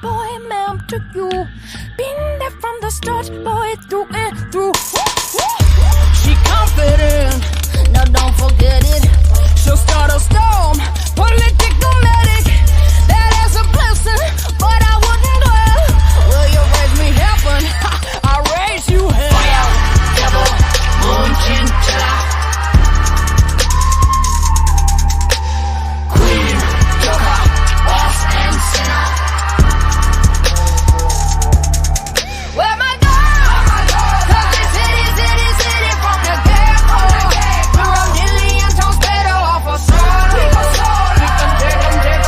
boy, ma'am, to you. Been there from the start, boy, through and through. She confident, now don't forget it. She'll start a storm, political medic. That is a blessing, but I wouldn't dwell. Will you raise me heaven? I'll raise you hell. Fire, devil, moon, chinchilla. Queen, joker, boss, and sinner. Where my girls? Cause it's city from the get-go. We're a million times better off a solo. We can take 'em down.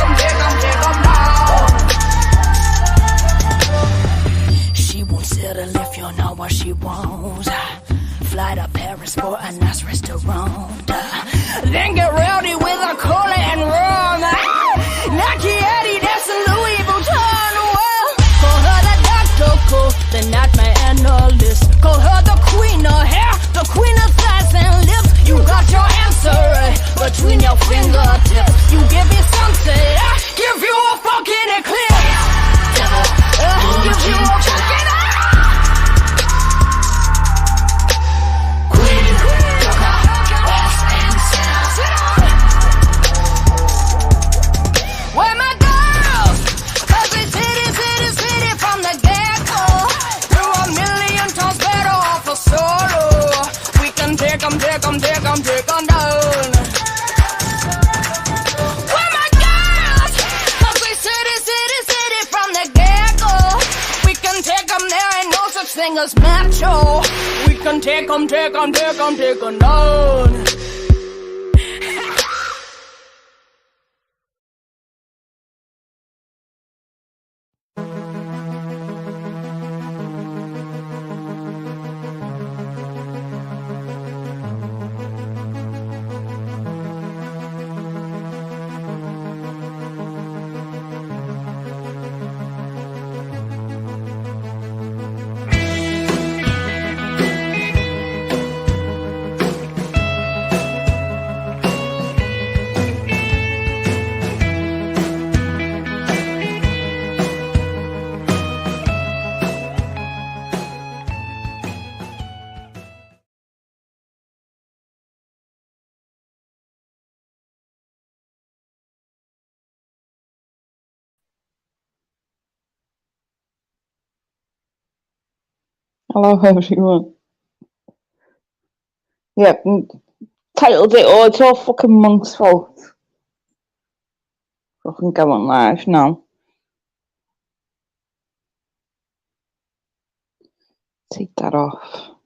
She won't settle if you know what she wants. Fly to Paris for a nice restaurant. Then get rowdy with a cola and rum. Nike Eddie, that's a Louis Vuitton. Well, call her the doctor, the nightmare analyst. Call her the queen of hair, the queen of thighs and lips. You got your answer between your fingertips. You give me sunset, I give you a fucking eclipse. Give you a fucking Queen, joker, boss, and sinner. Where my girls? Cause it's city from the get-go. We're a million times better off a solo. We can take 'em down. Where my girls? Cause we city from the get-go. We can take 'em, there ain't no such thing as macho. We can take 'em down. Hello everyone. Yeah, titled it, oh, it's all fucking Monk's fault. Fucking going live now. Take that off.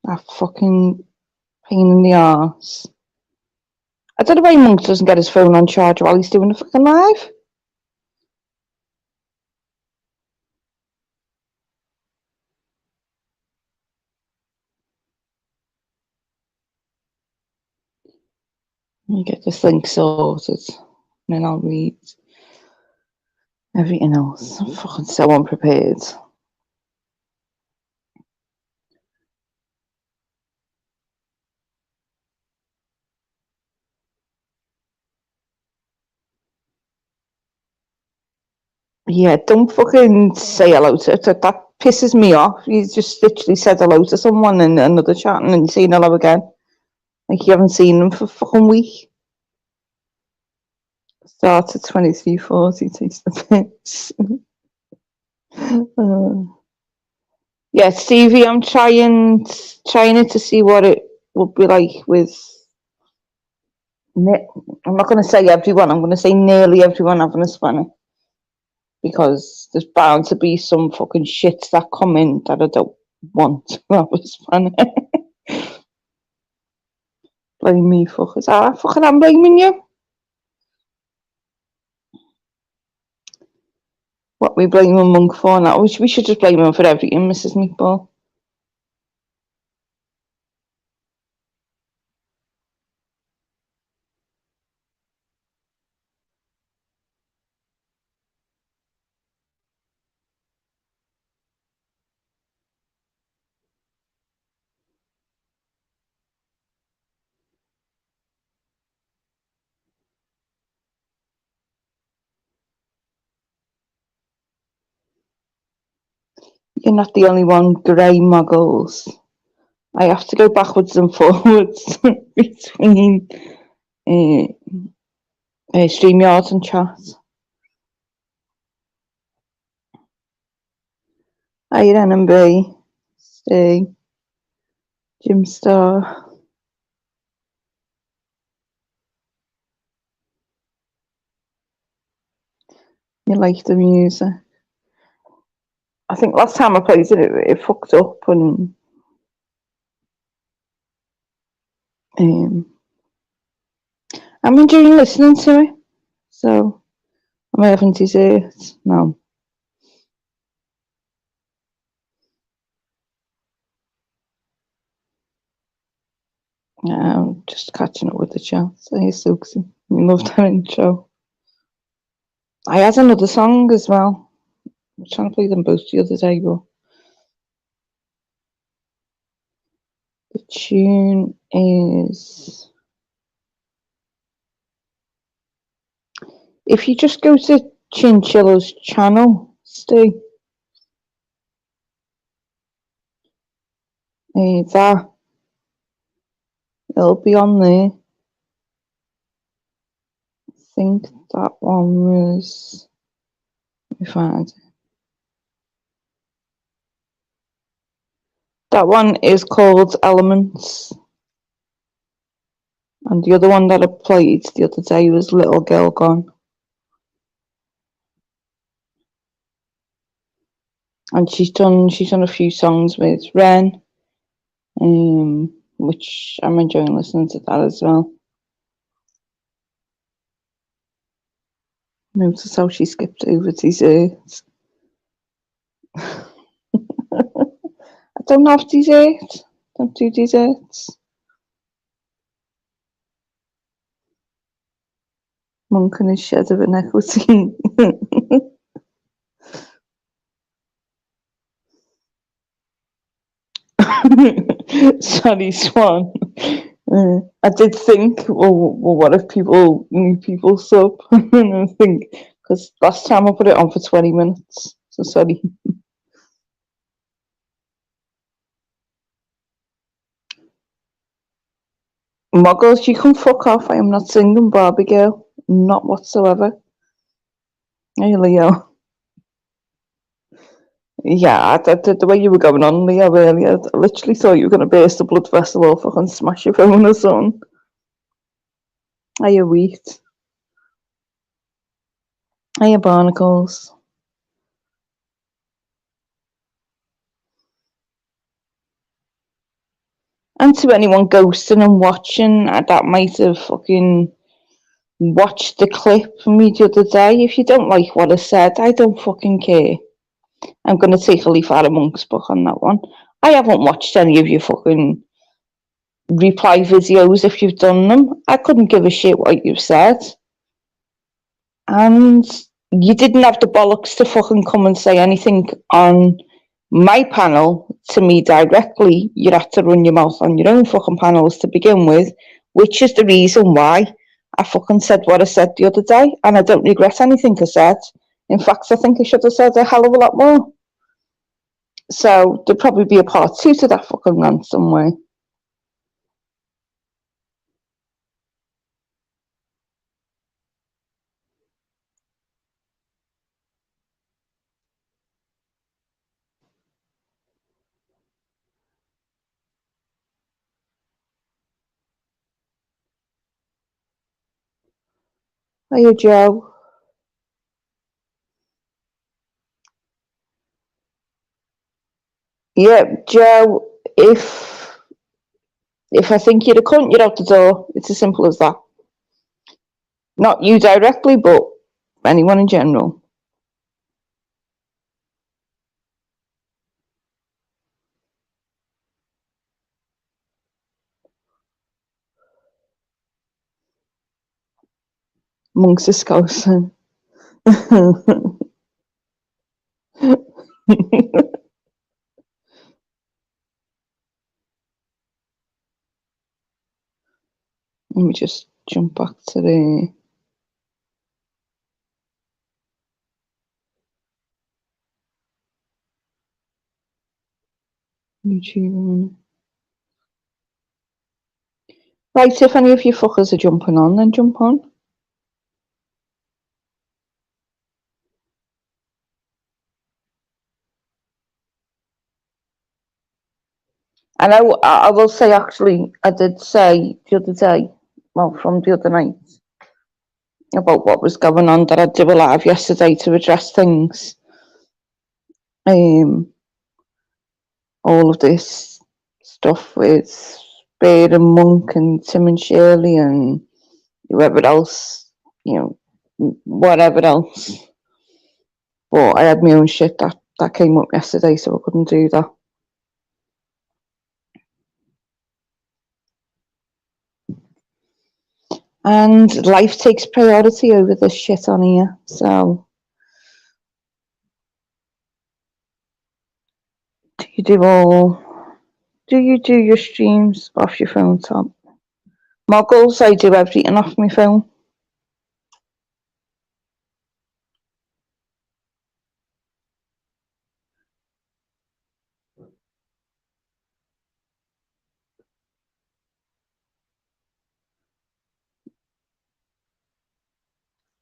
That fucking pain in the arse. I don't know why Monk doesn't get his phone on charge while he's doing the fucking live. Let me get this link sorted. And then I'll read everything else. I'm fucking so unprepared. Yeah, don't fucking say hello to it. That pisses me off. You just literally said hello to someone in another chat and then you're saying hello again. Like you haven't seen them for a fucking week. Start at 23:40, takes the piss. Yeah, Stevie, I'm trying it to see what it would be like with. I'm not going to say everyone. I'm going to say nearly everyone having a spanner, because there's bound to be some fucking shits that come in that I don't want to have a spanner. Blame me, fuckers. Fucking, I'm blaming you. What we blaming Monk for now? We should just blame him for everything, Mrs. Meatball. You're not the only one, grey muggles. I have to go backwards and forwards between StreamYard and chat. Hi, NMB. Stay. Jim Star. You like the music. I think last time I played it fucked up, and I'm enjoying listening to it. So I'm having dessert now. I'm just catching up with the chat. Hey, Suxy. You loved that intro. I had another song as well. I was trying to play them both the other day, but the tune is... If you just go to Chinchilla's channel, Stu, that, it'll be on there. I think that one was... Let me find it. That one is called Elements. And the other one that I played the other day was Little Girl Gone. And she's done a few songs with Ren, which I'm enjoying listening to that as well. Notice how she skipped over desserts. I don't have desserts. Don't do desserts. Monk and his shed of inequity. Sorry, Swan. I did think, well, what if new people sub? And I think, because last time I put it on for 20 minutes. So sorry. Muggles, you can fuck off. I am not singing Barbie Girl. Not whatsoever. Hey, Leo. Yeah, the way you were going on, Leo, earlier, I literally thought you were going to burst a blood vessel or fucking smash your phone or something. Are you wheat? Are you barnacles? And to anyone ghosting and watching, that might have fucking watched the clip from me the other day. If you don't like what I said, I don't fucking care. I'm going to take a leaf out of Monk's book on that one. I haven't watched any of your fucking reply videos if you've done them. I couldn't give a shit what you've said. And you didn't have the bollocks to fucking come and say anything on my panel to me directly. You had to run your mouth on your own fucking panels to begin with, which is the reason why I fucking said what I said the other day, and I don't regret anything I said. In fact, I think I should have said a hell of a lot more. So there'll probably be a part 2 to that fucking rant somewhere. Hiya, Joe. Yeah, Joe, if I think you're a cunt, you're out the door. It's as simple as that. Not you directly, but anyone in general. Amongst the scouts. Let me just jump back to the... YouTube. Right, if any of you fuckers are jumping on, then jump on. And I will say, actually, I did say the other day, well, from the other night, about what was going on, that I'd do a live yesterday to address things. All of this stuff with Beard and Monk and Tim and Shirley and whoever else, whatever else. But I had my own shit that came up yesterday, so I couldn't do that. And life takes priority over this shit on here, so do you do your streams off your phone, Tom? Muggles, I do everything off my phone.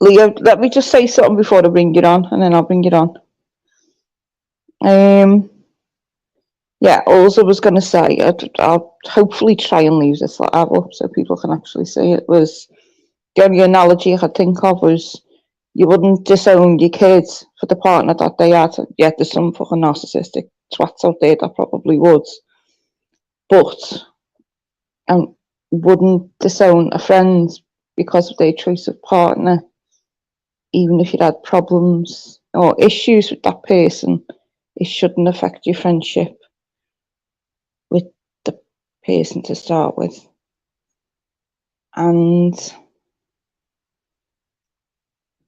Leo, let me just say something before I bring it on, and then I'll bring it on. Yeah, all I was going to say, I'll hopefully try and leave this live up so people can actually see it, was the only analogy I could think of was you wouldn't disown your kids for the partner that they had, yet there's some fucking narcissistic twats out there that probably would, but wouldn't disown a friend because of their choice of partner, even if you had problems or issues with that person. It shouldn't affect your friendship with the person to start with. And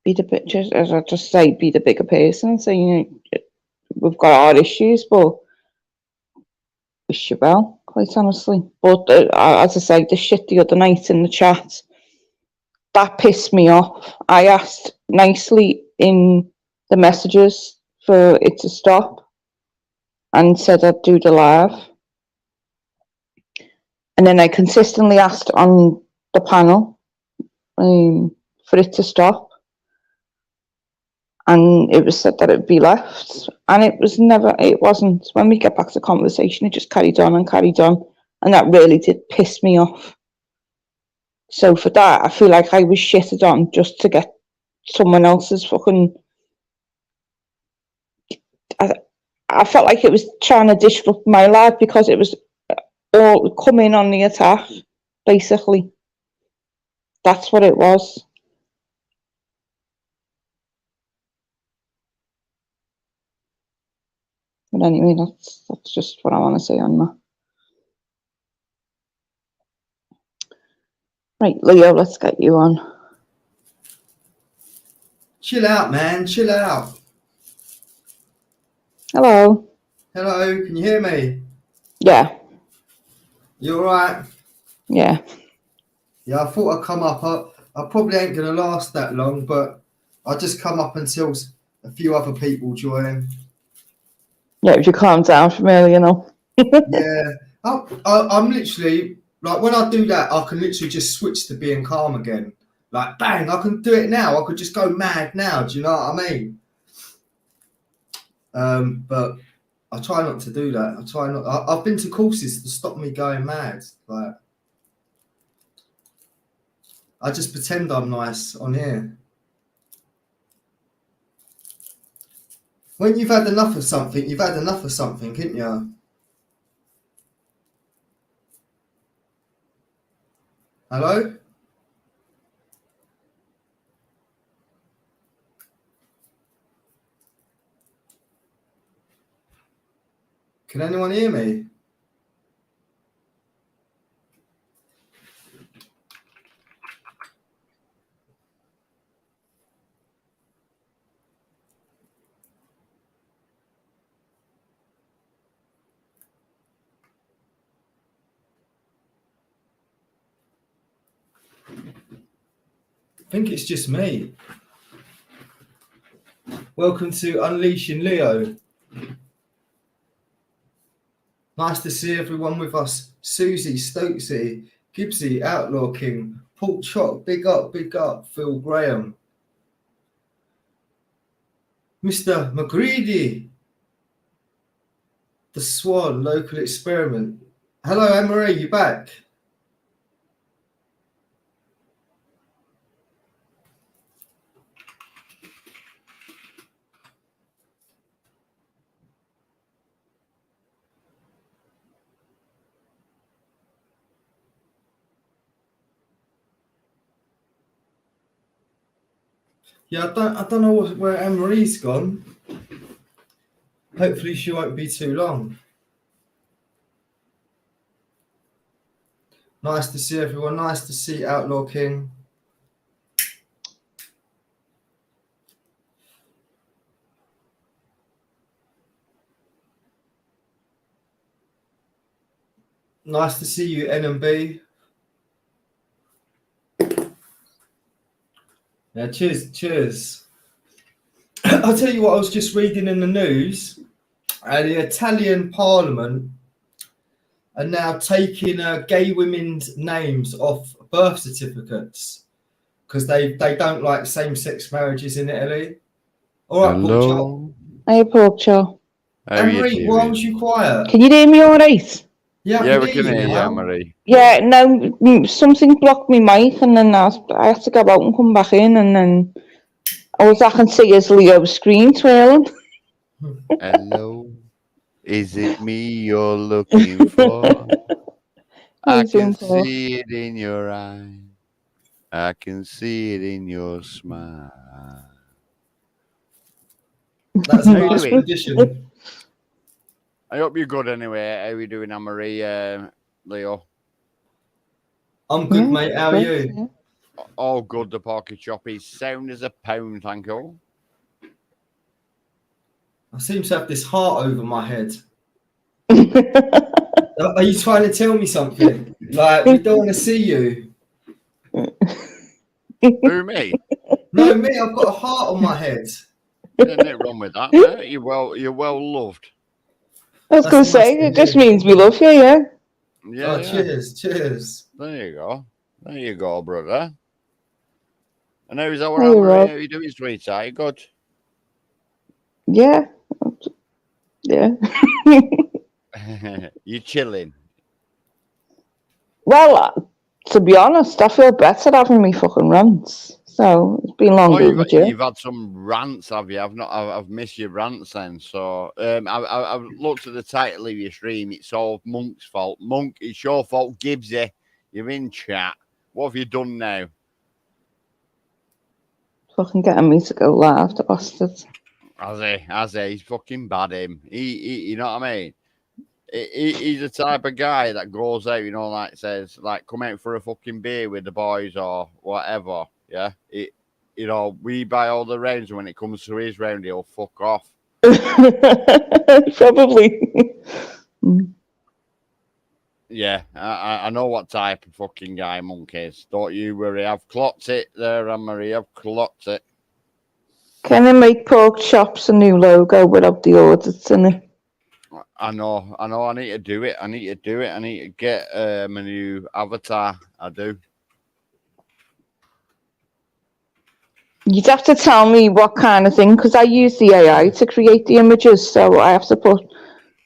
be the bigger person. So, we've got our issues, but wish you well, quite honestly. But as I say, the shit the other night in the chat, that pissed me off. I asked nicely in the messages for it to stop and said I'd do the live. And then I consistently asked on the panel for it to stop. And it was said that it'd be left. And it wasn't. When we get back to conversation, it just carried on. And that really did piss me off. So for that, I feel like I was shitted on just to get someone else's fucking... I felt like it was trying to disrupt my life because it was all coming on the attack, basically. That's what it was. But anyway, that's just what I want to say on that. Right, Leo, let's get you on. Chill out, man. Chill out. Hello. Hello, can you hear me? Yeah. You alright? Yeah. Yeah, I thought I'd come up. I probably ain't going to last that long, but I'll just come up until a few other people join. Yeah, if you calm down from earlier, Yeah. I'm literally, like, when I do that, I can literally just switch to being calm again. Like, bang, I can do it now. I could just go mad now. Do you know what I mean? But I try not to do that. I've been to courses to stop me going mad. Like, I just pretend I'm nice on here. When you've had enough of something, you've had enough of something, haven't you? Hello? Can anyone hear me? I think it's just me. Welcome to Unleashing Leo. Nice to see everyone with us. Susie, Stokesy, Gibbsy, Outlaw King, Paul Chock, big up, Phil Graham. Mr. McGreedy, The Swan, Local Experiment. Hello, Anne-Marie, you back? Yeah, I don't know where Anne-Marie's gone. Hopefully she won't be too long. Nice to see everyone. Nice to see Outlaw King. Nice to see you, NMB. Yeah, cheers. I'll tell you what, I was just reading in the news. The Italian Parliament are now taking gay women's names off birth certificates because they don't like same-sex marriages in Italy. All right, Hello. Hey, Porkchop. Anne-Marie, why was you quiet? Can you hear me all right? Yeah, We can hear you, now. Marie. Yeah, no, something blocked my mic, and then I had to go out and come back in, and then all I can see is Leo's screen twirling. Hello. Is it me you're looking for? I can see it in your eye. I can see it in your smile. That's a nice rendition. I hope you're good anyway. How are you doing, Anne-Marie, Leo? I'm good, mate. How are you? Yeah. All good, the Porky Chop is sound as a pound, thank you. I seem to have this heart over my head. Are you trying to tell me something? Like, we don't want to see you. Who, me? No, me, I've got a heart on my head. There's nothing wrong with that. No? You're well loved. I was going to say, it just means we love you, yeah. Yeah. Oh, cheers. There you go, brother. And how's our Anne-Marie? How are you doing, sweetheart? You good? Yeah. You chilling? Well, to be honest, I feel better having me fucking rants. So it's been long overdue. You've had some rants, have you? I've missed your rants then. So I've looked at the title of your stream. It's all Monk's fault. Monk, it's your fault. Gibbsy, you're in chat. What have you done now? Fucking getting me to go live, the bastard. Has he? He's fucking bad, him. He you know what I mean? He's the type of guy that goes out, you know, like says, like, come out for a fucking beer with the boys or whatever. Yeah, you know, we buy all the rounds, and when it comes to his round, he'll fuck off. Probably. Yeah, I know what type of fucking guy Monk is. Don't you worry. I've clocked it there, Anne-Marie. I've clocked it. Can I make Pork Chops a new logo without the audits in it? I know. I need to do it. I need to get a new avatar. I do. You'd have to tell me what kind of thing, because I use the AI to create the images, so I have to put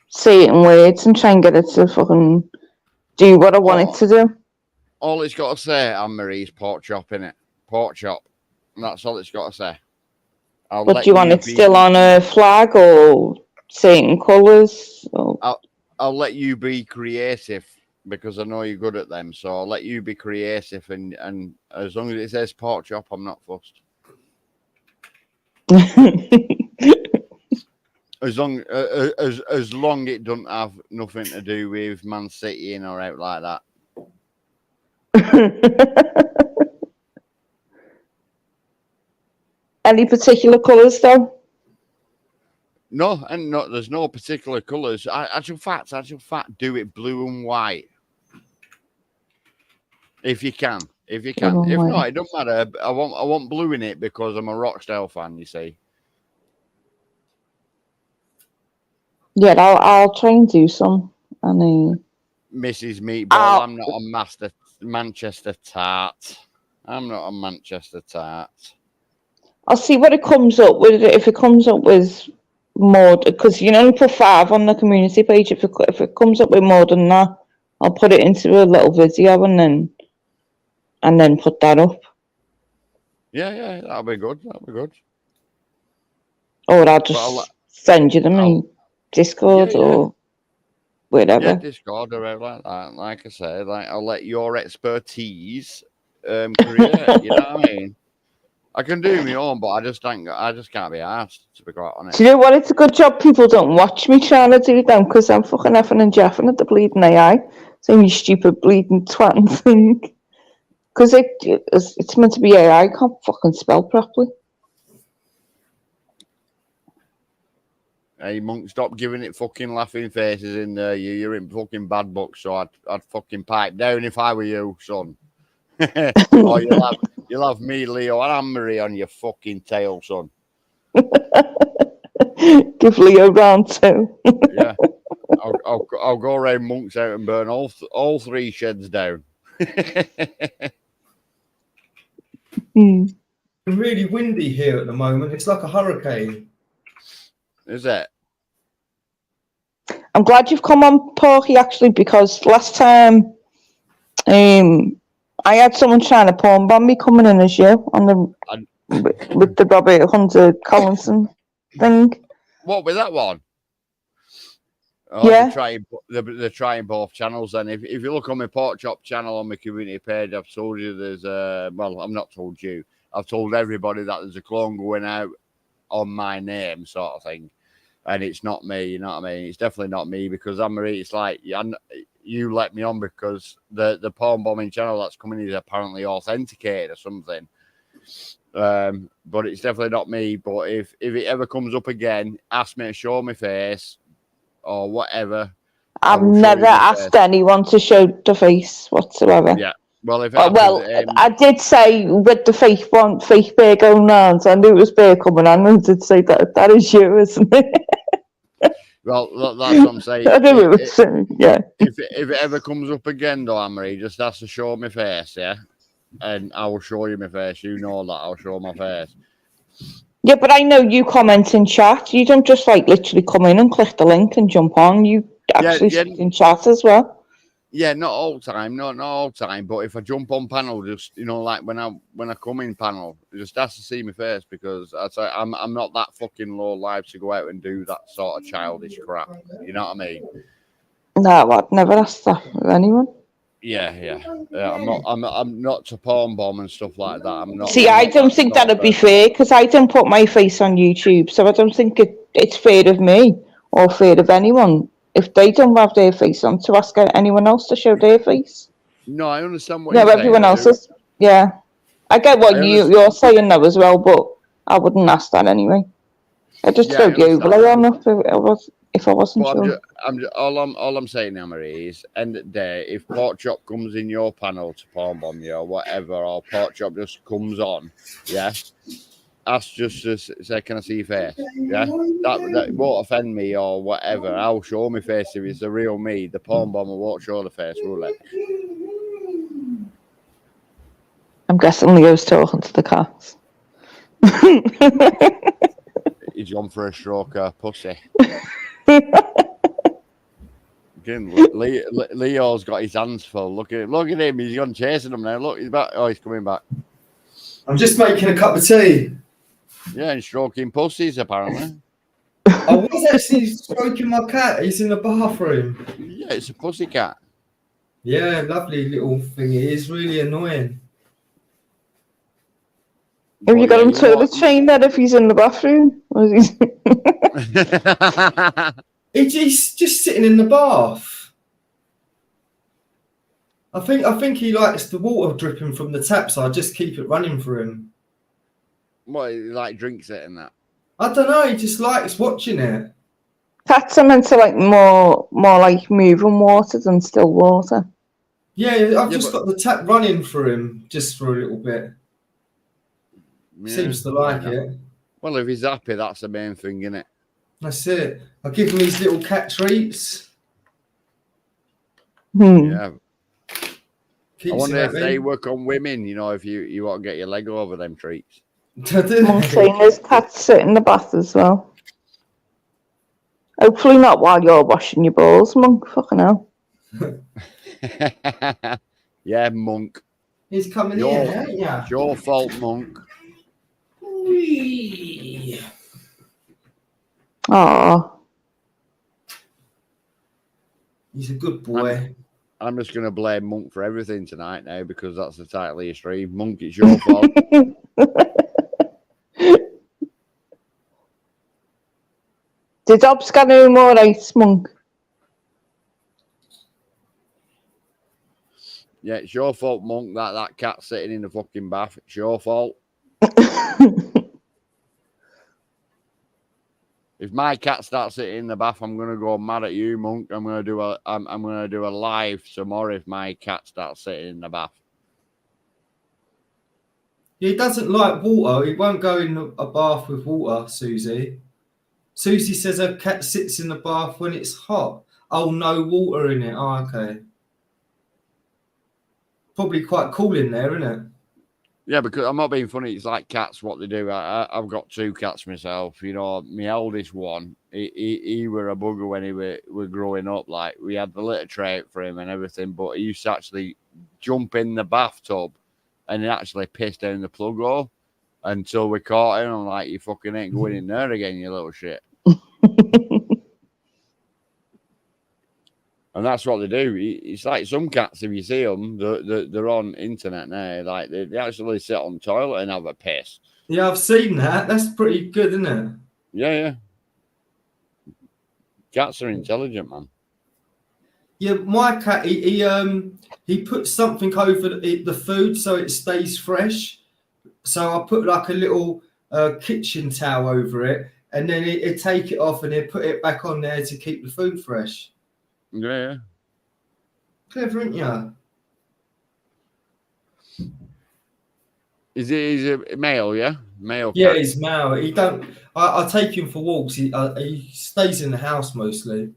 certain words and try and get it to fucking do what I want it to do. All it's got to say, Anne-Marie, is pork chop, innit? Pork chop. And that's all it's got to say. But do you want it still on a flag or certain colours? Or... I'll let you be creative, because I know you're good at them. So I'll let you be creative, and as long as it says pork chop, I'm not fussed. as long it doesn't have nothing to do with Man City in or out like that. Any particular colours though? No, and no, there's no particular colours. Actual fact, do it blue and white. If you can. If not, it don't matter. I want blue in it because I'm a Rochdale fan, you see. Yeah, I'll try and do some. And Mrs. Meatball, I'll- I'm not a Manchester tart. I'm not a Manchester tart. I'll see what it comes up with. If it comes up with more, because you can only put 5 on the community page. If it comes up with more than that, I'll put it into a little video and then put that up. Yeah, that'll be good. That'll be good. Or I'll just send you them in Discord or wherever. Yeah, Discord or whatever like that. Like I said, like I'll let your expertise create. You know what I mean? I can do my own, but I just can't be asked, to be quite honest. Do you know what? It's a good job people don't watch me trying to do them, because I'm fucking effing and jeffing at the bleeding AI. Saying you stupid bleeding twat thing. Because it's meant to be AI, I can't fucking spell properly. Hey, Monk, stop giving it fucking laughing faces in there. You're in fucking bad books, so I'd fucking pipe down if I were you, son. Or you'll have me, Leo, and Anne-Marie on your fucking tail, son. Give Leo round too. Yeah. I'll go around Monk's out and burn all 3 sheds down. It's really windy here at the moment. It's like a hurricane. Is it? I'm glad you've come on, Porky, actually, because last time I had someone trying to porn bomb me coming in as you on with the Robert Hunter Collinson thing. What with that one? Oh, Yeah. They're trying both channels. And if you look on my Pork Chop channel on my community page, I've told you there's well, I've not told you. I've told everybody that there's a clone going out on my name, sort of thing. And it's not me, you know what I mean? It's definitely not me, because Anne-Marie, it's like, you let me on because the porn bombing channel that's coming is apparently authenticated or something. But it's definitely not me. But if it ever comes up again, ask me to show my face or whatever. I've never asked anyone to show the face whatsoever. Yeah. Well, if it I did say with the fake bear going round, I knew it was bear coming on, and did say that is you, isn't it? Well, that's what I'm saying. I knew it was, yeah. If it ever comes up again, though, Anne-Marie, just have to show my face, yeah? And I will show you my face. You know that I'll show my face. Yeah, but I know you comment in chat. You don't just like literally come in and click the link and jump on. You actually sit in chat as well. Yeah, not all time, not all time. But if I jump on panel, just like when I come in panel, just has to see my face, because I'm not that fucking low life to go out and do that sort of childish crap. You know what I mean? No, I'd never asked that of anyone. Yeah. I'm not to porn bomb and stuff like that. I'm not. See, I don't think that'd be fair, because I don't put my face on YouTube, so I don't think it's fair of me or fair of anyone if they don't have their face on to ask anyone else to show their face. No, I understand what you're saying. Everyone else is. Yeah, I get what you're saying now as well, but I wouldn't ask that anyway. I just throw the overlay on if I wasn't sure. All I'm saying, Anne-Marie, is end of the day, if Pork Chop comes in your panel to porn bomb you or whatever, or Pork Chop just comes on, yeah, ask just to say, can I see your face? Yeah, that won't offend me or whatever. I'll show my face if it's the real me. The porn bomber won't show the face, will it? I'm guessing Leo's talking to the cats. He's gone for a stroke pussy. Again, Leo's got his hands full. Look at him. He's gone chasing them now. Look, he's back. Oh, he's coming back. I'm just making a cup of tea. Yeah, and stroking pussies, apparently. I was actually stroking my cat. He's in the bathroom. Yeah, it's a pussy cat. Yeah, lovely little thing. It is really annoying. Have you got him toilet trained then if he's in the bathroom? He's just sitting in the bath. I think he likes the water dripping from the tap, so I just keep it running for him. What, he like drinks it and that? I don't know, he just likes watching it. Cats are meant to like more like moving water than still water. Yeah, I've just got the tap running for him just for a little bit. Yeah, seems to like it. Well, if he's happy, that's the main thing, isn't it? That's it. I give him his little cat treats. Yeah. Keeps I wonder him if they happy. work on women, you know, if you want to get your leg over them treats. Monk saying there's cats sit in the bath as well. Hopefully not while you're washing your balls, Monk. Fucking hell. Yeah, Monk. He's coming Your, in, ain't ya? it's your fault, Monk. Whee! Oh, He's a good boy. I'm just going to blame Monk for everything tonight now because that's the title of your stream. Monk, it's your fault. did Dobbs get home all right, Monk? Yeah, it's your fault, Monk, that cat's sitting in the fucking bath. It's your fault. If my cat starts sitting in the bath, I'm gonna go mad at you, Monk. I'm gonna do a live tomorrow if my cat starts sitting in the bath. He doesn't like water. He won't go in a bath with water, Susie. Susie says her cat sits in the bath when it's hot. Oh, no water in it. Oh, okay. Probably quite cool in there, isn't it? Yeah, because I'm not being funny. It's like cats, what they do. I've got 2 cats myself. You know, my eldest one, he were a bugger when he were growing up. Like, we had the litter tray for him and everything, but he used to actually jump in the bathtub and he actually pissed down the plug hole until we caught him. I'm like, you fucking ain't going in there again, you little shit. And that's what they do. It's like some cats, if you see them, they're on internet now. Like, they actually sit on the toilet and have a piss. Yeah, I've seen that. That's pretty good, isn't it? Yeah. Cats are intelligent, man. Yeah, my cat, he puts something over the food so it stays fresh. So I put like a little kitchen towel over it, and then he'd take it off and he'd put it back on there to keep the food fresh. Yeah. Clever, isn't you? Is a male, yeah? Male Yeah, cat. he's male. He don't. I take him for walks. He stays in the house mostly.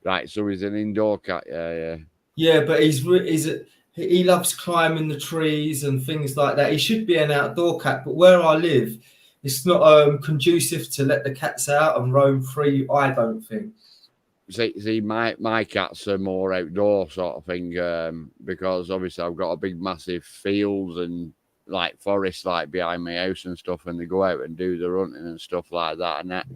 Right, so he's an indoor cat, yeah. Yeah, but he loves climbing the trees and things like that. He should be an outdoor cat, but where I live, it's not conducive to let the cats out and roam free. I don't think. See, my cats are more outdoor sort of thing, because obviously I've got a big massive fields and like forests like behind my house and stuff, and they go out and do the hunting and stuff like that. And that,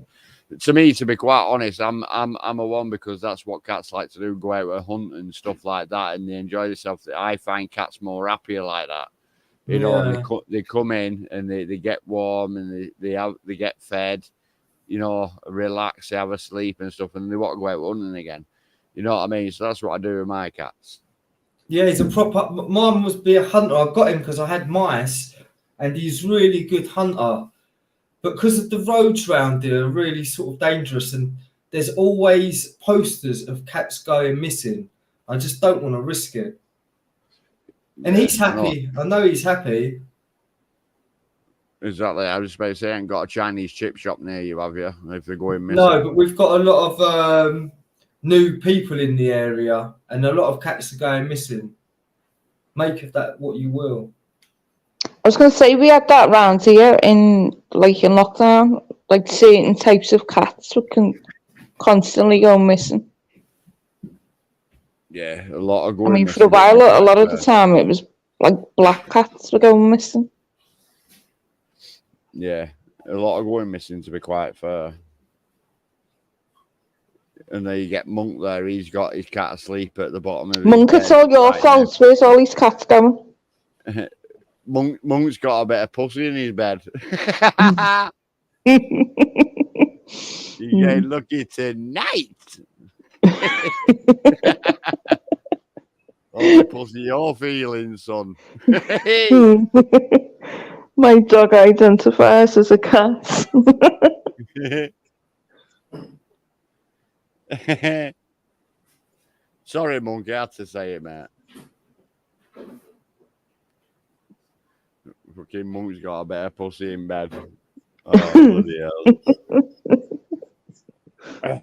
to me, to be quite honest, I'm a one because that's what cats like to do, go out and hunt and stuff like that, and they enjoy themselves. I find cats more happier like that. You know, and they come in and they get warm and they get fed. You know, relax, they have a sleep and stuff, and they want to go out hunting again. You know what I mean? So that's what I do with my cats. Yeah, he's a proper. Mine must be a hunter. I got him because I had mice, and he's really good hunter. But because of the roads round here are really sort of dangerous, and there's always posters of cats going missing. I just don't want to risk it. And he's happy. I know he's happy. Exactly. I was about to say, I ain't got a Chinese chip shop near you, have you? If they're going missing. No, but we've got a lot of new people in the area, and a lot of cats are going missing. Make of that what you will. I was going to say we had that round here in lockdown, like certain types of cats can constantly go missing. Yeah, a lot of going. I mean, for a while, a lot of the time it was like black cats were going missing. Yeah, a lot of going missing, to be quite fair. And then you get Monk there. He's got his cat asleep at the bottom of his Monk, bed. it's all your fault. Where's all these cats going? Monk's got a bit of pussy in his bed. You get lucky tonight. Oh, pussy, your feelings, son. My dog identifies as a cat. Sorry, Monk, I had to say it, mate. Fucking Monk's got a bit of pussy in bed. Oh, bloody hell.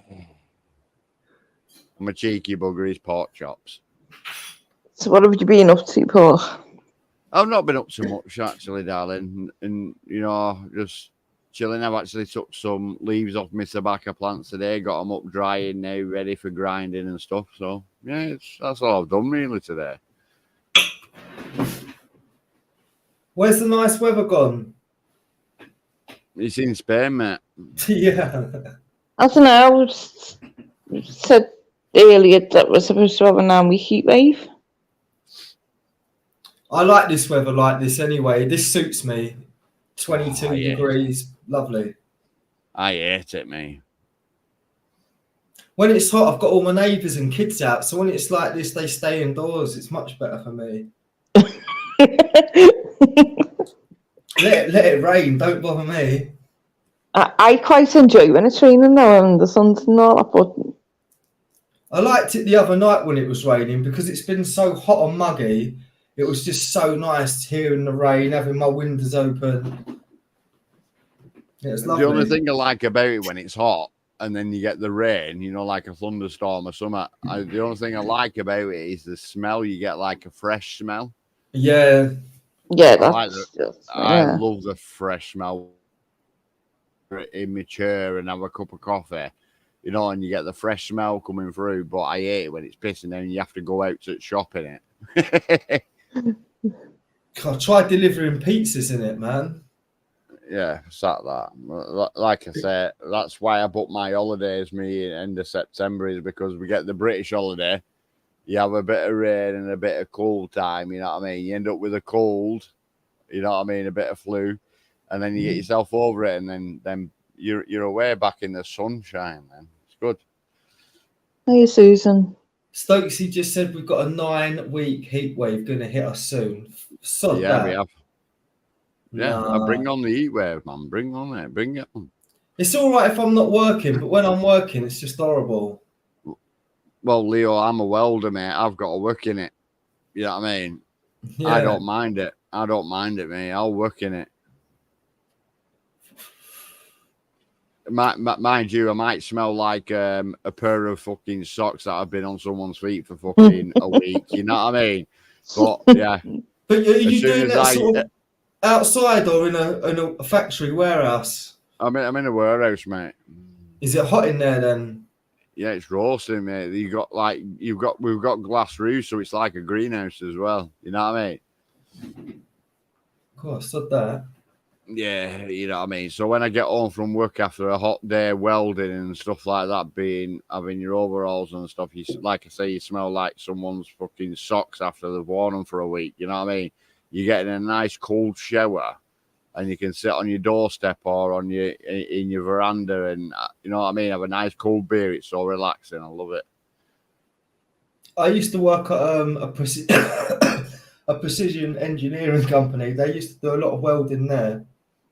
I'm a cheeky bugger. He's pork chops. So what have you been up to, Paul? I've not been up to much actually, darling, and just chilling. I've actually took some leaves off my tobacco plants today, got them up drying now, ready for grinding and stuff. So yeah, that's all I've done really today. Where's the nice weather gone? It's in Spain, mate. Yeah. I don't know. I said earlier that we're supposed to have a 9-week heat wave. I like this weather like this anyway. This suits me. 22 Oh, yeah. degrees. Lovely. I hate it, mate. When it's hot, I've got all my neighbours and kids out. So when it's like this, they stay indoors. It's much better for me. Let it rain. Don't bother me. I quite enjoy when it's raining though and the sun's and all that, but I liked it the other night when it was raining because it's been so hot and muggy. It was just so nice hearing the rain, having my windows open. Yeah, it's lovely. The only thing I like about it when it's hot and then you get the rain, like a thunderstorm or something. The only thing I like about it is the smell. You get like a fresh smell. Yeah. yeah, I love the fresh smell. In my chair and have a cup of coffee, and you get the fresh smell coming through. But I hate it when it's pissing down and you have to go out to shop in it. God, try delivering pizzas in it, man. Yeah, sat that. Like I said, that's why I booked my holidays. Me end of September is because we get the British holiday. You have a bit of rain and a bit of cold time. You know what I mean? You end up with a cold. You know what I mean? A bit of flu. And then you get yourself over it, and then you're away back in the sunshine, man. It's good. Hey, Susan. Stokesy just said we've got a 9-week heat wave going to hit us soon. Sod Yeah, that. we have. Yeah, Nah. bring on the heat wave, man. Bring on it. Bring it on. It's all right if I'm not working, but when I'm working, it's just horrible. Well, Leo, I'm a welder, mate. I've got to work in it. You know what I mean? Yeah. I don't mind it. Mate. I'll work in it. Mind you, I might smell like a pair of fucking socks that have been on someone's feet for fucking a week. You know what I mean? But yeah. But are you doing that sort of outside or in a factory warehouse? I'm in a warehouse, mate. Is it hot in there then? Yeah, it's roasting, mate. We've got glass roofs, so it's like a greenhouse as well. You know what I mean? Of course, sod that. Yeah, you know what I mean. So when I get home from work after a hot day welding and stuff like that, having your overalls and stuff, like I say, you smell like someone's fucking socks after they've worn them for a week. You know what I mean? You're getting a nice cold shower, and you can sit on your doorstep or in your veranda, and you know what I mean. Have a nice cold beer. It's so relaxing. I love it. I used to work at a precision engineering company. They used to do a lot of welding there.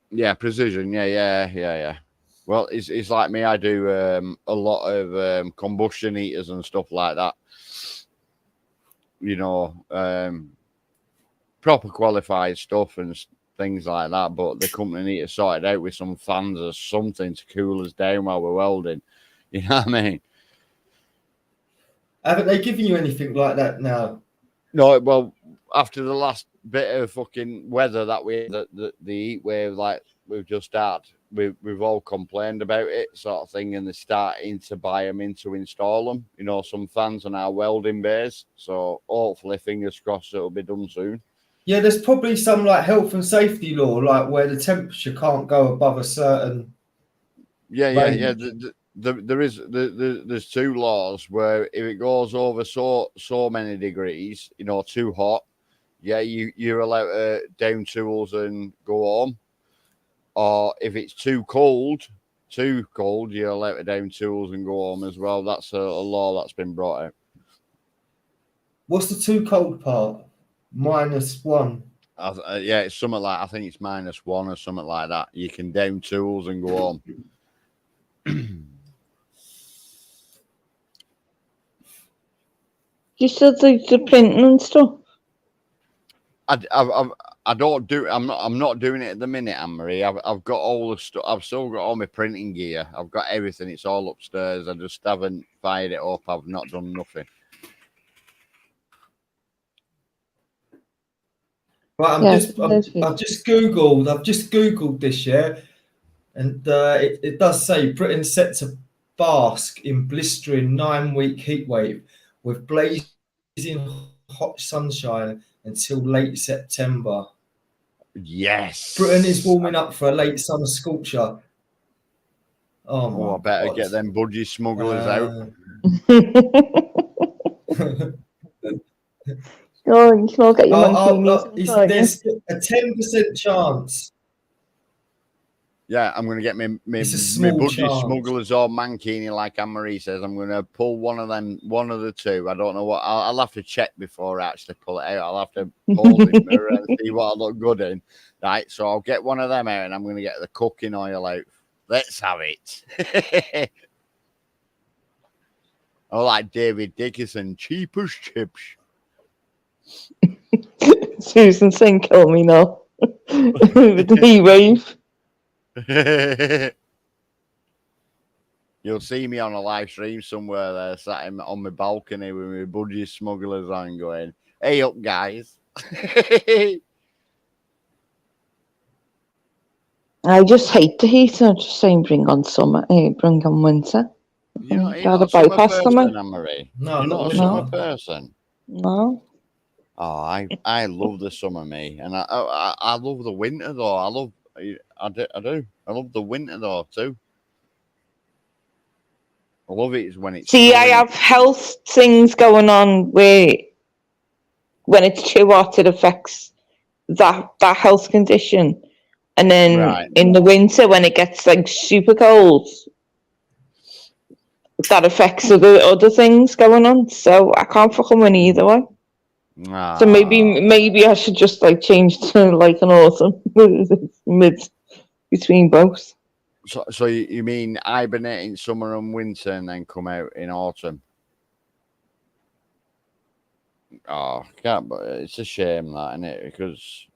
Yeah, precision. Yeah. Well, it's like me. I do a lot of combustion heaters and stuff like that. Proper qualified stuff and things like that. But the company need to sort it out with some fans or something to cool us down while we're welding. You know what I mean? Haven't they given you anything like that now? No, well, after the last bit of fucking weather that the heat wave like we've just had, we've all complained about it, sort of thing, and they're starting to buy them in to install them. Some fans on our welding bays. So hopefully, fingers crossed, it'll be done soon. Yeah, there's probably some like health and safety law, like where the temperature can't go above a certain. Yeah. There's two laws where if it goes over so many degrees, too hot, yeah, you're allowed to down tools and go home. Or if it's too cold, you're allowed to down tools and go home as well. That's a law that's been brought out. What's the too cold part? -1. Yeah, it's something like, I think it's -1 or something like that. You can down tools and go home. You still do the printing and stuff? I I don't do. I'm not doing it at the minute, Anne-Marie. I've got all the stuff. I've still got all my printing gear. I've got everything. It's all upstairs. I just haven't fired it up. I've not done nothing. Right, I've just googled this year, and it does say Britain set to bask in blistering 9-week heat wave with blazing hot sunshine until late September. Yes, Britain is warming up for a late summer sculpture. Oh my I better God. get them budgie smugglers out. Oh, you can all get your mankinis. There's a 10% chance. Yeah, I'm going to get my It's a small budgie chance. smugglers or mankini, like Anne-Marie says. I'm going to pull one of them, one of the two. I don't know what. I'll have to check before I actually pull it out. I'll have to pull the mirror and see what I look good in. Right, so I'll get one of them out, and I'm going to get the cooking oil out. Let's have it. I like David Dickinson, cheap as chips. Susan saying, "Kill me now." With the heat wave. You'll see me on a live stream somewhere there, sat on my balcony with my budgie smugglers on, going, "Hey up, guys." I just hate the heat. I'm just saying, bring on summer, bring on winter. You're not a summer bypass person, summer. Anne-Marie. No, you're not a summer person. No. Oh, I love the summer, me, and I love the winter though. I do. I love the winter though too. I love it when it's. See, sunny. I have health things going on where when it's too hot, it affects that health condition, and then in the winter when it gets like super cold, that affects other things going on. So I can't fucking win either way. So maybe I should just like change to like an autumn mid between both. So you mean hibernate in summer and winter and then come out in autumn? Oh, can't. But it's a shame that, isn't it? Because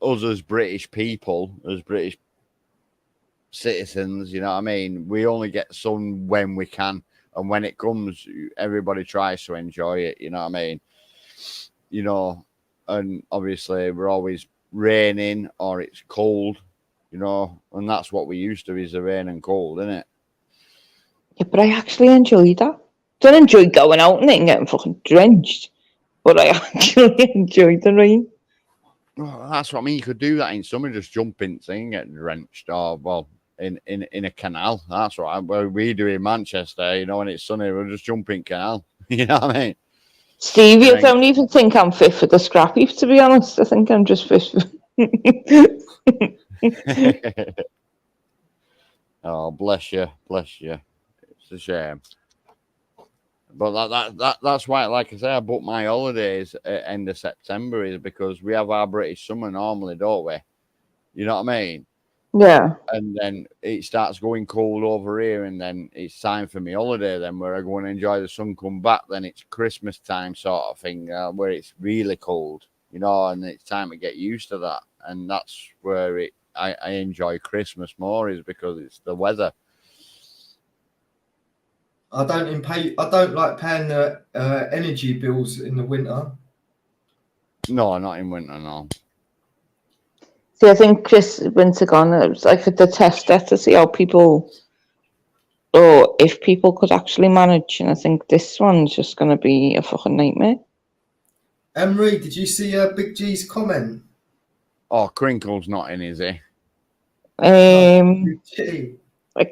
us as British people, as British citizens, you know what I mean? We only get sun when we can, and when it comes, everybody tries to enjoy it. You know what I mean? You know, and obviously we're always raining or it's cold. You know, and that's what we used to, is the rain and cold, isn't it? Yeah, but I actually enjoy that. Don't enjoy going out and getting fucking drenched, but I actually enjoy the rain. Well, that's what I mean. You could do that in summer, just jump in and get drenched, or well, in a canal. That's what we do in Manchester. You know, when it's sunny, we'll just jump in canal. You know what I mean? Stevie, I don't even think I'm fit for the scrappy, to be honest. I think I'm just fit for... Oh, bless you. It's a shame. But that's why, like I say, I booked my holidays at end of September, is because we have our British summer normally, don't we? You know what I mean? Yeah. And then it starts going cold over here, and then it's time for me holiday then, where I go and enjoy the sun, come back, then it's Christmas time sort of thing, where it's really cold, you know, and it's time to get used to that. And that's where I enjoy Christmas more, is because it's the weather. I don't like paying the energy bills in the winter. No, not in winter, no. See, I think winter gone, it was like the test to see how people, or if people could actually manage. And I think this one's just going to be a fucking nightmare. Emery, did you see Big G's comment? Oh, Crinkle's not in, is he? I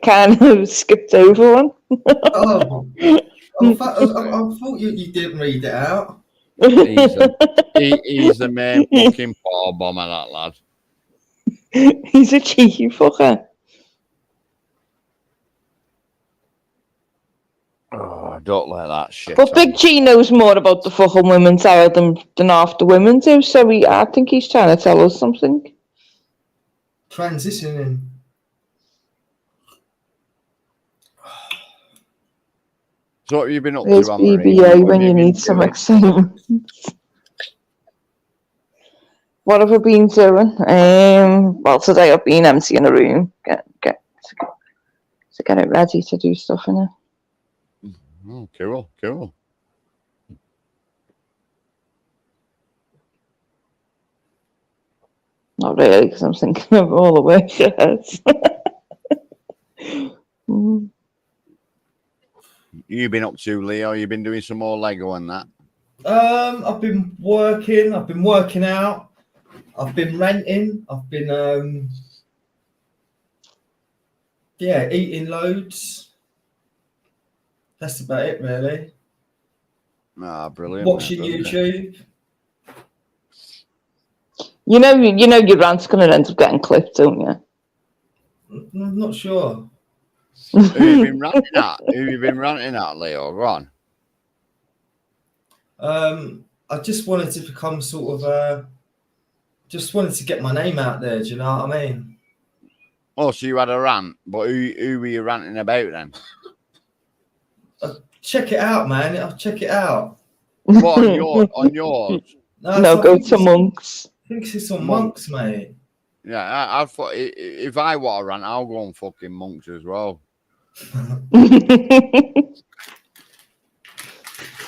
kind of skipped over one. I thought you didn't read it out. He's the main fucking power bomber, that lad. He's a cheeky fucker. Oh, don't let that shit. But Big G knows more about the fucking women's side than half the women do, so I think he's trying to tell us something. Transitioning. So what have you been up There's to, BBA when you need some excitement. What have I been doing? Well, today I've been emptying a room, get it ready to do stuff in it. Oh, cool, cool. Not really, because I'm thinking of all the work shirts. You been up to, Leo? You been doing some more Lego and that? I've been working. I've been working out. I've been renting. I've been eating loads. That's about it, really. Ah, brilliant. Watching mate, YouTube. You know your rant's going to end up getting clipped, don't you? I'm not sure. Who you been ranting at? Who you been ranting at, Leo? Go on. I just wanted to become sort of just wanted to get my name out there. Do you know what I mean? Oh, so you had a rant, but who were you ranting about then? Check it out, man. I'll check it out. What on yours? No, go to Monks. I think it's on Monks, mate. Yeah, I thought if I want to rant, I'll go on fucking Monks as well. There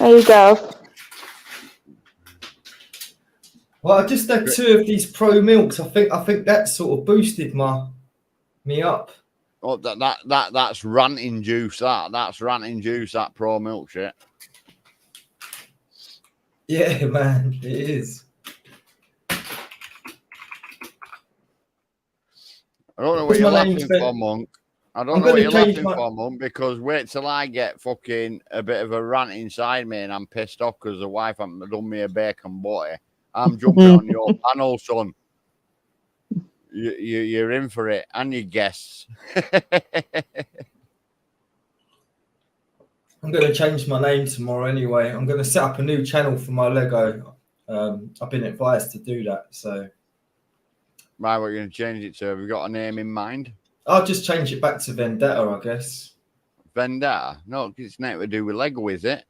you go. Well, I just had 2 of these Pro Milks. I think that sort of boosted me up. Oh, that's ranting juice. That's ranting juice. That Pro Milk shit. Yeah, man, it is. I don't know what you're laughing for, Monk. I don't know what you're laughing for, Monk, because wait till I get fucking a bit of a rant inside me and I'm pissed off because the wife hasn't done me a bacon butty. I'm jumping on your panel, son. You're in for it, and your guests. I'm going to change my name tomorrow anyway. I'm going to set up a new channel for my Lego. I've been advised to do that, so. Right, what are you going to change it to? Have you got a name in mind? I'll just change it back to Vendetta, I guess. Vendetta? No, it's nothing to do with Lego, is it?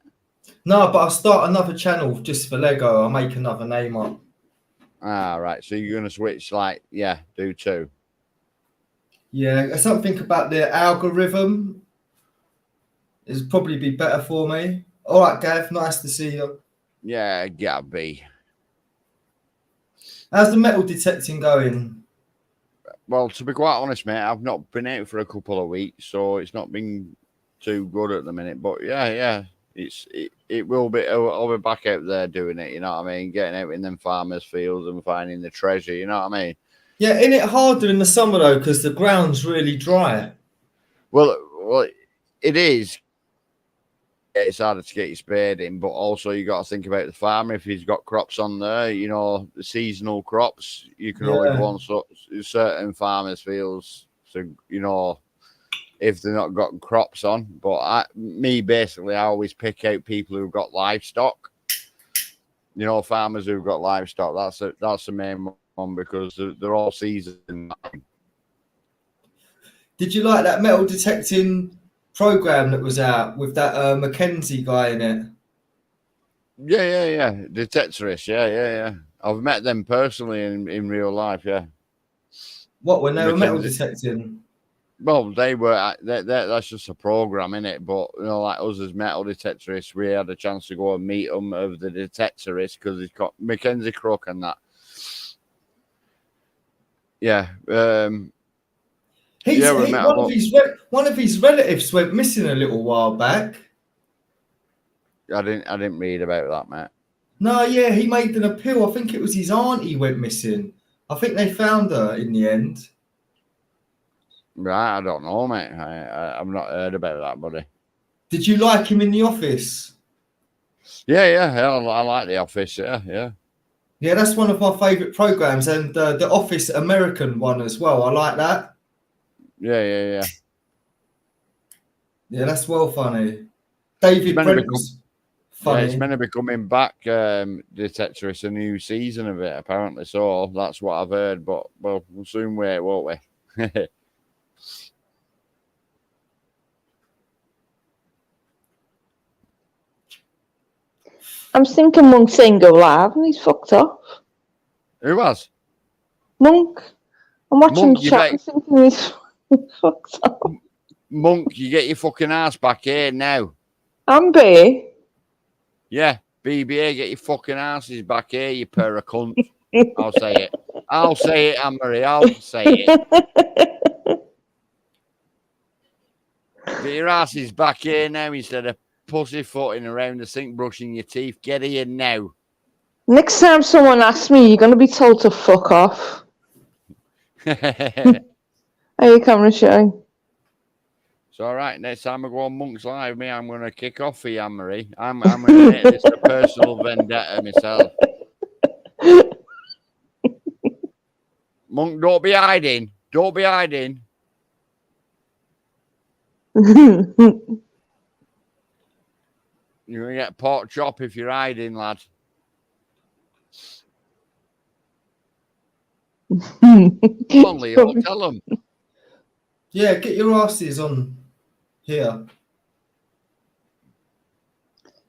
No, but I'll start another channel just for Lego. I'll make another name up. Ah, right. So you're going to switch, do 2. Yeah, something about the algorithm is probably be better for me. All right, Gav, nice to see you. Yeah, Gabby. How's the metal detecting going? Well, to be quite honest, mate, I've not been out for a couple of weeks, so it's not been too good at the minute. But yeah, it will be. I'll be back out there doing it. You know what I mean? Getting out in them farmers' fields and finding the treasure. You know what I mean? Yeah, isn't it harder in the summer though because the ground's really dry? Well, it is. It's harder to get your spade in, but also you got to think about the farmer. If he's got crops on there, the seasonal crops, you can only go on certain farmers' fields. So if they're not got crops on. But basically, I always pick out people who've got livestock. Farmers who've got livestock. That's the main one because they're all season. Did you like that metal detecting program that was out with that Mackenzie guy in it? Yeah. Detectorists, yeah. I've met them personally in real life, yeah. What, when they were metal detecting? Well, they were. That's just a program, innit? But like us as metal detectorists, we had a chance to go and meet them of the detectorists because he's got Mackenzie Crook and that. Yeah. One of his relatives went missing a little while back. I didn't read about that, mate. No, yeah, he made an appeal. I think it was his auntie went missing. I think they found her in the end. Right, I don't know, mate. I've not heard about that, buddy. Did you like him in The Office? Yeah. I like The Office. Yeah. Yeah, that's one of my favourite programs, and The Office American one as well. I like that. Yeah. Yeah, that's well funny. David Brent was funny. Yeah, it's meant to be coming back, Detectorists, a new season of it, apparently. So that's what I've heard, but we'll soon wait, won't we? I'm thinking Monk's saying go live and he's fucked off. Who was? Monk. I'm watching Monk, the you chat bet. and thinking he's fucked up. Monk, you get your fucking ass back here now. I'm Bear. Yeah, BBA, get your fucking asses back here, you pair of cunts. I'll say it. I'll say it, Anne-Marie. I'll say it. Get your asses back here now instead of pussyfooting around the sink brushing your teeth. Get here now. Next time someone asks me, you're going to be told to fuck off. Hey, camera shy. It's all right. Next time I go on Monk's Live, I'm going to kick off for you, Anne-Marie. I'm going to make this a personal vendetta myself. Monk, don't be hiding. Don't be hiding. You're going to get pork chop if you're hiding, lad. Come on, Leo, tell them. Yeah, get your asses on here.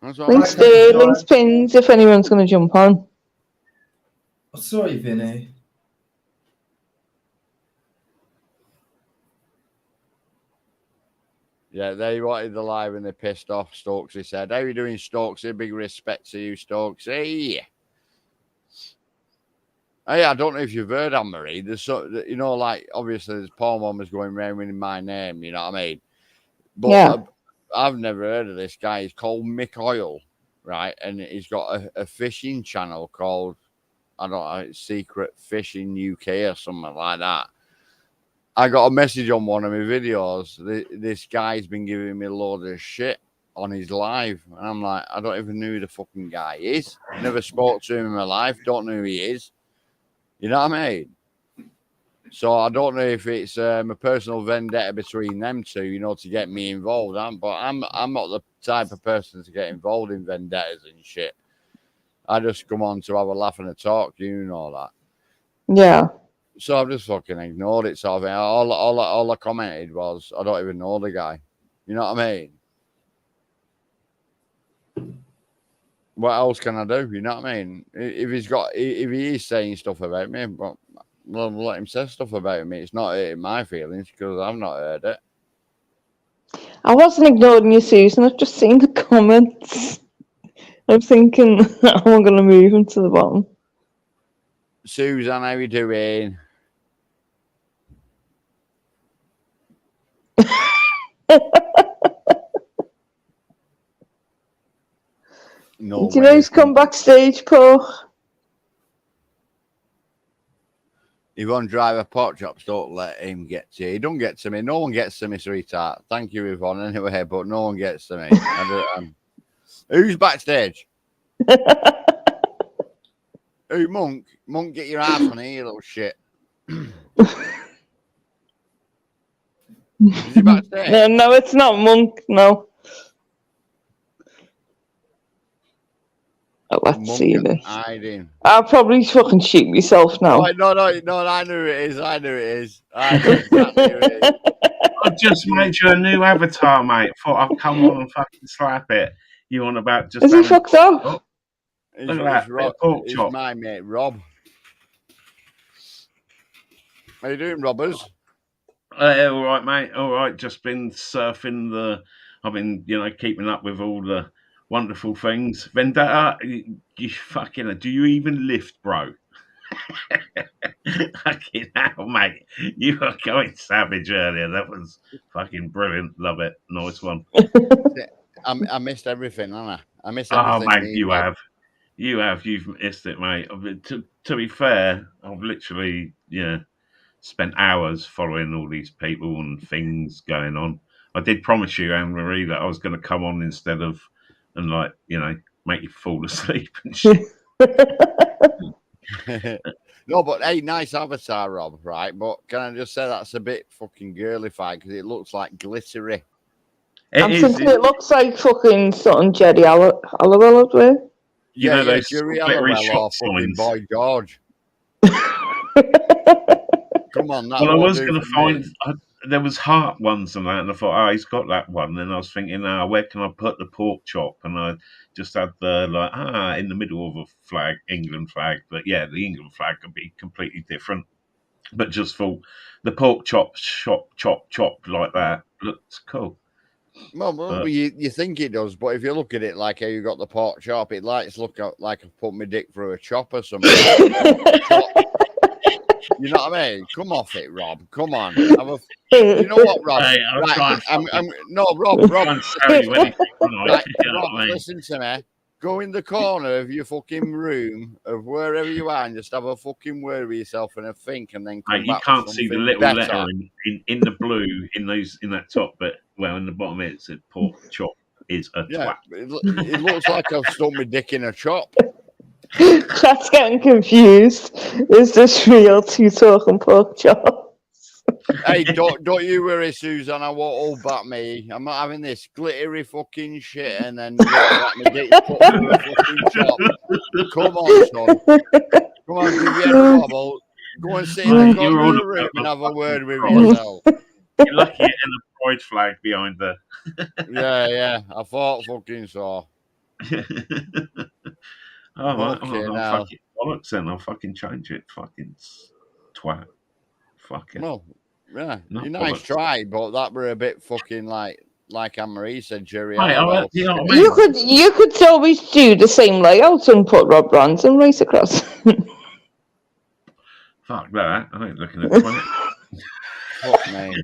Links there, links pins if anyone's going to jump on. Oh, sorry, Vinny. Yeah, they wanted the live and they pissed off. Stokesy said, "How are you doing, Stokesy? Big respect to you, Stokesy." Hey, I don't know if you've heard, Anne-Marie. There's like obviously there's porn bombers going around with my name. You know what I mean? But yeah. I've never heard of this guy. He's called Mick Oil, right? And he's got a fishing channel called I don't know, Secret Fishing UK or something like that. I got a message on one of my videos. This guy's been giving me a load of shit on his live. And I'm like, I don't even know who the fucking guy is. Never spoke to him in my life. Don't know who he is. You know what I mean? So I don't know if it's a personal vendetta between them two, to get me involved. But I'm not the type of person to get involved in vendettas and shit. I just come on to have a laugh and a talk, you know that. Yeah. So I've just fucking ignored it. So all I commented was, I don't even know the guy. You know what I mean? What else can I do? You know what I mean? If he is saying stuff about me, well, let him say stuff about me. It's not hurting my feelings because I've not heard it. I wasn't ignoring you, Susan. I've just seen the comments. I'm thinking, I'm going to move him to the bottom. Susan, how you doing? No, do you know who's come backstage, Paul? If you want to drive a pork chops, don't let him get to you. He don't get to me. No one gets to me, sweetheart. Thank you, Yvonne, anyway, but no one gets to me. Who's backstage? Who, Monk? Monk, get your ass on here, you little shit. Is he backstage? No, it's not Monk, no. Oh, let's Monk see this. Hiding. I'll probably fucking shoot myself now. Oh, no, I knew it is. I know exactly who it is. I've just made you a new avatar, mate. Thought I'd come on and fucking slap it. You on about just... Is he fucked up? Oh, look at that. It's my mate, Rob. How you doing, Robbers? All right, mate. All right. Just been surfing I've been, keeping up with all the wonderful things. Vendetta, you fucking... Do you even lift, bro? Fucking hell, mate. You were going savage earlier. That was fucking brilliant. Love it. Nice one. I missed everything, haven't I? I missed everything. Oh, mate, you have. You've missed it, mate. To be fair, I've literally, spent hours following all these people and things going on. I did promise you, Anne-Marie, that I was going to come on instead of, and make you fall asleep and shit. No, but hey, nice avatar, Rob, right? But can I just say that's a bit fucking girlified because it looks like glittery. I'm thinking it looks like fucking something Jerry Halliwell would wear. Yeah, Jerry Halliwell or fucking Boy George. Come on, well, I was going to find. there was heart ones and that, and I thought, oh, he's got that one. Then I was thinking, where can I put the pork chop? And I just had the in the middle of a flag, England flag. But yeah, the England flag could be completely different. But just thought the pork chop like that looks cool. Well, you think it does, but if you look at it like how you got the pork chop, it likes look like I've put my dick through a chop or something. You know what I mean? Come off it, Rob. Come on. You know what, Rob? Hey, Rob. Right, Rob, listen to me. Go in the corner of your fucking room, of wherever you are, and just have a fucking word with yourself and a think, and then come you back can't with see the something little better. letter in the blue in that top, but in the bottom it said pork chop is a twat. It looks like I've stuck my dick in a chop. Chat's getting confused. Is this real two talking pork chop? Hey, don't you worry, Susan. I won't hold back me. I'm not having this glittery fucking shit and then looks like my dick put through a fucking chop. Come on, son. Come on, give you a wobble. Go and sit in the corner of the room and have a word with yourself. You're lucky you're in a pride flag behind the. Yeah. I thought fucking so. I'll fucking change it. Fucking twat. Fuck it. Well, yeah, you nice try, but that were a bit fucking like Anne-Marie said, Jerry. You know what I mean? You could always do the same layout and put Rob Ronson right across. Fuck that. I ain't looking at twat. Fuck me.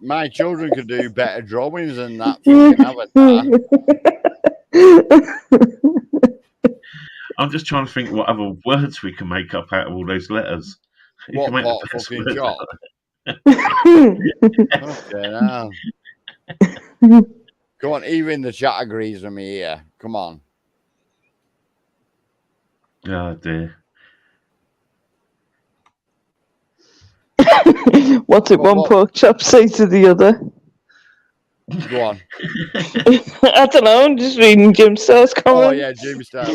My children could do better drawings than that fucking avatar. I'm just trying to think what other words we can make up out of all those letters. What part of fucking job? Okay, now. Come on, even the chat agrees with me here. Come on. Oh dear. What did one pork chop say to the other? Go on. I don't know, I'm just reading Jim Starr's comment. Oh yeah, Jim Starr.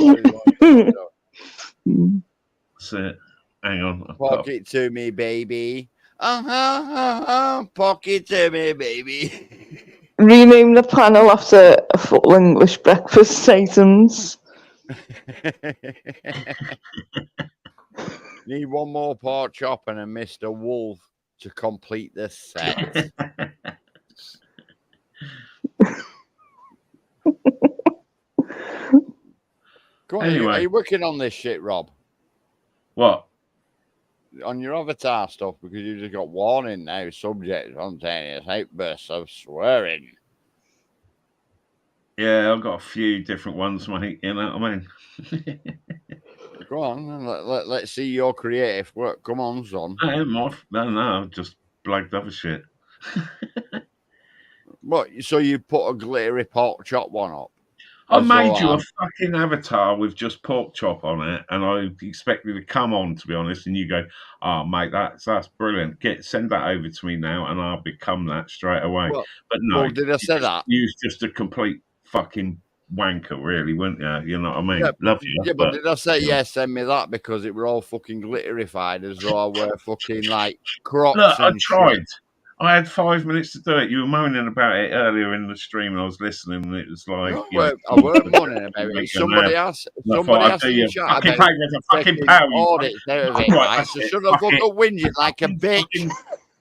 That's it. Hang on. Pock it to me, baby. Pock it to me, baby. Rename the panel after a full English breakfast items. Need one more pork chop and a Mr. Wolf to complete the set. Go on, anyway. Are you working on this shit, Rob? What? On your avatar stuff, because you just got warning now, subject spontaneous outbursts of swearing. Yeah, I've got a few different ones, mate. You know what I mean? Go on, let's see your creative work. Come on, son. No, I've just blagged other shit. What? So you put a glittery pork chop one up? I made you a fucking avatar with just pork chop on it, and I expected to come on, to be honest, and you go, "Oh, mate, that's brilliant. Send that over to me now, and I'll become that straight away." Well, but no, did I say that? You was just a complete fucking wanker, really, weren't you? You know what I mean? Yeah, love you. Yeah, but did I say send me that because it were all fucking glitterified as though I were fucking like crops? Look, and I tried. shit. I had 5 minutes to do it. You were moaning about it earlier in the stream, and I was listening, and it was like... No, I weren't moaning about it. Somebody asked in the chat fucking about fucking power, audits out of it, right? So shut up, fucking whinging like a bitch.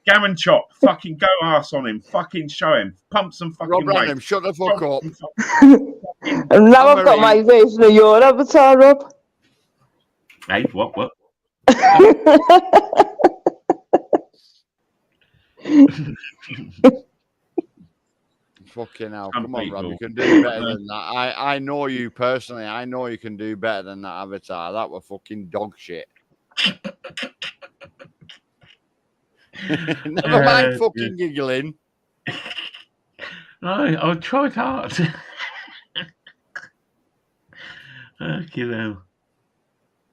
Gammon chop, fucking go ass on him, fucking show him, pump some fucking Rob weight. Random, shut the fuck up. And now I've got my version of your avatar, Rob. Hey, what? Fucking hell, come on, Rob, you can do better than that. I know you personally. I know you can do better than that avatar. That were fucking dog shit. Never mind fucking giggling. I tried hard. Okay, then.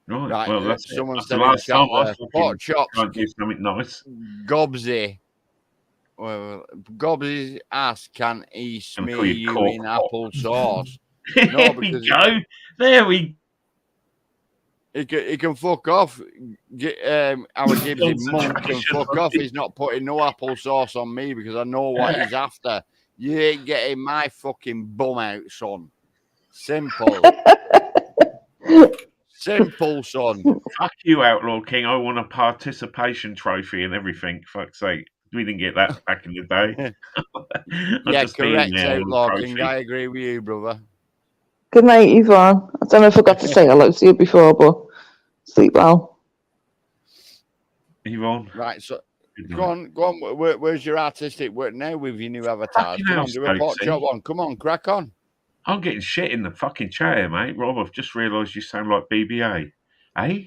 Right, well, that's someone that's said the last time I pork chops. can't do something nice. Gobsy. Well, Gobsy's ass can he smear you in apple sauce? No, there we go. There we. He can fuck off. Our Gibbsy monk can fuck off. He's not putting no applesauce on me because I know what he's after. You ain't getting my fucking bum out, son. Simple. Simple, son. Fuck you, Outlaw King. I want a participation trophy and everything. Fuck's sake. We didn't get that back in the day. Yeah, correct, Outlaw King. I agree with you, brother. Good night, Yvonne. I don't know if I got to say hello to you before, but sleep well. Yvonne. Right, so go on. Where's your artistic work now with your new avatar? Come on, do a pot shot one. Come on, crack on. I'm getting shit in the fucking chair, mate. Rob, I've just realised you sound like BBA. Eh?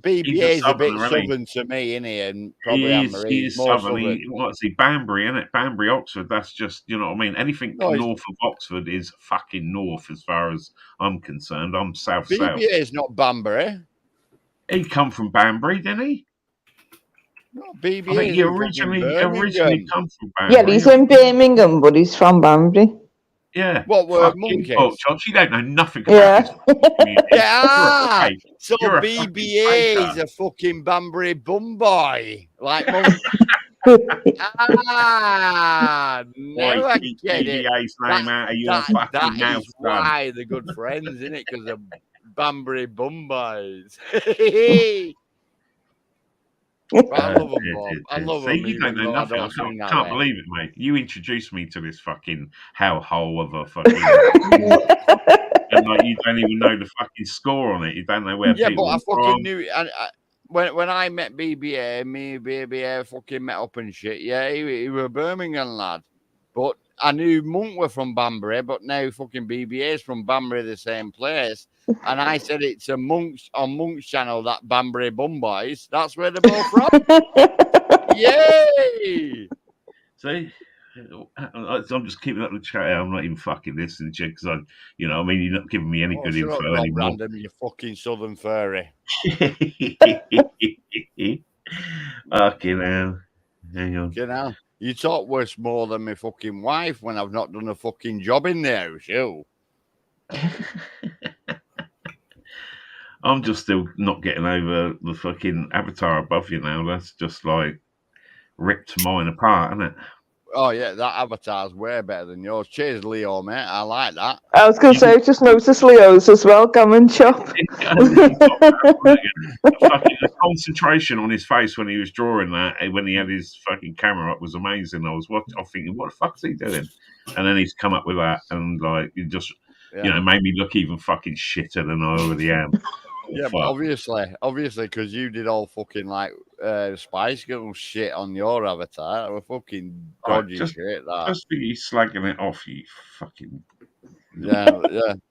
BBA's a bit southern to me, isn't he? And probably he's more southern. What's he? Banbury, isn't it? Banbury, Oxford. That's just, you know what I mean? Anything north of Oxford is fucking north as far as I'm concerned. I'm south. BBA is not Banbury. He come from Banbury, didn't he? No, BBA. I think he originally come from Banbury. Yeah, he's in Birmingham, but he's from Banbury. Yeah. What were monkeys? Josh, you don't know nothing about this. Yeah. So BBA is a fucking Banbury bum boy. Like now I get it. BBA's name out of your fucking mouth. That is why they're good friends, isn't it? Because they're Banbury bum boys. I love them, Bob. I love them. You don't know nothing. I can't believe it, mate. You introduced me to this fucking hellhole of a fucking... and like, you don't even know the fucking score on it. You don't know where people but I fucking knew it. And when I met BBA, me and BBA fucking met up and shit. Yeah, he was a Birmingham lad. But I knew Monk were from Banbury, but now fucking BBA's from Banbury, the same place. And I said it's a Monk's on Monk's channel, that Banbury Bum Boys. That's where they're both from. Yay! See, I'm just keeping up the chat. I'm not even fucking listening to you because you're not giving me any good info anymore. Random, you fucking southern furry. Fucking hell. Hang on. You know, you talk worse more than my fucking wife when I've not done a fucking job in the house, you. I'm just still not getting over the fucking avatar above you now. That's just like ripped mine apart, isn't it? Oh, yeah, that avatar's way better than yours. Cheers, Leo, mate. I like that. I was going to say, I just noticed Leo's as well. Gammon chop. The concentration on his face when he was drawing that, when he had his fucking camera up, was amazing. I was thinking, what the fuck's he doing? And then he's come up with that, and like, it just, made me look even fucking shitter than I already am. Yeah, but obviously, because you did all fucking like Spice Girl shit on your avatar. That were fucking dodgy shit. That. Just think he's slagging it off, you fucking. Yeah,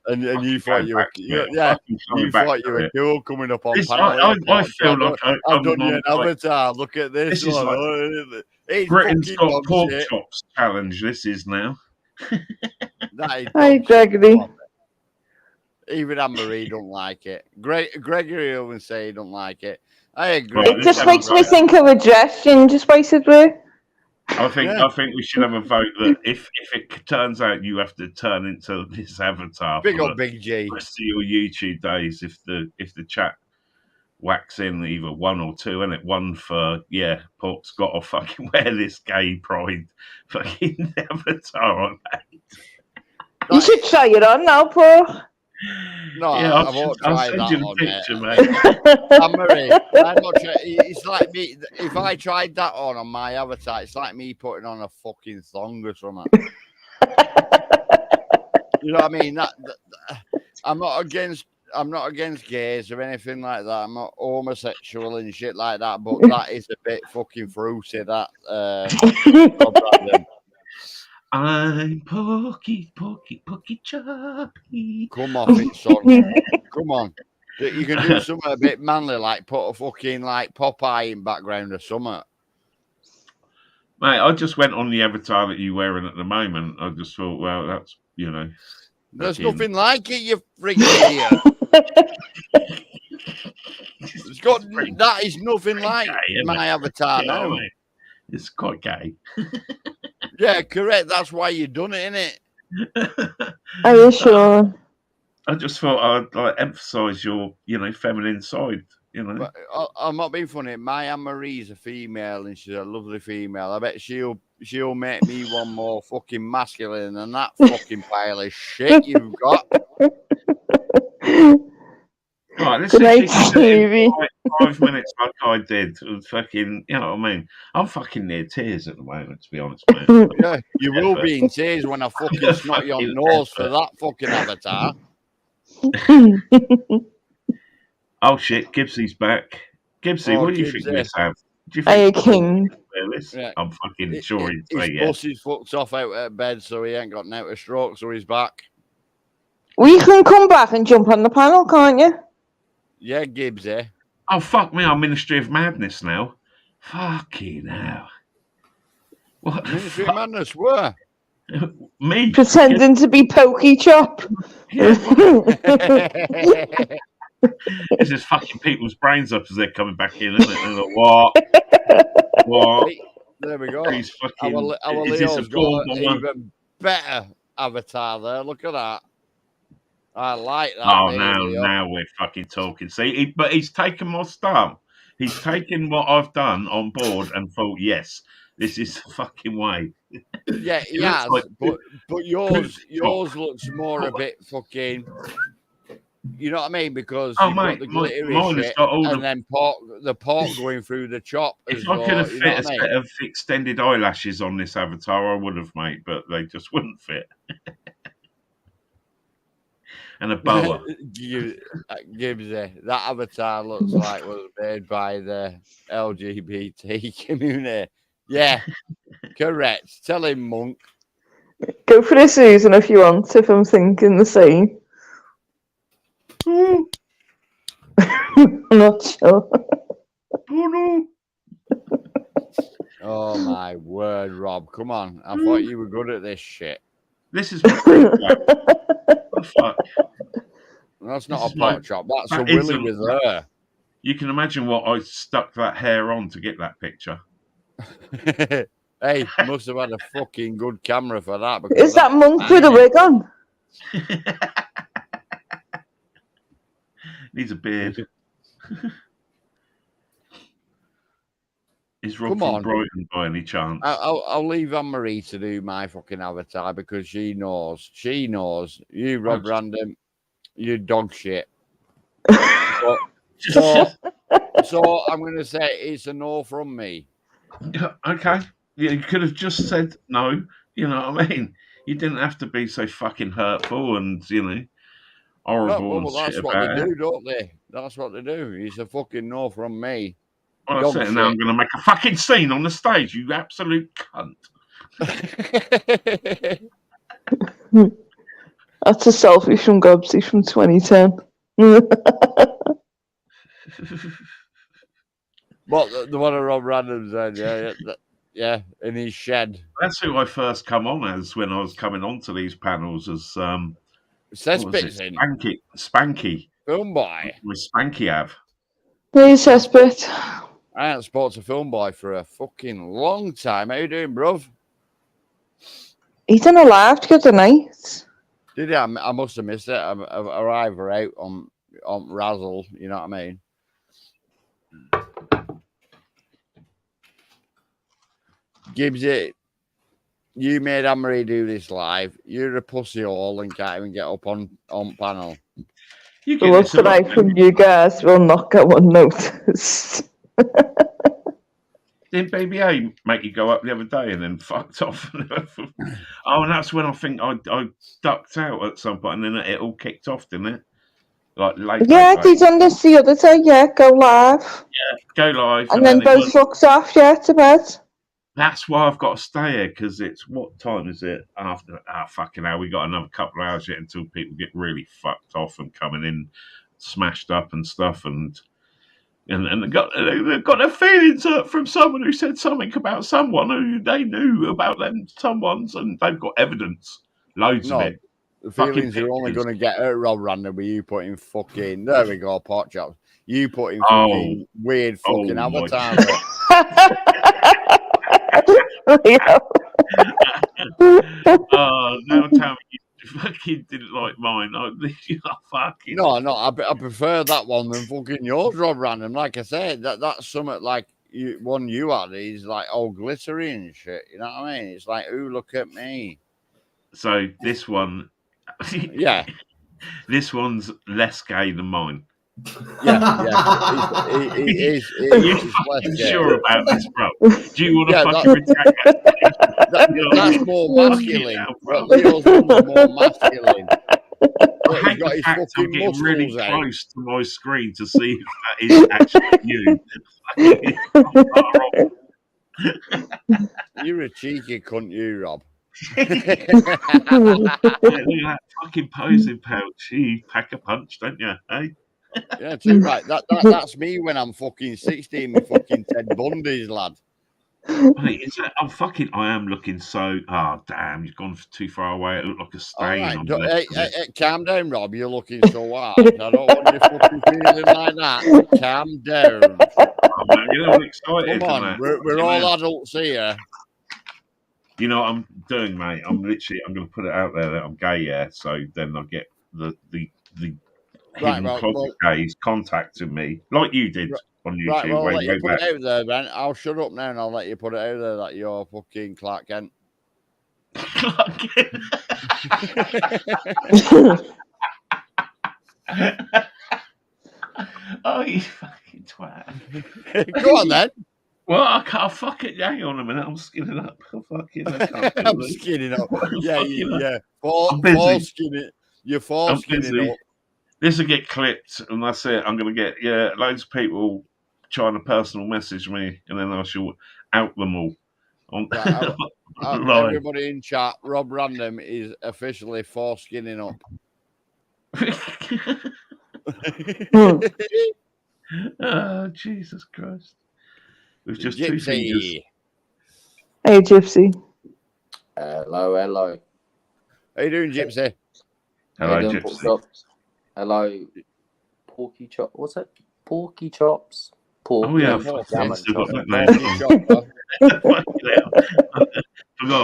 and you thought you were, you thought you were cool coming up on panel. I feel like I've done you an avatar. Look at this one. Like Britain's Got Pork Chops challenge. This is now. Hi, Gregory. Even Anne-Marie don't like it. Gregory will say he don't like it. I agree. It just makes me think of a dress changes, basically. I think we should have a vote that if it turns out you have to turn into this avatar Big G. the rest of your YouTube days, if the chat whacks in either one or two, and it one for Pork's got to fucking wear this gay pride fucking avatar on that. You should try it on now, Pork. No, I won't try that on picture, mate. Anne-Marie, I'm not sure. It's like me. If I tried that on my avatar, it's like me putting on a fucking thong or something. You know what I mean? I'm not against gays or anything like that. I'm not homosexual and shit like that. But that is a bit fucking fruity. That. I'm Porky Choppy. Come off it, son. Come on. You can do something a bit manly, like put a fucking like Popeye in background or something. Mate, I just went on the avatar that you're wearing at the moment. I just thought, well, that's, There's nothing like it, you freaking idiot. That is nothing like gay, my avatar now. Mate. It's quite gay. Yeah, correct. That's why you done it, innit? Are you sure? I just thought I'd like emphasise your, feminine side. But I'm not being funny. My Anne Marie's a female, and she's a lovely female. I bet she'll make me one more fucking masculine than that fucking pile of shit you've got. Right, let's Good see night, if she can do it in Stevie. 5 minutes like I did. Fucking, you know what I mean? I'm fucking near tears at the moment, to be honest, mate. Yeah, you will be in tears when I fucking snot your Fucking nose for effort. that fucking avatar. Oh shit, Gibbsy's back. Gibbsy, Oh, what do you think Gibbsy. this have? Do you Hey, think King. this? Yeah. I'm fucking sure he'd His say yeah. pussy's fucked off out of bed, so he ain't got out of stroke, so he's back. Well, you can come back and jump on the panel, can't you? Yeah, Gibbsy. Oh fuck me, I'm Ministry of Madness now. Fucking hell. What the Ministry of fuck? Madness, where? Me? Pretending to be Pokey Chop. Yeah, this is fucking people's brains up as they're coming back in, isn't it? They're like, what? Hey, there we go. He's fucking. Our Is this a Leo's got form an or even better avatar there. Look at that. I like that. Oh, baby. now we're fucking talking. See, but he's taken my stuff. He's taken what I've done on board and thought, yes, this is the fucking way. Yeah, he looks has, like- but yours looks more a bit fucking. You know what I mean? Because Oh, you've mate, got the glittery mine has shit, got all and then pork going through the chop. If I could have fit a set of extended eyelashes on this avatar, I would have, mate, but they just wouldn't fit. And a boa. Gibbsy, that avatar looks like was made by the LGBT community. Yeah, correct. Tell him, Monk. Go for a Susan if you want, if I'm thinking the same. Oh, I'm not sure. no. Oh my word, Rob! Come on, I thought you were good at this shit. This is my feedback. What the fuck? That's not This a is my- pot chop. That's a that willy isn't- with her. You can imagine what I stuck that hair on to get that picture. Hey, must have had a fucking good camera for that. Because Is that Monk with a wig on? Needs a beard. Is Rob Come from on. Brighton by any chance? I'll leave Anne Marie to do my fucking avatar because she knows. She knows. You, Rob Random, you dog shit. So I'm going to say it's a no from me. Okay. Yeah, you could have just said no. You know what I mean? You didn't have to be so fucking hurtful and, horrible Well, and that's shit what about they it. do, don't they? That's what they do. It's a fucking no from me. Well, Dog I said, now I'm shit. going to make a fucking scene on the stage, you absolute cunt. That's a selfie from Gobsy from 2010. What the one of Rob Random said, yeah, in his shed. That's who I first come on as when I was coming onto these panels as Cesspit's in. Spanky. Film boy. With Spanky Av. There's Cesspit. I haven't spoken to Film Boy for a fucking long time. How you doing, bruv? He done a live the other night. Did he? I must have missed it. I arrived out on Razzle. You know what I mean? Gibbsy, you made Anne-Marie do this live. You're a pussy hole and can't even get up on panel. You The get love this a lot, tonight from you guys will not go unnoticed. Didn't Baby A make you go up the other day and then fucked off? Oh, and that's when I think I ducked out at some point and then it all kicked off, didn't it? Like late. Yeah, he done this the other day. Yeah, go live. Yeah, go live. And then it both was- fucks off, yeah, to bed. That's why I've got to stay here because it's what time is it? After fucking hell, we got another couple of hours yet until people get really fucked off and coming in, smashed up and stuff, and they got their feelings hurt from someone who said something about someone who they knew about them someone's, and they've got evidence, loads of it. The Fucking feelings are only pictures. going to get hurt, Rob Random, with you putting fucking. There we go, pot chops. You putting fucking weird fucking Oh, my avatars. Leo. Now tell me you fucking didn't like mine. I fucking No, I prefer that one than fucking yours, Rob Random. Like I said, that's something like one you had is like all glittery and shit. You know what I mean? It's like, ooh, look at me. So this one, Yeah. This one's less gay than mine. Yeah. He's fucking sure about this, bro? Do you want to fucking retract that? That's more masculine. Yours is more masculine. I hate the fact I'm getting really close to my screen to see if that is actually you. You're a cheeky cunt, you, Rob. Yeah, look at that fucking posing pouch. You pack a punch, don't you? Hey? Yeah, too right. That's me when I'm fucking 16 with fucking Ted Bundy's, lad. Mate, I am looking so. Oh, damn, you've gone too far away. It looked like a stain. Right. On Hey, calm down, Rob. You're looking so hard. I don't want you fucking feeling like that. Calm down. Oh, man, you're all excited. Come on, we're all adults here. You know what I'm doing, mate? I'm going to put it out there that I'm gay, yeah. So then I'll get the hidden closet gays contacting me, like you did on YouTube. Right, well, I'll let you put it out there, man. I'll shut up now and I'll let you put it out there that you're fucking Clark Kent. Clark Kent. Oh, you fucking twat. Go on then. Well, I can't fucking hang on a minute. I'm skinning up. I'm skinning up. Yeah. You're skinning up. This will get clipped, and that's it. I'm going to get loads of people trying to personal message me, and then I shall out them all. Everybody in chat, Rob Random is officially skinning up. Oh, Jesus Christ. With just Gypsy. 2 fingers. Hey, Gypsy. Hello. How you doing, Gypsy? Hello, Gypsy. Hello, Porky Chop. What's it? Porky Chops. Oh, yeah. Forgot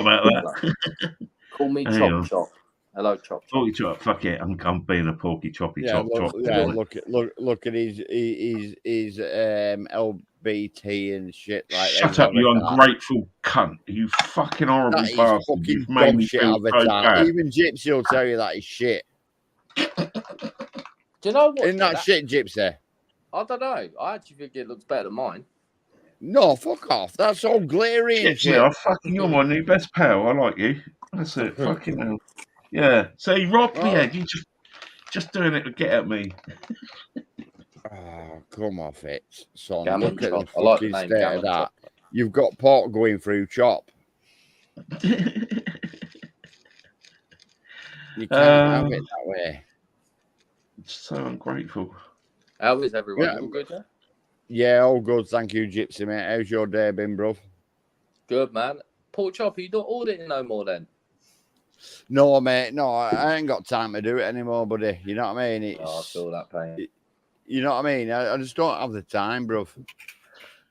about that. Call me Chop. Hello, Chop. Porky Chop. Fuck it. I'm being a Porky Choppy Chop. Look at his LBT and shit like that. Shut up, you ungrateful cunt. You fucking horrible bastard. You've made me feel so bad. Even Gypsy will tell you that is shit. Do you know what? Isn't that shit, Gypsy? I don't know. I actually think it looks better than mine. No, fuck off. That's all glary and shit. Yeah, you're my new best pal. I like you. That's it. Fucking hell. Yeah. See, Rob, you just doing it to get at me. Oh, come off it, son. Gammon Look at Chop. the fucking state of that. You've got pork going through chop. You can't have it that way. So ungrateful. How is everyone? All good, yeah? Yeah, all good. Thank you, Gypsy, mate. How's your day been, bro? Good, man. Pork Chop, you don't auditing no more then? No, mate. No, I ain't got time to do it anymore, buddy. You know what I mean? I feel that pain. You know what I mean? I just don't have the time, bro.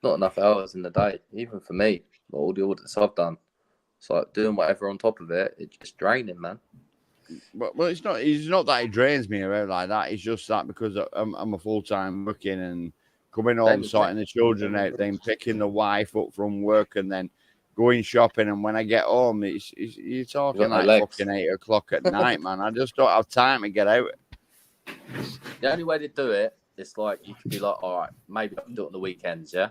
Not enough hours in the day, even for me. All the audits I've done. It's like doing whatever on top of it. It's just draining, man. Well, it's not that it drains me around like that. It's just that because I'm a full-time working and coming home, sorting the children out, then picking the wife up from work and then going shopping. And when I get home, you're talking like fucking 8 o'clock at night, man. I just don't have time to get out. The only way to do it is like you could be like, all right, maybe I can do it on the weekends, yeah?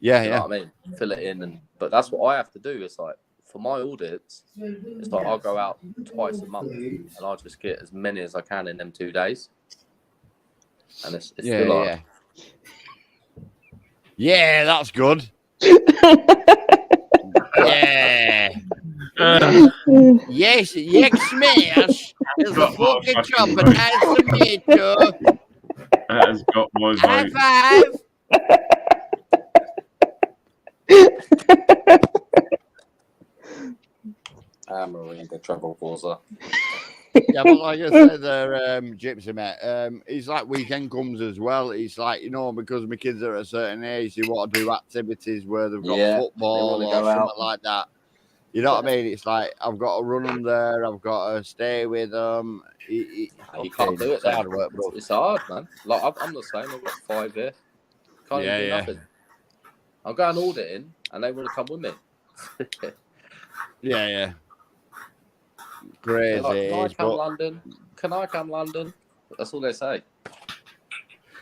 Yeah, you know what I mean? Fill it in. But that's what I have to do. It's like, for my audits, it's like I'll go out twice a month and I'll just get as many as I can in them 2 days. And it's still like... Yeah, that's good. Yeah. Yes, smash. There's a fucking chop and nice to meet you. That has got my vote. High five. Marine, the trouble causer. Yeah, but like I said there, Gypsy, mate, it's like weekend comes as well. It's like, you know, because my kids are at a certain age, they want to do activities where they've got football or something like that. You know what I mean? It's like I've got to run them there. I've got to stay with them. You can't do it. It's hard work, bro. It's hard, man. Like I'm the same. I've got 5 here. Can't even do nothing. I'm going auditing, and they want to come with me. Yeah. Crazy. Like, can I come London? Can I come London? That's all they say.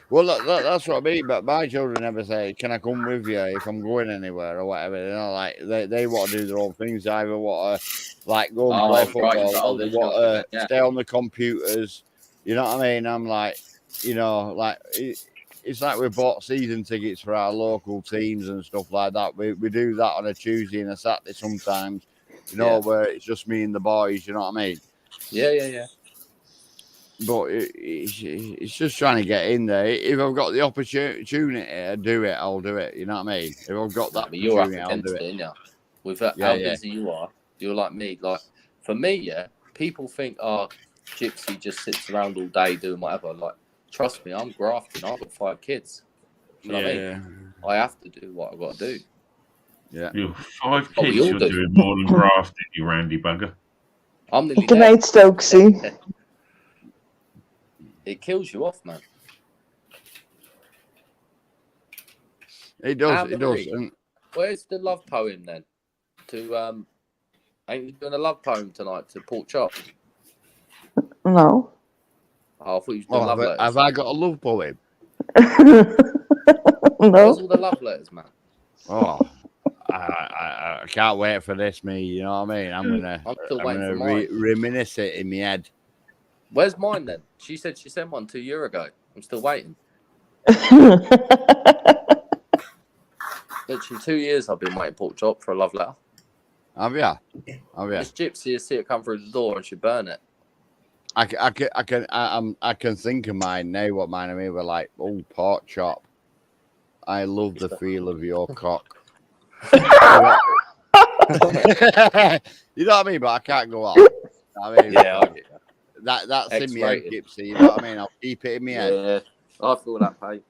Well, that's what I mean. But my children never say, "Can I come with you if I'm going anywhere or whatever?" You know, like they want to do their own things. They either want to like go and play football, or they want to stay on the computers. You know what I mean? I'm like, you know, like it's like we bought season tickets for our local teams and stuff like that. We do that on a Tuesday and a Saturday sometimes. You know, where it's just me and the boys. You know what I mean? Yeah. But it's just trying to get in there. If I've got the opportunity to do it, I'll do it. You know what I mean? If I've got that opportunity, I'll do it. With how busy you are, you're like me. Like for me, people think, oh, Gypsy just sits around all day doing whatever. Like, trust me, I'm grafting. I've got 5 kids. You know what I mean? I have to do what I've got to do. Yeah. You're 5 kids, you're doing more than grafting, you randy bugger. I'm nearly Good night, Stokesy. It kills you off, man. It does. It does. Where's the love poem then? Ain't you doing a love poem tonight to Pork Chop? No. Oh, I thought you were doing love letters. Have I got a love poem? No. Where's all the love letters, man? Oh, I can't wait for this, me. You know what I mean? I'm gonna reminisce it in my head. Where's mine then? She said she sent one 2 years ago. I'm still waiting. Literally 2 years I've been waiting Pork Chop for a love letter. Have you? This Gypsy, you see it come through the door and she burn it. I can think of mine now. What mine I mean? We're like, oh, Pork Chop. I love the feel of your cock. You know what I mean? But I can't go on. I mean, that's in my head, Gypsy. You know what I mean? I'll keep it in my head. Yeah, I feel that pain.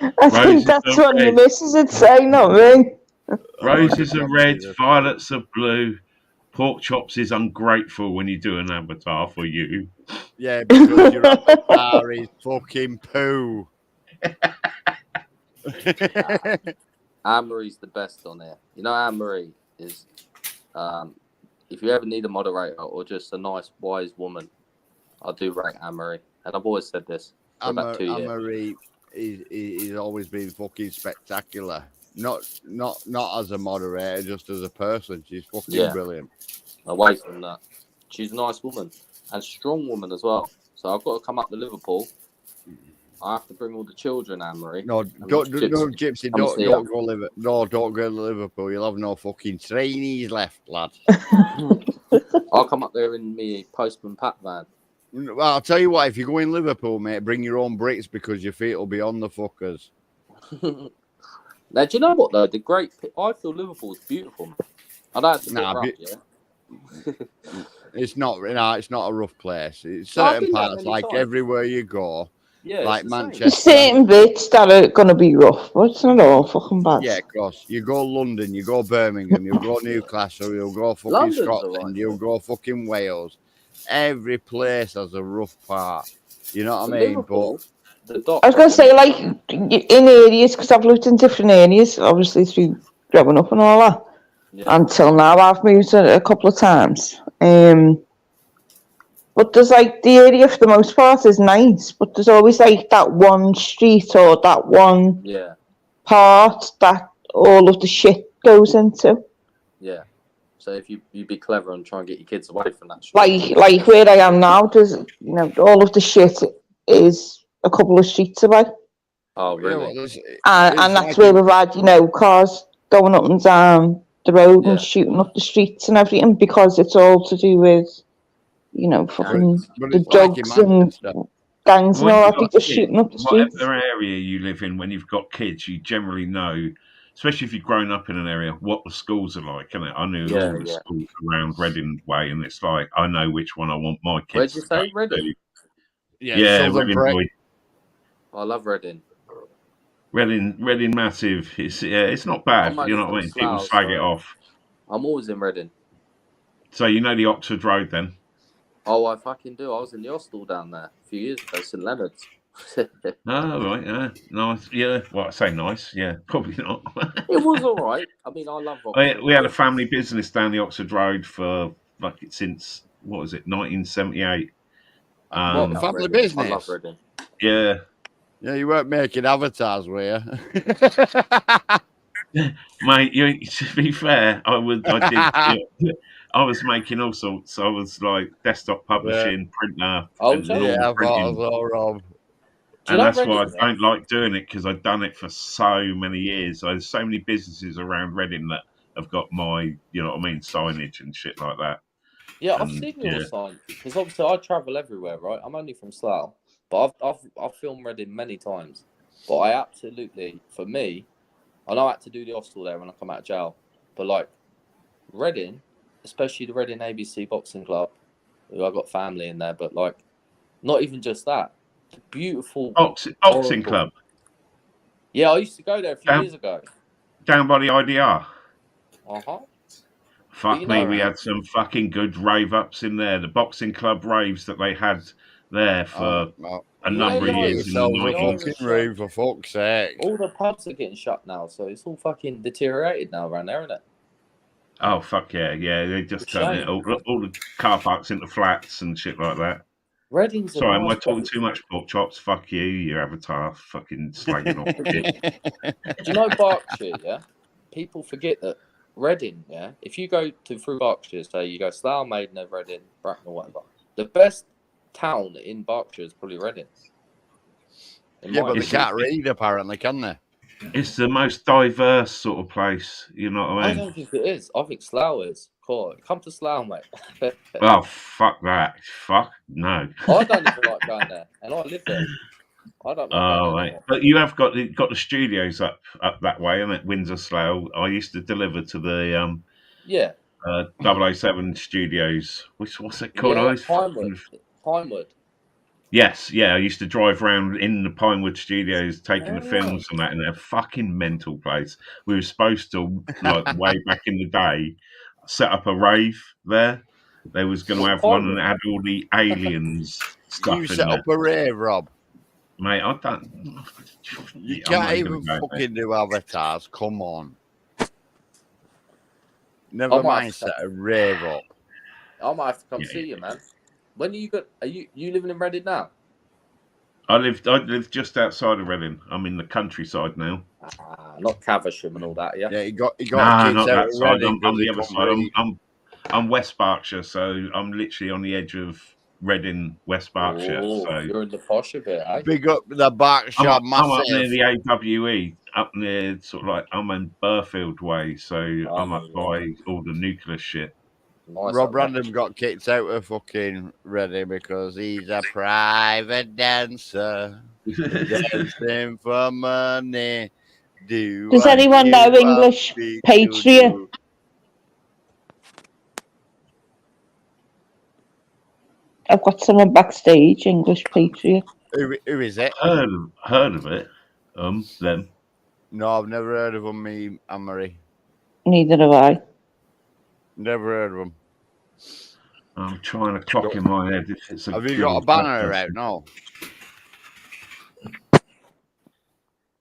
I think that's what the missus would say, not me. Roses are red, violets are blue. Pork Chops is ungrateful when you do an avatar for you. Yeah, because your avatar is fucking poo. Anne-Marie's the best on there. You know, Anne-Marie is, if you ever need a moderator or just a nice, wise woman, I do rate Anne-Marie. And I've always said this for about 2 years. Anne-Marie is always been fucking spectacular. Not as a moderator, just as a person. She's fucking brilliant. Away from that, she's a nice woman and strong woman as well. So I've got to come up to Liverpool. I have to bring all the children, Anne-Marie. No, Gypsy, don't go Liverpool. No, don't go to Liverpool. You'll have no fucking trainees left, lad. I'll come up there in me Postman Pat van. Well, I'll tell you what, if you go in Liverpool, mate, bring your own bricks because your feet will be on the fuckers. Now, do you know what, though? I feel Liverpool's beautiful. I don't have to It's not a rough place. It's certain parts, like everywhere you go, like Manchester. Certain bits that are going to be rough, but it's not all fucking bad. Yeah, of course. You go London, you go Birmingham, you go Newcastle, you'll go fucking Scotland, you'll go fucking Wales. Every place has a rough part. You know what I mean? Liverpool, but I was going to say, like, in areas, because I've lived in different areas, obviously through growing up and all that. Yeah. Until now, I've moved a couple of times. But there's like the area for the most part is nice, but there's always like that one street or that one part that all of the shit goes into. Yeah. So if you be clever and try and get your kids away from that street. Like where I am now, there's all of the shit is a couple of streets away. Oh really? And that's where we've had cars going up and down the road and shooting up the streets and everything because it's all to do with fucking the drugs and gangs and all that, people shooting up the streets. Whatever area you live in, when you've got kids, you generally know, especially if you've grown up in an area, what the schools are like, isn't it? I knew all the schools around Reading Way, and it's like, I know which one I want my kids to go. Where'd you say, Reading? Yeah, Reading Boy. I love Reading. Reading massive. It's not bad. I'm only You know what I from mean? People Slough, slag it so off. I'm always in Reading. So you know the Oxford Road then? Oh, I fucking do. I was in the hostel down there a few years ago, St Leonard's. It Oh, right, yeah. Nice. Yeah. Well, I say nice. Yeah, probably not. was all right. I mean, I love Oxford. We had a family business down the Oxford Road for since, what was it, 1978. What about Family Reading? I love business. Reading. Yeah. Yeah, you weren't making avatars, were you? Mate, to be fair, I did. I was making all sorts. I was like desktop publishing, printer, Oh, and yeah? Yeah, all I thought I printing. was all wrong. Do you And know that's why Reading? I don't like doing it, because I've done it for so many years. There's so many businesses around Reading that have got my, you know what I mean, signage and shit like that. Yeah, I've And seen your sign because obviously I travel everywhere, right? I'm only from Slough, but I've filmed Reading many times. But I absolutely, for me, I know I had to do the hostel there when I come out of jail. But like Reading, especially the Reading ABC Boxing Club, who I got family in there, but like not even just that, the beautiful boxing Oracle. club Yeah, I used to go there a few years ago. down by the IDR. Uh-huh. Fuck you me, know- we had some fucking good rave ups in there. The boxing club raves that they had there for a number of years in the yourselves a 90s. fucking room, for fuck's sake. All the pubs are getting shut now, so it's all fucking deteriorated now around there, isn't it? Oh fuck yeah, yeah! They just turned it all the car parks into flats and shit like that. Reading's a Sorry, am I nice talking place. too much, pork chops? Fuck you, your avatar, fucking slagging off shit. Do you know Berkshire, yeah? People forget that Reading, yeah? If you go through Berkshire, say you go Slough, Maidenhead, Reading, Bracknell, whatever, the best town in Berkshire is probably Reading. Yeah, but they can't read, apparently, can they? It's the most diverse sort of place, you know what I I mean? don't think it is. I think Slough is. Cool. Come to Slough, mate. Oh, fuck that. Fuck, no. I don't even like going there, and I live there. I don't like going there anymore. But you have got the studios up that way, isn't it? Windsor, Slough. I used to deliver to the Yeah. 007 studios. What's it called? Yeah, Pinewood. Yes, yeah. I used to drive around in the Pinewood studios taking the Oh, films and that in a fucking mental place. We were supposed to, like, way back in the day, set up a rave there. They was going to have one and it had all the aliens stuff You in set there. up a rave, Rob. Mate, I don't. You I'm not can't even gonna go fucking do avatars. Come on. Never mind, set a rave up. I might have to come see you, man. When are you living in Reading now? I live just outside of Reading. I'm in the countryside now. Not Caversham and all that, yeah. Yeah, you got Nah, kids not out that of side. Reading I'm the because other they side. can't read. I'm West Berkshire, so I'm literally on the edge of Reading, West Berkshire. Oh, so you're in the posh a bit, eh? Big up the Berkshire, I'm up near massive. the AWE, up near sort of like I'm in Burfield way, so I'm up by all the nuclear shit. Nice Rob Random got kicked out of fucking Reading because he's a private dancer. Dancing for money. Does anyone know English Patriot? I've got someone backstage, English Patriot. Who is it? Heard of it? Them. No, I've never heard of them, me, Anne-Marie. Neither have I. Never heard of them. I'm trying to clock in my head if it's a. Have you got a banner out? No.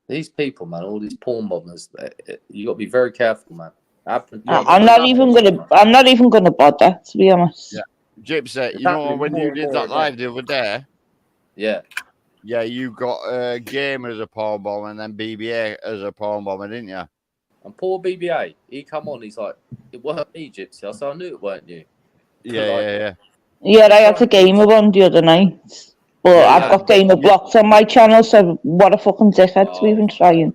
These people, man, all these porn bombers, you got to be very careful, man. I'm not even gonna bother, to be honest. Yeah. Gypsy, you know when you did that live the other day? Yeah. Yeah, you got Game as a porn bomber and then BBA as a porn bomber, didn't you? And poor BBA, he come on, he's like, it weren't me, Gypsy. I said, I knew it weren't you. Yeah. Yeah, I had a gamer on the other night. But I've got gamer blocked on my channel, so what a fucking dickhead to even try and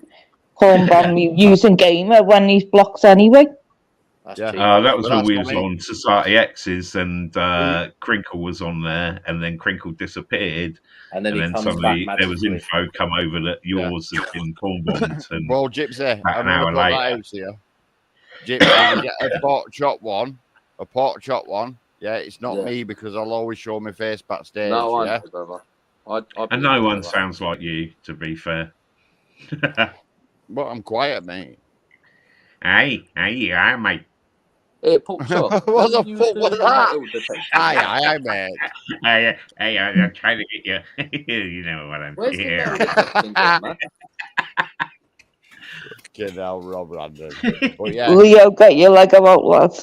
porn bomb me using gamer when he's blocked anyway. That was when we was on Society X's and Crinkle was on there, and then Crinkle disappeared, and then suddenly there was info come over that yours had been porn bombed. And well, Gypsy, an hour later, Gypsy, you get a pork chop one. Yeah, it's not me because I'll always show my face backstage. No, yeah? brother. And no one sounds like you, to be fair. But I'm quiet, mate. Hey, you are, mate. Hey, pork chop. What the Haven't you fuck two was that? metal detectors? Aye, mate. Hey, I'm trying to get you. You know what I'm Where's the here. metal detecting gone, man? Fucking hell, Rob Random. But yeah. Leo, get your leg about, lads.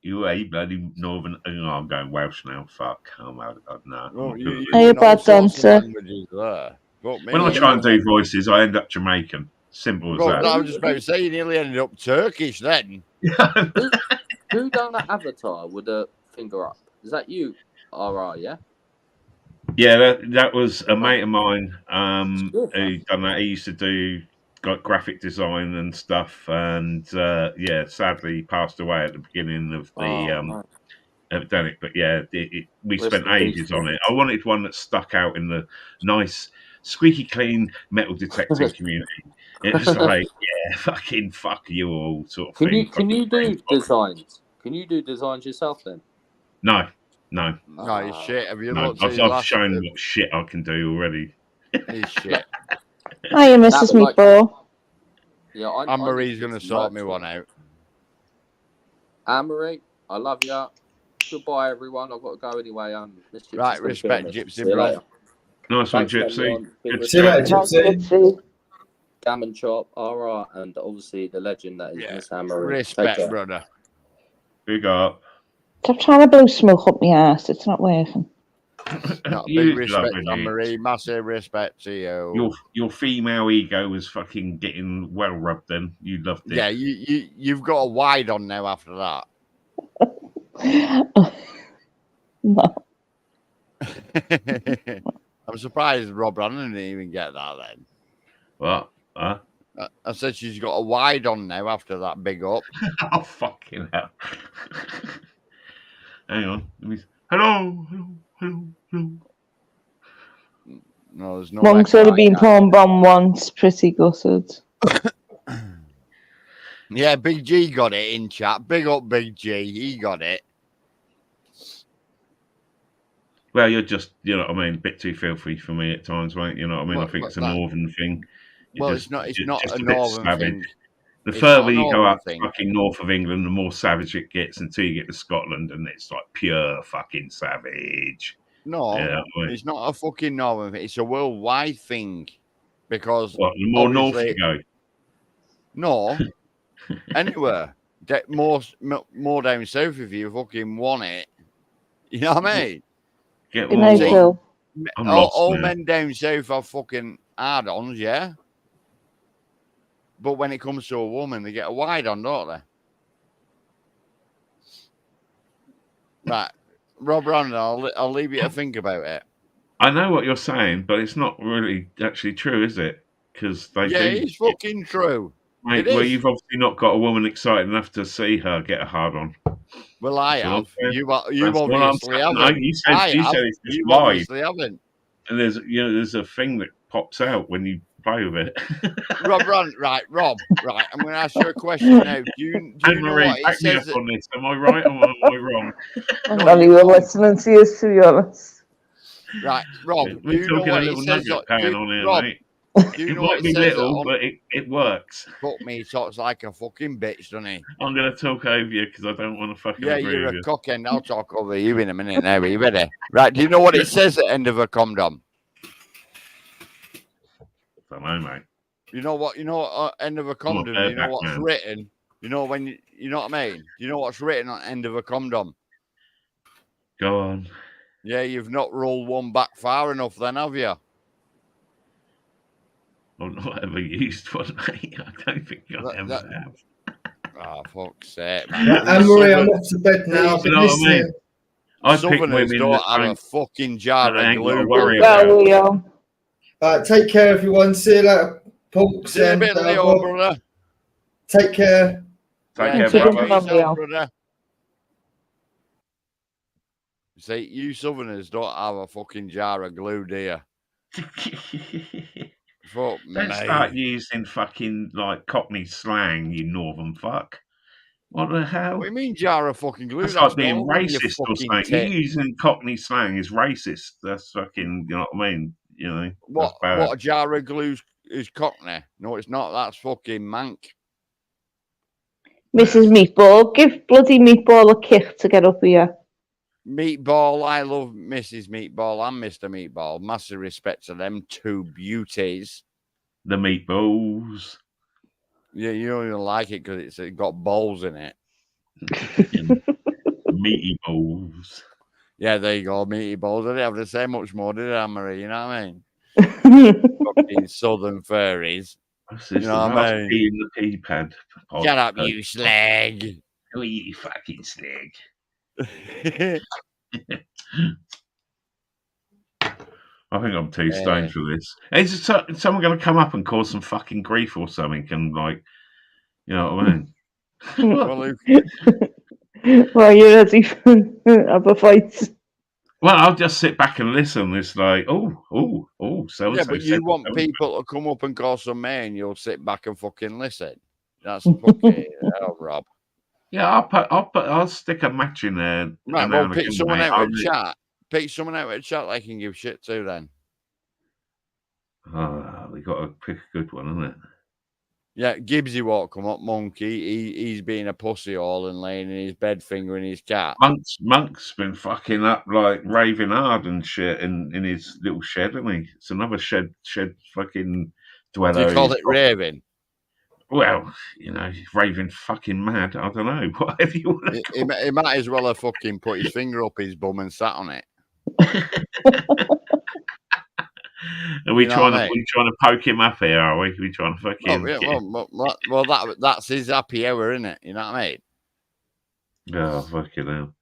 You a bloody northern. Oh, I'm going Welsh now. Fuck. Oh my God, no. I'm Well, not you, good at you this. Hey, in all bad sorts of dancer. languages there. But me, When I Yeah, try and do voices, I end up Jamaican. Simple as well, that. I was just about to say, you nearly ended up Turkish then. Who done that avatar with the finger up? Is that you? RR, yeah? Yeah, that was a Yeah, man. mate of mine Good, who man. done that. He used to do graphic design and stuff, and yeah, sadly passed away at the beginning of the Oh, man. epidemic. But yeah, we Rest spent in peace, ages man. on it. I wanted one that stuck out in the nice, squeaky clean metal detecting community. It's like, yeah, fucking fuck you all, sort of Can thing. you do designs? Can you do designs yourself then? No. No, he's shit. Have you looked at his I've last? shown what shit I can do already. He's shit. Hiya, That Mrs. would like- Meatball. Yeah, I Anne need Marie's to going get to some sort merch me on. one out. Anne Marie, I love you. Goodbye, everyone. I've got to go anyway. Miss Gypsy's Right, gonna respect, film me. Gypsy, See you bro. later. Nice one, Thanks for Gypsy. everyone. Big Good to See you chat. later, Nice Gypsy. Gypsy. Gammon Chop, RR, and obviously the legend that is Yeah, Miss Anne Marie. Take respect, care. brother. Big up. Stop trying to blow smoke up my ass. It's not working. No, You big respect, lovely. Anne Marie. Massive respect to you. Your female ego was fucking getting well rubbed then. You loved it. Yeah, you've got a wide on now after that. No. I'm surprised Rob Brandon didn't even get that then. What? Huh? I said she's got a wide on now after that big up. Oh, fucking hell. Hang on. Hello. No, there's no Monk's echo. only been porn bomb once. Pretty gutted. Yeah, Big G got it in chat. Big up, Big G. He got it. Well, you're just, you know what I mean, a bit too filthy for me at times, mate. You know what I mean? Well, I think it's a that- northern thing. Well, it's not just a bit northern savage. thing. The It's further not a you go northern up thing. fucking north of England, the more savage it gets until you get to Scotland, and it's like pure fucking savage. No, Yeah, right. it's not a fucking northern thing. It's a worldwide thing. Because What, the more north obviously- you go? No, anywhere. More down south if you fucking want it. You know what I mean? Get Good more. night, Phil. I'm lost all now. men down south are fucking hard-ons, yeah? But when it comes to a woman, they get a wide on, don't they? Right. Rob Brandon, I'll leave you to think about it. I know what you're saying, but it's not really actually true, is it? Because they Yeah, do. it's fucking true. Mate, it well, is. you've obviously not got a woman excited enough to see her get a hard on. Well, I So, have. okay. You That's what I'm obviously saying. No, haven't. you said it's just You wide, obviously haven't. and there's a thing that pops out when you play with it. Rob, right. I'm going to ask you a question now. Do you know Marie, what it back me up says? on this. Am I right or am I wrong? I'm No, not you even won't. listening to you, to be honest. Right, Rob. We're Do you know talking a what little it says? nugget pan on here, Rob, mate. do you It know what might it be says? little, but it works. Fuck me, he talks like a fucking bitch, doesn't he? I'm going to talk over you because I don't want to fucking Yeah, agree you're with a you. cockend. I'll talk over you in a minute now. Are you ready? Right, do you know what it says at the end of a condom? I don't know, mate. You know what? End of a condom. Do you know what's written? You know when you know what I mean? Do you know what's written on the end of a condom? Go on. Yeah, you've not rolled one back far enough, then, have you? I've not ever used one, mate. I don't think I ever have. Oh, fuck's sake, man. Right, Anne-Marie, I'm off to bed now. I've You been know what I listening. mean? I pick Southerners women don't that have a don't. fucking jar that of ain't gotta glue. worry Go, about. Leo. Take care, everyone. See you later, Paul. See you in a and bit, Leo, Bob. brother. Take care. Take Yeah, care, Take brother. care, yourself, Leo. brother. See, you Southerners don't have a fucking jar of glue, do you? Fuck Don't me. start using fucking like Cockney slang, you northern fuck. What the hell? What do you mean jar of fucking glue? That's like being Northern, you racist or fucking something. tit. You using Cockney slang is racist. That's fucking, you know what I mean? you know. What? That's bad. What? A jar of glue is Cockney? No, it's not. That's fucking Mank. Mrs. Meatball, give bloody Meatball a kick to get up here. Meatball, I love Mrs. Meatball and Mr. Meatball. Massive respect to them two beauties. The meatballs. Yeah, you don't even like it because it's got balls in it. Meaty balls. Yeah, there you go, meaty balls. I didn't have to say much more, did I, Marie? You know what I mean? Fucking southern furries. You know what I mean? In the pea pad. Shut up, you slag. Oh, you fucking slag. I think I'm too stoned for this. Is someone going to come up and cause some fucking grief or something? And like, you know what I mean? Well, you're ready for have a fight. Well, I'll just sit back and listen. It's like, so. Yeah, but you want people to come up and cause some man, you'll sit back and fucking listen. That's fucking Rob. Yeah, I'll stick a match in there. Right, well, pick someone out of the chat. Pick someone out of the chat they can give shit to then. We got to pick a good one, isn't it? Yeah, Gibbsy won't come up, monkey. He's being a pussy all and laying in his bed fingering his cat. Monk's been fucking up like raving hard and shit in his little shed, isn't he? It's another shed fucking dweller. Do you call it raving? Well, you know, raving fucking mad. I don't know. Whatever you want to call it. He might as well have fucking put his finger up his bum and sat on it. Are we trying to poke him up here? Are we? We trying to fucking? That's his happy hour, isn't it? You know what I mean? Oh, fucking hell!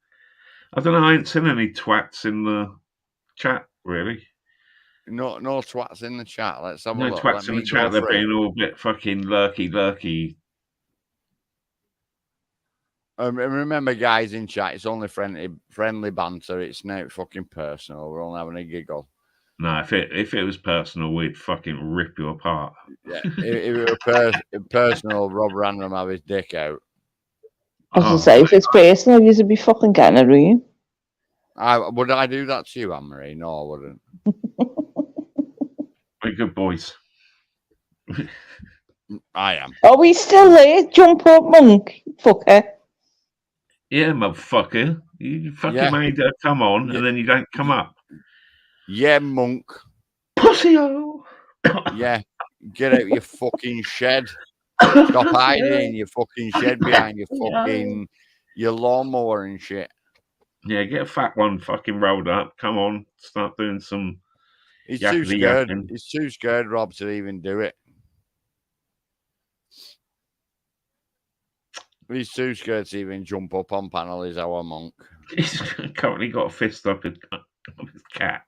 I don't know. I ain't seen any twats in the chat, really. No twats in the chat. Let's have a look. No twats in the chat. They're being all a bit fucking lurky. Remember, guys in chat, it's only friendly banter. It's not fucking personal. We're only having a giggle. No, if it was personal, we'd fucking rip you apart. Yeah, if it were personal, Rob Random have his dick out. I was say, if it's personal, you'd be fucking getting a room. Would I do that to you, Anne-Marie? No, I wouldn't. We're good boys. I am. Are we still there? Jump up, monk. Fucker. Yeah, motherfucker. You fucking made her come on and then you don't come up. Yeah, monk. Pussy-o. Yeah, get out your fucking shed. Stop hiding in your fucking shed behind your fucking your lawnmower and shit. Yeah, get a fat one fucking rolled up. Come on, start doing some. He's too scared. He's too scared, Rob, to even do it. He's too scared to even jump up on panel. Is our monk. He's currently got a fist up his cat.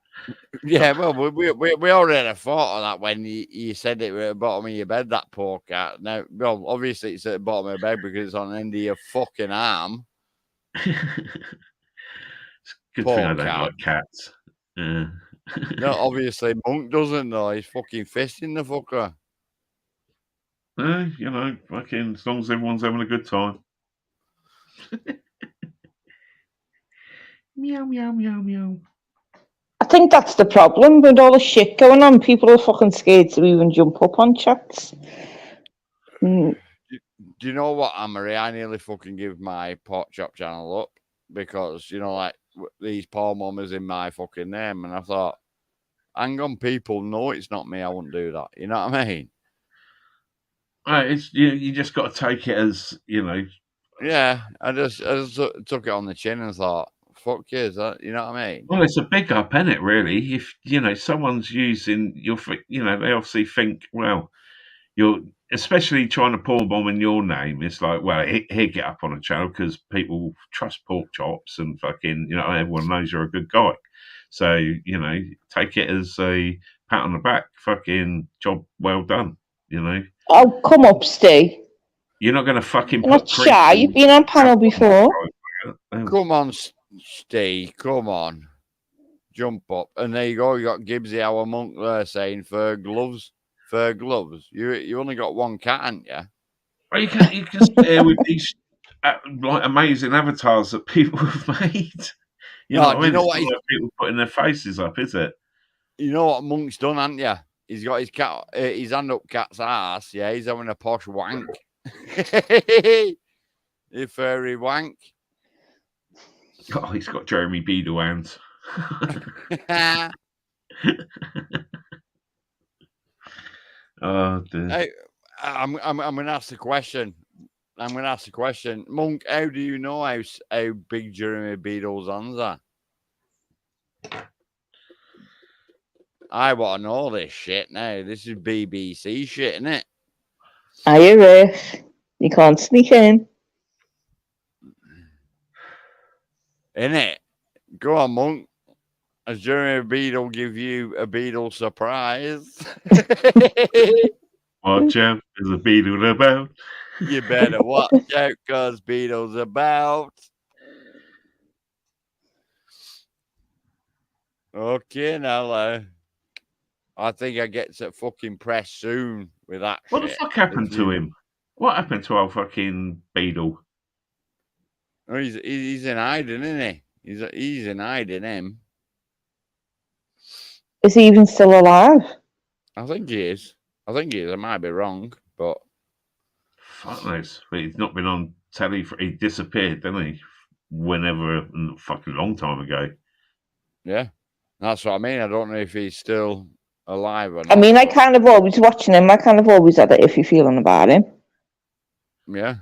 Yeah, well, we already had a thought of that when you said it was at the bottom of your bed, that poor cat. Now, well, obviously it's at the bottom of the bed because it's on the end of your fucking arm. It's good thing I don't like cats. No, obviously Monk doesn't though. He's fucking fisting the fucker. You know, fucking as long as everyone's having a good time. Meow, meow, meow, meow. I think that's the problem with all the shit going on. People are fucking scared to even jump up on chats. Do you know what, Anne-Marie? I nearly fucking give my pot chop channel up because, you know, like these poor mamas in my fucking name. And I thought, hang on, people know it's not me. I wouldn't do that. You know what I mean? It's you just got to take it as, you know. Yeah, I just took it on the chin and thought, fuck you, you know what I mean? Well, it's a big up, isn't it, really? If, you know, someone's using your, you know, they obviously think, well, you're, especially trying to porn bomb in your name, it's like, well, here, get up on a channel because people trust pork chops and fucking, you know, everyone knows you're a good guy. So, you know, take it as a pat on the back, fucking job well done, you know? Oh, come up, Steve. You're not going to fucking You're not shy. You've been on panel before. Come on, Steve. Come on. Jump up. And there you go. You got Gibbsy, our monk there, saying fur gloves. Fur gloves. You only got one cat, haven't you? Well, you can stare with these like amazing avatars that people have made. You know what I mean? It's not like people putting their faces up, is it? You know what Monk's done, haven't you? He's got his cat, his hand up cat's ass. Yeah, he's having a posh wank. A furry wank. Oh, he's got Jeremy Beadle hands. Oh, dear. Hey, I'm gonna ask the question. Monk, how do you know how big Jeremy Beadle's hands are? I want to know this shit now. This is BBC shit, isn't it? Hiya, Riff. You can't sneak in. Innit? Go on, Monk. Has Jeremy Beadle give you a Beadle surprise? Watch out, there's a Beadle about. You better watch out, cause Beadle's about. Okay, now, I think I get to fucking press soon with that What shit. the fuck happened to him? What happened to our fucking Beadle? Oh, he's in hiding, isn't he? He's in hiding, him. Is he even still alive? I think he is. I might be wrong, but Fuck knows. But he's not been on telly for. He disappeared, didn't he? Whenever, a fucking long time ago. yeah, that's what I mean. I don't know if he's still alive or not. I mean, I kind of always watching him. I kind of always had an iffy feeling about him. Yeah.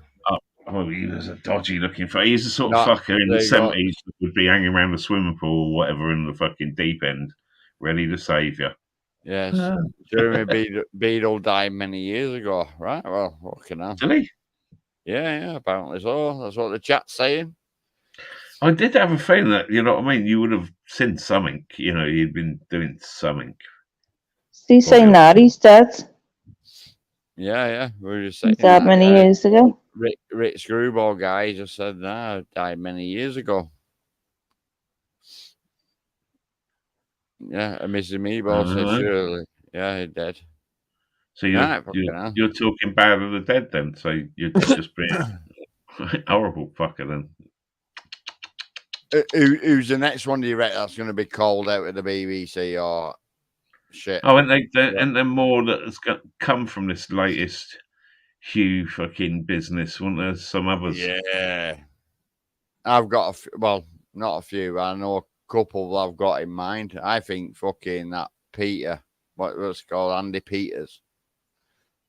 Oh, he was a dodgy looking fucker. He's the sort of fucker in the 70s that would be hanging around the swimming pool or whatever in the fucking deep end, ready to save you. Yes. Jeremy Beadle died many years ago, right? Well, what can I? Did he? Yeah, apparently so. That's what the chat's saying. I did have a feeling that, you know what I mean, you would have seen something. You know, he'd been doing something. He's saying that he's dead. Yeah. We were just saying. He died many years ago. Rick Screwball guy just said, nah, died many years ago. Yeah, and Mrs. Meatball said, surely. Yeah, he's dead. So you're talking bad of the dead then? So you're just being horrible fucker then? Who's the next one do you reckon that's going to be called out of the BBC or shit? Oh, and then more that's come from this latest Hugh fucking business, weren't there? Some others. Yeah. I've got not a few. I know a couple I've got in mind. I think fucking that Peter, what's it called, Andy Peters.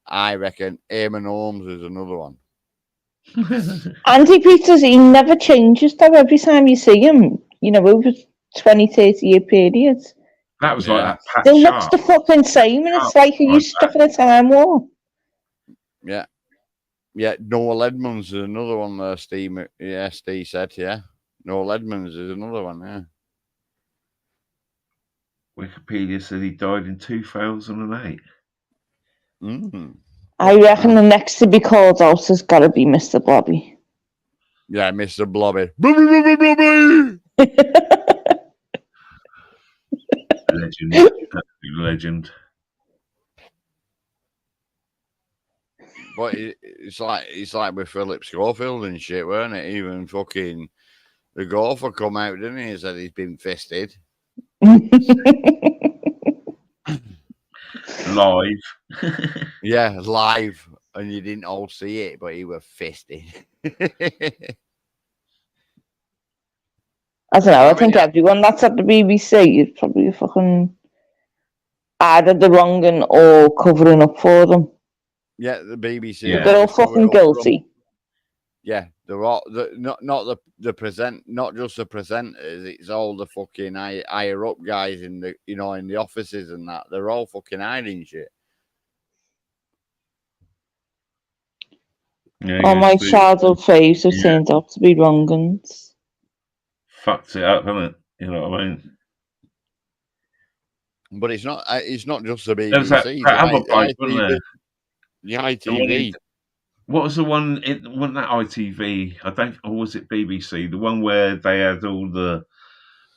I reckon Eamon Holmes is another one. Andy Peters, he never changes though. Every time you see him, you know, over 20, 30 year periods. That was like that Pat Still Sharp. looks the fucking same, and it's like, are you stuck in a time war? Yeah. Noel Edmonds is another one. Steve said, yeah. Noel Edmonds is another one, yeah. Wikipedia said he died in 2008. I reckon the next to be called out has got to be Mr. Blobby. Yeah, Mr. Blobby. Blobby! Legend. But it's like with Philip Schofield and shit, weren't it? Even fucking the golfer come out, didn't he? And said he's been fisted. Live. Yeah, live. And you didn't all see it, but he was fisted. I don't know. I think everyone that's at the BBC is probably fucking either the wrong one or covering up for them. Yeah, the BBC. Yeah. They're all fucking guilty. Yeah, they're all not just the presenters. It's all the fucking higher up guys in the in the offices and that. They're all fucking hiding shit. Yeah, all my childhood faves have turned out to be wrong ones. Fucked it up, hasn't it? You know what I mean? But it's not just the BBC. There's that other place, wasn't there? The ITV. What was the one? It wasn't that ITV? Or was it BBC? The one where they had all the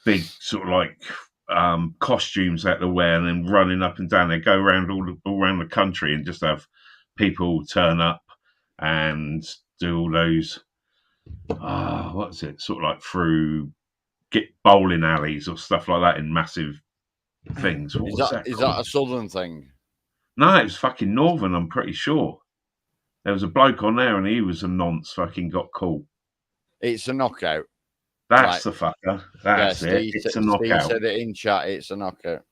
big sort of like costumes that they wear and then running up and down. They go around all around the country and just have people turn up and do all those. What's it? Sort of like through bowling alleys or stuff like that in massive things. What was that Is called? that a southern thing? No, it was fucking northern. I'm pretty sure. There was a bloke on there, and he was a nonce. Fucking got caught. It's a knockout. That's Like, the fucker. Yeah, That's it. It's a Steve knockout. said it in chat. It's a knockout.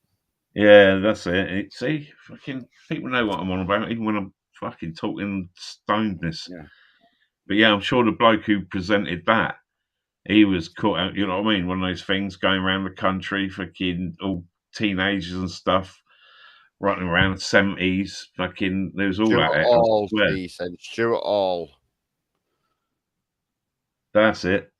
Yeah, that's it. See, fucking people know what I'm on about, even when I'm fucking talking stonedness. Yeah. But yeah, I'm sure the bloke who presented that, he was caught out. You know what I mean? One of those things going around the country, fucking all teenagers and stuff, running around the 70s. Fucking, there was all Stuart that. I Hall, swear. he said. Stuart Hall. That's it.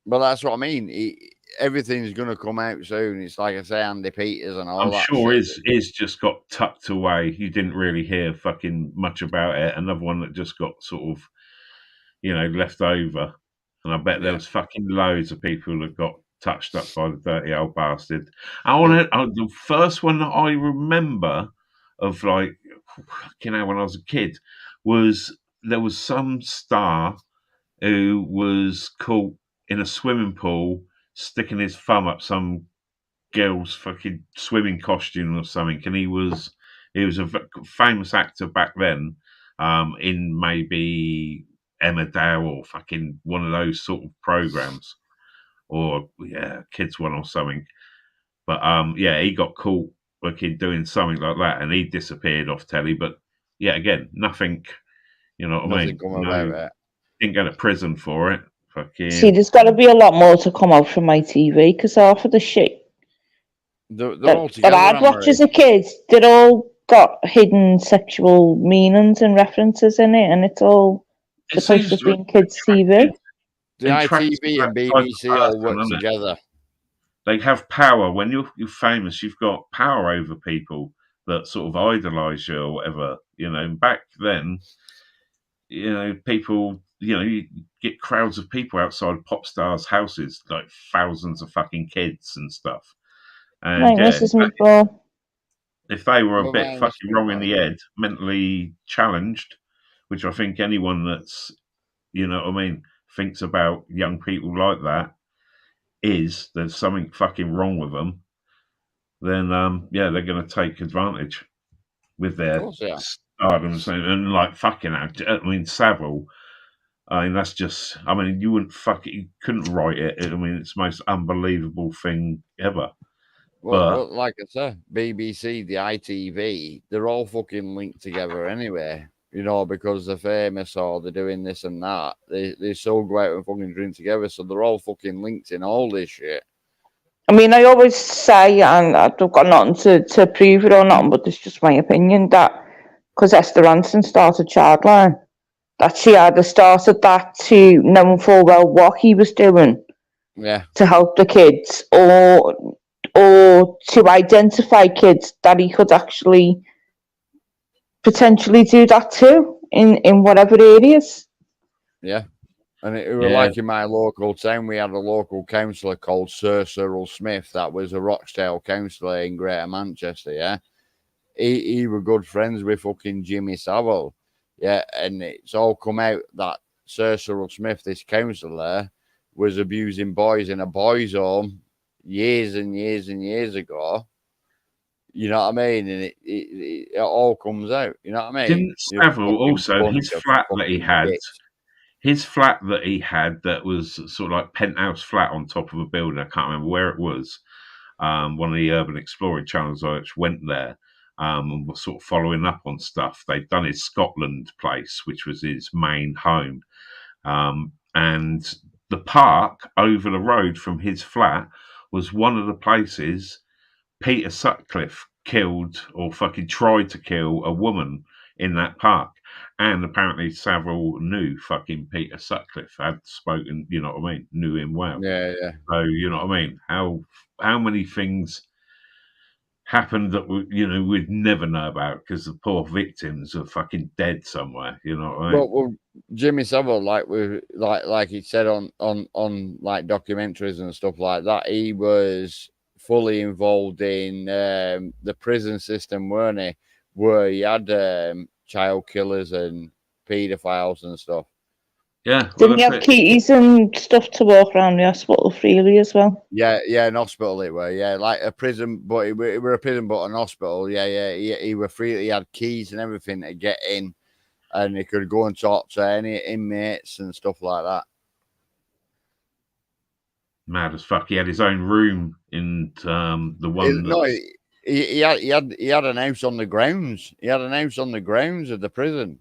But that's what I mean. Everything's going to come out soon. It's like I say, Andy Peters and all I'm that sure shit. his just got tucked away. You didn't really hear fucking much about it. Another one that just got sort of, left over. And I bet there was fucking loads of people that got touched up by the dirty old bastard. The first one that I remember of when I was a kid was there was some star who was caught in a swimming pool sticking his thumb up some girl's fucking swimming costume or something, and he was a famous actor back then, in maybe Emmerdale or fucking one of those sort of programs, or Kids One or something. But he got caught fucking doing something like that, and he disappeared off telly. But yeah, again, nothing. You know what I mean? Come about it. Didn't go to prison for it. Fucking. See, there's got to be a lot more to come out from my TV because half of the shit They're all that together. I'd watch as a kid, they're all got hidden sexual meanings and references in it, and it's all supposed to be in kids' TV. The ITV and BBC all work together. They have power. When you're famous, you've got power over people that sort of idolise you or whatever. And back then, people, you get crowds of people outside pop stars' houses, like thousands of fucking kids and stuff. And Right, Mrs. Meatball. If they were a bit fucking wrong in the head, mentally challenged, which I think anyone that's, thinks about young people like that, there's something fucking wrong with them, then they're going to take advantage with their stardom and like fucking act. I mean, Savile. I mean, that's just. I mean, you couldn't write it. I mean, it's the most unbelievable thing ever. Well, like I said, BBC, the ITV, they're all fucking linked together anyway. Because they're famous or they're doing this and that. They still go out and fucking drink together, so they're all fucking linked in all this shit. I mean, I always say, and I've got nothing to prove it or nothing, but it's just my opinion, that because Esther Ranson started Childline, that she either started that to knowing full well what he was doing to help the kids, or to identify kids that he could actually potentially do that too in whatever areas. Yeah. And it was like in my local town, we had a local councillor called Sir Cyril Smith. That was a Rochdale councillor in Greater Manchester, yeah. He were good friends with fucking Jimmy Savile. Yeah, and it's all come out that Sir Cyril Smith, this councillor, was abusing boys in a boys' home years and years and years ago. You know what I mean? And it all comes out. You know what I mean? Didn't Savile also, his flat that he had that was sort of like penthouse flat on top of a building, I can't remember where it was. One of the Urban Explorer channels I went there and was sort of following up on stuff. They'd done his Scotland place, which was his main home. And the park over the road from his flat was one of the places Peter Sutcliffe killed or fucking tried to kill a woman in that park. And apparently Savile knew fucking Peter Sutcliffe, had spoken, you know what I mean, knew him well. Yeah. So, you know what I mean? How many things happened that we'd never know about because the poor victims are fucking dead somewhere, you know what I mean? Well, Jimmy Savile, like he said on like documentaries and stuff like that, he was fully involved in the prison system, weren't he? Where he had child killers and paedophiles and stuff. Yeah. Didn't you have keys and stuff to walk around the hospital freely as well? Yeah, in hospital it were, yeah, like a prison, but it were a prison, but an hospital, yeah. He were free. He had keys and everything to get in, and he could go and talk to any inmates and stuff like that. Mad as fuck. He had his own room in the one. No, he had an house on the grounds. He had an house on the grounds of the prison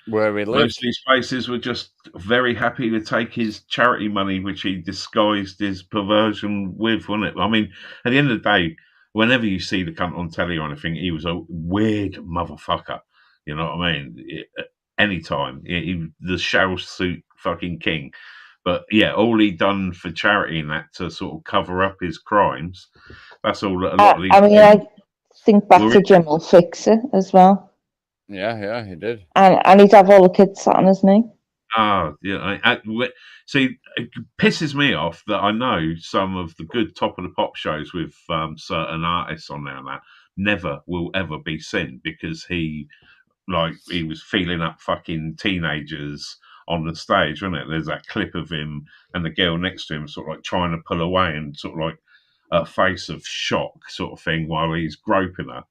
where he lived. Most of these places were just very happy to take his charity money, which he disguised his perversion with, wasn't it? I mean, at the end of the day, whenever you see the cunt on telly or anything, he was a weird motherfucker. You know what I mean? Anytime. The shell suit fucking king. But yeah, all he done for charity and that to sort of cover up his crimes, that's all a lot of these. I mean, I think back to Jim will fix it as well. Yeah, he did. And he'd have all the kids sat on his knee. Oh, yeah. See, it pisses me off that I know some of the good top of the pop shows with certain artists on there and that never will ever be seen because he was feeling up fucking teenagers on the stage, wasn't it? There's that clip of him and the girl next to him sort of like trying to pull away and sort of like a face of shock sort of thing while he's groping her.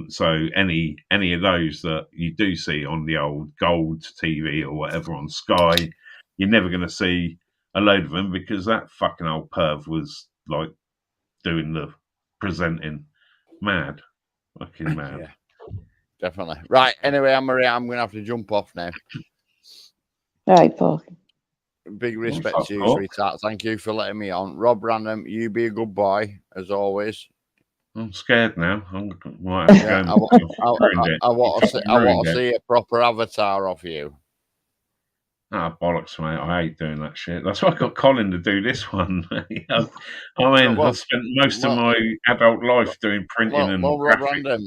So any of those that you do see on the old Gold TV or whatever on Sky, you're never going to see a load of them because that fucking old perv was like doing the presenting. Mad. Fucking mad. Yeah, definitely. Right, anyway, Anne-Marie, I'm going to have to jump off now. Right, Paul. Big respect to you, sweetheart. Thank you for letting me on. Rob Random, you be a good boy, as always. I'm scared now. I want to see a proper avatar of you. Bollocks, mate. I hate doing that shit. That's why I got Colin to do this one. I've spent most of my adult life doing printing and graphics.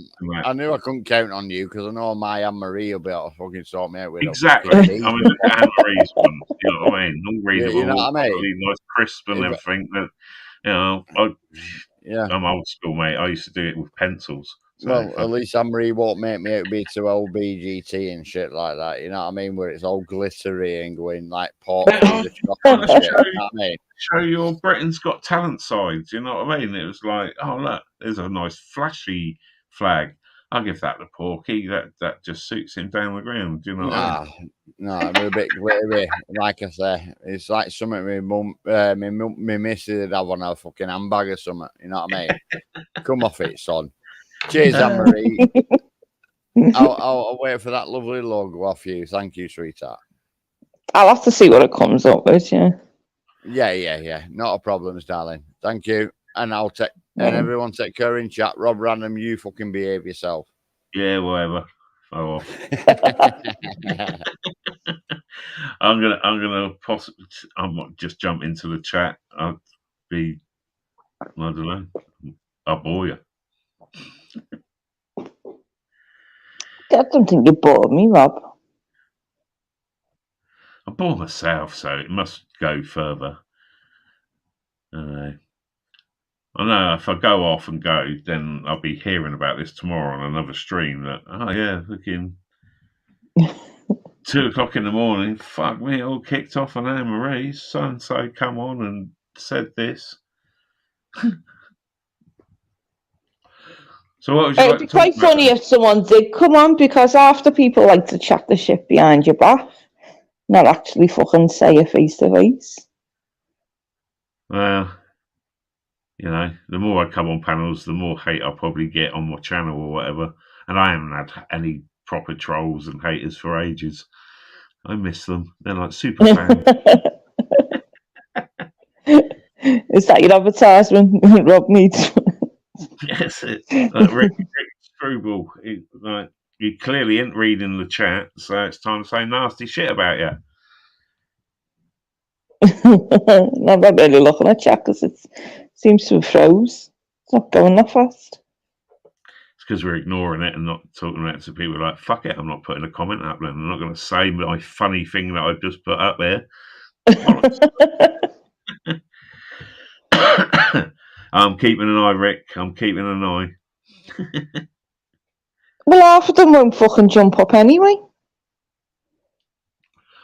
I knew I couldn't count on you because I know my Anne-Marie will be able to fucking sort me out with exactly. I mean, Anne-Marie's one. You know what I mean? All readable, you know what I mean? Really nice, crisp and everything. That, I'm old school, mate. I used to do it with pencils. So at least Anne-Marie won't make me out to be too old BGT and shit like that. You know what I mean? Where it's all glittery and going like pork. Show your Britain's Got Talent sides. You know what I mean? It was like, oh look, there's a nice flashy flag. I'll give that to Porky. That just suits him down the ground. You know what I mean? No, we're a bit glittery. Like I say, it's like something my missus would have on a fucking handbag or something. You know what I mean? Come off it, son. Cheers, Anne-Marie. I'll wait for that lovely logo off you. Thank you, sweetheart. I'll have to see what it comes up with, yeah. Yeah. Not a problem, darling. Thank you. And I'll take and everyone take care in chat. Rob Random, you fucking behave yourself. Yeah, whatever. Oh, I might just jump into the chat. I don't know. I'll bore you. I don't think you bored me, Rob. I bore myself, so it must go further. I know if I go off and go, then I'll be hearing about this tomorrow on another stream. That fucking 2:00 in the morning. Fuck me, it all kicked off on Anne-Marie. So and so come on and said this. So what would you It'd be quite funny if someone did come on, because after people like to chat the shit behind your back, not actually fucking say it face to face. Well, the more I come on panels, the more hate I'll probably get on my channel or whatever. And I haven't had any proper trolls and haters for ages. I miss them. They're like super fans. Is that your advertisement? Rob needs. Yes, like Rick Screwball. You clearly ain't reading the chat, so it's time to say nasty shit about you. I'm not really looking at chat because it seems to have froze. It's not going that fast. It's because we're ignoring it and not talking about it to people. Like, fuck it, I'm not putting a comment up there. I'm not going to say my funny thing that I've just put up there. I'm keeping an eye, Rick. I'm keeping an eye. Well, half of them won't fucking jump up anyway.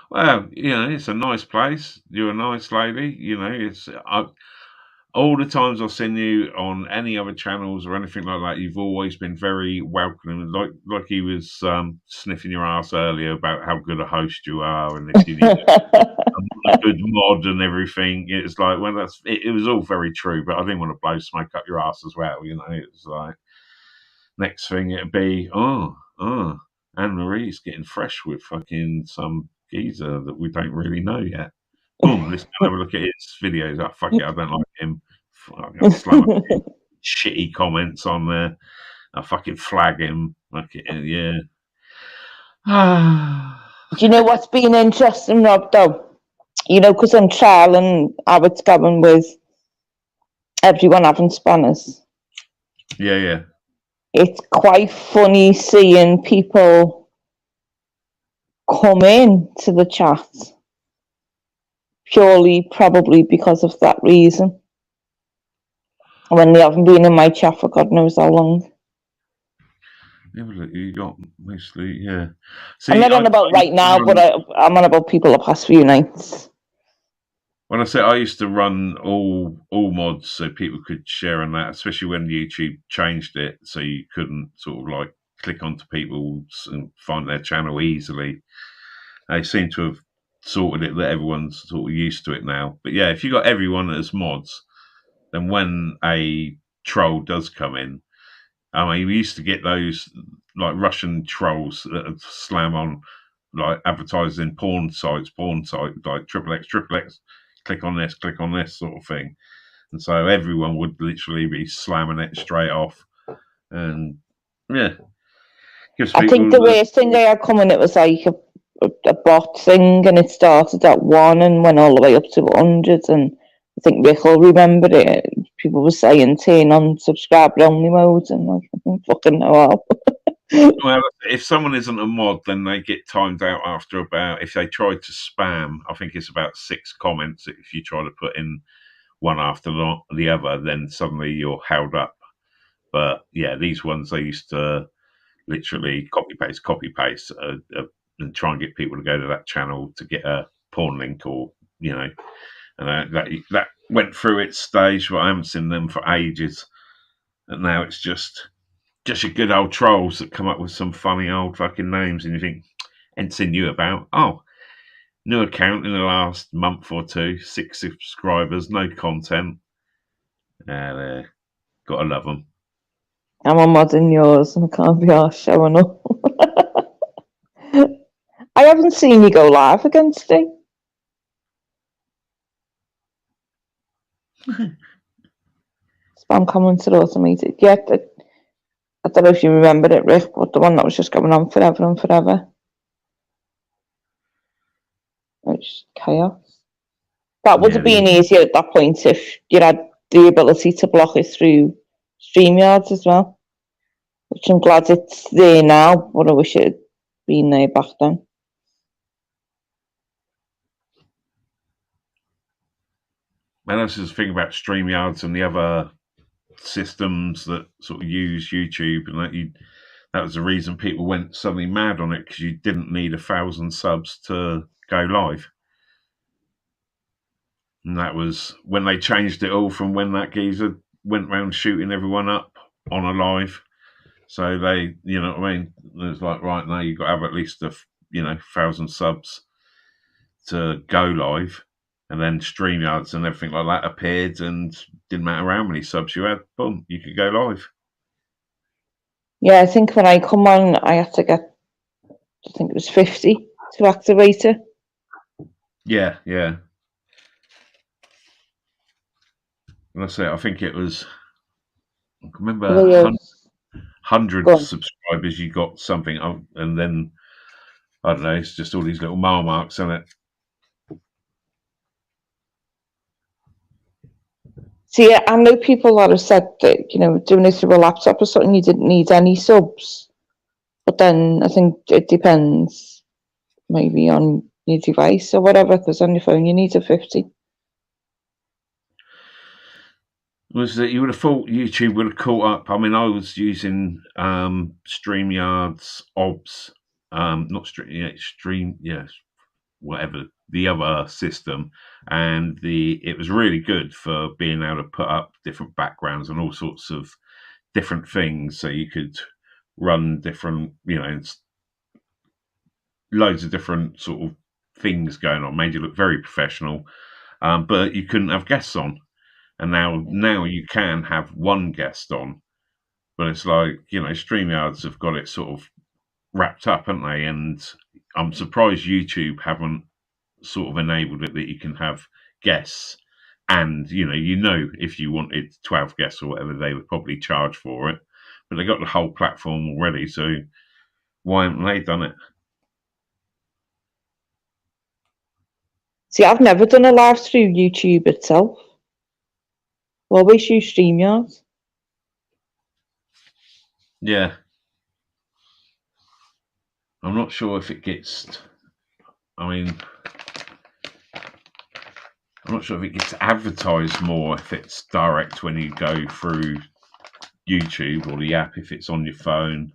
Well, it's a nice place. You're a nice lady. It's all the times I've seen you on any other channels or anything like that. You've always been very welcoming. Like he was sniffing your ass earlier about how good a host you are, and if you need a good mod and everything, it's like, well, it was all very true. But I didn't want to blow smoke up your ass as well. It's like next thing it'd be, Anne Marie's getting fresh with fucking some geezer that we don't really know yet. Boom, let's go have a look at his videos. Oh, fuck it, I don't like him. I'll slam shitty comments on there. I'll fucking flag him. Yeah. Do you know what's been interesting, Rob, though? Because I'm trialing how it's going with everyone having spanners. Yeah. It's quite funny seeing people come in to the chat purely probably because of that reason. When they haven't been in my chat for God knows how long. Yeah, but you got mostly, yeah. See, I'm not on about right now, but I'm on about people the past few nights. When I say I used to run all mods so people could share on that, especially when YouTube changed it so you couldn't sort of like click onto people and find their channel easily. They seem to have sorted it that everyone's sort of used to it now. But yeah, if you got everyone as mods, then when a troll does come in, I mean, we used to get those like Russian trolls that slam on like advertising porn sites, like XXX, click on this sort of thing. And so everyone would literally be slamming it straight off. And yeah. I think the worst thing they had coming, it was like a bot thing, and it started at 1 and went all the way up to 100. And I think Rick will remember it. People were saying turn on subscriber only mode, and I don't fucking know how. Well, if someone isn't a mod, then they get timed out after about, if they tried to spam, I think it's about 6 comments. If you try to put in one after the other, then suddenly you're held up. But yeah, these ones they used to literally copy paste, and try and get people to go to that channel to get a porn link, or and that went through its stage. But I haven't seen them for ages, and now it's just your good old trolls that come up with some funny old fucking names, and you think, ain't seen you about. Oh, new account in the last month or two, 6 subscribers, no content. Gotta love them. I'm a mod in yours, and I can't be arsed showing up. I haven't seen you go live again today. Spam comments are automated. Yeah, I don't know if you remember it, Rick, but the one that was just going on forever and forever. It's chaos. That would have been easier at that point if you had the ability to block it through StreamYards as well. Which I'm glad it's there now, but I wish it had been there back then. And that's the thing about StreamYards and the other systems that sort of use YouTube, and that was the reason people went suddenly mad on it, because you didn't need 1,000 subs to go live. And that was when they changed it all from when that geezer went round shooting everyone up on a live. So they, you know what I mean? It's like, right now you've got to have at least 1,000 subs to go live. And then StreamYards and everything like that appeared, and didn't matter how many subs you had, boom, you could go live. Yeah, I think when I come on, I had to get, I think it was 50 to activate it. Yeah. And that's it. I think it was, I remember 100 subscribers, you got something, and then, I don't know, it's just all these little mile marks on it. See, I know people that have said that, doing it through a laptop or something, you didn't need any subs. But then I think it depends maybe on your device or whatever, because on your phone you need a 50. was that you would have thought YouTube would have caught up. I mean, I was using StreamYard's OBS, not Stream, yes, whatever the other system, and it was really good for being able to put up different backgrounds and all sorts of different things, so you could run different, loads of different sort of things going on, made you look very professional. But you couldn't have guests on, and now you can have one guest on. But it's like, StreamYards have got it sort of wrapped up, haven't they? And I'm surprised YouTube haven't sort of enabled it that you can have guests. And, if you wanted 12 guests or whatever, they would probably charge for it. But they got the whole platform already, so why haven't they done it? See, I've never done a live through YouTube itself. I've always use StreamYard. Yeah. I'm not sure if it gets... I'm not sure if it gets advertised more if it's direct when you go through YouTube or the app, if it's on your phone.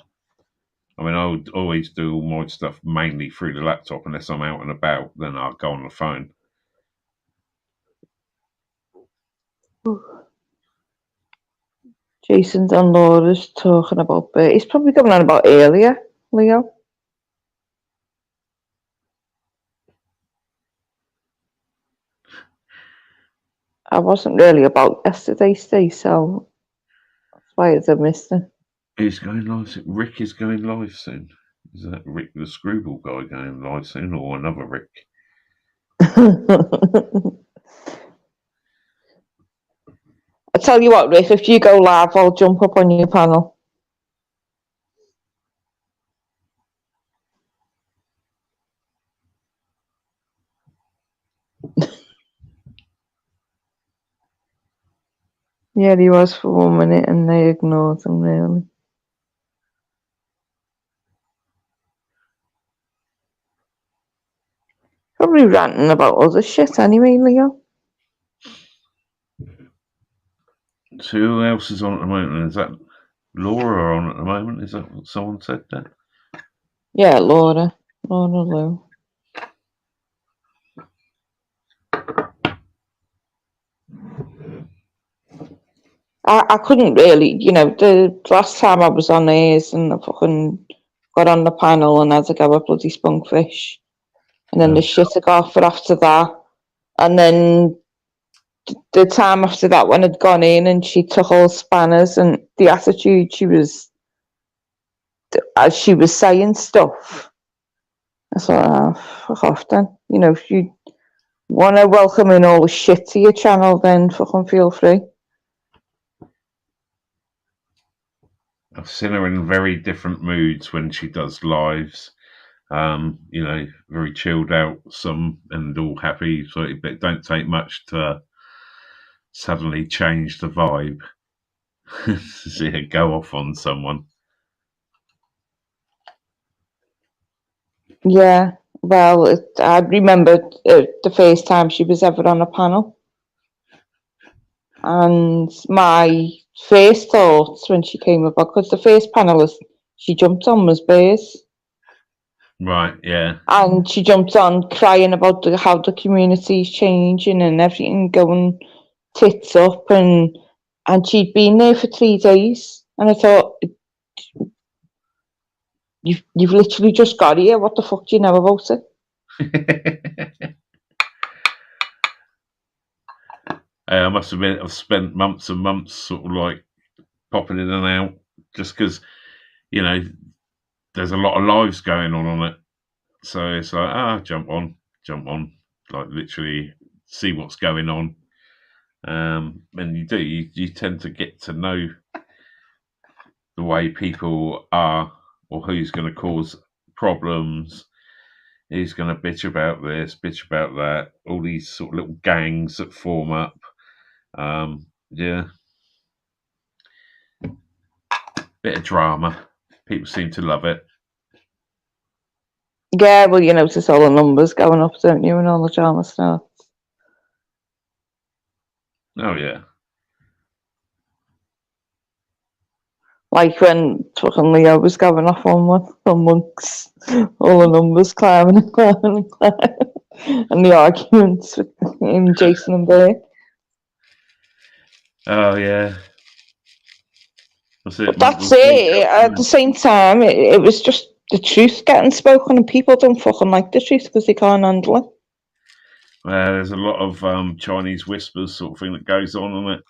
I mean, I would always do all my stuff mainly through the laptop. Unless I'm out and about, then I'll go on the phone. Jason's and Laura's talking about he's probably coming on about earlier, Leo. I wasn't really about yesterday, Steve, so that's why I missed it. Who's going live soon? Rick is going live soon. Is that Rick the Screwball guy going live soon, or another Rick? I tell you what, Rick, if you go live, I'll jump up on your panel. Yeah, he was for 1 minute and they ignored him, really. Probably ranting about other shit anyway, Leo. So who else is on at the moment? Is that Laura on at the moment? Is that what someone said there? Yeah, Laura Lou. I couldn't really, the last time I was on theirs and I fucking got on the panel and had to go a bloody spunkfish. And then the shit I got for after that. And then the time after that when I'd gone in and she took all spanners and the attitude she was, as she was saying stuff. I thought, fuck off then. If you want to welcome in all the shit to your channel, then fucking feel free. I've seen her in very different moods when she does lives. Very chilled out, some, and all happy. So it don't take much to suddenly change the vibe. To see her go off on someone. Yeah, well, I remember the first time she was ever on a panel. And my first thoughts when she came about, because the first panelist she jumped on was Bears. Right, yeah. And she jumped on crying about how the community's changing and everything going tits up. And she'd been there for 3 days. And I thought, you've literally just got here. What the fuck do you know about it? I must admit, I've spent months and months sort of like popping in and out just because, there's a lot of lives going on it. So it's like, jump on, like literally see what's going on. And you tend to get to know the way people are or who's going to cause problems. Who's going to bitch about this, bitch about that, all these sort of little gangs that form up. Yeah. Bit of drama. People seem to love it. Yeah, well, you notice all the numbers going up, don't you, and all the drama starts. Oh, yeah. Like when fucking Leo was going off on one on monks, all the numbers climbing and climbing and climbing, and the arguments between Jason and Bear. Oh yeah. That's it. But that's it. At the same time, it was just the truth getting spoken, and people don't fucking like the truth because they can't handle it. There's a lot of Chinese whispers sort of thing that goes on it.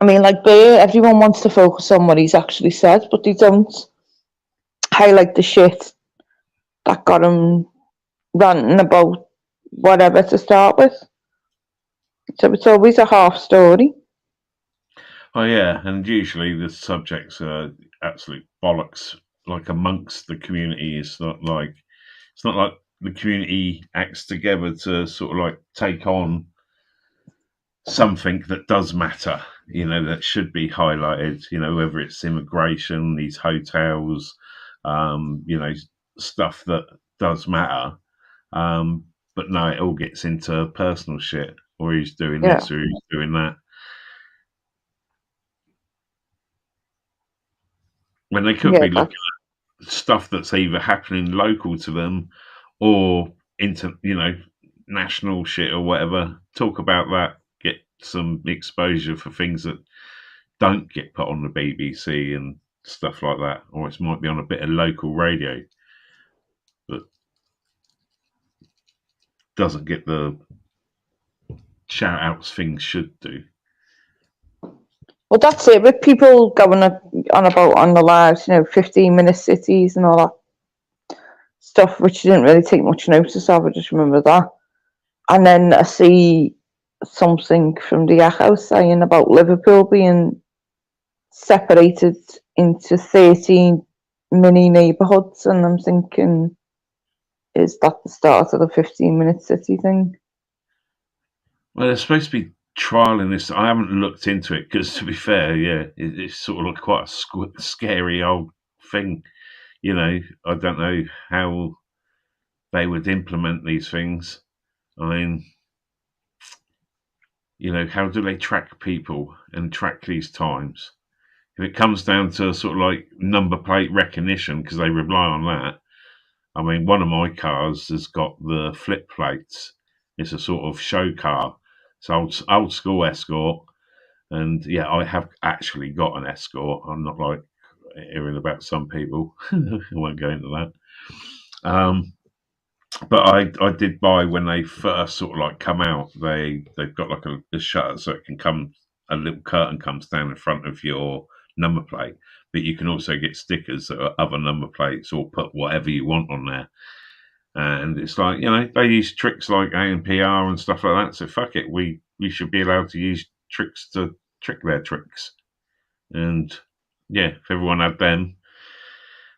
I mean, like Bear, everyone wants to focus on what he's actually said, but they don't highlight the shit that got him ranting about whatever to start with. So it's always a half story. Oh yeah, and usually the subjects are absolute bollocks. Like amongst the community, it's not like the community acts together to sort of like take on something that does matter. That should be highlighted. Whether it's immigration, these hotels, stuff that does matter. But no, it all gets into personal shit, or he's doing this, or he's doing that. When they could be looking at stuff that's either happening local to them or national shit or whatever. Talk about that. Get some exposure for things that don't get put on the BBC and stuff like that, or it might be on a bit of local radio, but doesn't get the shout outs things should do. Well, that's it. With people going on about on the lives, 15-minute cities and all that stuff, which you didn't really take much notice of. I just remember that. And then I see something from the Echo saying about Liverpool being separated into 13 mini neighbourhoods, and I'm thinking, is that the start of the 15-minute city thing? Well, they're supposed to be trialing this. I haven't looked into it because, to be fair, yeah, it's sort of like quite a scary old thing. I don't know how they would implement these things. I mean, how do they track people and track these times? If it comes down to sort of like number plate recognition, because they rely on that. I mean, one of my cars has got the flip plates. It's a sort of show car. It's old school Escort. And yeah, I have actually got an Escort. I'm not like hearing about some people. I won't go into that. But I did buy when they first sort of like come out. They've got like a shutter so it can come. A little curtain comes down in front of your number plate, but you can also get stickers that are other number plates or put whatever you want on there. And it's like, they use tricks like ANPR and stuff like that. So fuck it, we should be allowed to use tricks to trick their tricks. And yeah, if everyone had them,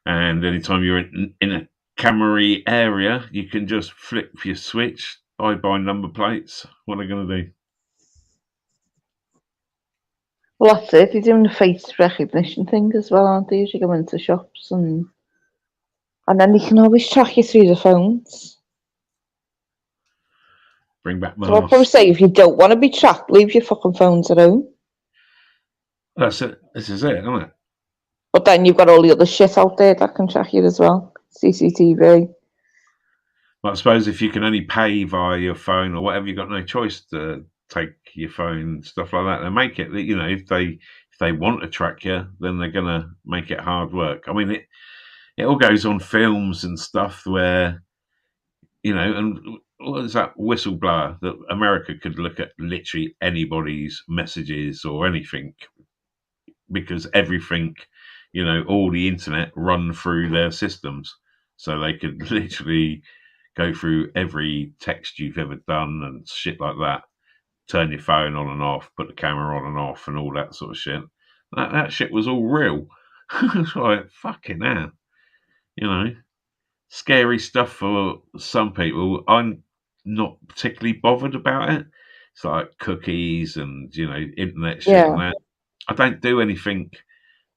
and anytime you're in a Camry area, you can just flip your switch, buy number plates. What are they going to do? Well, that's it. They're doing the face recognition thing as well, aren't they? As you go into shops, and then they can always track you through the phones. Bring back masks. So I'd probably say if you don't want to be tracked, leave your fucking phones at home. That's it. This is it, isn't it? But then you've got all the other shit out there that can track you as well. CCTV. Well, I suppose if you can only pay via your phone or whatever, you've got no choice to take your phone, stuff like that. They make it, if they want to track you, then they're going to make it hard work. I mean, it all goes on films and stuff where, and what is that whistleblower that America could look at literally anybody's messages or anything, because everything, all the internet run through their systems. So they could literally go through every text you've ever done and shit like that. Turn your phone on and off, put the camera on and off, and all that sort of shit. That shit was all real. It's like, fucking hell. Scary stuff for some people. I'm not particularly bothered about it. It's like cookies and, internet shit and that. I don't do anything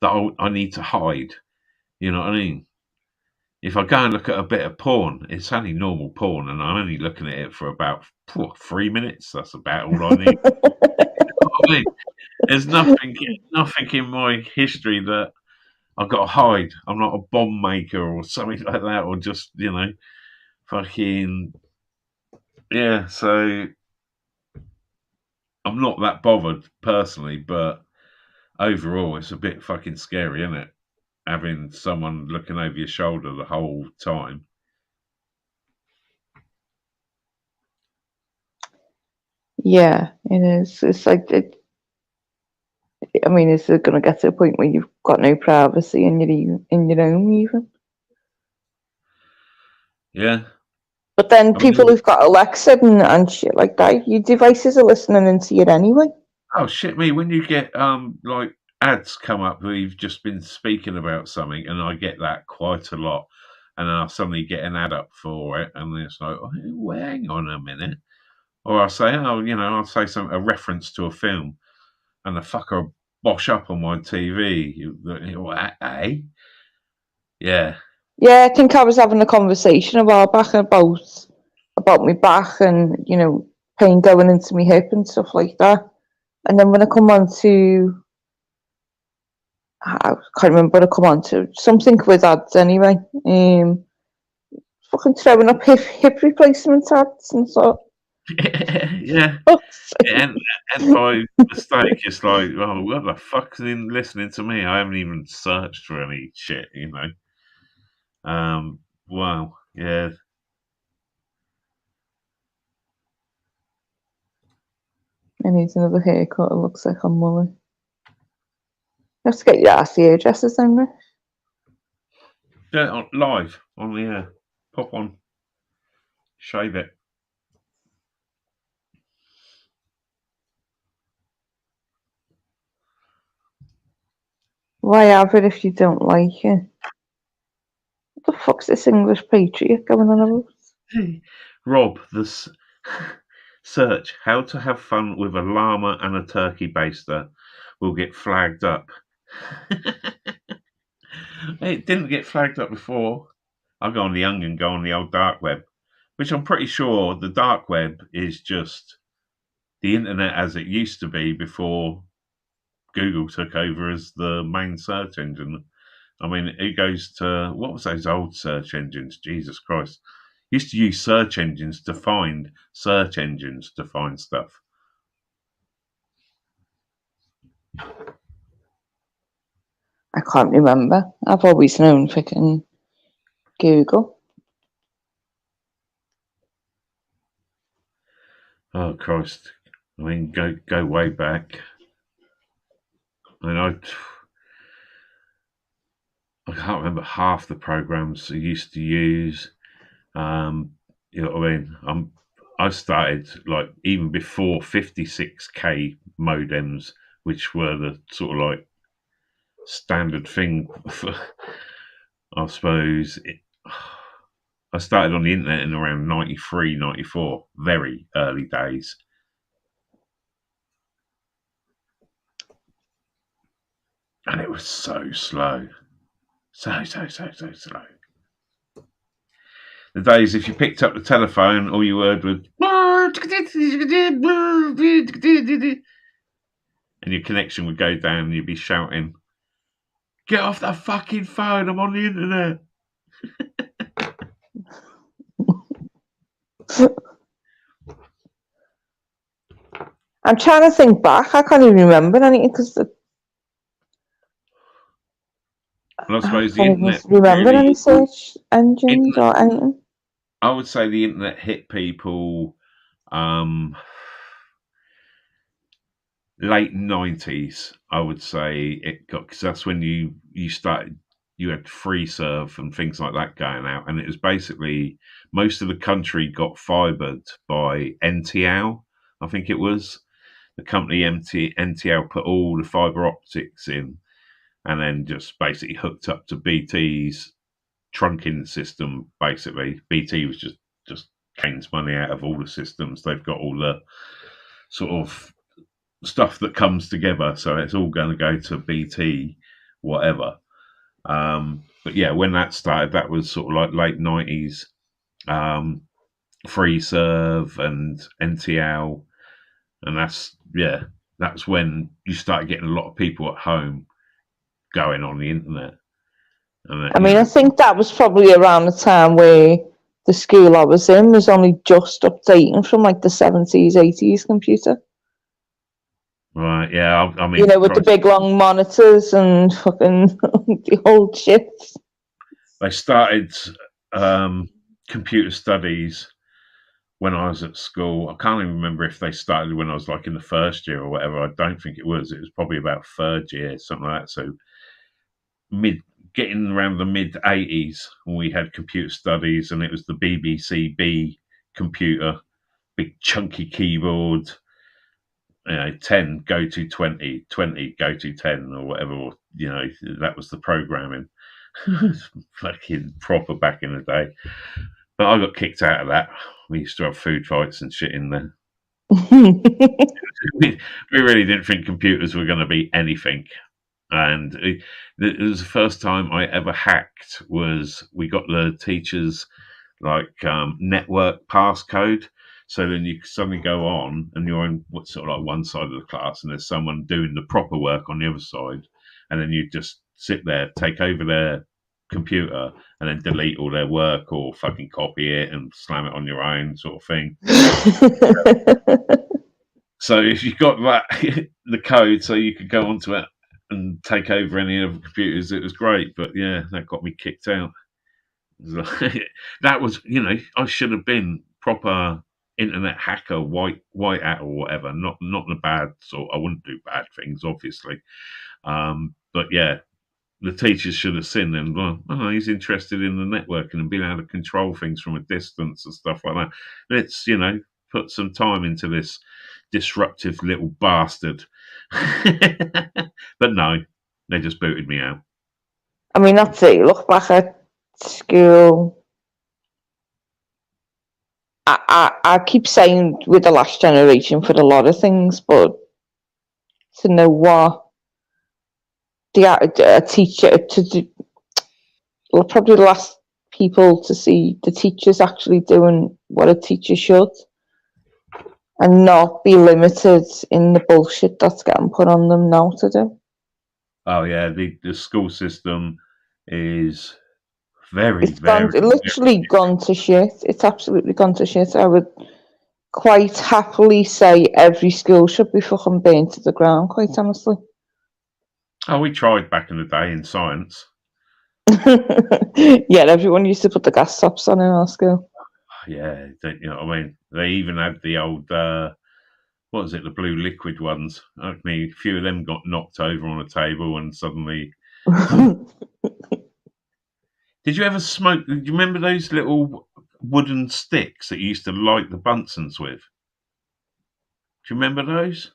that I need to hide. You know what I mean? If I go and look at a bit of porn, it's only normal porn, and I'm only looking at it for about 3 minutes. That's about all I need. I mean? There's nothing in my history that I've got to hide. I'm not a bomb maker or something like that, or just, fucking, yeah. So I'm not that bothered personally, but overall, it's a bit fucking scary, isn't it? Having someone looking over your shoulder the whole time. Yeah, it is. It's like, I mean, is it going to get to a point where you've got no privacy in your home even? Yeah. But then I people mean, who've got Alexa and shit like that, your devices are listening into you anyway. oh shit me, when you get like ads come up where you've just been speaking about something, and I get that quite a lot, and then I'll suddenly get an ad up for it, and then it's like, oh, well, hang on a minute. Or I'll say, I'll say a reference to a film, and the fucker will bosh up on my TV. Eh? Yeah. Yeah, I think I was having a conversation a while back about my back and, pain going into my hip and stuff like that. And then when I come on to, I can't remember what I come on to, something with ads anyway. Fucking throwing up hip replacement ads and so. Yeah. And by mistake, it's like, oh, what the fuck's in listening to me? I haven't even searched for any shit, Wow, yeah. I need another haircut. It looks like I'm mulling. You have to get your RCA dresses then, right? Yeah, live on the air. Pop on. Shave it. Why have it if you don't like it? What the fuck's this English patriot going on about? Rob, search how to have fun with a llama and a turkey baster will get flagged up. It didn't get flagged up before. I go on the Onion, go on the old dark web, which I'm pretty sure the dark web is just the internet as it used to be before Google took over as the main search engine. I mean, it goes to, what was those old search engines? Jesus Christ. Used to use search engines to find search engines to find stuff. I can't remember. I've always known freaking Google. Oh Christ! I mean, go way back. I mean, I can't remember half the programs I used to use. You know what I mean? I started like even before 56k modems, which were the sort of like standard thing for, I suppose. I started on the internet in around 93, 94, very early days. And it was so slow. So slow. The days if you picked up the telephone, all you heard was and your connection would go down and you'd be shouting, "Get off that fucking phone, I'm on the internet." I'm trying to think back. I can't even remember anything because And I suppose the can't even internet remember really, any search engines or anything. I would say the internet hit people late 90s. I would say it got, because that's when you started, you had free serve and things like that going out, and it was basically most of the country got fibered by NTL. I think it was the company NTL put all the fiber optics in, and then just basically hooked up to BT's trunking system. Basically, BT was just gains money out of all the systems. They've got all the sort of stuff that comes together, so it's all going to go to BT, whatever. But yeah, when that started, that was sort of like late 90s. Free serve and NTL, and that's, yeah, that's when you started getting a lot of people at home going on the internet. And I mean, I think that was probably around the time where the school I was in was only just updating from like the 70s, 80s computer. right, yeah, I mean, You know, with the big long monitors and fucking the old shits. they started computer studies when I was at school. I can't even remember if they started when I was like in the first year or whatever. I don't think it was. It was probably about third year, something like that. So getting around the mid 80s when we had computer studies, and it was the BBC B computer, big chunky keyboard, 10 go to 20, 20 go to 10 or whatever, that was the programming. Fucking proper back in the day. But I got kicked out of that. We used to have food fights and shit in there. We really didn't think computers were going to be anything. And it was the first time I ever hacked. Was we got the teachers like network passcode, so then you suddenly go on and you're on what's sort of like one side of the class, and there's someone doing the proper work on the other side, and then you just sit there, take over their computer, and then delete all their work or fucking copy it and slam it on your own sort of thing. So if you got that the code, so you could go onto it and take over any of the computers, it was great. But yeah, that got me kicked out. That was, I should have been proper internet hacker, white hat or whatever. Not the bad sort. I wouldn't do bad things, obviously. But yeah, the teachers should have seen them. Well, he's interested in the networking and being able to control things from a distance and stuff like that. Let's, put some time into this disruptive little bastard. But no, they just booted me out. I mean, that's it. You look back at school. I keep saying with the last generation for a lot of things, but to know what a teacher to do, well, probably the last people to see the teachers actually doing what a teacher should, and not be limited in the bullshit that's getting put on them now to do. Oh yeah, the school system is very, It's literally gone to shit. It's absolutely gone to shit. I would quite happily say every school should be fucking burnt to the ground, quite honestly. Oh, we tried back in the day in science. Yeah, everyone used to put the gas tops on in our school. Yeah, they even had the old, what was it, the blue liquid ones. I mean, a few of them got knocked over on a table and suddenly... Did you ever smoke? Do you remember those little wooden sticks that you used to light the Bunsen's with? Do you remember those?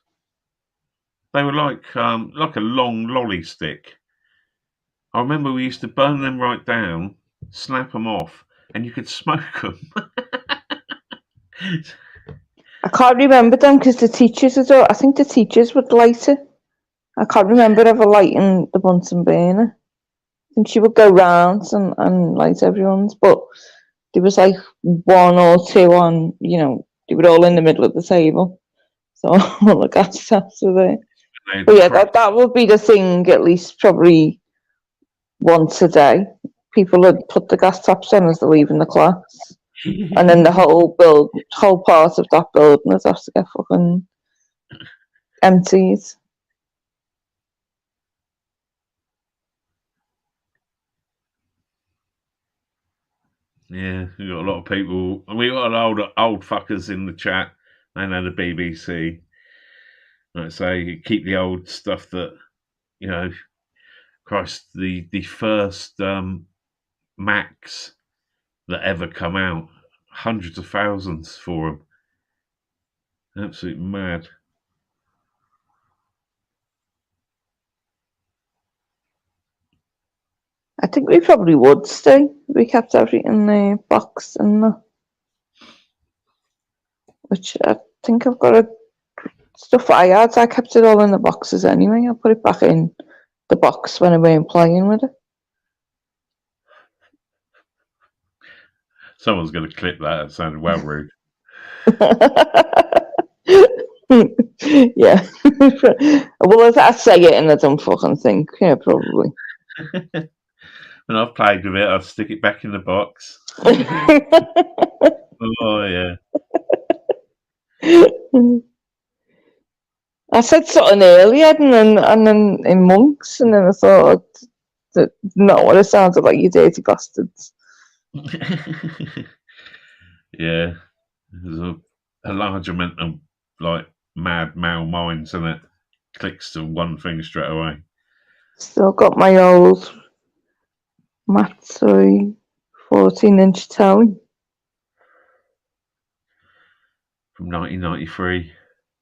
They were like a long lolly stick. I remember we used to burn them right down, snap them off, and you could smoke them. I can't remember them because the teachers I think the teachers would light it. I can't remember ever lighting the Bunsen burner. I think she would go round and light everyone's, but there was like one or two on, they were all in the middle of the table. So all the gas taps were there. But yeah, that would be the thing, at least probably once a day. People would put the gas taps on as they're leaving the class. And then the whole part of that building would have to get fucking emptied. Yeah, we got a lot of people. We got a lot of old fuckers in the chat. They know the BBC. Like I say, keep the old stuff that, Christ, the first Macs that ever come out, hundreds of thousands for them. Absolutely mad. I think we probably would stay. We kept everything in the box and which I think I've got stuff I had. I kept it all in the boxes anyway. I put it back in the box when I weren't playing with it. Someone's going to clip that. It sounded well rude. Yeah. Well, I say it and I don't fucking think. Yeah, probably. When I've played with it, I'll stick it back in the box. Oh yeah. I said something earlier, and then in monks, and then I thought that not what it sounded like, you dirty bastards. Yeah. There's a large amount of like mad male minds, and it clicks to one thing straight away. Still got my old Matsui 14-inch telly. From 1993.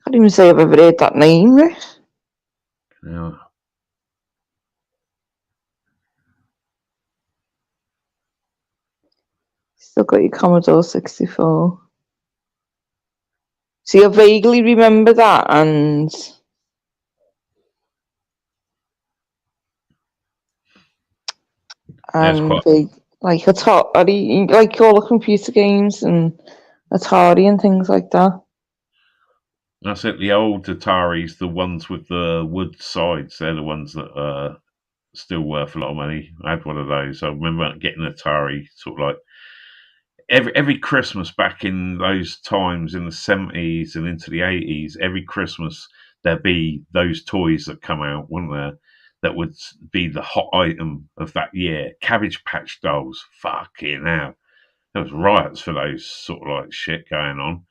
Can't even say I've ever heard that name, right? Yeah. Still got your Commodore 64. See, I vaguely remember that, and big, like Atari, like all the computer games and Atari and things like that. That's it. The old Ataris, the ones with the wood sides, they're the ones that are still worth a lot of money. I had one of those. I remember getting an Atari sort of like every Christmas back in those times in the 70s and into the 80s. Every Christmas there'd be those toys that come out, wouldn't there? That would be the hot item of that year. Cabbage Patch Dolls. Fucking hell. There was riots for those sort of like shit going on.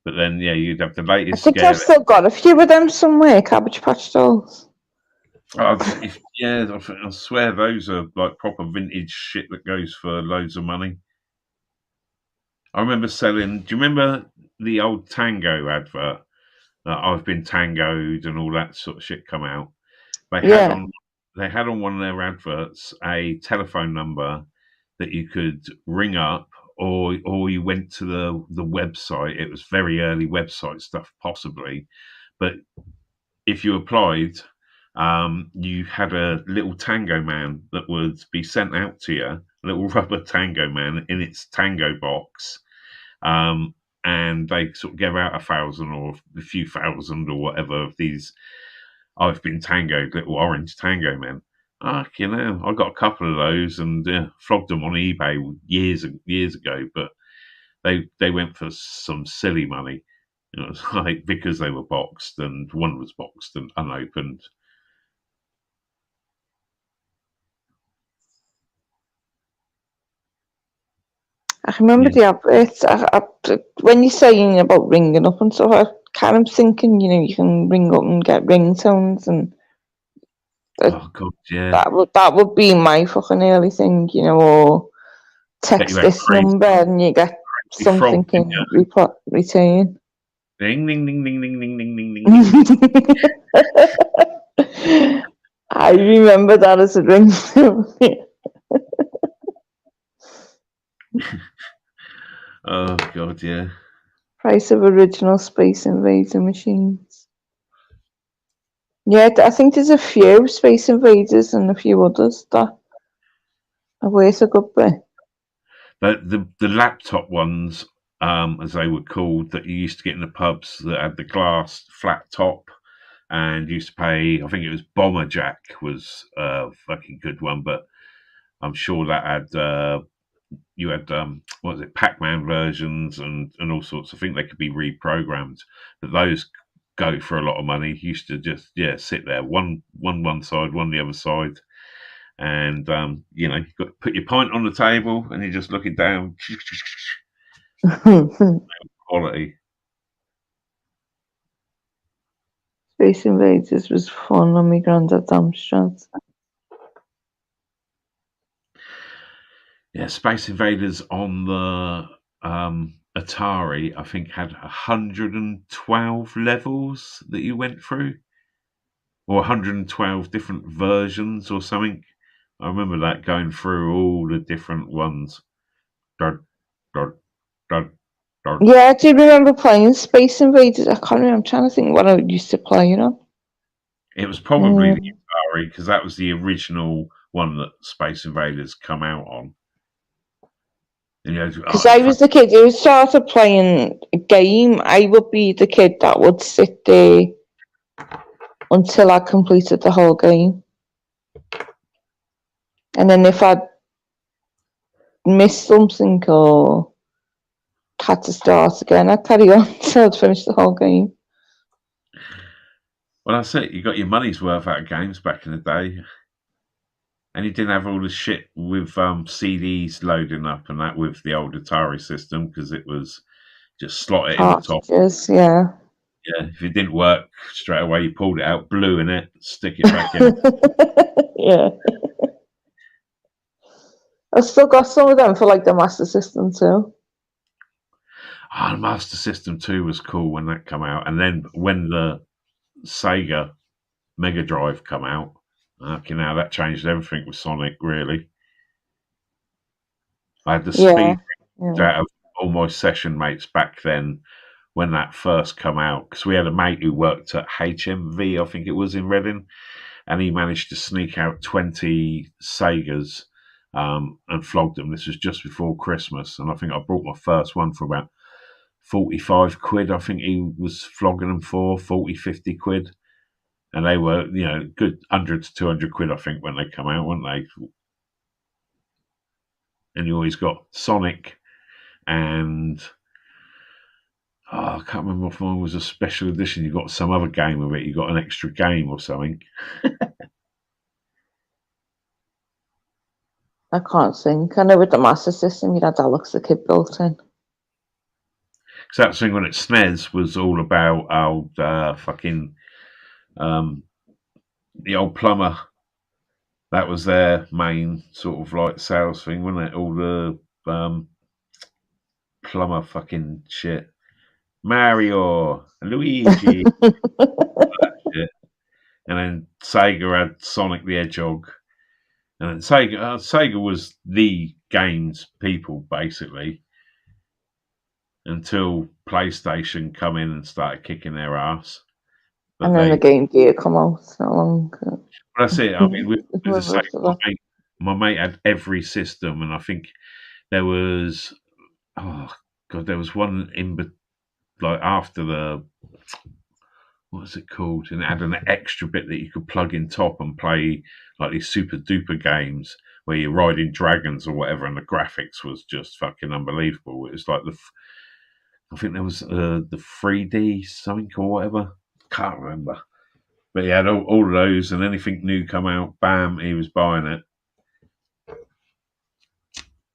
But then, yeah, you'd have the I latest think scare. I've still got a few of them somewhere, Cabbage Patch Dolls. I swear those are like proper vintage shit that goes for loads of money. I remember selling. Do you remember the old Tango advert? I've been tangoed and all that sort of shit come out. They had on one of their adverts a telephone number that you could ring up, or you went to the website. It was very early website stuff, possibly, but if you applied, you had a little tango man that would be sent out to you, a little rubber tango man in its tango box. And they sort of gave out 1,000 or a few thousand or whatever of these I've been tangoed little orange tango men. You know, I got a couple of those and flogged them on eBay years ago, but they went for some silly money. You know, it's like because they were boxed, and one was boxed and unopened. I remember the adverts. When you're saying about ringing up and stuff, I kind of thinking, you know, you can ring up and get ringtones, and Oh god, yeah. that would be my fucking early thing, you know, or text this number and you get something in return. Ding ding ding ding ding ding ding ding ding. I remember that as a ringtone. Oh god, yeah. Price of original Space Invader machines. Yeah, I think there's a few Space Invaders and a few others that are worth a good bit. But the laptop ones, as they were called, that you used to get in the pubs that had the glass flat top, and used to pay. I think it was Bomber Jack was a fucking good one, but I'm sure that had you had what was it, Pac-Man versions and all sorts. I think they could be reprogrammed, but those go for a lot of money. You used to just sit there one side, one the other side, and you know, you got to put your pint on the table and you're just looking down. Quality. Space Invaders was fun on my granddad's Amstrad. Yeah, Space Invaders on the Atari, I think, had 112 levels that you went through, or 112 different versions or something. I remember that, going through all the different ones. Dun, dun, dun, dun. Yeah, I do remember playing Space Invaders. I can't remember. I'm trying to think what I used to play, you know. It was probably the Atari, because that was the original one that Space Invaders come out on. And you go, Because oh, I was the kid who started playing a game. I would be the kid that would sit there until I completed the whole game. And then if I'd missed something or had to start again, I'd carry on until I'd finished the whole game. well, that's it. You got your money's worth out of games back in the day. And you didn't have all the shit with CDs loading up and that with the old Atari system because it was just slot it in the top. Cartridges, yeah. Yeah, if it didn't work straight away, you pulled it out, blew in it, stick it back in. Yeah. I've still got some of them for like the Master System too. Oh, the Master System 2 was cool when that came out. And then when the Sega Mega Drive come out, now that changed everything with Sonic, really. I had the speed out of all my session mates back then when that first come out, because we had a mate who worked at HMV, I think it was, in Reading, and he managed to sneak out 20 Segas and flogged them. This was just before Christmas, and I think I brought my first one for about 45 quid. I think he was flogging them for 40, 50 quid. And they were, good 100 to 200 quid, I think, when they come out, weren't they? And you always got Sonic and I can't remember if mine was a special edition. You got some other game of it. You got an extra game or something. I can't think. I know with the Master System, you had Alex the Kid built in. So that thing when it SNES was all about old the old plumber. That was their main sort of like sales thing, wasn't it? All the plumber fucking shit. Mario, Luigi, that shit. And then Sega had Sonic the Hedgehog. And then Sega was the games people, basically, until PlayStation come in and started kicking their ass. But and then the Game Gear come out not long ago. That's it. I mean, with the same, my mate had every system, and I think there was, there was one like after the, what was it called? And it had an extra bit that you could plug in top and play like these super duper games where you're riding dragons or whatever, and the graphics was just fucking unbelievable. It was like I think there was the 3D something or whatever. Can't remember. But he had all of those, and anything new come out, bam, he was buying it.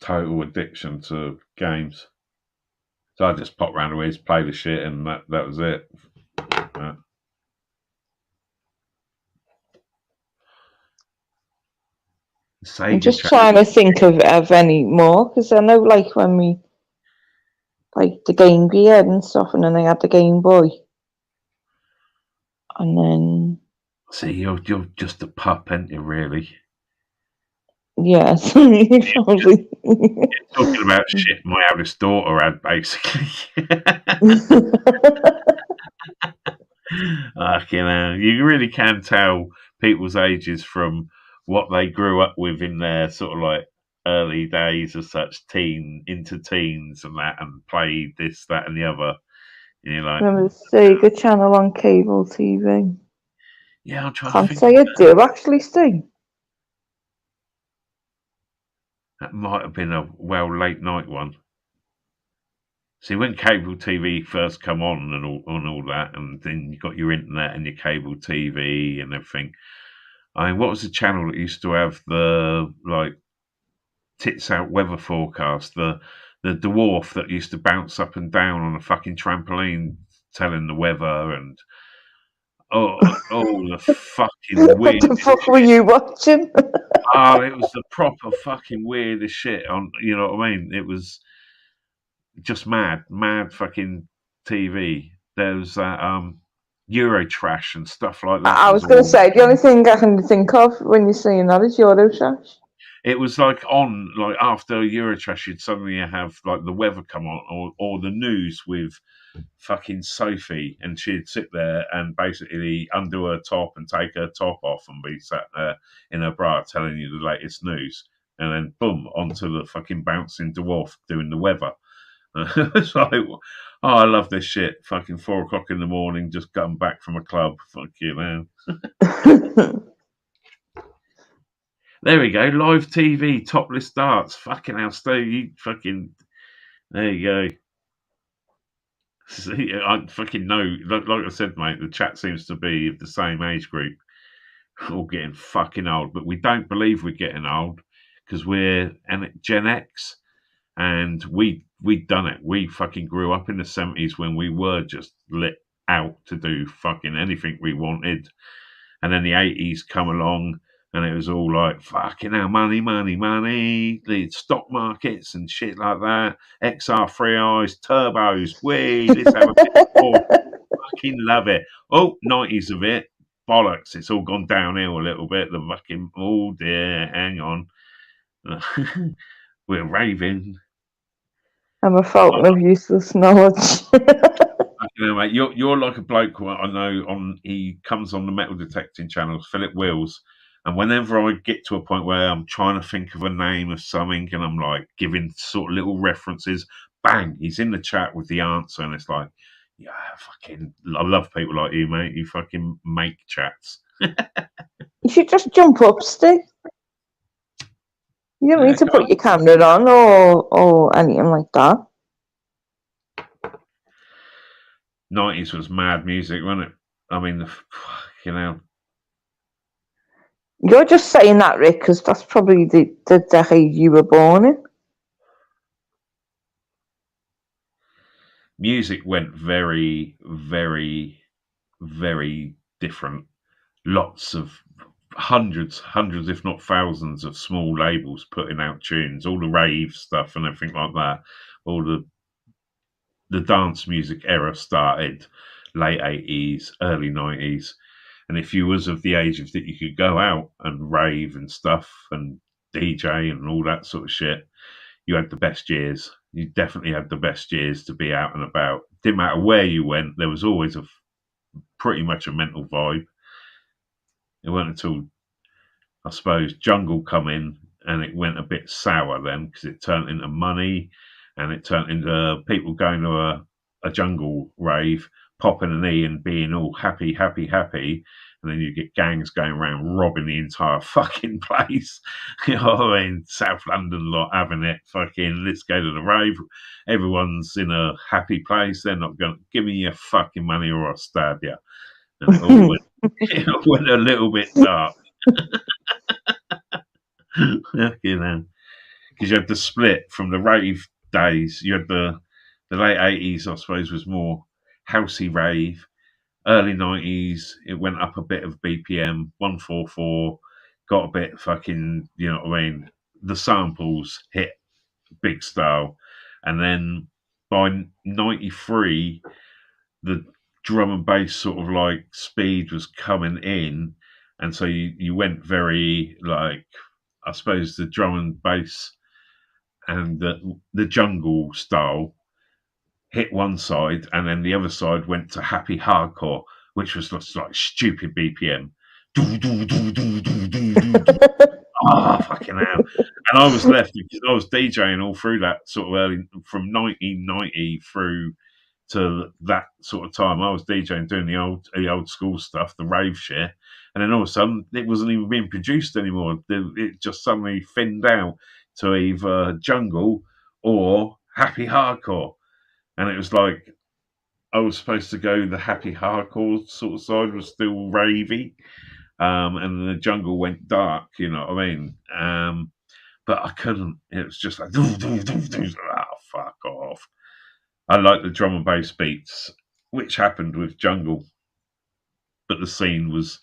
Total addiction to games. So I just popped around the ways, play the shit, and that was it. I'm just trying to think of any more, because I know like when we like the Game Gear and stuff, and then they had the Game Boy. And then see, you're just a pup, ain't you, really? Yes. Probably. You're talking about shit my eldest daughter had, basically. You really can tell people's ages from what they grew up with in their sort of like early days as such, into teens and that, and played this, that, and the other. And you're like, remember the Sega channel on cable TV? Yeah, I'm trying Can't to think. say I do actually, Steve. That might have been a late night one. See, when cable TV first come on and all that, and then you got your internet and your cable TV and everything. I mean, what was the channel that used to have the like tits out weather forecast? The dwarf that used to bounce up and down on a fucking trampoline telling the weather, and the fucking weird. What the fuck were you watching? It was the proper fucking weirdest shit on. You know what I mean? It was just mad fucking TV. There was that Eurotrash and stuff like that. I was going to say, the only thing I can think of when you're saying that is Eurotrash. It was like after Eurotrash, you'd suddenly have like the weather come on, or the news with fucking Sophie, and she'd sit there and basically undo her top and take her top off and be sat there in her bra telling you the latest news. and then boom onto the fucking bouncing dwarf doing the weather. It's like, oh, I love this shit. Fucking 4 o'clock in the morning, just come back from a club. Fuck you, man. There we go. Live TV, topless darts. Fucking hell, Steve. You fucking. There you go. See, I fucking know. Like I said, mate, the chat seems to be of the same age group. All getting fucking old, but we don't believe we're getting old because we're Gen X, and we done it. We fucking grew up in the 70s when we were just lit out to do fucking anything we wanted, and then the 80s come along, and it was all like fucking hell, money, money, money, the stock markets and shit like that. XR3Is, turbos, let's have a bit more. Fucking love it. Oh, 90s of it. Bollocks. It's all gone downhill a little bit. The fucking, oh dear, hang on. We're raving. I'm a fountain of useless knowledge. You know, mate, you're like a bloke who I know he comes on the metal detecting channels, Philip Wills, and whenever I get to a point where I'm trying to think of a name of something and I'm like giving sort of little references, bang, he's in the chat with the answer, and it's like, yeah, fucking, I love people like you, mate. You fucking make chats. You should just jump up, Steve. You don't need to Yeah, put your camera on or anything like that. 90s was mad music, wasn't it? I mean, you know, You're just saying that, Rick, because that's probably the decade you were born in. music went very, very, very different. Lots of hundreds, if not thousands, of small labels putting out tunes, all the rave stuff and everything like that. All the dance music era started late 80s, early 90s. And if you was of the age of that you could go out and rave and stuff and DJ and all that sort of shit, you had the best years. You definitely had the best years to be out and about. Didn't matter where you went, there was always pretty much a mental vibe. It wasn't until, I suppose, Jungle come in and it went a bit sour then because it turned into money and it turned into people going to a jungle rave, popping an E and being all happy, happy, happy. And then you get gangs going around robbing the entire fucking place. You know what I mean? South London lot having it. Fucking, let's go to the rave. Everyone's in a happy place. They're not going to give me your fucking money or I'll stab you. And it all it went a little bit dark. You know, because you had the split from the rave days. You had the late 80s, I suppose, was more housey rave. Early 90s, it went up a bit of BPM, 144, got a bit fucking, you know what I mean? The samples hit big style. And then by 93, the drum and bass sort of like speed was coming in. And so you went very like, I suppose the drum and bass and the jungle style hit one side, and then the other side went to happy hardcore, which was just like stupid BPM. Fucking hell. And I was left because I was DJing all through that sort of early, from 1990 through to that sort of time. I was DJing, doing the old school stuff, the rave shit. And then all of a sudden, it wasn't even being produced anymore. It just suddenly thinned out to either jungle or happy hardcore. And it was like I was supposed to go the happy hardcore sort of side was still ravey, and the jungle went dark. You know what I mean? But I couldn't. It was just like, fuck off. I like the drum and bass beats, which happened with jungle, but the scene was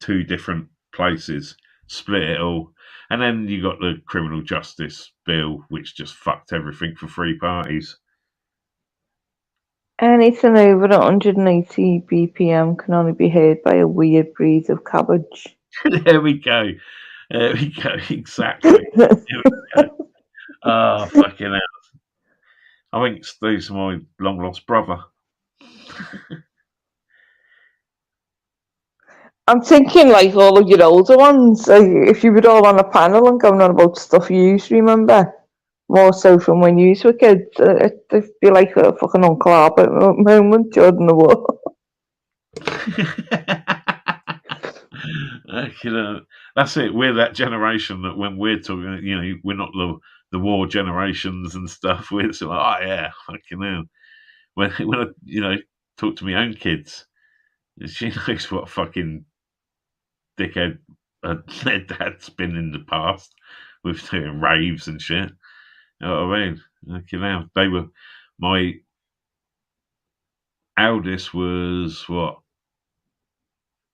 two different places, split it all. And then you got the criminal justice bill, which just fucked everything for three parties. Anything over 180 BPM can only be heard by a weird breed of cabbage. There we go. There we go. Exactly. There we go. Oh, fucking hell. I think Steve's my long lost brother. I'm thinking like all of your older ones, like, if you were all on a panel and going on about stuff you used to remember, more so from when you were kids, it'd be like a fucking Uncle Albert moment during the war. You know, that's it. We're that generation that when we're talking, you know, we're not the war generations and stuff. We're sort of like, oh yeah, fucking hell. When I, you know, talk to my own kids, she knows what fucking dickhead their dad's been in the past with doing raves and shit. You know what I mean? Fucking hell. They were, my eldest was what,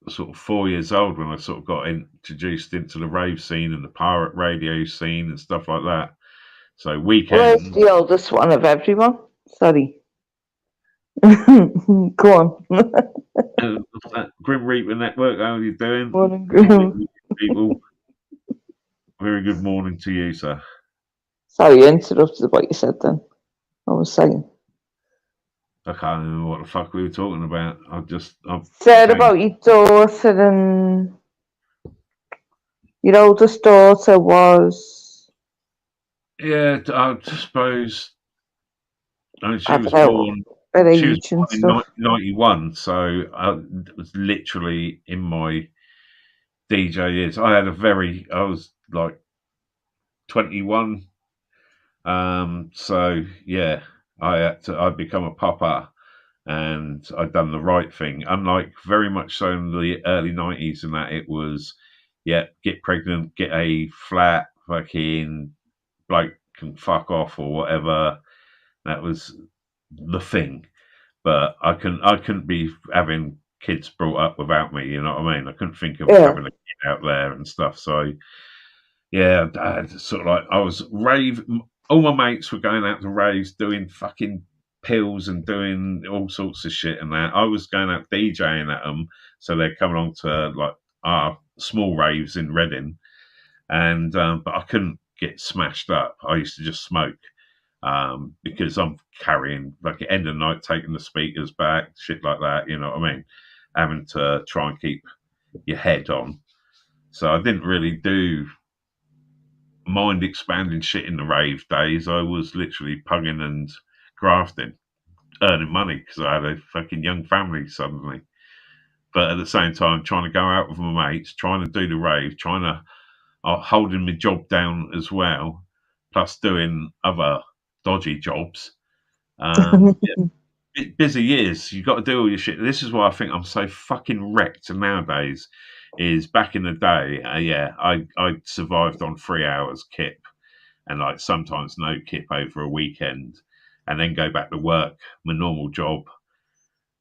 sort of 4 years old when I sort of got introduced into the rave scene and the pirate radio scene and stuff like that. So Where's weekend, the oldest one of everyone? Sorry. Go on. Grim Reaper Network, how are you doing? Morning, Grim. People, very good morning to you, sir. Sorry, I interrupted what you said then. I was saying. I can't remember what the fuck we were talking about. I've Said about your daughter and your oldest daughter was. Yeah, I suppose. I mean, I don't know, her She was age and born in stuff. 91, so it was literally in my DJ years. I was like 21. So yeah, I'd become a papa and I'd done the right thing. Unlike very much so in the early 90s and that it was, yeah, get pregnant, get a flat, fucking bloke can fuck off or whatever. That was the thing. But I couldn't be having kids brought up without me, you know what I mean? I couldn't think of Yeah. having a kid out there and stuff. So yeah, sort of like I was rave. All my mates were going out to raves, doing fucking pills and doing all sorts of shit and that. I was going out DJing at them, so they're coming on to like our small raves in Reading, and but I couldn't get smashed up. I used to just smoke because I'm carrying like at end of the night, taking the speakers back, shit like that. You know what I mean? Having to try and keep your head on. So I didn't really do mind expanding shit in the rave days. I was literally pugging and grafting, earning money because I had a fucking young family suddenly. But at the same time, trying to go out with my mates, trying to do the rave, trying to holding my job down as well, plus doing other dodgy jobs. Busy years. You've got to do all your shit. This is why I think I'm so fucking wrecked nowadays. Is back in the day, I survived on 3 hours kip and like sometimes no kip over a weekend, and then go back to work, my normal job,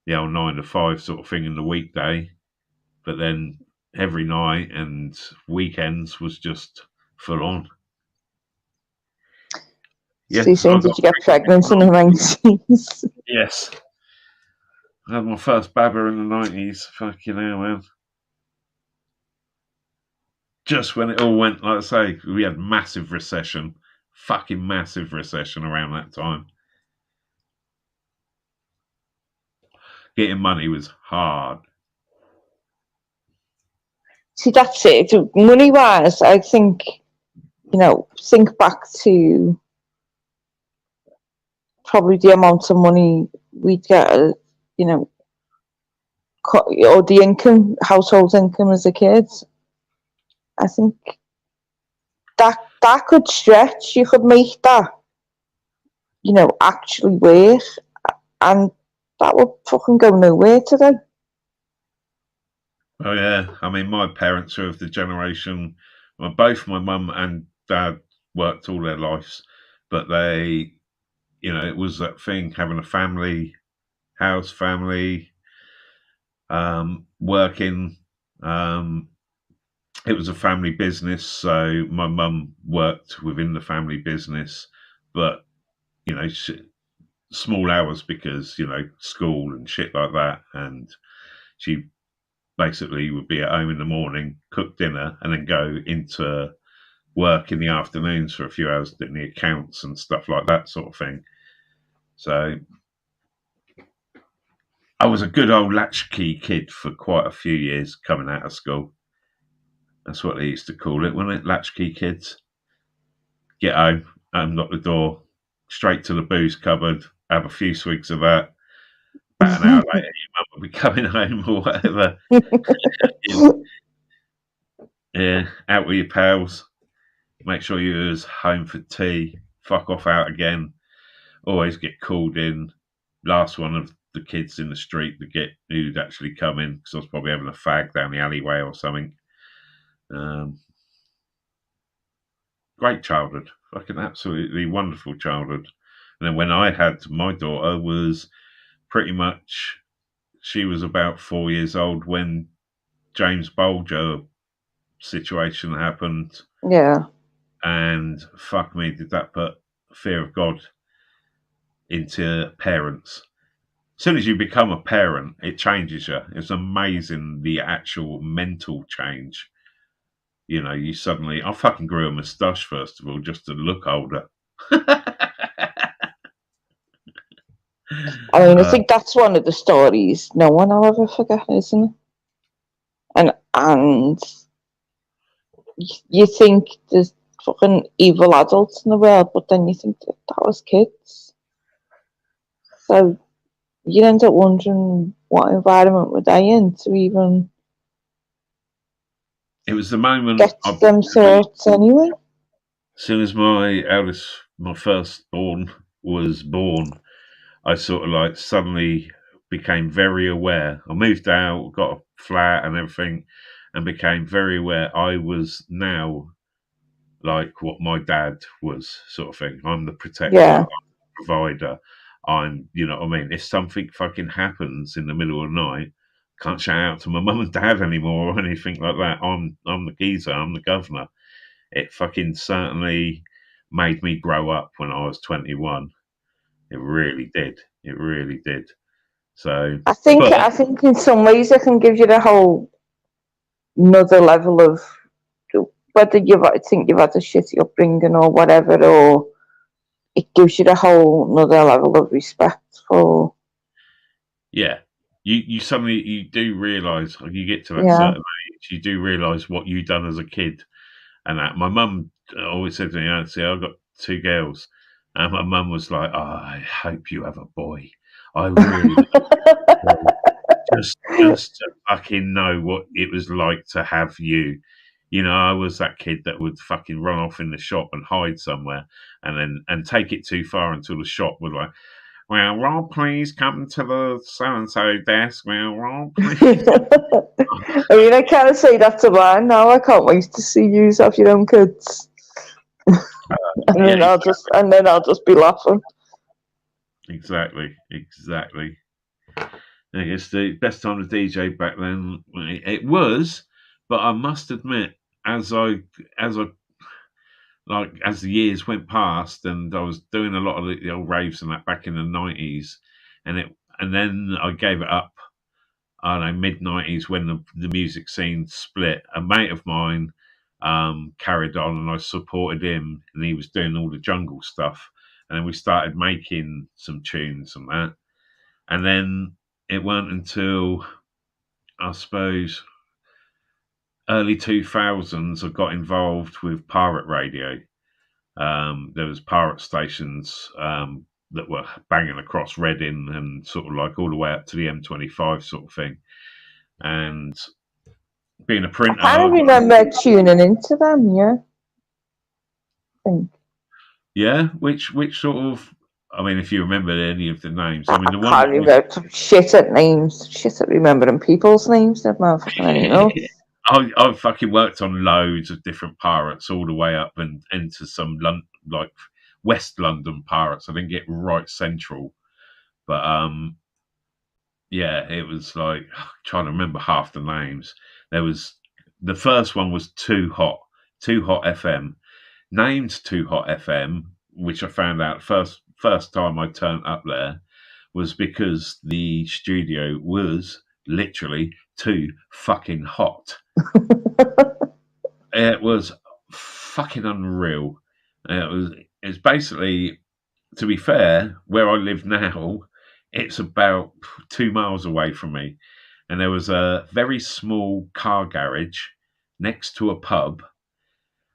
the old 9 to 5 sort of thing in the weekday. But then every night and weekends was just full on. So you're saying, did you get pregnant in the 90s? Yes. I had my first babber in the 90s. Fucking hell, man. Just when it all went, like I say, we had massive recession. Fucking massive recession around that time. Getting money was hard. See, that's it. Money-wise, I think, think back to probably the amount of money we'd get, or the income, household income as a kid. I think that could stretch. You could make that, actually work, and that would fucking go nowhere today. Oh yeah, I mean, my parents are of the generation. Well, both my mum and dad worked all their lives, but they, it was that thing having a family, house, family, working. It was a family business, so my mum worked within the family business, but small hours because school and shit like that, and she basically would be at home in the morning, cook dinner, and then go into work in the afternoons for a few hours doing the accounts and stuff like that sort of thing. So I was a good old latchkey kid for quite a few years coming out of school. That's what they used to call it, wasn't it? Latchkey kids. Get home, unlock the door, straight to the booze cupboard, have a few swigs of that. About an hour later, your mum will be coming home or whatever. Yeah, out with your pals. Make sure you was home for tea. Fuck off out again. Always get called in. Last one of the kids in the street to get who'd actually come in because I was probably having a fag down the alleyway or something. Great childhood, fucking absolutely wonderful childhood. And then when I had my daughter, was pretty much she was about 4 years old when James Bulger situation happened, Yeah. and fuck me, did that put fear of God into parents. As soon as you become a parent, it changes you. It's amazing the actual mental change. You know, you suddenly, I fucking grew a moustache first of all just to look older. I mean, I think that's one of the stories no one will ever forget, isn't it? And you think there's fucking evil adults in the world, but then you think that was kids. So you end up wondering what environment were they in to even It was the moment get them thoughts anyway. as soon as my eldest, my firstborn, was born, I sort of like suddenly became very aware. I moved out, got a flat and everything, and became very aware I was now like what my dad was, sort of thing. I'm the protector, Yeah. I'm the provider. I'm, you know what I mean? If something fucking happens in the middle of the night, I can't shout out to my mum and dad anymore or anything like that. I'm the geezer, I'm the governor. It fucking certainly made me grow up when I was 21. It really did. It really did. So, I think but in some ways it can give you the whole another level of whether you think you've had a shitty upbringing or whatever, or it gives you the whole another level of respect for. yeah, you suddenly you do realise when you get to that Yeah. certain age, you do realise what you done as a kid, and that my mum always said to me, "See, I've got two girls," and my mum was like, oh, "I hope you have a boy. I really just to fucking know what it was like to have you." You know, I was that kid that would fucking run off in the shop and hide somewhere, and take it too far until the shop would like, "Well, Rob, please come to the so and so desk. Well, Rob, please." I mean, I can't say that to mine now. I can't wait to see you have your own kids, and then I'll just be laughing. Exactly. I guess the best time to DJ back then it was, but I must admit, as I like as the years went past, and I was doing a lot of the old raves and that back in the 90s, and then I gave it up. I don't know, mid 90s when the music scene split. A mate of mine carried on, and I supported him, and he was doing all the jungle stuff, and then we started making some tunes and that, and then it weren't until I suppose early 2000s I got involved with pirate radio. There was pirate stations that were banging across Reading and sort of like all the way up to the M25 sort of thing. And being a printer, I can't remember tuning into them. Yeah, I think. Yeah, which sort of, I mean, if you remember any of the names, I mean, the I one can't remember shit at names, shit at remembering people's names. Never mind fucking anything else. I fucking worked on loads of different pirates all the way up and into some like West London pirates. I didn't get right central, but yeah, it was like trying to remember half the names. There was the first one was Too Hot FM, named Too Hot FM, which I found out first time I turned up there was because the studio was literally too fucking hot. It was fucking unreal. It was basically, to be fair, where I live now It's about 2 miles away from me, and there was a very small car garage next to a pub.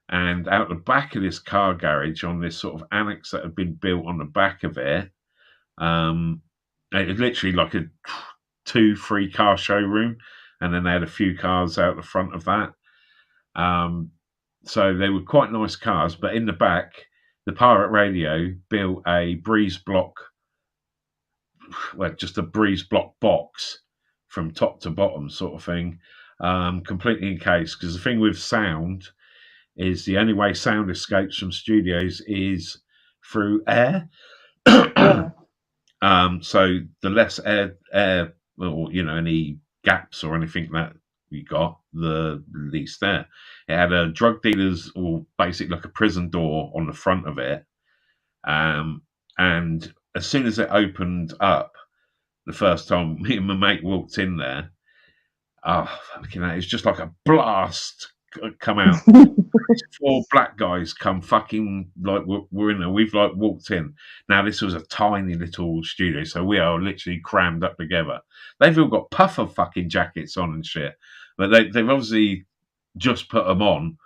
And out the back of this car garage, on this sort of annex that had been built on the back of it, it was literally like a 2-3 car showroom, and then they had a few cars out the front of that. So they were quite nice cars, but in the back, the Pirate Radio built a breeze block, well, just a breeze block box from top to bottom, sort of thing, completely encased. Because the thing with sound is the only way sound escapes from studios is through air. Yeah. So the less air, or any gaps or anything that you got, the least there. It had a drug dealer's, or basically like a prison door on the front of it. And as soon as it opened up, the first time me and my mate walked in there, it's just like a blast come out. 4 black guys come fucking, like, we're in there. We've like walked in. Now this was a tiny little studio, so we are literally crammed up together. They've all got puffer fucking jackets on and shit, but they've obviously just put them on.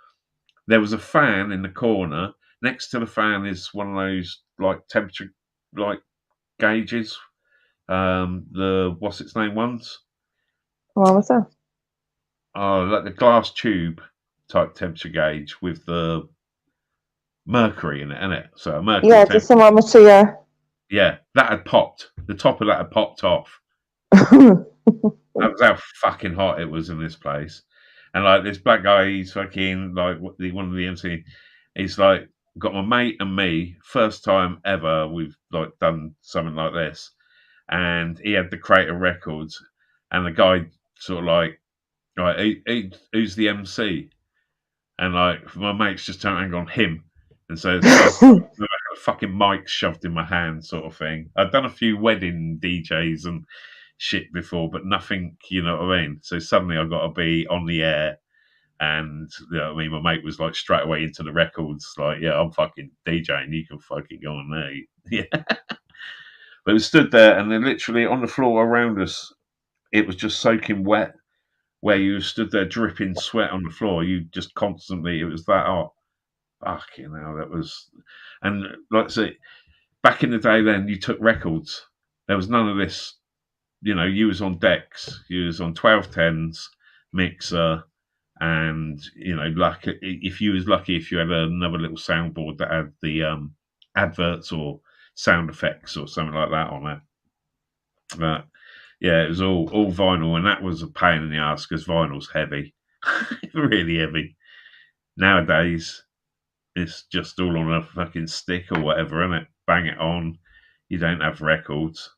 There was a fan in the corner. Next to the fan is one of those like temperature like gauges. The what's its name ones? What was that? Oh, like the glass tube type temperature gauge with the mercury in it, innit? So a mercury. Yeah, the thermometer, yeah. Yeah, that had popped. The top of that had popped off. That was how fucking hot it was in this place. And like this black guy, he's fucking like one of the MC. He's like got my mate and me, first time ever we've like done something like this. And he had the crate of records, and the guy sort of like, right, who's the MC? And like my mate's just turned on him, and so it's a fucking mic shoved in my hand, sort of thing. I've done a few wedding DJs and shit before, but nothing, you know what I mean? So suddenly I got to be on the air, and you know what I mean, my mate was like straight away into the records, like, yeah, I'm fucking DJing, you can fucking go on there. Yeah. But we stood there, and then literally on the floor around us, it was just soaking wet, where you stood there dripping sweat on the floor. You just constantly, it was that hot. Fucking hell, that was. And like I say, back in the day then, you took records. There was none of this, you was on decks, you was on 1210s, mixer, and, lucky, if you was lucky, if you had another little soundboard that had the adverts or sound effects or something like that on it. But yeah, it was all vinyl, and that was a pain in the ass because vinyl's heavy, really heavy. Nowadays, it's just all on a fucking stick or whatever, innit? Bang it on. You don't have records.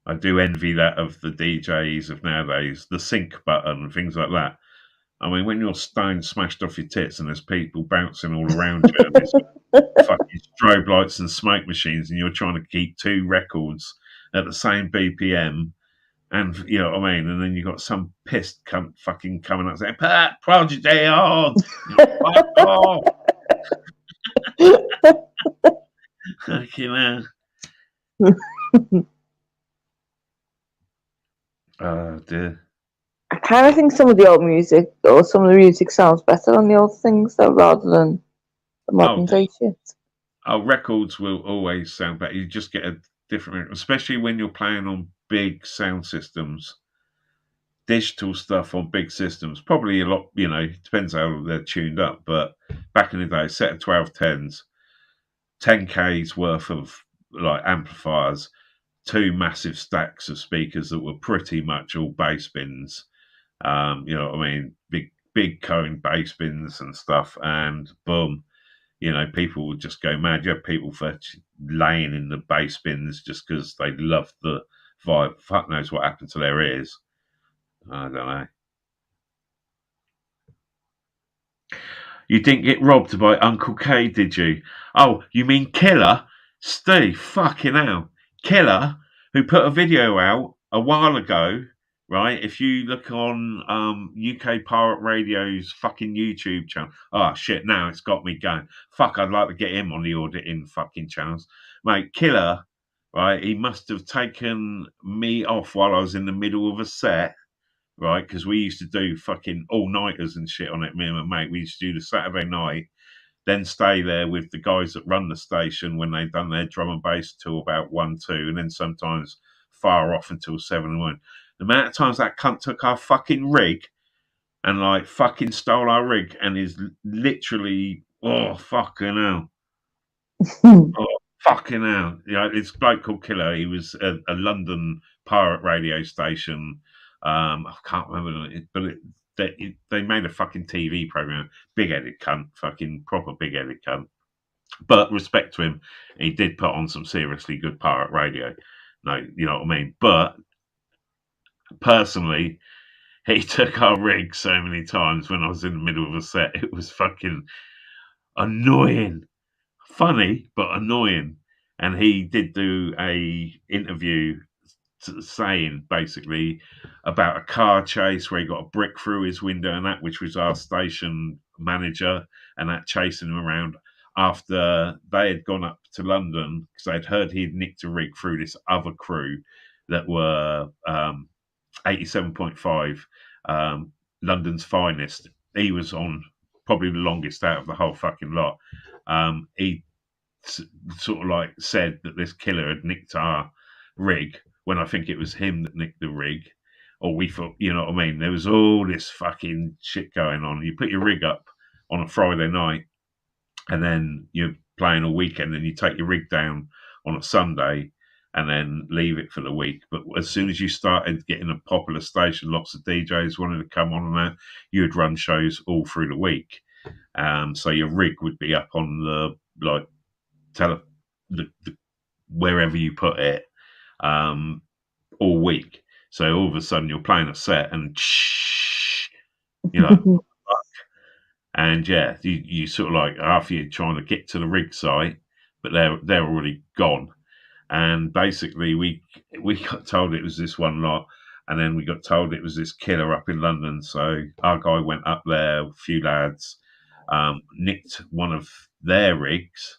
I do envy that of the DJs of nowadays, the sync button and things like that. I mean, when you're stoned, smashed off your tits, and there's people bouncing all around you, and there's fucking strobe lights and smoke machines, and you're trying to keep 2 records at the same BPM, and you know what I mean? And then you got some pissed cunt fucking coming up saying, "Pat, Prodigy on!" Fuck off! Fucking hell. Oh dear. I kind of think some of the old music, or some of the music sounds better on the old things, though, rather than the modern day shit. Oh, records will always sound better. You just get a different, especially when you're playing on big sound systems. Digital stuff on big systems, probably a lot, depends how they're tuned up. But back in the day, set of 1210s, 10K's worth of like amplifiers, 2 massive stacks of speakers that were pretty much all bass bins. You know what I mean? Big cone bass bins and stuff, and boom, people would just go mad. You have people laying in the bass bins just because they love the vibe. Fuck knows what happened to their ears. I don't know. You didn't get robbed by Uncle K, did you? Oh, you mean Killer? Steve, fucking hell. Killer, who put a video out a while ago, right? If you look on UK Pirate Radio's fucking YouTube channel. Oh, shit, now it's got me going. Fuck, I'd like to get him on the auditing fucking channels. Mate, Killer right? He must have taken me off while I was in the middle of a set, right? Because we used to do fucking all-nighters and shit on it, me and my mate. We used to do the Saturday night, then stay there with the guys that run the station when they'd done their drum and bass till about 1, 2, and then sometimes fire off until 7 and 1. The amount of times that cunt took our fucking rig and like fucking stole our rig and is literally, oh, fucking hell. Oh, fucking hell. You know, this bloke called Killer, he was a London pirate radio station. I can't remember, but they made a fucking TV program. Big-headed cunt, fucking proper big-headed cunt. But respect to him, he did put on some seriously good pirate radio. No, you know what I mean? But personally, he took our rig so many times when I was in the middle of a set. It was fucking annoying. Funny, but annoying. And he did do a interview saying basically about a car chase where he got a brick through his window and that, which was our station manager, and that chasing him around after they had gone up to London because they'd heard he'd nicked a rig through this other crew that were 87.5, London's finest. He was on probably the longest out of the whole fucking lot. He sort of like said that this killer had nicked our rig when I think it was him that nicked the rig, or we thought, you know what I mean? There was all this fucking shit going on. You put your rig up on a Friday night and then you're playing all weekend and you take your rig down on a Sunday and then leave it for the week. But as soon as you started getting a popular station, lots of DJs wanted to come on and that, you would run shows all through the week. So your rig would be up on the wherever you put it all week. So all of a sudden you're playing a set and you know, and yeah, you sort of like after you're trying to get to the rig site, but they're already gone. And basically we got told it was this one lot, and then we got told it was this killer up in London. So our guy went up there, a few lads, nicked one of their rigs,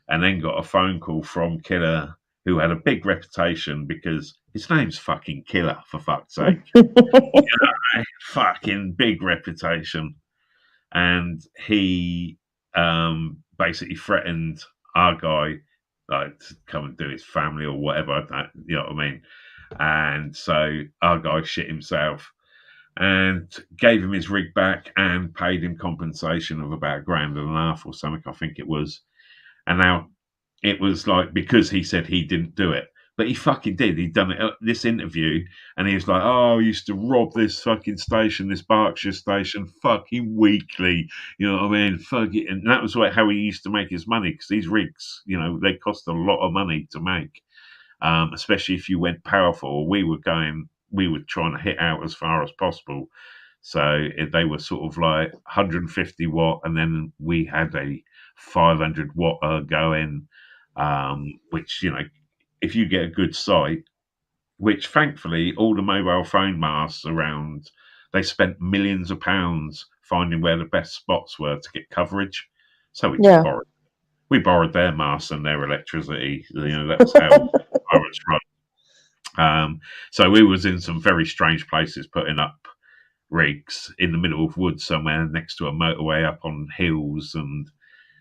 and then got a phone call from Killer, who had a big reputation because his name's fucking Killer, for fuck's sake. Fucking big reputation. And he basically threatened our guy like to come and do his family or whatever, you know what I mean? And so our guy shit himself and gave him his rig back and paid him compensation of about £1.5 or something, I think it was. And now it was like, because he said he didn't do it, but he fucking did. He'd done it at this interview, and he was like, "Oh, I used to rob this fucking station, this Berkshire station, fucking weekly." You know what I mean? Fuck it. And that was how he used to make his money, because these rigs, you know, they cost a lot of money to make, especially if you went powerful. We were trying to hit out as far as possible. So they were sort of like 150 watt, and then we had a 500 watt going, which, you know, if you get a good site, which thankfully all the mobile phone masts around, they spent millions of pounds finding where the best spots were to get coverage. So we borrowed their masts and their electricity. You know, that was how pirates run. So we was in some very strange places putting up rigs in the middle of woods somewhere next to a motorway up on hills and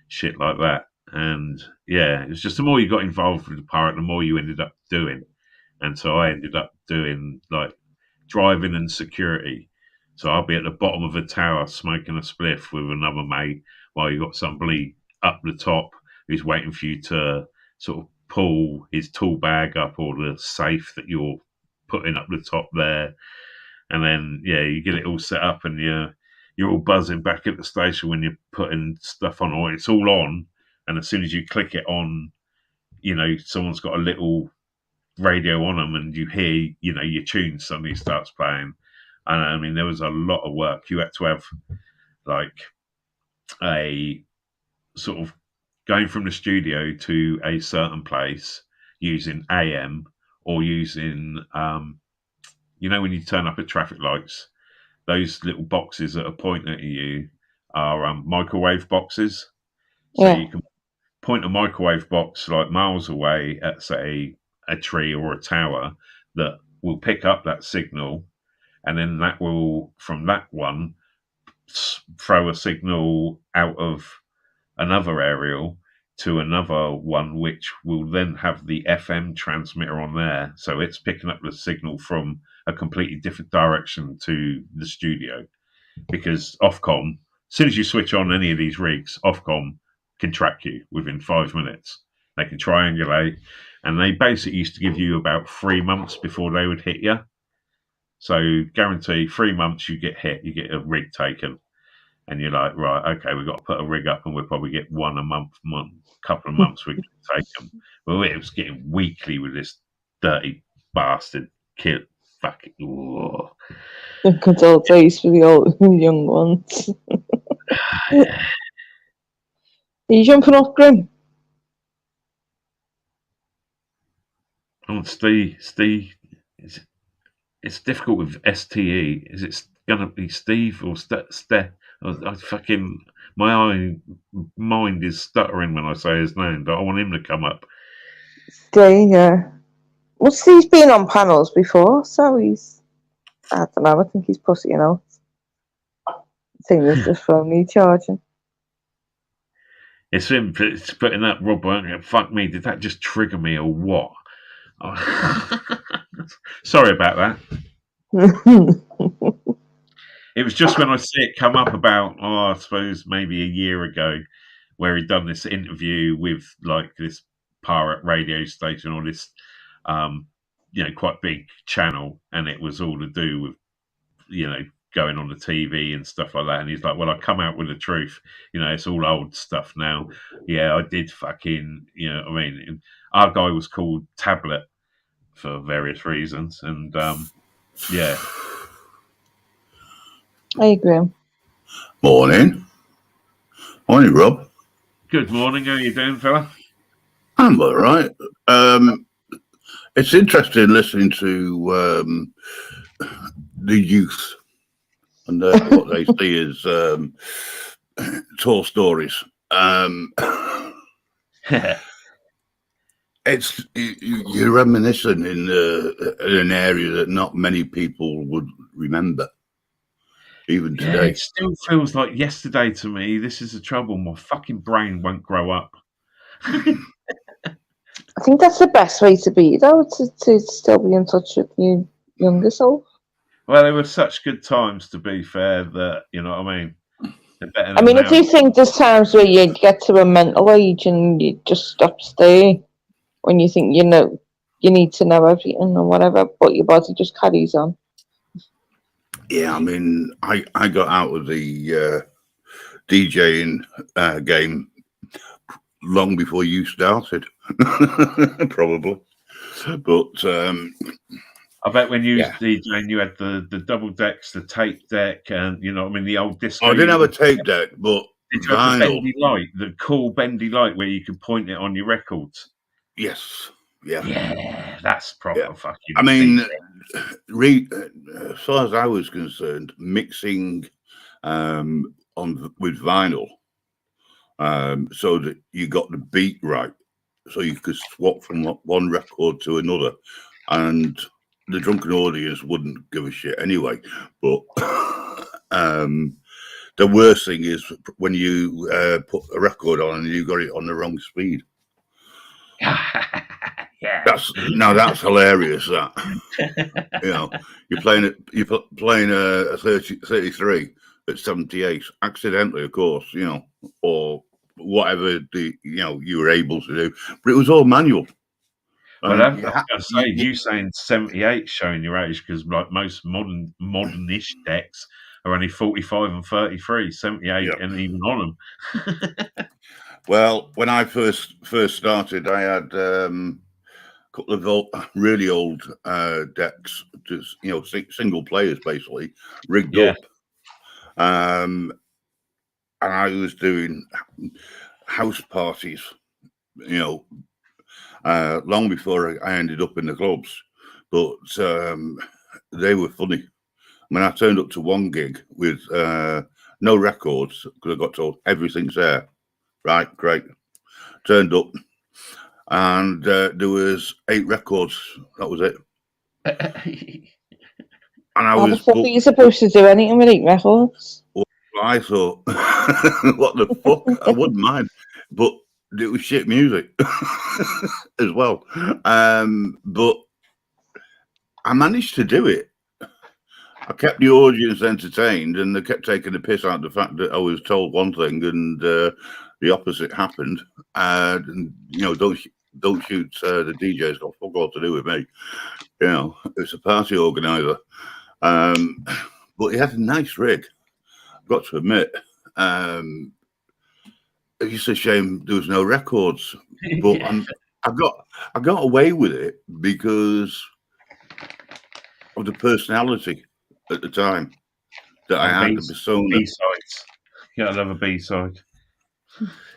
shit like that. And yeah, it was just the more you got involved with the pirate, the more you ended up doing. And so I ended up doing like driving and security. So I'll be at the bottom of a tower smoking a spliff with another mate while you got somebody up the top who's waiting for you to sort of pull his tool bag up, or the safe that you're putting up the top there. And then, yeah, you get it all set up and you're all buzzing back at the station when you're putting stuff on, or it's all on. And as soon as you click it on, you know, someone's got a little radio on them and you hear, you know, your tune suddenly starts playing. And I mean, there was a lot of work. You had to have like a sort of going from the studio to a certain place using AM or using, you know, when you turn up at traffic lights, those little boxes that are pointing at you are microwave boxes. So you can point a microwave box like miles away at, say, a tree or a tower that will pick up that signal, and then that will, from that one, throw a signal out of another aerial to another one, which will then have the FM transmitter on there. So it's picking up the signal from a completely different direction to the studio. Because Ofcom, as soon as you switch on any of these rigs, Ofcom can track you within 5 minutes. They can triangulate, and they basically used to give you about 3 months before they would hit you. So guarantee 3 months you get hit, you get a rig taken, and you're like, right, okay, we've got to put a rig up, and we'll probably get one a month, couple of months we can take them. Well, it was getting weekly with this dirty bastard kid. Fucking. Whoa. Good old days for the old young ones. Are you jumping off, Grim? Oh, Steve, it's difficult with STE. Is it gonna be Steve or Ste? I fucking my mind is stuttering when I say his name. But I want him to come up. Stay, yeah. Well, Steve's been on panels before, so he's. I don't know. I think he's pussy out. I think there's just phone charging. It's him putting that Rob. Fuck me. Did that just trigger me or what? Sorry about that. It was just when I see it come up about, I suppose maybe a year ago, where he'd done this interview with like this pirate radio station or this, quite big channel, and it was all to do with, going on the TV and stuff like that. And he's like, well, I come out with the truth. It's all old stuff now. Yeah, I did fucking, our guy was called Tablet for various reasons. And, yeah. Hey, Graham. Morning, Rob. Good morning. How you doing, fella? I'm all right. It's interesting listening to the youth and what they see as tall stories. It's you're reminiscing in an area that not many people would remember. Even today. It still feels like yesterday to me. This is the trouble. My fucking brain won't grow up. I think that's the best way to be, though, to still be in touch with your younger self. Well, they were such good times, to be fair, that, you know what I mean? I mean, if you think there's times where you get to a mental age and you just stop there when you think, you need to know everything or whatever, but your body just carries on. Yeah, I mean, I got out of the DJing game long before you started, probably. But I bet when you was DJing, you had the double decks, the tape deck, and the old disco. I didn't have a tape deck, but did you have the bendy light, the cool bendy light where you could point it on your records? Yes. Yeah, that's proper fucking. I mean, as far as I was concerned, mixing with vinyl, so that you got the beat right, so you could swap from one record to another, and the drunken audience wouldn't give a shit anyway. But the worst thing is when you put a record on and you got it on the wrong speed. Yeah, that's hilarious. That you're playing a 33 at 78 accidentally, of course, or whatever you were able to do, but it was all manual. Well, I was going to say, you saying 78 showing your age, because like most modern-ish decks are only 45 and 33, 78 and even on them. Well, when I first started, I had a couple of really old decks, just single players basically rigged up, and I was doing house parties, long before I ended up in the clubs, but they were funny. I mean, I turned up to one gig with no records because I got told everything's there. Right, great. Turned up. and there was 8 records. That was it. And I How the was fuck are you supposed to do anything with 8 records? I thought, what the fuck? I wouldn't mind, but it was shit music as well. But I managed to do it. I kept the audience entertained, and they kept taking the piss out of the fact that I was told one thing and the opposite happened. And don't shoot the DJ's got fuck all to do with me. It's a party organizer. But he had a nice rig. I've got to admit. It's just a shame there was no records, but I got away with it because of the personality at the time that I had, the persona. B-sides. You gotta love a B-side.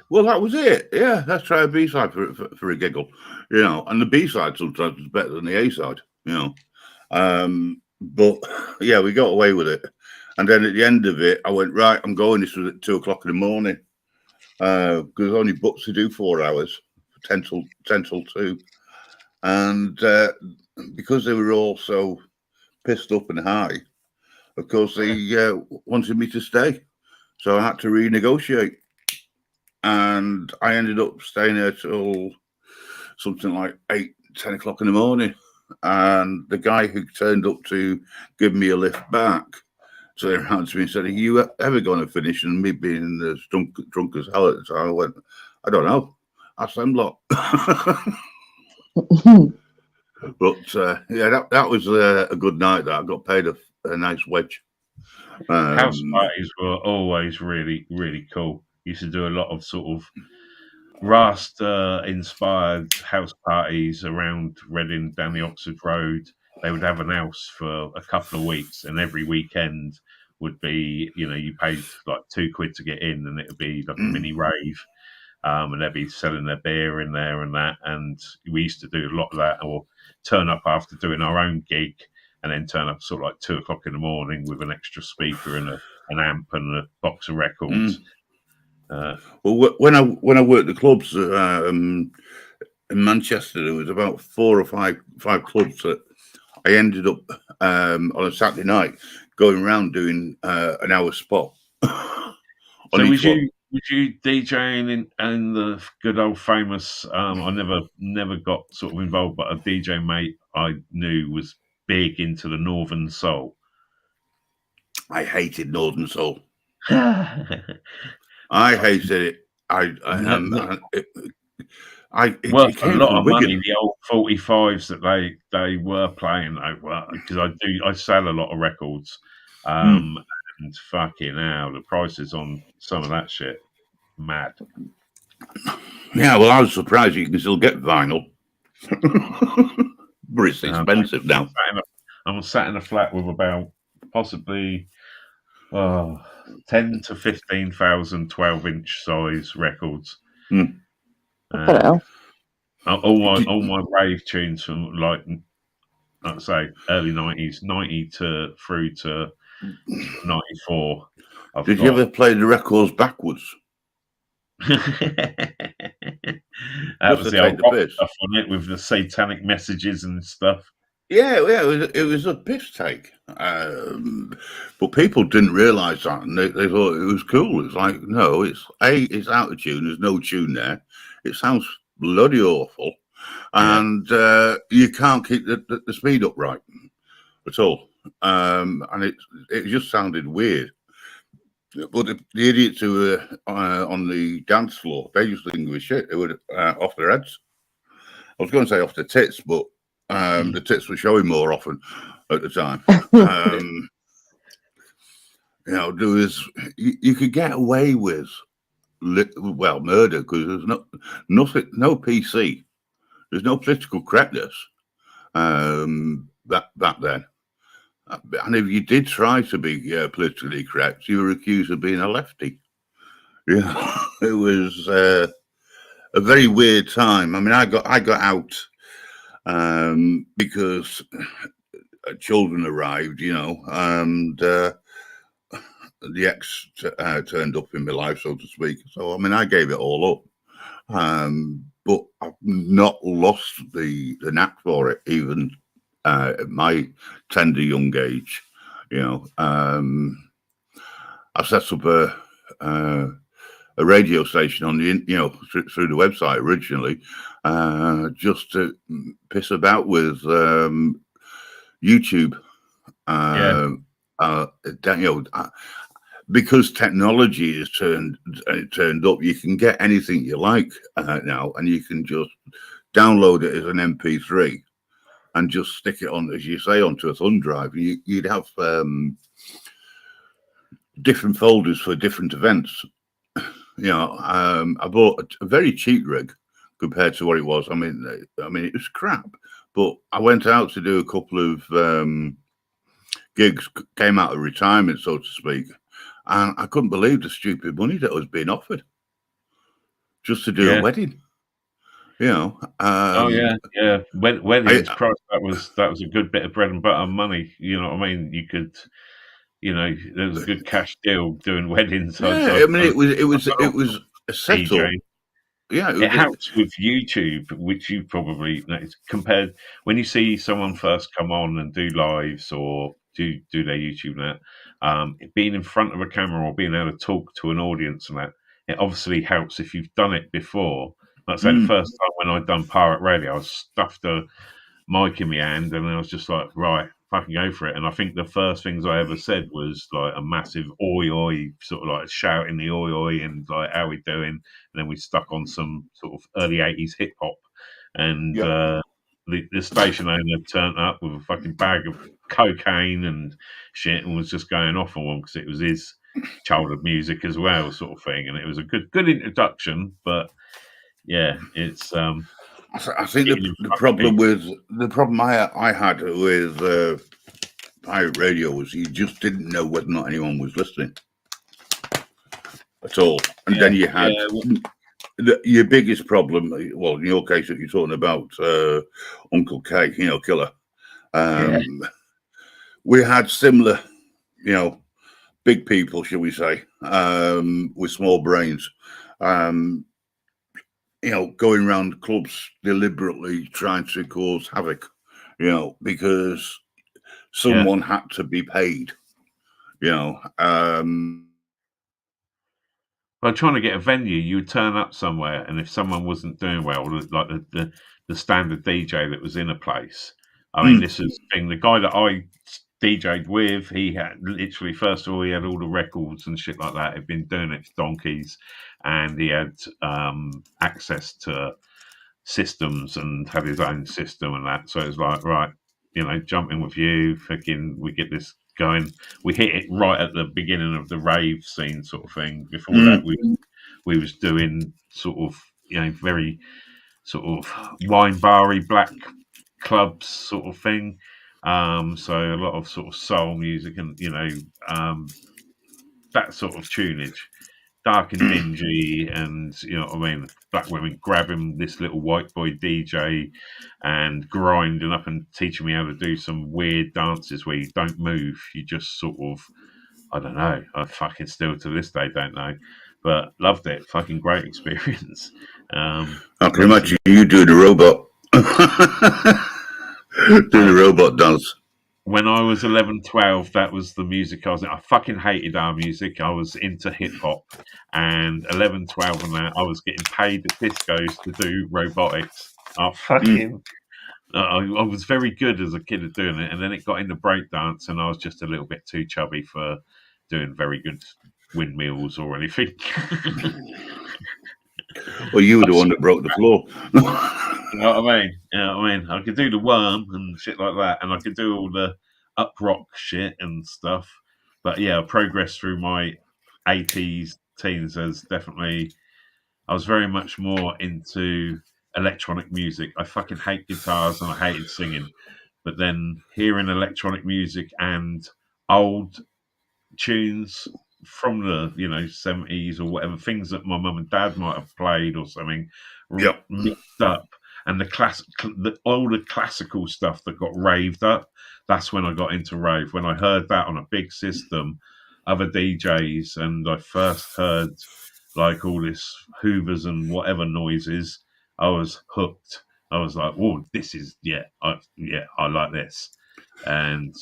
Well, that was it. Yeah, let's try a B-side for a giggle, and the B-side sometimes was better than the A-side, But yeah, we got away with it. And then at the end of it, I went, right, I'm going. This was at 2 o'clock in the morning. Because only booked to do 4 hours, 10 till 2. And because they were all so pissed up and high, of course, they wanted me to stay. So I had to renegotiate. And I ended up staying there till something like 8, 10 o'clock in the morning. And the guy who turned up to give me a lift back turned around to me and said, "Are you ever going to finish?" And me being as drunk as hell at the time, I went, "I don't know. Ask them lot." But yeah, that was a good night. That I got paid a nice wedge. House parties were always really, really cool. Used to do a lot of sort of Rasta-inspired house parties around Reading down the Oxford Road. They would have an house for a couple of weeks, and every weekend would be, you paid like £2 to get in, and it would be like a mini rave. And they'd be selling their beer in there and that. And we used to do a lot of that, or turn up after doing our own gig, and then turn up sort of like 2 o'clock in the morning with an extra speaker and an amp and a box of records. Well, when I worked the clubs in Manchester, there was about 4 or 5 clubs that I ended up on a Saturday night going around doing an hour spot. So was you DJing in the good old famous? I never got sort of involved, but a DJ mate I knew was big into the Northern Soul. I hated Northern Soul. I hated it. Worth a lot of money. The old 45s that they were playing, because I sell a lot of records, and fucking hell, the prices on some of that shit, mad. Yeah, well, I was surprised you can still get vinyl, but it's expensive now. I'm sat in a flat with about possibly 10 to 15,000 12-inch size records. All my rave tunes from I'd say early 90s, 90 through to 94. Did you ever play the records backwards? That was the old rock stuff on it with the satanic messages and stuff. Yeah, it was a piss take. But people didn't realise that, and they thought it was cool. It's like, no, it's out of tune. There's no tune there. It sounds bloody awful, and you can't keep the speed up right at all. And it just sounded weird. But the idiots who were on the dance floor, they just didn't give a shit. They were off their heads. I was going to say off their tits, but the tits were showing more often at the time. There was you could get away with murder because there's no PC. There's no political correctness back then. And if you did try to be politically correct, you were accused of being a lefty. Yeah, it was a very weird time. I mean, I got out because children arrived, and the ex turned up in my life, so to speak. So I mean, I gave it all up. but I've not lost the knack for it, even at my tender young age. I set up a radio station on the through the website originally, just to piss about with YouTube. Because technology is turned up, you can get anything you like now, and you can just download it as an MP3 and just stick it on, as you say, onto a thumb drive. You'd have different folders for different events. I bought a very cheap rig compared to what it was. I mean, it was crap, but I went out to do a couple of gigs, came out of retirement, so to speak, and I couldn't believe the stupid money that was being offered just to do a wedding. Weddings. Christ, that was a good bit of bread and butter money. You know what I mean? You could. There was a good cash deal doing weddings. It was a setup. Yeah, it helps with YouTube, which you probably compared when you see someone first come on and do lives or do their YouTube and that, being in front of a camera or being able to talk to an audience and that, it obviously helps if you've done it before. Like I say, the first time when I'd done pirate radio, I stuffed a mic in my hand and I was just like, right, fucking go for it. And I think the first things I ever said was like a massive oi oi, sort of like shouting the oi oi and like, how we doing? And then we stuck on some sort of early 80s hip hop. And the station owner turned up with a fucking bag of cocaine and shit and was just going off on one because it was his childhood music as well, sort of thing. And it was a good introduction, but yeah, it's I think the problem I had with pirate radio was you just didn't know whether or not anyone was listening at all, and then you had your biggest problem. Well, in your case, that you're talking about Uncle K, Killer. We had similar, big people, shall we say, with small brains. Going around clubs deliberately trying to cause havoc, because someone had to be paid, Well, trying to get a venue, you would turn up somewhere, and if someone wasn't doing well, like the standard DJ that was in a place, I mean, this is the thing. The guy that I DJ'd with, he had literally, first of all, he had all the records and shit like that. He'd been doing it for donkeys, and he had access to systems and had his own system and that. So it was like, right, jump in with you, fucking, we get this going. We hit it right at the beginning of the rave scene, sort of thing. Before that, we was doing sort of, very sort of wine bar-y black clubs sort of thing. So a lot of sort of soul music and that sort of tunage, dark and dingy, and black women grabbing this little white boy DJ and grinding up and teaching me how to do some weird dances where you don't move, you just sort of, I don't know, I fucking still to this day don't know, but loved it. Fucking great experience. I can imagine you doing a robot. Doing a robot dance. When I was 11, 12, that was the music I was in. I fucking hated our music. I was into hip hop. And 11, 12 and that, I was getting paid at discos to do robotics. I was very good as a kid at doing it. And then it got into breakdance, and I was just a little bit too chubby for doing very good windmills or anything. Well, you were the one that broke the floor. You know what I mean? I could do the worm and shit like that, and I could do all the up rock shit and stuff. But yeah, I progressed through my 80s teens as definitely, I was very much more into electronic music. I fucking hate guitars and I hated singing. But then hearing electronic music and old tunes from the 70s or whatever, things that my mum and dad might have played or something, mixed up, and all the classical stuff that got raved up. That's when I got into rave, when I heard that on a big system, other DJs, and I first heard like all this Hoovers and whatever noises. I was hooked. I was like, "Whoa, this is I like this." And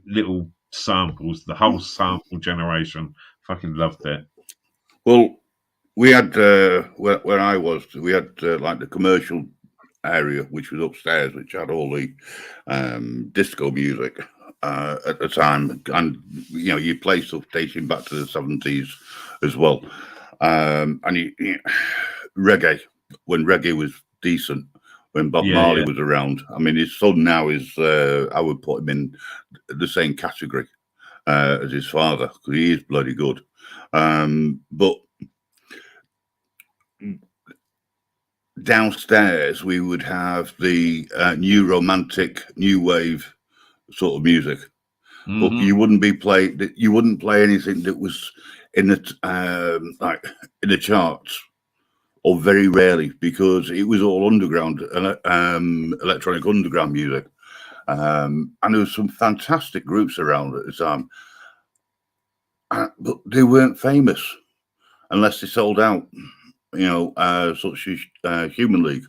little samples, the whole sample generation, fucking loved it. Well, we had where I was, we had like the commercial area, which was upstairs, which had all the disco music at the time, and you play stuff dating back to the 70s as well, and reggae, when reggae was decent, when Bob Marley was around. I mean, his son now is I would put him in the same category as his father, because he is bloody good, but downstairs we would have the new romantic, new wave sort of music, but you wouldn't play anything that was in the like in the charts, or very rarely, because it was all underground, electronic underground music, and there was some fantastic groups around at the time, but they weren't famous unless they sold out. Such as Human League,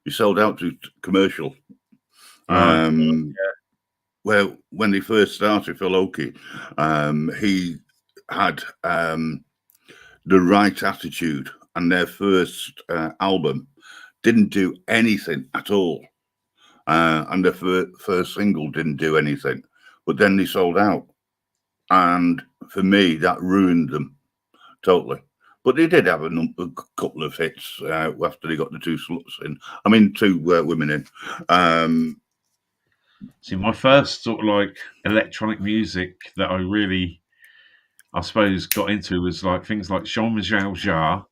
he sold out to commercial. Where when they first started, Phil Oakey, he had the right attitude, and their first album didn't do anything at all, and their first single didn't do anything, but then they sold out, and for me that ruined them totally. But they did have a couple of hits after they got the two sluts in. I mean, two women in. See, my first sort of like electronic music that I really, I suppose, got into was like things like Jean-Michel Jarre.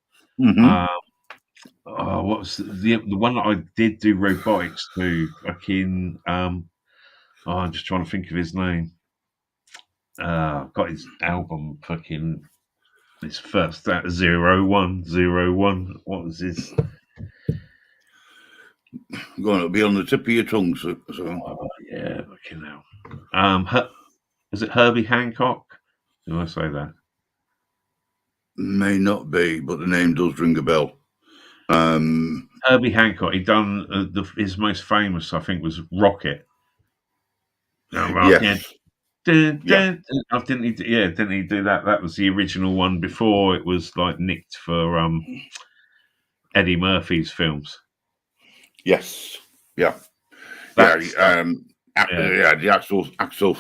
What was the one that I did do robotics to? Fucking, I'm just trying to think of his name. Got his album fucking. His first that 0101. What was his? Going to be on the tip of your tongue, so. Oh, yeah, fucking hell. Is it Herbie Hancock? Did I say that? May not be, but the name does ring a bell. Herbie Hancock. He done his most famous, I think, was Rocket. Yes. Didn't he do that? That was the original one before it was like nicked for Eddie Murphy's films. Yes. Yeah. The actual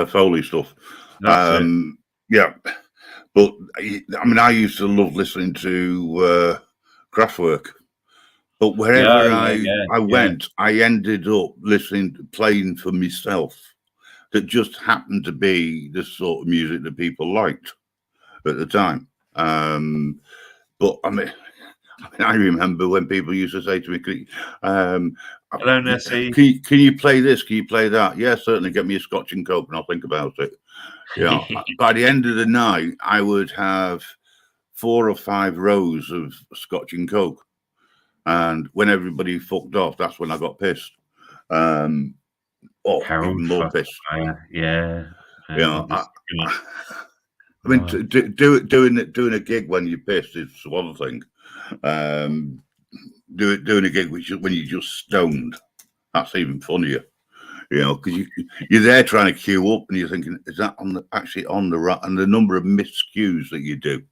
Foley stuff. Yeah. But I mean, I used to love listening to Kraftwerk. But wherever I went, I ended up playing for myself. That just happened to be the sort of music that people liked at the time. But I mean, I remember when people used to say to me, "Hello, Nessie. Can you play this? Can you play that?" Yeah, certainly. Get me a Scotch and Coke, and I'll think about it. By the end of the night, I would have 4 or 5 rows of Scotch and Coke, and when everybody fucked off, that's when I got pissed. Even more pissed. I mean, doing a gig when you're pissed is one thing. Doing a gig when you're just stoned, that's even funnier. Because you're there trying to queue up, and you're thinking, is that actually on the right? And the number of missed queues that you do,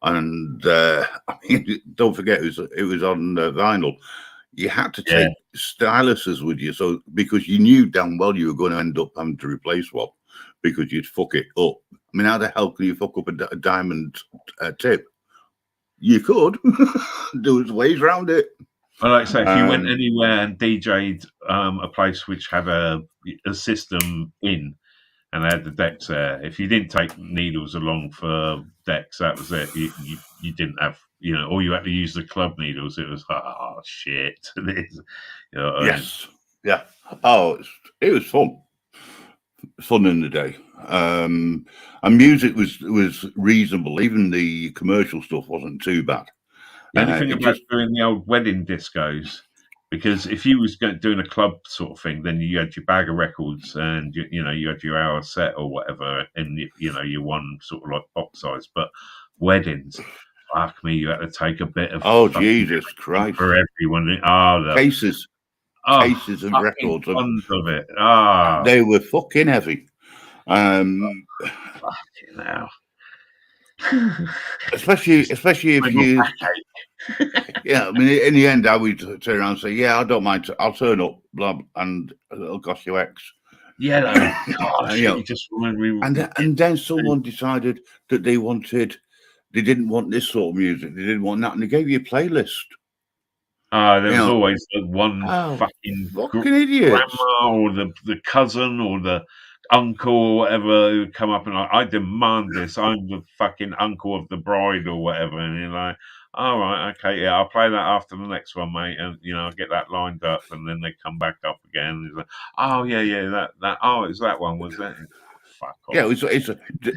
and I mean, don't forget it was on vinyl. You had to take styluses with you, so because you knew damn well you were going to end up having to replace one because you'd fuck it up. I mean, how the hell can you fuck up a diamond tip? You could. There was ways around it. Well, like I say, if you went anywhere and DJ'd a place which had a system in and they had the decks there, if you didn't take needles along for decks, that was it. You didn't have, or you had to use the club needles. It was shit. Yes. Yeah. Oh, it was fun. Fun in the day. And music was reasonable. Even the commercial stuff wasn't too bad. The only thing about doing the old wedding discos, because if you was doing a club sort of thing, then you had your bag of records and you had your hour set or whatever, and your one sort of like box size. But weddings, Fuck me, you had to take a bit of. Oh, fucking Jesus Christ. For everyone. Oh, Cases of fucking records. tons of it. Oh, They were fucking heavy. fucking hell. Especially if you, yeah. I mean, in the end, I would turn around and say, "Yeah, I don't mind. I'll turn up, blah, and it'll cost you X." Yeah, though. Gosh, You know, you just remember me. and then someone decided that they didn't want this sort of music. They didn't want that, and they gave you a playlist. There You was know, always the one fucking fucking idiots. grandma or the cousin or the uncle or whatever who would come up and I demand this. I'm the fucking uncle of the bride or whatever. And you're like, all right, okay, yeah, I'll play that after the next one, mate. And, I'll get that lined up. And then they come back up again. And it's like, oh, yeah, that, oh, it's that one, was it? Fuck off. Yeah, do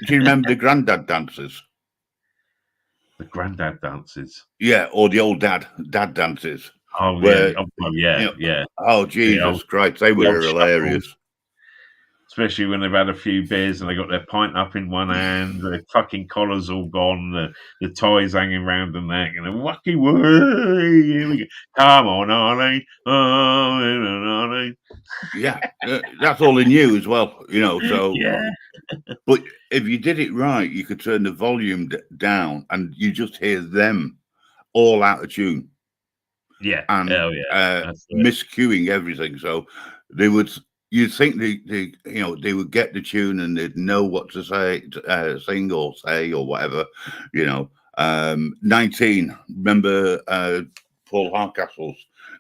you remember the granddad dances? The granddad dances. Yeah, or the old dad dances. Oh, where, yeah. Oh, Jesus Christ, they were hilarious. Shuffles. Especially when they've had a few beers and they got their pint up in one hand, their fucking collars all gone, the ties hanging round the neck, and the wacky way. Here we go. Come on, Arnie. Oh, Arnie. Yeah, that's all they knew as well, So, yeah. But if you did it right, you could turn the volume down, and you just hear them all out of tune. Yeah, and miscuing everything. So they would. You'd think they would get the tune and they'd know what to say, sing or say or whatever. 19. Remember Paul Hardcastle's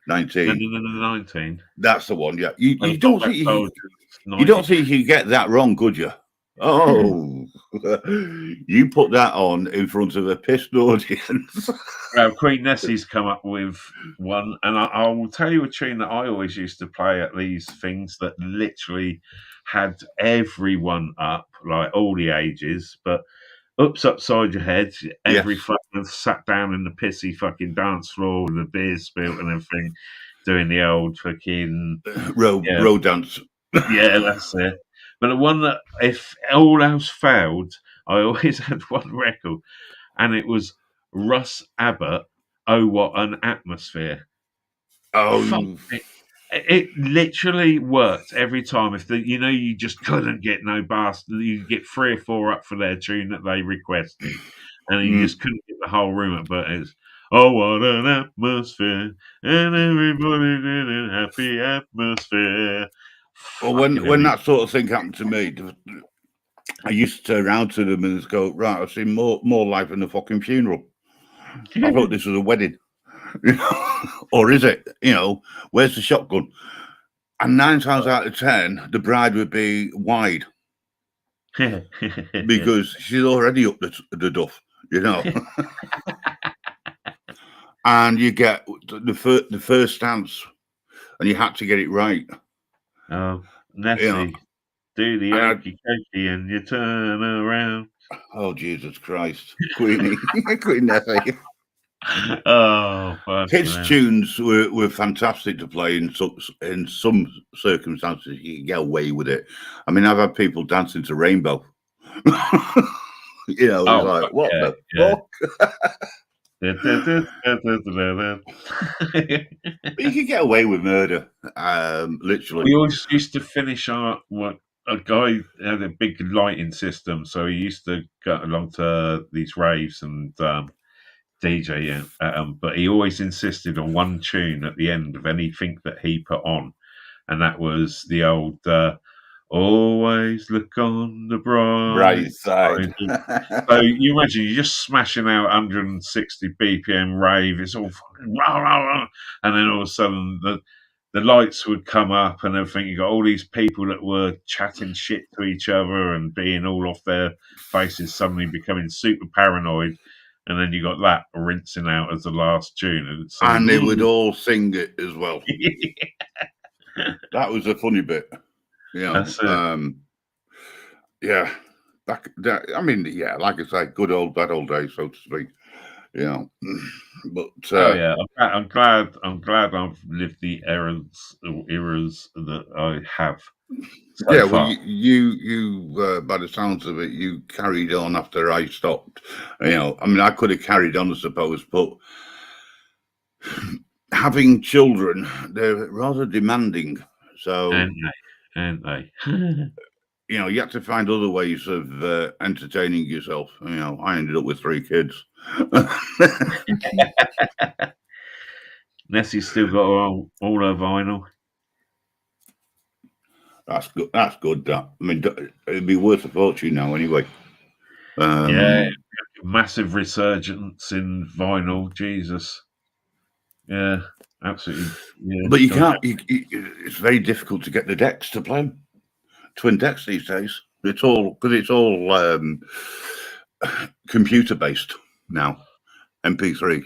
19? 19. That's the one. Yeah. You don't think you get that wrong, could you? Oh, you put that on in front of a pissed audience. Queen Nessie's come up with one, and I will tell you a tune that I always used to play at these things that literally had everyone up, like all the ages, but upside your head, every fucking sat down in the pissy fucking dance floor with the beer spilt and everything, doing the old fucking road dance. Yeah, that's it. But the one that, if all else failed, I always had one record, and it was Russ Abbott, Oh What an Atmosphere. Oh, it literally worked every time. If you just couldn't get no bastard, you get 3 or 4 up for their tune that they requested, and you just couldn't get the whole room up. But it's oh what an atmosphere, and everybody in a happy atmosphere. Well, when that sort of thing happened to me, I used to turn around to them and go, right, I've seen more life in the fucking funeral. I thought this was a wedding. Or is it? Where's the shotgun? And 9 times out of 10, the bride would be wide. Because she's already up the duff, And you get the first dance, and you had to get it right. Oh, Nessie, do the okey cokey and you turn around. Oh, Jesus Christ. Queen Nessie. Oh, kids' tunes were fantastic to play in some circumstances. You can get away with it. I mean, I've had people dancing to Rainbow. Like, what the fuck? But you can get away with murder, literally. We always used to finish a guy had a big lighting system, so he used to go along to these raves and DJ, but he always insisted on one tune at the end of anything that he put on, and that was the old always look on the bright side. So you imagine you're just smashing out 160 BPM rave, it's all fucking rah, rah, rah, and then all of a sudden the lights would come up and everything. You got all these people that were chatting shit to each other and being all off their faces, suddenly becoming super paranoid. And then you got that rinsing out as the last tune. And they would all sing it as well. That was a funny bit. That's it. Yeah. I mean, yeah, like I say, good old, bad old days, so to speak. But yeah, I'm glad I've lived the eras that I have. so Yeah, far. well, you by the sounds of it, you carried on after I stopped. You know, I mean, I could have carried on, I suppose, but having children, they're rather demanding. So, And they. you know, you have to find other ways of entertaining yourself. You know, I ended up with 3 kids. Nessie's still got all her vinyl. That's good. That's good. That, I mean, it'd be worth a fortune now, anyway. Yeah, massive resurgence in vinyl. Jesus. Yeah, absolutely. Yeah, but you can't. It's very difficult to get the decks to play them. Twin decks these days. It's all computer based now. MP3.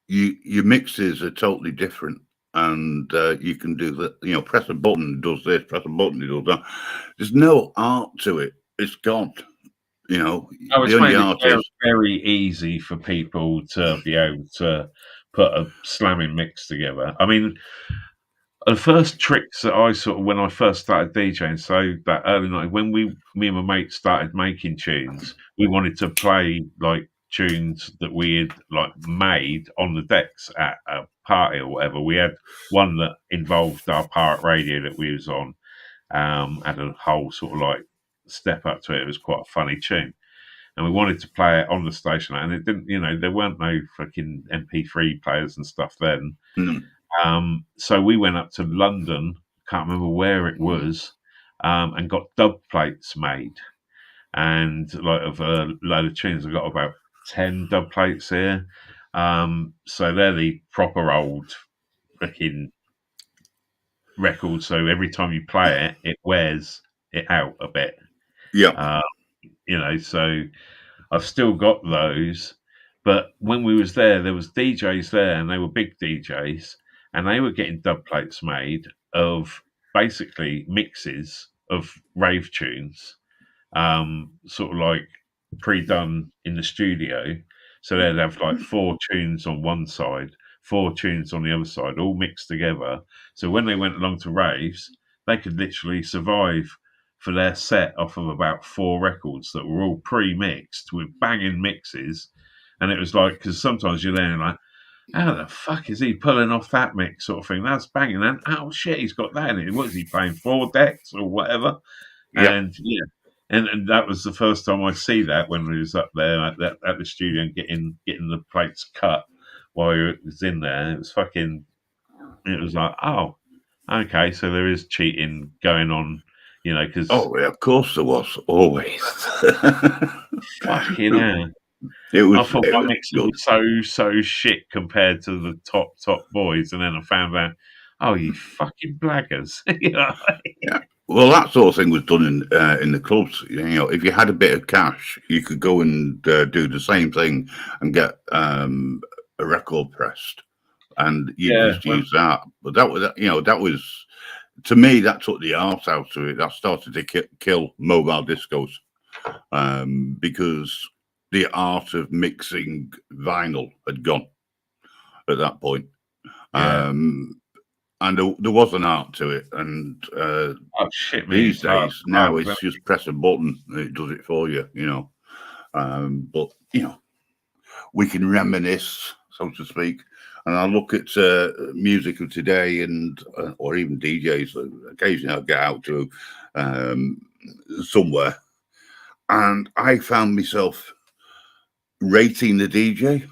Your mixes are totally different, and you can do that. You know, press a button, it does this. Press a button, it does that. There's no art to it. It's gone. You know, it's the only made art it is very easy for people to be able to put a slamming mix together. I mean, the first tricks that I saw when I first started DJing, so that early night, when me and my mate started making tunes, we wanted to play like tunes that we had like made on the decks at a party or whatever. We had one that involved our pirate radio that we was on, had a whole sort of like step up to it. It was quite a funny tune. And we wanted to play it on the station, and it didn't. You know, there weren't no fucking MP3 players and stuff then. So we went up to London. Can't remember where it was, and got dub plates made, and like of a load of tunes. I've got about 10 dub plates here. So they're the proper old fucking records. So every time you play it, it wears it out a bit. yeah. You know, so I've still got those, but when we was there was DJs there, and they were big DJs, and they were getting dub plates made of basically mixes of rave tunes, sort of like pre-done in the studio. So they'd have like 4 tunes on one side, 4 tunes on the other side, all mixed together. So when they went along to raves, they could literally survive for their set off of about 4 records that were all pre-mixed with banging mixes. And it was like, because sometimes you're there and like, how the fuck is he pulling off that mix sort of thing? That's banging. And oh shit, he's got that in it. What is he playing, 4 decks or whatever? Yeah. And yeah. And that was the first time I see that when we was up there at the studio and getting the plates cut while it was in there. It was fucking. It was like, oh, okay, so there is cheating going on, you know, because yeah, of course there was always. fucking hell. It was. I thought It my was mix good. was so shit compared to the top boys, and then I found out, oh, you fucking blaggers, you know? Yeah. Well, that sort of thing was done in the clubs. You know, if you had a bit of cash, you could go and do the same thing and get a record pressed, and you just use that. But that was to me, that took the art out of it. That started to kill mobile discos because the art of mixing vinyl had gone at that point. Yeah. And there was an art to it, and these days now it's just press a button and it does it for you, you know. But you know, we can reminisce, so to speak, and I look at music of today, and or even DJs. Occasionally, I get out to somewhere, and I found myself rating the DJ.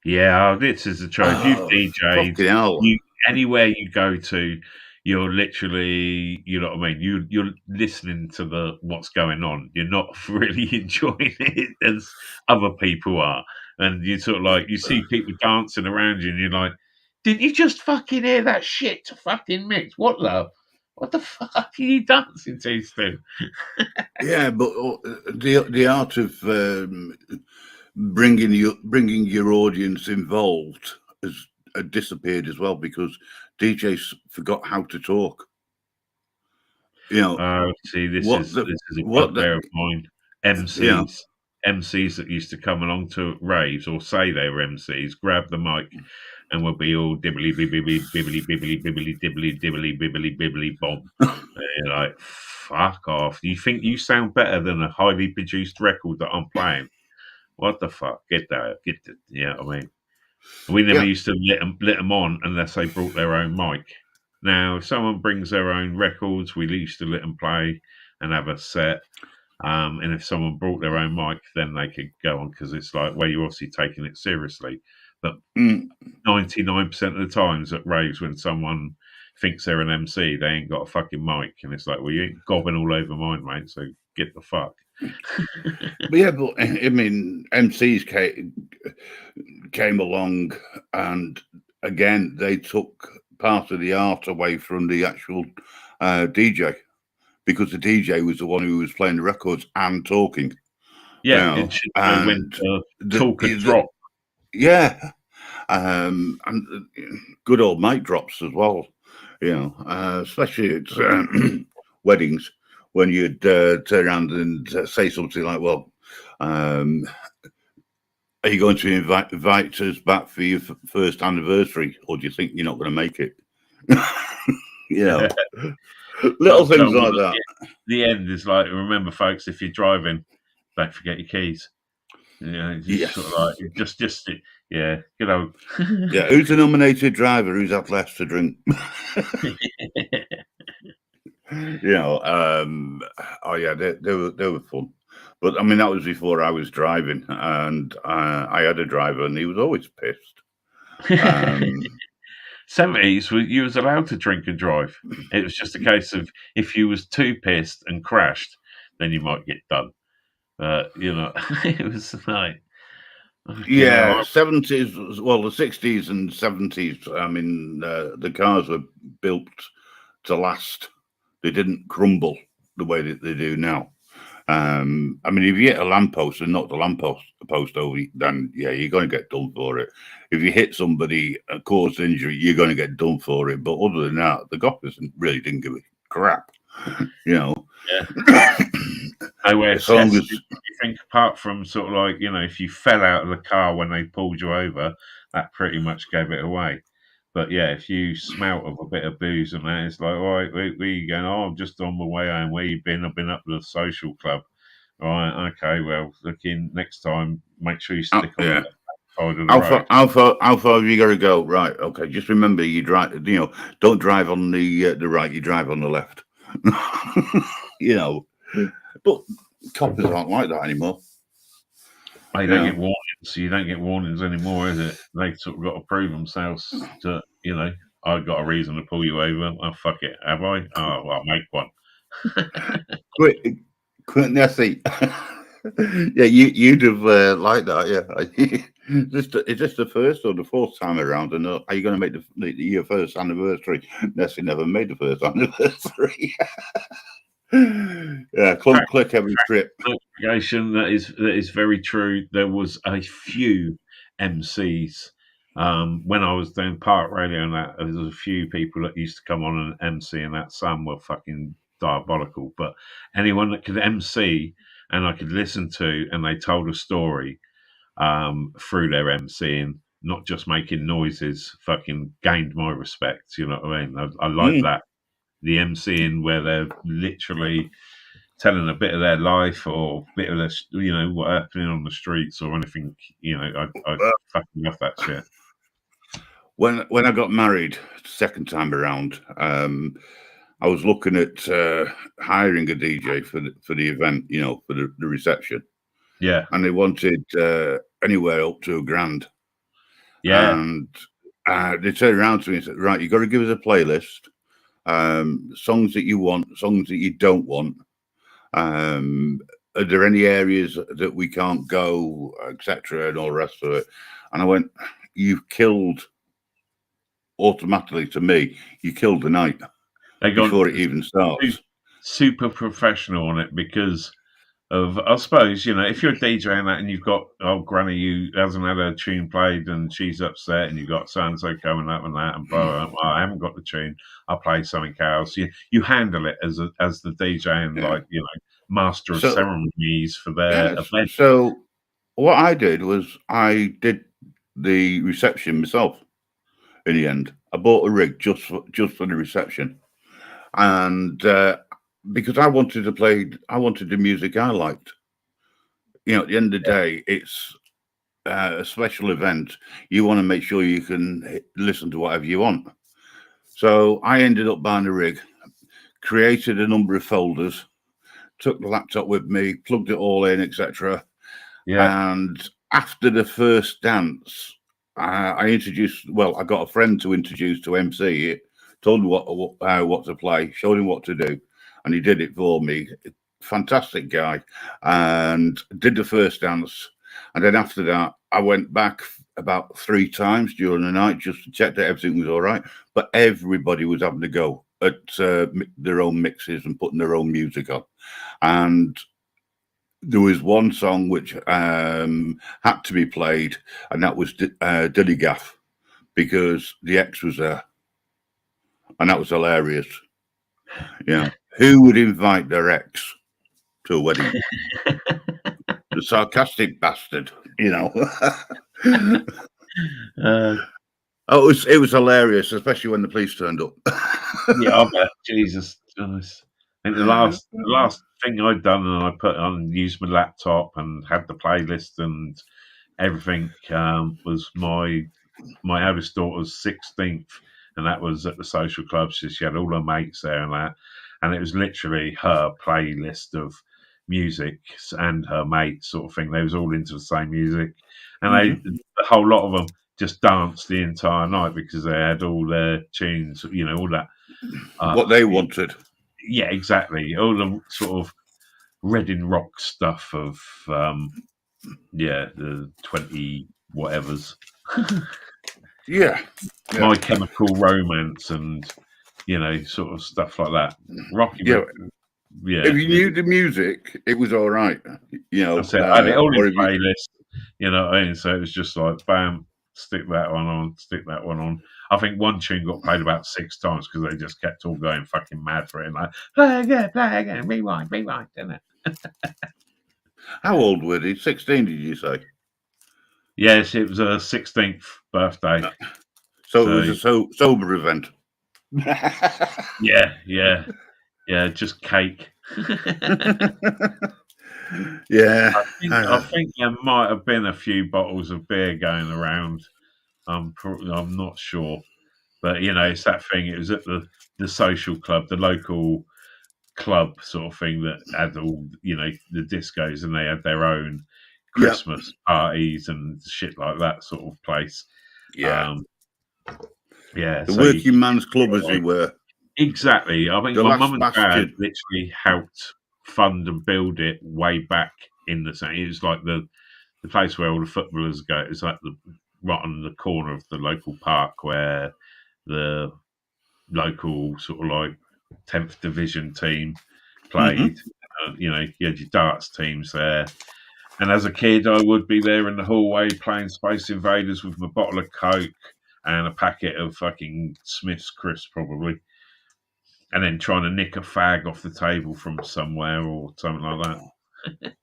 Yeah, this is the truth. You've DJ'd, anywhere you go to, you're literally, you know what I mean? You're listening to what's going on. You're not really enjoying it as other people are. And you sort of like, you see people dancing around you and you're like, did you just fucking hear that shit to fucking mix? What the fuck are you dancing to, Stu? Yeah, but the art of bringing your audience involved has disappeared as well, because DJs forgot how to talk. You know, see, this is a bugbear of mine. MCs that used to come along to raves or say they were MCs, grab the mic and we'll be all dibbly bibbly bibbly bibbly bibbly dibbly dibbly bibbly bibbly bomb. And you're like, fuck off. You think you sound better than a highly produced record that I'm playing? What the fuck? Get that. Get the, you know what I mean? We never used to let them on unless they brought their own mic. Now, if someone brings their own records, we used to let them play and have a set. And if someone brought their own mic, then they could go on, because it's like, well, you're obviously taking it seriously. But 99% of the times at raves, when someone thinks they're an MC, they ain't got a fucking mic, and it's like, well, you ain't gobbing all over mine, mate. So get the fuck. But yeah, but I mean, MCs came along, and again, they took part of the art away from the actual DJ, because the DJ was the one who was playing the records and talking. Yeah, you know, it should know when to talk and drop. Yeah, and good old mic drops as well. You know, especially at weddings, when you'd turn around and say something like, "Well, are you going to invite us back for your first anniversary, or do you think you're not going to make it?" You know, little things like that. The end is like, remember, folks, if you're driving, don't forget your keys. You know, sort of like, yeah, good old. Yeah, who's the nominated driver? Who's had less to drink? You know, oh yeah, they were fun. But I mean, that was before I was driving, and I had a driver, and he was always pissed. 70s, you was allowed to drink and drive. It was just a case of, if you was too pissed and crashed, then you might get done. You know, it was like, yeah, 70s. Well, the 60s and 70s. I mean, the cars were built to last. They didn't crumble the way that they do now. I mean, if you hit a lamppost and knock the lamppost over, then yeah, you're going to get done for it. If you hit somebody and cause injury, you're going to get done for it. But other than that, the goppers really didn't give a crap. You know. Yeah. As long as you think, apart from sort of like, you know, if you fell out of the car when they pulled you over, that pretty much gave it away. But yeah, if you smelt of a bit of booze and that, it's like, all right, where you going? Oh, I'm just on my way home. Where you been? I've been up to the social club. All right, okay, well, looking next time, make sure you stick on the left side of the road. How far have you got to go? Right, okay, just remember, you drive. You know, don't drive on the right. You drive on the left. You know, but coppers aren't like that anymore. They don't get warnings. So you don't get warnings anymore, is it? They sort of got to prove themselves to, you know, I've got a reason to pull you over. Oh, fuck it. Have I? Oh, well, I'll make one. Quit, Nessie. Yeah, you'd have liked that, yeah. Is this the first or the fourth time around? And are you going to make your first anniversary? Nessie never made the first anniversary. Yeah, click every trip. That is very true. There was a few MCs when I was doing Park Radio and that. There was a few people that used to come on and MC, and that some were fucking diabolical. But anyone that could MC and I could listen to, and they told a story through their MCing, not just making noises, fucking gained my respect. You know what I mean? I like that. The MCing where they're literally telling a bit of their life or a bit of their, you know, what happening on the streets or anything. You know, I fucking love that shit. When I got married second time around, I was looking at hiring a DJ for the event, you know, for the reception. Yeah, and they wanted anywhere up to $1,000. Yeah, and they turned around to me and said, "Right, you got to give us a playlist. Songs that you want, songs that you don't want. Are there any areas that we can't go, etc., and all the rest of it?" And I went, "You've killed automatically to me. You killed the night before it even starts." Super professional on it because of, I suppose, you know, if you're a DJ and that, and you've got old granny who hasn't had a tune played and she's upset, and you've got so and so coming up and that, and blah, blah, I haven't got the tune, I'll play something else. You handle it as the DJ and like, you know, master of ceremonies for their event. So what I did was I did the reception myself. in the end. I bought a rig just for the reception, and because I wanted the music I liked. You know, at the end of the day, it's a special event. You want to make sure you can listen to whatever you want. So I ended up buying a rig, created a number of folders, took the laptop with me, plugged it all in, etc. Yeah. And after the first dance, I got a friend to introduce to MC it, told him what to play, showed him what to do, and he did it for me. Fantastic guy, and did the first dance. And then after that, I went back about 3 times during the night just to check that everything was all right. But everybody was having to go at their own mixes and putting their own music on. And there was one song which had to be played, and that was Dilly Gaff, because the ex was there. And that was hilarious. Yeah. Who would invite their ex to a wedding? The sarcastic bastard, you know. It was hilarious, especially when the police turned up. Yeah, I bet. Jesus Christ. I think the last thing I'd done, and I put on, used my laptop and had the playlist and everything, was my eldest daughter's 16th, and that was at the social club. So she had all her mates there and that, and it was literally her playlist of music and her mates sort of thing. They was all into the same music, and the whole lot of them just danced the entire night because they had all their tunes, you know, all that. What they wanted. Yeah, exactly. All the sort of Reading rock stuff of, the 20 whatevers. Yeah. My Chemical Romance and, you know, sort of stuff like that. Rocky. Yeah. If you knew the music, it was all right. You know, I had it all in playlist, you know what I mean? So it was just like, bam, stick that one on, stick that one on. I think one tune got played about 6 times because they just kept all going fucking mad for it. And like, play again, rewind, didn't it? How old were they? 16, did you say? Yes, it was her 16th birthday. So it was a sober event. Yeah, just cake. Yeah. I think there might have been a few bottles of beer going around. I'm not sure, but you know, it's that thing. It was at the social club, the local club sort of thing that had all, you know, the discos, and they had their own Christmas parties and shit like that sort of place. Yeah. The so working man's club, as it were. Exactly. I think my mum and dad literally helped fund and build it way back in the same. It was like the place where all the footballers go. It's like right on the corner of the local park where the local sort of like 10th division team played. You know, you had your darts teams there. And as a kid, I would be there in the hallway playing Space Invaders with my bottle of Coke and a packet of fucking Smith's Crisps, probably. And then trying to nick a fag off the table from somewhere or something like that.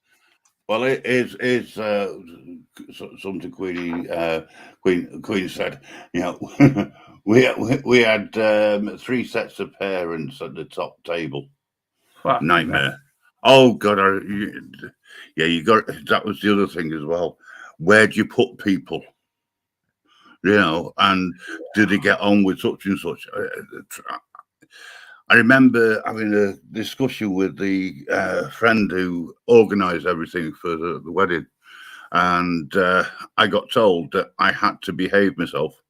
Well, it is something Queen said. You know, we had 3 sets of parents at the top table. What? Nightmare. Oh God! You got that was the other thing as well. Where do you put people? You know, and do they get on with such and such? I remember having a discussion with the friend who organised everything for the wedding, and I got told that I had to behave myself,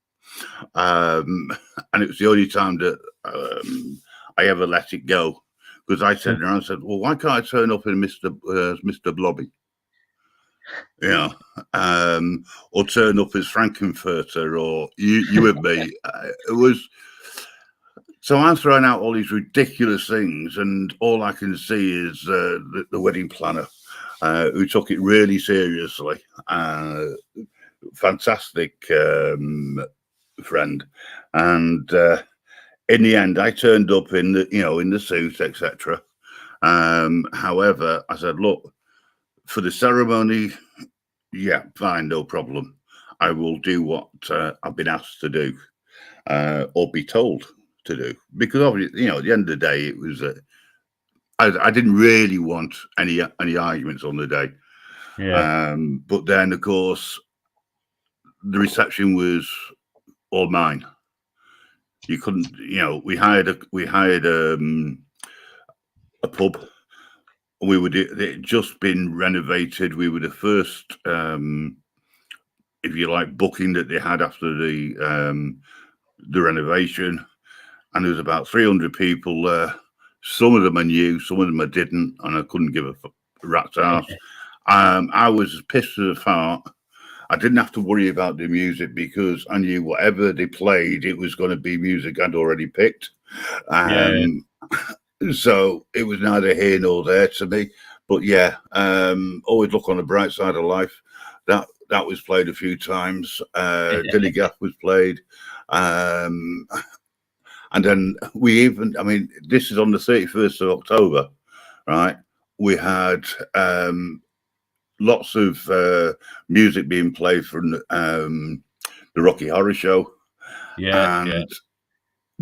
and it was the only time that I ever let it go, because I said, well, why can't I turn up in Mr. Blobby? Yeah, or turn up as Frankenfurter, or you and me. It was. So I'm throwing out all these ridiculous things, and all I can see is the wedding planner, who took it really seriously. Fantastic friend, and in the end, I turned up in the suit, etc. However, I said, look, for the ceremony, yeah, fine, no problem. I will do what I've been asked to do. or be told to do, because obviously, at the end of the day, it was. I didn't really want any arguments on the day. Yeah. But then, of course, the reception was all mine. You couldn't, we hired a pub. It had just been renovated. We were the first, if you like, booking that they had after the renovation, and there was about 300 people there. Some of them I knew, some of them I didn't, and I couldn't give a rat's ass. I was as pissed as a fart. I didn't have to worry about the music because I knew whatever they played, it was going to be music I'd already picked. So it was neither here nor there to me. But yeah, always look on the bright side of life. That was played a few times. Dilly Gaff was played. And then this is on the 31st of October, right? We had lots of music being played from the Rocky Horror Show and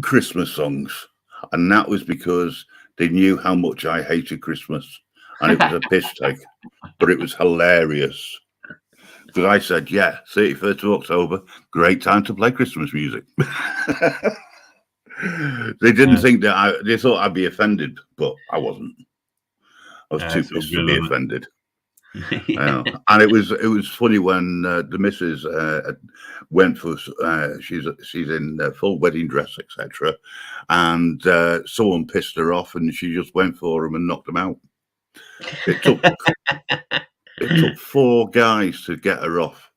Christmas songs. And that was because they knew how much I hated Christmas. And it was a piss take, but it was hilarious. Because I said, 31st of October, great time to play Christmas music. They didn't think that they thought I'd be offended, but I wasn't. I was too pissed to be offended. And it was funny when the missus went for she's in full wedding dress, etc., and someone pissed her off, and she just went for him and knocked him out. It took 4 guys to get her off.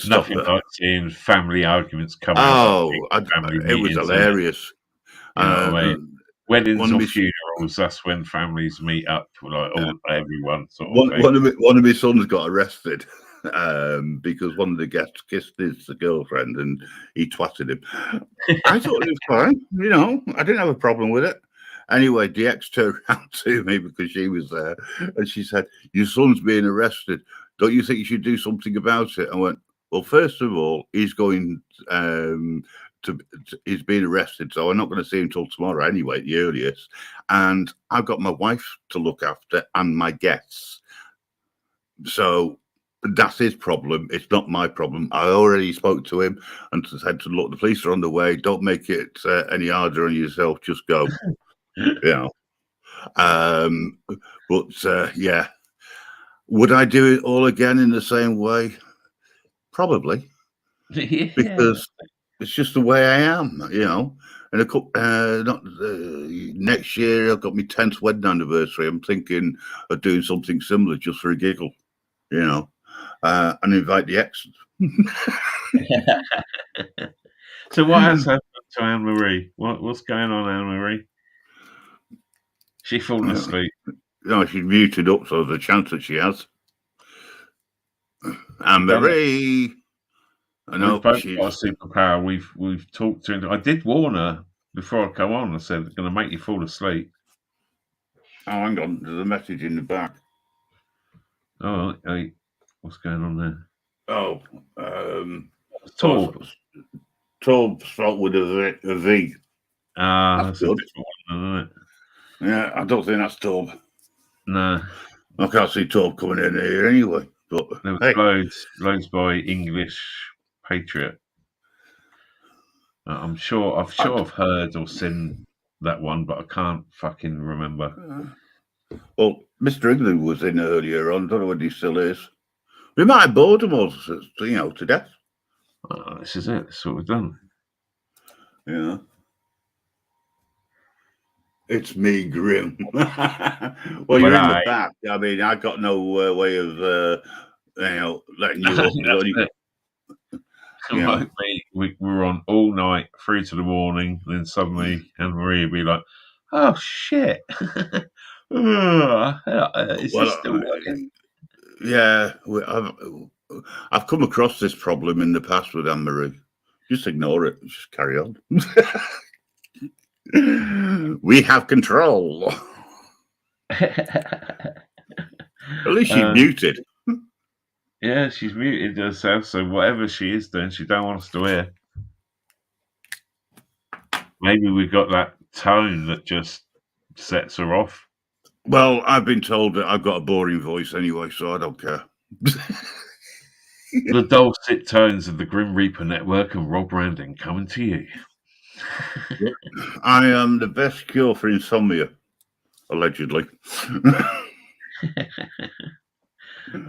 Nothing like seeing family arguments come out. It was hilarious. Weddings or funerals, that's when families meet up, everyone sort of thing. One of my sons got arrested because one of the guests kissed his girlfriend and he twatted him. I thought it was fine, I didn't have a problem with it. Anyway, the ex turned around to me because she was there and she said, "Your son's being arrested. Don't you think you should do something about it?" I went, "Well, first of all, he's going he's being arrested, so I'm not going to see him till tomorrow anyway, at the earliest. And I've got my wife to look after and my guests. So that's his problem. It's not my problem. I already spoke to him and said to look, the police are on the way. Don't make it any harder on yourself. Just go." Yeah. Would I do it all again in the same way? Probably. Because it's just the way I am, And next year I've got my 10th wedding anniversary. I'm thinking of doing something similar just for a giggle, and invite the ex. So what has happened to Anne-Marie? What's going on, Anne-Marie? She fallen asleep. No, she's muted up, so there's a chance that she has. Anne-Marie. I know we've both got a superpower. We've talked to her. I did warn her before I come on. I said, "It's going to make you fall asleep." Oh, hang on. There's a message in the back. Oh, hey, what's going on there? Oh, Torb. Torb spelled with a V. That's good. One, isn't it? Yeah, I don't think that's Torb. No. I can't see Torb coming in here anyway. But there was loads by English Patriot. I'm sure I've heard or seen that one, but I can't fucking remember. Well, Mr. England was in earlier on. I don't know whether he still is. We might have bored him all, to death. This is it. That's what we've done. Yeah. It's me, Grim. Well, you're in the back. I mean, I got no way of, letting you up. We were on all night through to the morning, and then suddenly Anne-Marie would be like, "Oh shit!" Is this still working? Yeah, I've come across this problem in the past with Anne-Marie. Just ignore it. Just carry on. We have control. At least she's muted. Yeah, she's muted herself, so whatever she is doing, she don't want us to hear. maybe we've got that tone that just sets her off. Well, I've been told that I've got a boring voice anyway, so I don't care. The dulcet tones of the Grim Reaper Network and Rob Brandon coming to you. I am the best cure for insomnia, allegedly.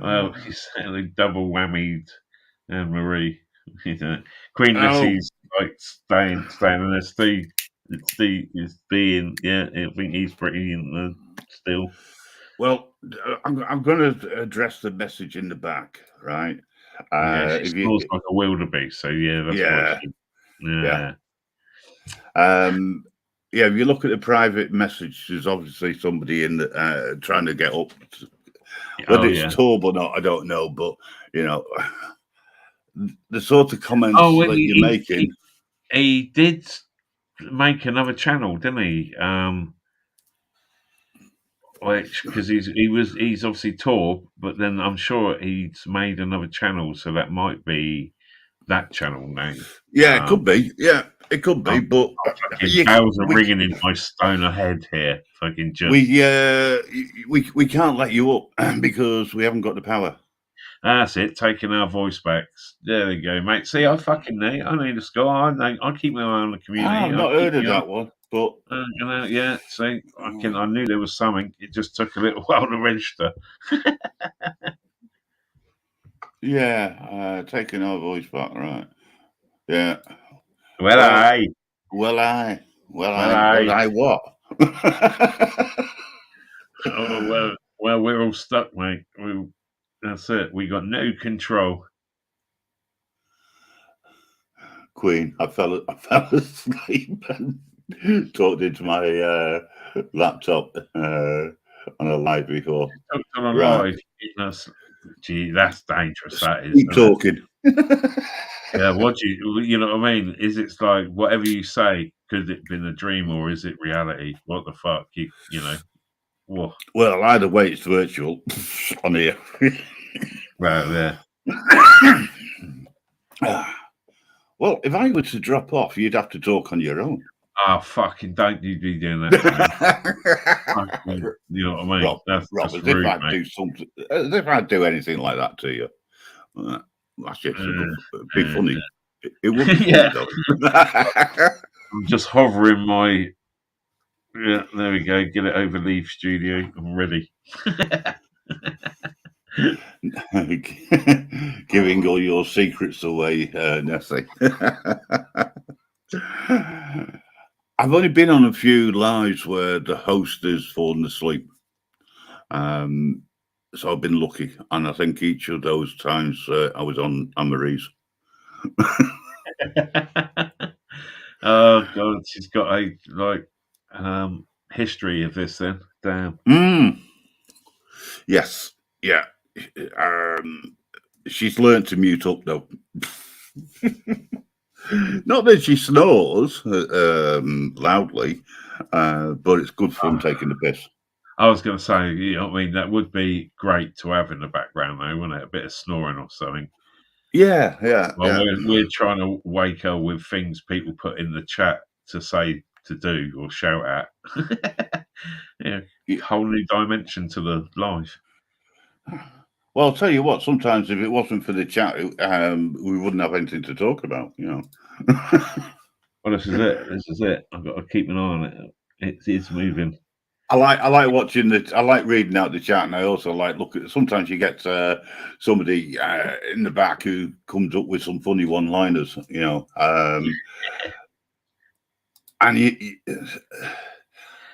Well, she's certainly double whammied Anne Marie. Queen Lizzie's like staying in there. Steve is being, I think he's pretty in still. Well, I'm going to address the message in the back, right? She smells like a wildebeest, so that's why. If you look at the private message, there's obviously somebody in the, trying to get up. Whether it's Torb or not, I don't know, but the sort of comments that you're making. He did make another channel, didn't he? Because he's obviously Torb, but then I'm sure he's made another channel, so that might be that channel name. Yeah, it could be. Yeah, it could be. But bells are ringing in my stoner head here. Fucking just we can't let you up because we haven't got the power. That's it. Taking our voice back. There we go, mate. See, I need a score. I keep my eye on the community. I've not heard of that one, but see, I knew there was something. It just took a little while to register. Taking our voice back, right? Yeah. Well, I what? Well, we're all stuck, mate. That's it. We got no control. Queen, I fell asleep and talked into my laptop on a live before. On a live. Gee, that's dangerous. That is. Keep talking. Yeah, what do you know what I mean? Is it like whatever you say? Could it been a dream or is it reality? What the fuck? What? Well, either way, it's virtual on here. Right, Well, if I were to drop off, you'd have to talk on your own. Oh, fucking don't you be doing that. You know what I mean? Rob, that's as rude, if I'd do something, as if I'd do anything like that to you. That's just be funny. It would be funny, though. I'm just hovering my... Yeah, there we go. Get it over Leave Studio. I'm ready. Giving all your secrets away, Nessie. I've only been on a few lives where the host has fallen asleep. So I've been lucky. And I think each of those times I was on Anne-Marie's. Oh, God. She's got a, history of this then. Damn. Yes. Yeah. She's learned to mute up, though. Not that she snores loudly, but it's good fun taking the piss. I was going to say, you know what I mean? That would be great to have in the background, though, wouldn't it? A bit of snoring or something. Yeah. Well, we're trying to wake her with things people put in the chat to say, to do, or shout at. Whole new dimension to the live. Well, I'll tell you what, sometimes if it wasn't for the chat, we wouldn't have anything to talk about, Well, this is it. I've got to keep an eye on it. It's moving. I like watching I like reading out the chat, and I also like look at. Sometimes you get somebody in the back who comes up with some funny one-liners, and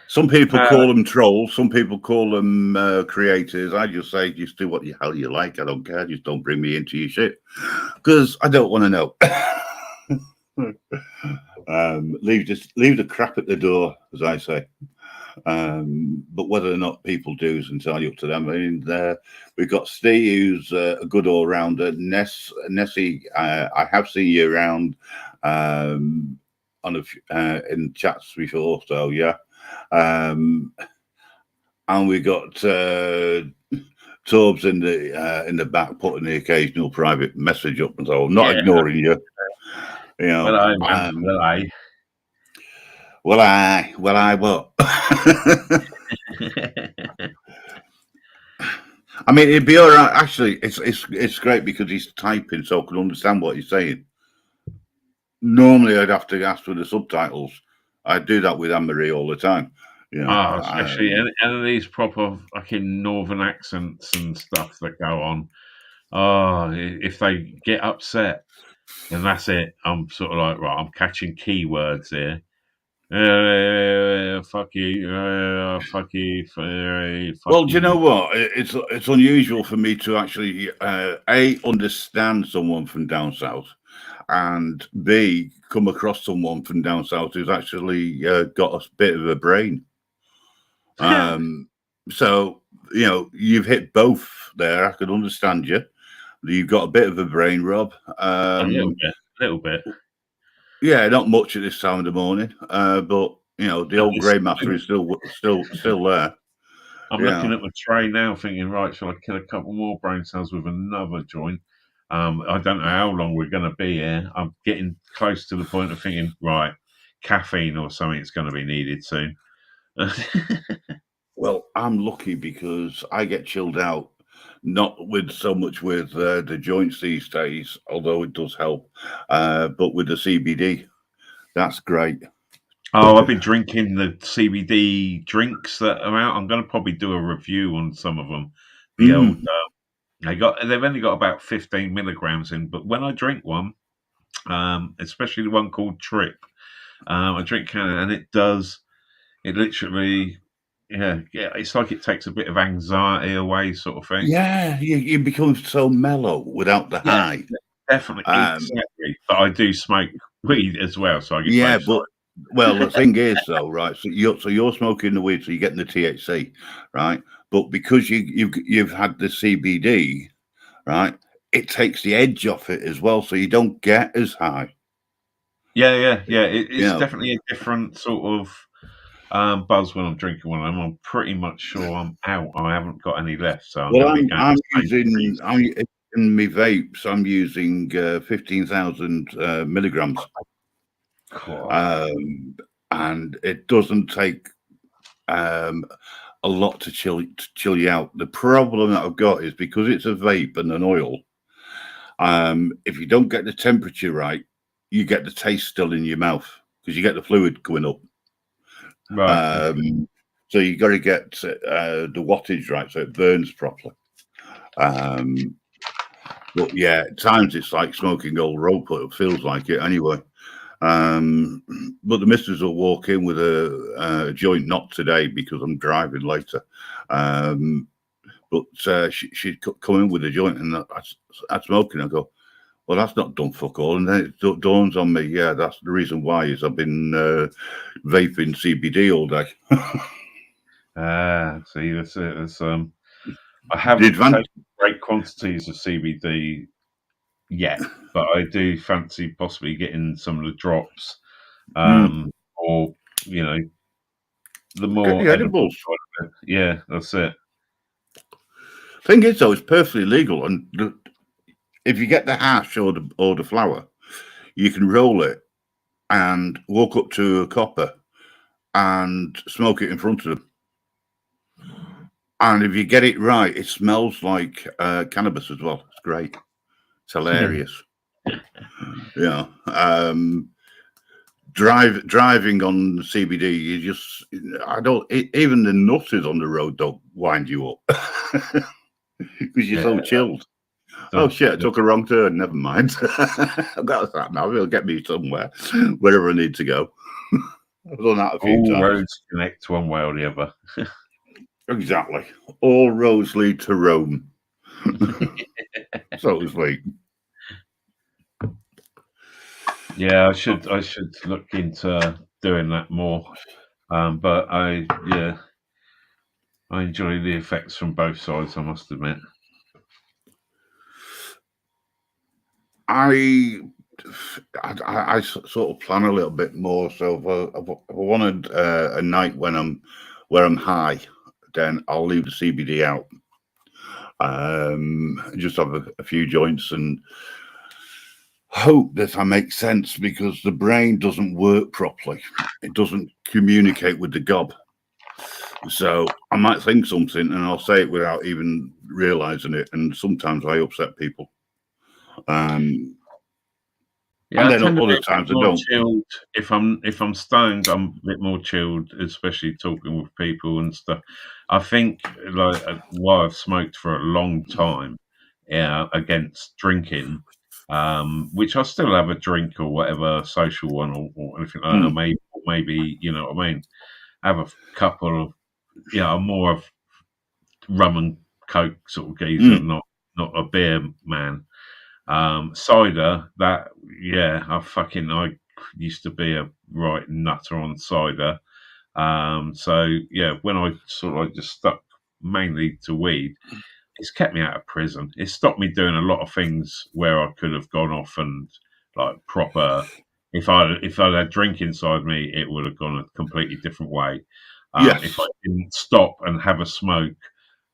some people call them trolls, some people call them creators. I just say, just do what the hell you like. I don't care. Just don't bring me into your shit, because I don't want to know. Leave the crap at the door, as I say. But whether or not people do is entirely up to them. I mean, we've got Steve, who's a good all-rounder. Nessie, I have seen you around in chats before, so yeah. And we got Torbs in the back putting the occasional private message up, and so I'm not ignoring you. Well, I what? I mean, it'd be all right. Actually, it's great because he's typing, so I can understand what he's saying. Normally, I'd have to ask for the subtitles. I do that with Anne-Marie all the time. You know, Oh, especially any of these proper fucking northern accents and stuff that go on. Oh, if they get upset, and that's it. I'm sort of like, right, I'm catching keywords here. Fuck you, fuck you, fuck well, do you know you. what? It's unusual for me to actually A, understand someone from down south, and B, come across someone from down south who's actually got a bit of a brain. So, you know, you've hit both there. I can understand you. You've got a bit of a brain, Rob. A little bit. Yeah, not much at this time of the morning, but you know, the old grey matter is still there. I'm looking at the tray now, thinking, right, shall I kill a couple more brain cells with another joint? I don't know how long we're going to be here. I'm getting close to the point of thinking, right, caffeine or something is going to be needed soon. Well, I'm lucky because I get chilled out, not with so much with the joints these days, although it does help, but with the CBD. That's great. Oh, I've been drinking the CBD drinks that are out. I'm going to probably do a review on some of them. The old, they've only got about 15 milligrams in, but when I drink one, especially the one called Trip, I drink and it literally, it's like it takes a bit of anxiety away, sort of thing. Yeah, you become so mellow without the high. Definitely, exactly. But I do smoke weed as well, so I get both sides. Well, the thing is, though, right? So you're smoking the weed, so you're getting the THC, right? But because you've had the CBD, right? It takes the edge off it as well, so you don't get as high. Yeah. It's definitely a different sort of buzz when I'm drinking one. I'm pretty much sure I'm out. I haven't got any left, so I'm going to be going. In my vapes, I'm using 15,000 milligrams. Cool. And it doesn't take a lot to chill you out. The problem that I've got is because it's a vape and an oil. If you don't get the temperature right, you get the taste still in your mouth because you get the fluid coming up. Right. So you got to get the wattage right so it burns properly. But yeah, at times it's like smoking old rope, but it feels like it anyway. But the missus will walk in with a joint, not today because I'm driving later. But she'd come in with a joint and I smoking. I go, well, that's not done fuck all. And then it dawns on me, yeah, that's the reason why is I've been vaping CBD all day. See, that's it. It's, I haven't taken great quantities of CBD yet, but I do fancy possibly getting some of the drops, or you know, the more edibles. Yeah, that's it. Thing is, though, it's perfectly legal, and if you get the hash or the flower, you can roll it and walk up to a copper and smoke it in front of them. And if you get it right, it smells like cannabis as well. It's great. It's hilarious. Yeah. Driving on CBD, you just, even the nutters on the road don't wind you up because you're so chilled. Oh shit, I took a wrong turn. Never mind. I've got that now. It'll get me somewhere, wherever I need to go. I've done that a few times. All roads connect one way or the other. Exactly. All roads lead to Rome. So to speak. Yeah, I should look into doing that more. But I enjoy the effects from both sides, I must admit. I sort of plan a little bit more. So if I wanted a night where I'm high, then I'll leave the CBD out. Just have a few joints and hope that I make sense, because the brain doesn't work properly. It doesn't communicate with the gob. So I might think something and I'll say it without even realizing it. And sometimes I upset people. Yeah, And I then tend to be other a bit times I more don't. chilled. If I'm stoned, I'm a bit more chilled, especially talking with people and stuff. I think like while I've smoked for a long time, against drinking, which I still have a drink or whatever, social one or anything like that. Maybe you know what I mean. Have a couple of I'm more of rum and coke sort of geezer, not a beer man. Cider, that I used to be a right nutter on cider. So yeah, when I sort of like just stuck mainly to weed, it's kept me out of prison. It stopped me doing a lot of things where I could have gone off and like proper. If I'd had drink inside me, it would have gone a completely different way. Yes. If I didn't stop and have a smoke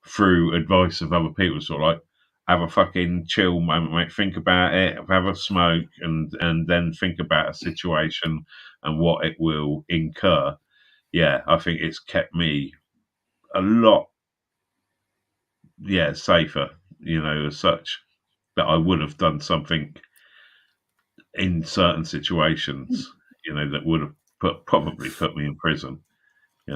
through advice of other people, sort of like have a fucking chill moment, mate. Think about it, have a smoke, and then think about a situation and what it will incur. Yeah, I think it's kept me a lot, safer, as such, that I would have done something in certain situations, that would have probably put me in prison.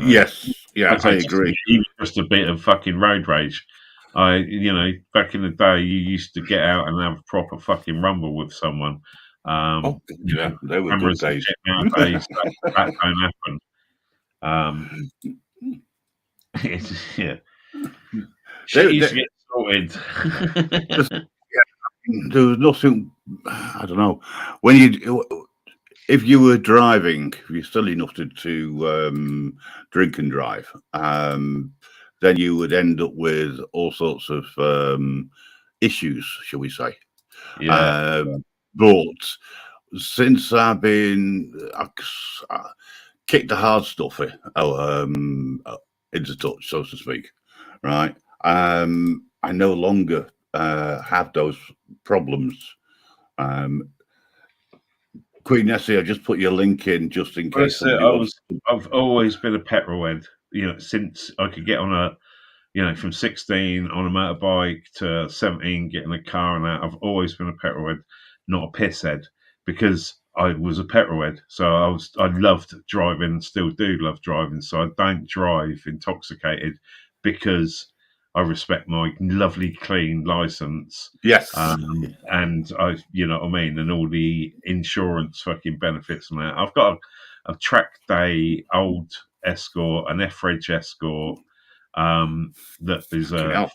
Yes. Yeah, I'd I say agree. even just a bit of fucking road rage. Back in the day, you used to get out and have a proper fucking rumble with someone. Yeah, they were good Cameras and days. shit nowadays, that don't happen. Yeah. Shit used to get sorted. There was nothing. I don't know. If you were driving, if you're silly enough to drink and drive, then you would end up with all sorts of issues, shall we say? Yeah. But since I've been kicked the hard stuff into touch, so to speak, right? I no longer have those problems. Queen Nessie, I just put your link in just in case somebody wants. I've always been a petrolhead, since I could get on from 16 on a motorbike to 17 getting a car and that. I've always been a petrolhead, not a pisshead, because I was a petrolhead. So I loved driving, still do love driving. So I don't drive intoxicated because I respect my lovely clean license. Yes. And I, you know what I mean, and all the insurance fucking benefits and that. I've got a track day old Escort, an F-Reg Escort, that is a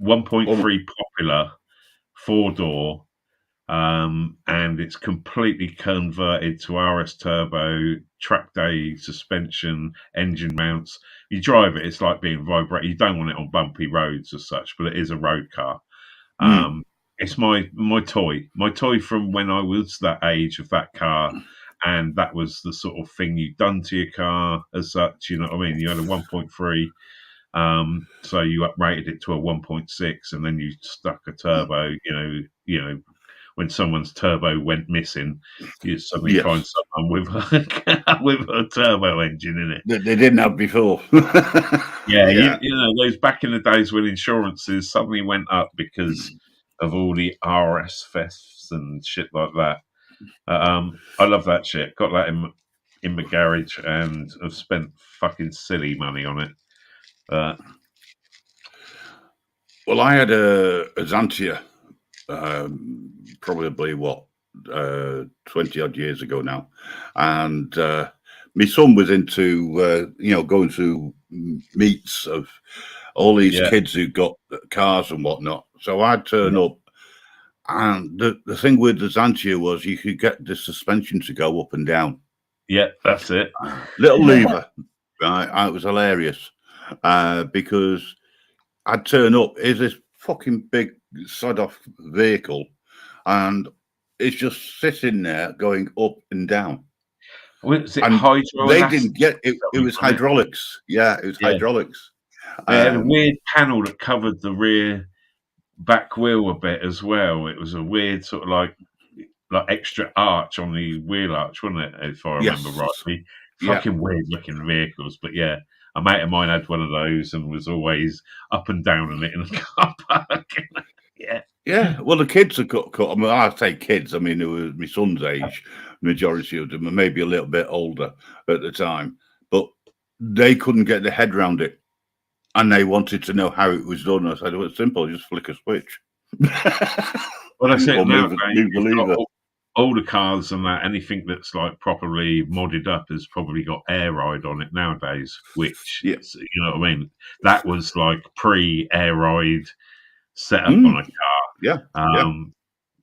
1.3 popular 4-door, and it's completely converted to RS turbo, track day suspension, engine mounts. You drive it, it's like being vibrated. You don't want it on bumpy roads as such, but it is a road car. It's my toy from when I was that age of that car, and that was the sort of thing you'd done to your car as such. You know what I mean? You had a 1.3, so you uprated it to a 1.6, and then you stuck a turbo. When someone's turbo went missing, you suddenly find someone with a turbo engine in it that they didn't have before. Yeah. Those back in the days when insurances suddenly went up because of all the RS thefts and shit like that. I love that shit. Got that in my garage and have spent fucking silly money on it. Well, I had a Xantia, probably 20 odd years ago now, and my son was into going to meets of all these kids who got cars and whatnot. So I'd turn up, and the thing with the Xantia was you could get the suspension to go up and down. Yeah, that's it. Little lever, right? It was hilarious because I'd turn up. Is this fucking big sod-off vehicle, and it's just sitting there going up and down. Was it they didn't get it. It was hydraulics. Yeah, it was hydraulics. They had a weird panel that covered the rear back wheel a bit as well. It was a weird sort of like like extra arch on the wheel arch, wasn't it? If I remember Yes. rightly. Yeah. Fucking weird looking vehicles, but yeah, a mate of mine had one of those and was always up and down on it in the car park. Yeah. Yeah, well, the kids are cut. I mean, I say kids. I mean, it was my son's age. Majority of them, and maybe a little bit older at the time, but they couldn't get their head around it, and they wanted to know how it was done. I said, "Well, it's simple. Just flick a switch." Well, that's it. Or Nowadays, move the you've got lever. all the cars and that, anything that's like properly modded up has probably got air ride on it nowadays, which, Yeah. you know what I mean? That was like pre-air ride set up on a car. Yeah.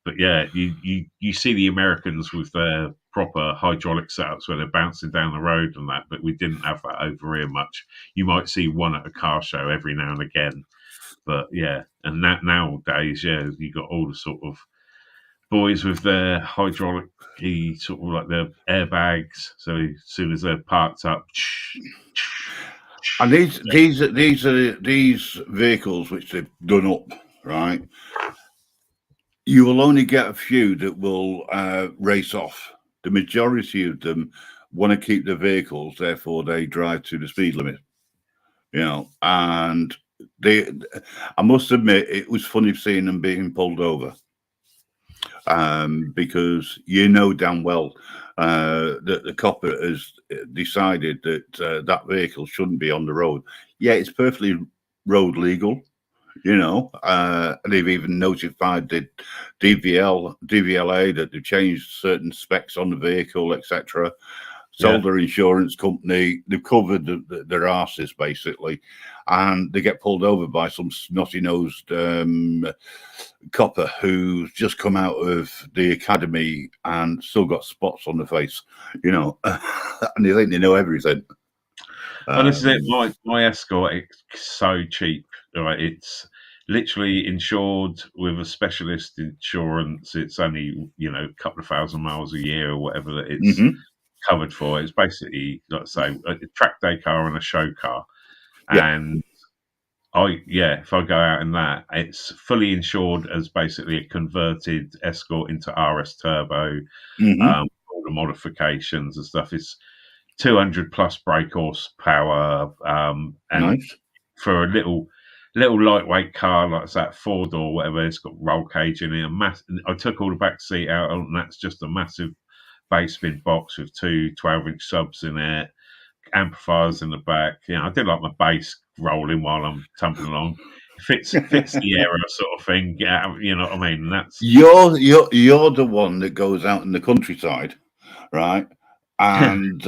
But yeah, you see the Americans with their proper hydraulic setups where they're bouncing down the road and that, but we didn't have that over here much. You might see one at a car show every now and again. But yeah, and nowadays, yeah, you got all the sort of boys with their hydraulic sort of like their airbags. So as soon as they're parked up, and these vehicles which they've done up, right? You will only get a few that will race off. The majority of them want to keep their vehicles, therefore they drive to the speed limit. You know, and I must admit, it was funny seeing them being pulled over. Because you know damn well that the copper has decided that that vehicle shouldn't be on the road. Yeah, it's perfectly road legal, you know. They've even notified the DVLA that they've changed certain specs on the vehicle, etc. Sold their insurance company. They've covered their asses basically, and they get pulled over by some snotty-nosed copper who's just come out of the academy and still got spots on the face, you know, and they think they know everything. Well, this is it. My Escort, it's so cheap. Right? It's literally insured with a specialist insurance. It's only, you know, a couple of thousand miles a year or whatever that it's covered for. It's basically, let's say, a track day car and a show car. And if I go out in that, it's fully insured as basically a converted Escort into RS Turbo. All the modifications and stuff. It's 200 plus brake horsepower, and nice. For a little lightweight car like that 4-door, whatever, it's got roll cage in it. I took all the back seat out, and that's just a massive bass bin box with two 12-inch subs in it, amplifiers in the back. You know, I do like my bass rolling while I'm tumbling along. Fits the era sort of thing. Yeah, you know what I mean. That's you're the one that goes out in the countryside, right? And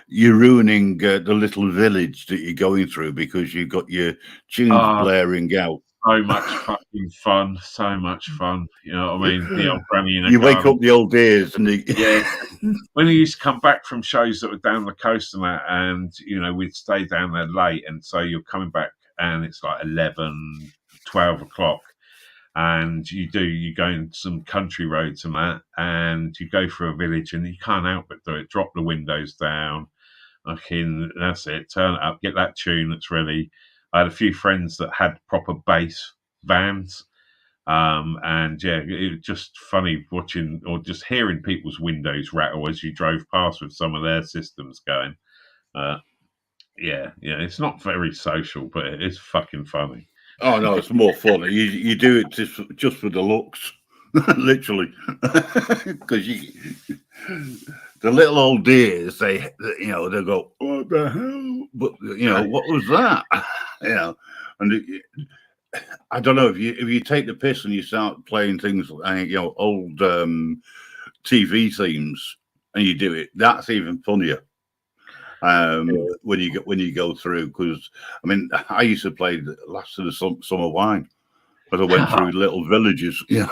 you're ruining the little village that you're going through because you've got your tunes blaring out. So much fucking fun. So much fun. You know what I mean? The old granny in a You wake up the old days and when you used to come back from shows that were down the coast and that, and you know, we'd stay down there late, and so you're coming back and it's like 11, 12 o'clock. And you go in some country roads and that, and you go through a village, and you can't help but do it. Drop the windows down, that's it. Turn it up, get that tune that's ready. I had a few friends that had proper bass vans, and yeah, it was just funny watching or just hearing people's windows rattle as you drove past with some of their systems going. It's not very social, but it is fucking funny. Oh no, it's more fun. You do it just for the looks, literally, because the little old dears, they go, what the hell? But you know, what was that? You know, and I don't know if you take the piss and you start playing things, you know, old TV themes, and you do it. That's even funnier. When you go through, because I mean, I used to play the Last of the Summer Wine, but I went through little villages, you know.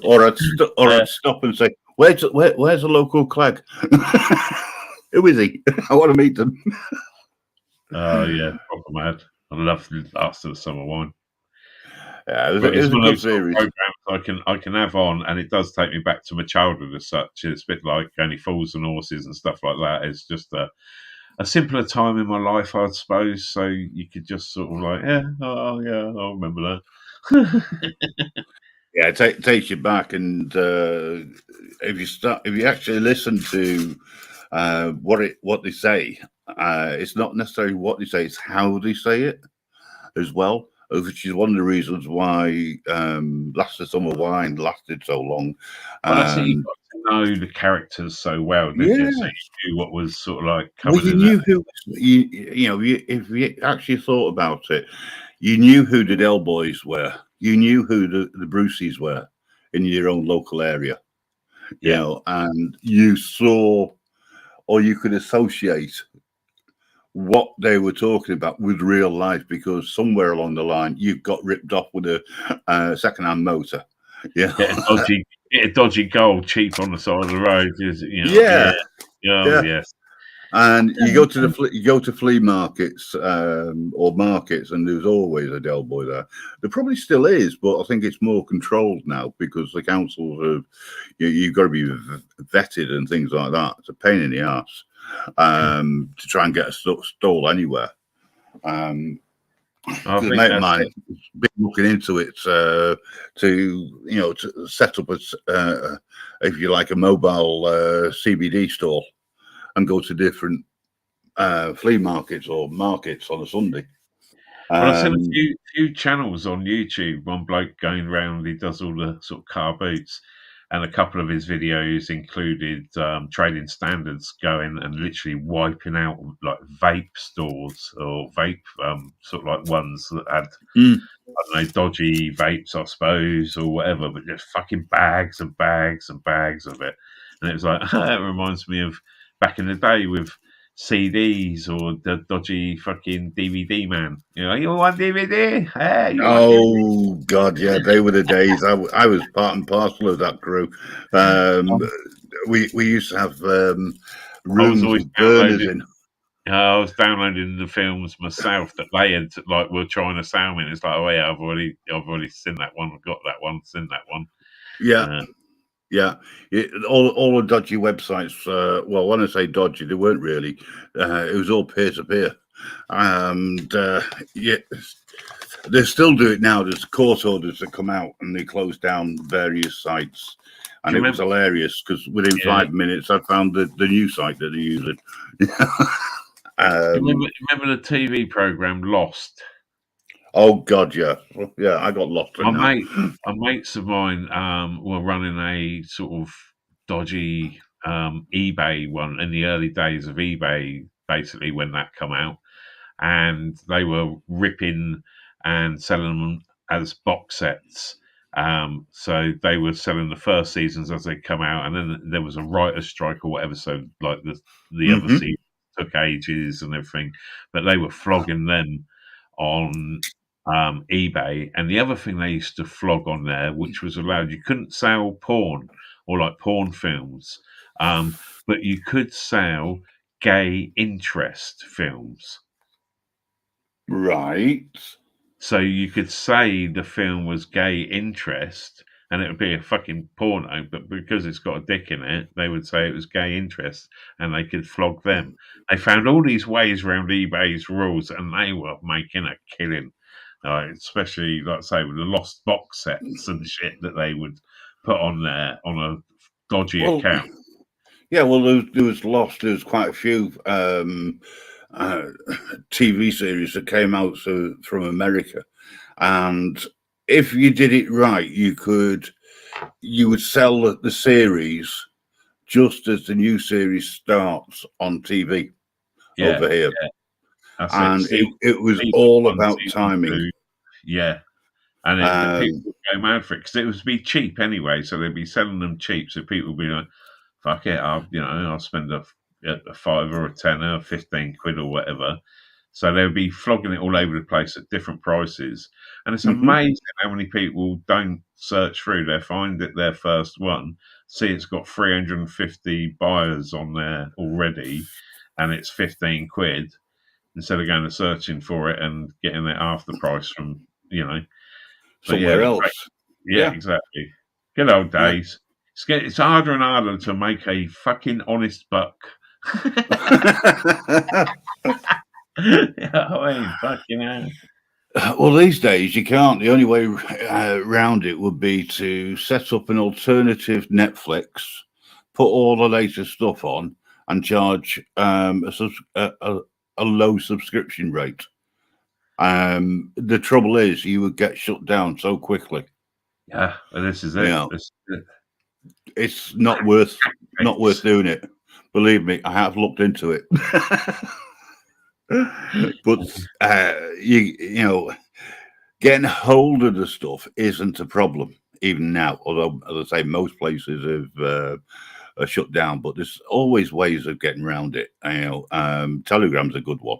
or I'd stop and say, where's the local clag? Who is he? I want to meet them. Oh yeah, proper mad. I love Last of the Summer Wine. Yeah, it was a good series. Programs I can have on, and it does take me back to my childhood as such. It's a bit like Only Fools and Horses and stuff like that. It's just a simpler time in my life, I suppose. So you could just sort of like, I remember that. Yeah, it takes you back, and if you actually listen to what they say, it's not necessarily what they say; it's how they say it as well. Which is one of the reasons why Last of Summer Wine lasted so long. Well, that's it. You got to know the characters so well, didn't you? So Yeah. you knew what was sort of like Well, coming you in there. knew who if you actually thought about it, you knew who the Del Boys were. You knew who the Bruceys were in your own local area. You Yeah. know, and you saw, or you could associate what they were talking about with real life, because somewhere along the line you've got ripped off with a second-hand motor. Yeah. Get a dodgy gold cheap on the side of the road. Yeah. Oh, yes. And you go to flea markets or markets, and there's always a Del Boy there. There probably still is, but I think it's more controlled now because the councils have you've got to be vetted and things like that. It's a pain in the ass to try and get a stall anywhere. I A think mate of that's mine it. has been looking into it to set up if you like, a mobile CBD store and go to different flea markets or markets on a Sunday. Well, I've seen a few channels on YouTube. One bloke going around, he does all the sort of car boots, and a couple of his videos included trading standards going and literally wiping out like vape stores or vape sort of like ones that had I don't know, dodgy vapes, I suppose, or whatever, but just fucking bags and bags and bags of it. And it was like, it reminds me of back in the day with CDs or the dodgy fucking DVD man. You want DVD? Hey, you want DVD? Oh God, yeah, they were the days. I was part and parcel of that crew. We used to have I was rooms always with burners in. I was downloading the films myself that they had, like, were trying to sell me. And it's like, oh yeah, I've already seen that one, got that one, seen that one. Yeah. Yeah, all the dodgy websites. Well, when I say dodgy, they weren't really. It was all peer to peer, and yeah, they still do it now. There's court orders that come out, and they close down various sites, and it was hilarious because within 5 minutes, I found the new site that they're using. Remember the TV program Lost? Oh God, yeah, I got lost in that. Mates of mine were running a sort of dodgy eBay one in the early days of eBay, basically when that come out, and they were ripping and selling them as box sets. So they were selling the first seasons as they come out, and then there was a writer's strike or whatever. So like the other seasons took ages and everything, but they were flogging them on eBay. And the other thing they used to flog on there, which was allowed, you couldn't sell porn or like porn films, but you could sell gay interest films. Right. So you could say the film was gay interest and it would be a fucking porno, but because it's got a dick in it, they would say it was gay interest and they could flog them. They found all these ways around eBay's rules and they were making a killing. Especially, like I say, with the lost box sets and shit that they would put on there on a dodgy account. Yeah, well, there was Lost. There was quite a few TV series that came out from America, and if you did it right, you would sell the series just as the new series starts on TV over here. Yeah. And it was all about timing. Yeah. And the people would go mad for it because it would be cheap anyway. So they'd be selling them cheap. So people would be like, fuck it, I'll spend a £5 or a £10 or 15 quid or whatever. So they'll be flogging it all over the place at different prices. And it's amazing how many people don't search through. They find it their first one, see it's got 350 buyers on there already, and it's 15 quid, instead of going and searching for it and getting it half the price from, somewhere else. Yeah, exactly. Good old days. It's harder and harder to make a fucking honest buck. I mean, fucking hell. Well, these days you can't. The only way around it would be to set up an alternative Netflix, put all the latest stuff on, and charge a low subscription rate. The trouble is, you would get shut down so quickly. Yeah, and this is it. Yeah. This is it. It's not worth doing it. Believe me, I have looked into it. But you know, getting hold of the stuff isn't a problem even now. Although, as I say, most places have are shut down, but there's always ways of getting around it. You know, Telegram's a good one.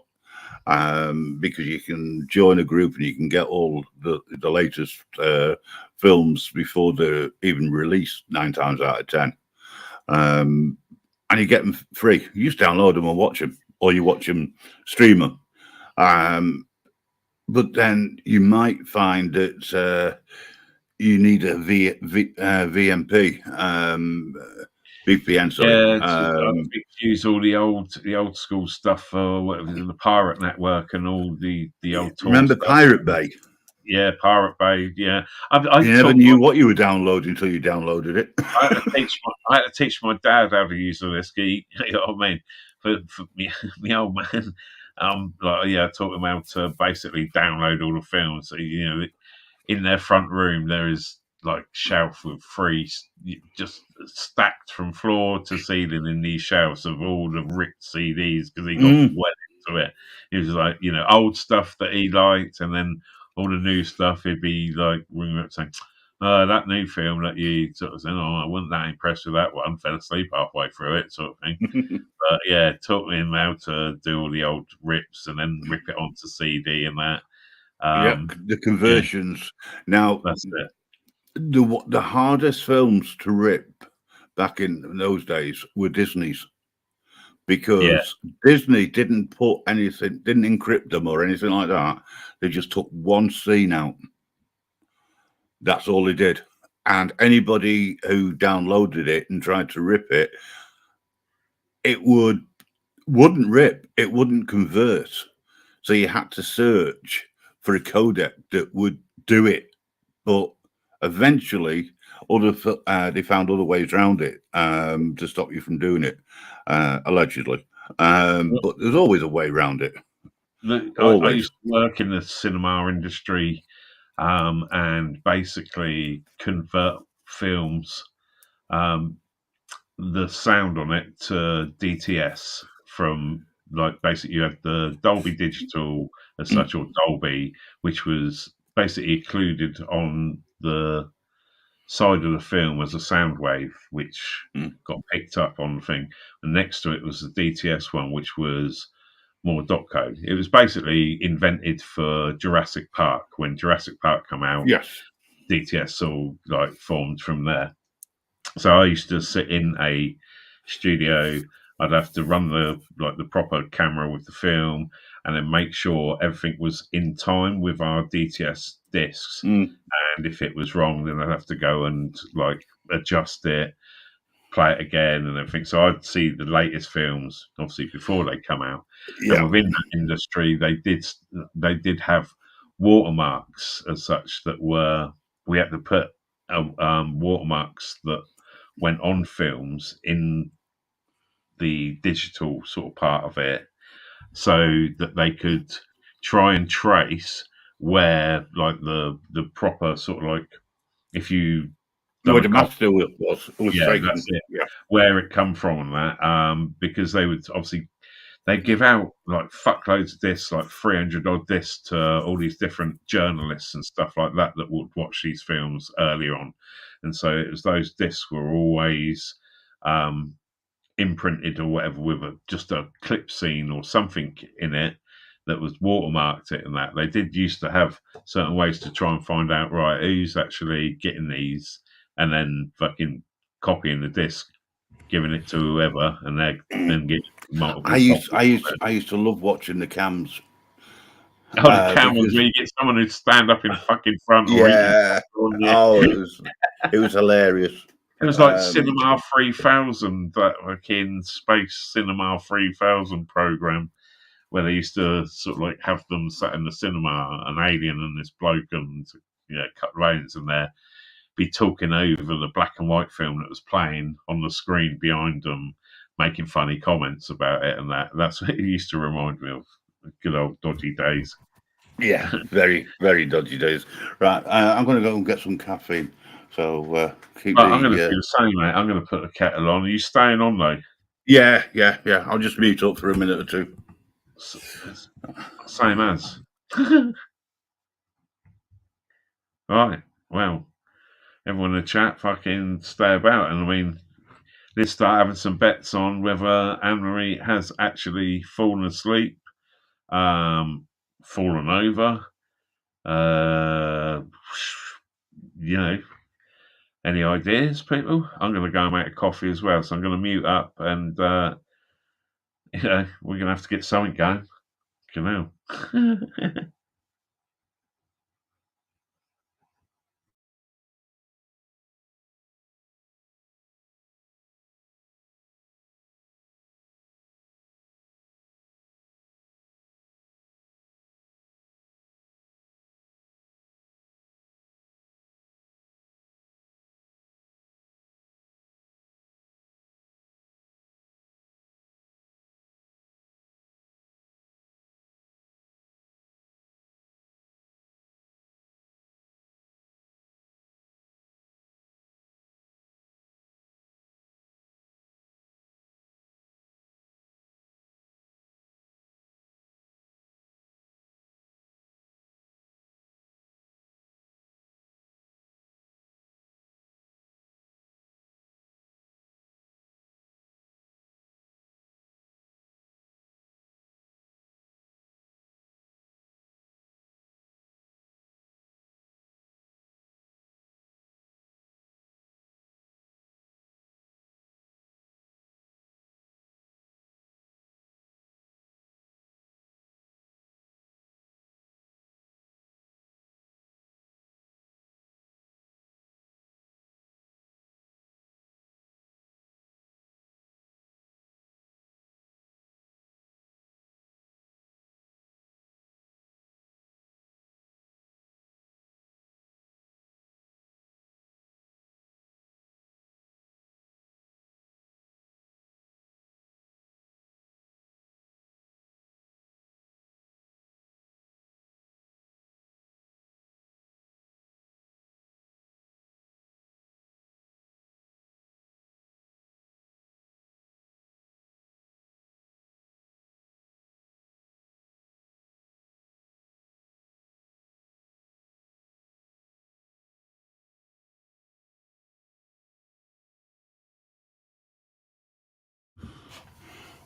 Because you can join a group and you can get all the latest films before they're even released 9 times out of 10. And you get them free. You just download them and watch them, or you watch them stream them. But then you might find that you need a VMP. VPN, sorry. Yeah, use all the old school stuff for whatever the Pirate Network and all the old. Remember stuff. Pirate Bay? Yeah, Pirate Bay. Yeah, you never knew what you were downloading until you downloaded it. I had to teach my dad how to use all this. You know what I mean? For me old man, I taught him how to basically download all the films. So, you know, in their front room there is like shelf with free, just stacked from floor to ceiling in these shelves of all the ripped CDs because he got well into it. It was like, you know, old stuff that he liked, and then all the new stuff. He'd be like ringing up saying, "That new film that you sort of said, I wasn't that impressed with that one. Fell asleep halfway through it, sort of thing." But yeah, taught him how to do all the old rips and then rip it onto CD and that. The conversions. Yeah. Now, that's it. The hardest films to rip back in those days were Disney's, because Disney didn't put anything, didn't encrypt them or anything like that. They just took one scene out. That's all they did. And anybody who downloaded it and tried to rip it, it wouldn't rip, it wouldn't convert. So you had to search for a codec that would do it. But eventually, they found other ways around it to stop you from doing it, allegedly. But there's always a way around it. I used to work in the cinema industry and basically convert films, the sound on it, to DTS from, like, basically you have the Dolby Digital as such, or Dolby, which was basically included on the side of the film as a sound wave, which got picked up on the thing. And next to it was the DTS one, which was more dot code. It was basically invented for Jurassic Park. When Jurassic Park come out, DTS all like formed from there. So I used to sit in a studio. I'd have to run the proper camera with the film, and then make sure everything was in time with our DTS discs. And if it was wrong, then I'd have to go and like adjust it, play it again, and everything. So I'd see the latest films, obviously, before they come out. And within that industry, they did have watermarks as such that we had to put watermarks that went on films in the digital sort of part of it, so that they could try and trace where, like, the proper sort of, like, if you where the master was that's it. Where it come from and that, because they would obviously they'd give out like fuckloads of discs, like 300 odd discs, to all these different journalists and stuff like that would watch these films earlier on. And so it was, those discs were always imprinted or whatever with just a clip scene or something in it that was watermarked it, and that they did used to have certain ways to try and find out, right, who's actually getting these, and then fucking copying the disc, giving it to whoever, and they then get multiple. I used to love watching the cams. Oh, the cameras where you get someone who'd stand up in fucking front. Yeah. It was hilarious. It was like Cinema 3000, that fucking Space Cinema 3000 program, where they used to sort of like have them sat in the cinema, an alien and this bloke, and cut reins, and there be talking over the black and white film that was playing on the screen behind them, making funny comments about it, and that's what it used to remind me of. Good old dodgy days. Yeah, very, very dodgy days. Right, I'm going to go and get some caffeine. So keep I'm going to do the same, mate. I'm going to put the kettle on. Are you staying on, though? Yeah. I'll just mute up for a minute or two. Same as. Right. Well, everyone in the chat fucking stay about. And I mean, let's start having some bets on whether Anne-Marie has actually fallen asleep, fallen over. Any ideas, people? I'm going to go and make a coffee as well. So I'm going to mute up and, we're going to have to get something going. Canal.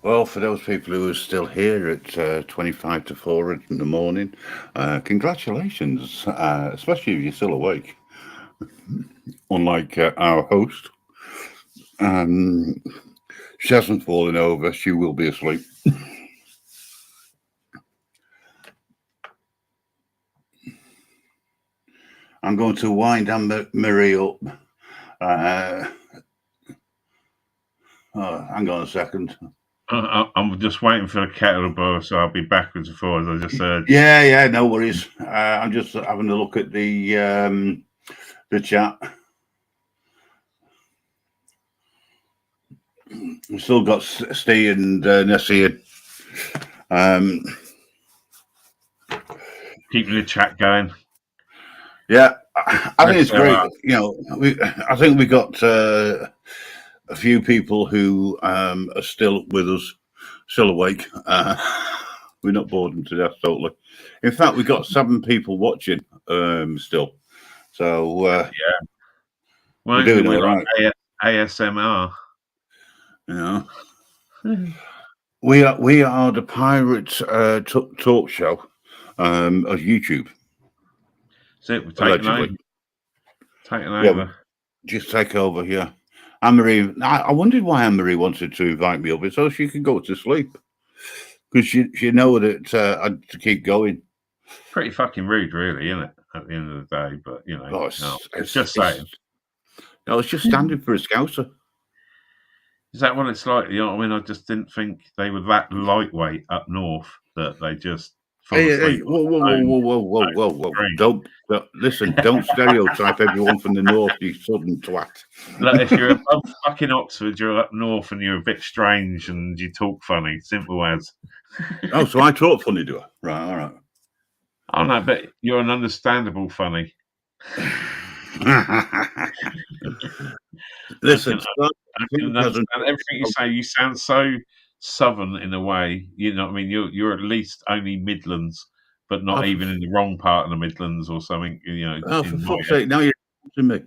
Well, for those people who are still here at 25 to 4 in the morning, congratulations, especially if you're still awake. Unlike our host, she hasn't fallen over. She will be asleep. I'm going to wind Anne-Marie up. Hang on a second. I'm just waiting for the kettle to boil, so I'll be backwards and forwards. I just heard. Yeah, no worries. I'm just having a look at the chat. We've still got Steve and Nessie. Keeping the chat going. Yeah, I think it's great. I think we got a few people who are still with us, still awake. We're not bored them to death, totally. In fact, we got 7 people watching still. So yeah, we're doing all right. ASMR. We are the Pirate Talk Show of YouTube. So we're taking over. Yeah, just take over, yeah. Anne-Marie, I wondered why Anne-Marie wanted to invite me over so she could go to sleep. Because she know that I had to keep going. Pretty fucking rude, really, isn't it? At the end of the day, but it's just saying. It's just standing for a Scouser. Is that what it's like? You know what I mean? I just didn't think they were that lightweight up north. that they just fall Hey, asleep. whoa. Don't listen, don't stereotype everyone from the north, you southern twat. Look, if you're above fucking Oxford, you're up north and you're a bit strange and you talk funny. Simple as. Oh, so I talk funny, do I? Right, all right. Oh no, but you're an understandable funny. Listen, I can understand everything you say. You sound so southern in a way. You know what I mean? You're at least only Midlands, but not even in the wrong part of the Midlands or something. You know. Oh, for fuck's sake! Now you're to me.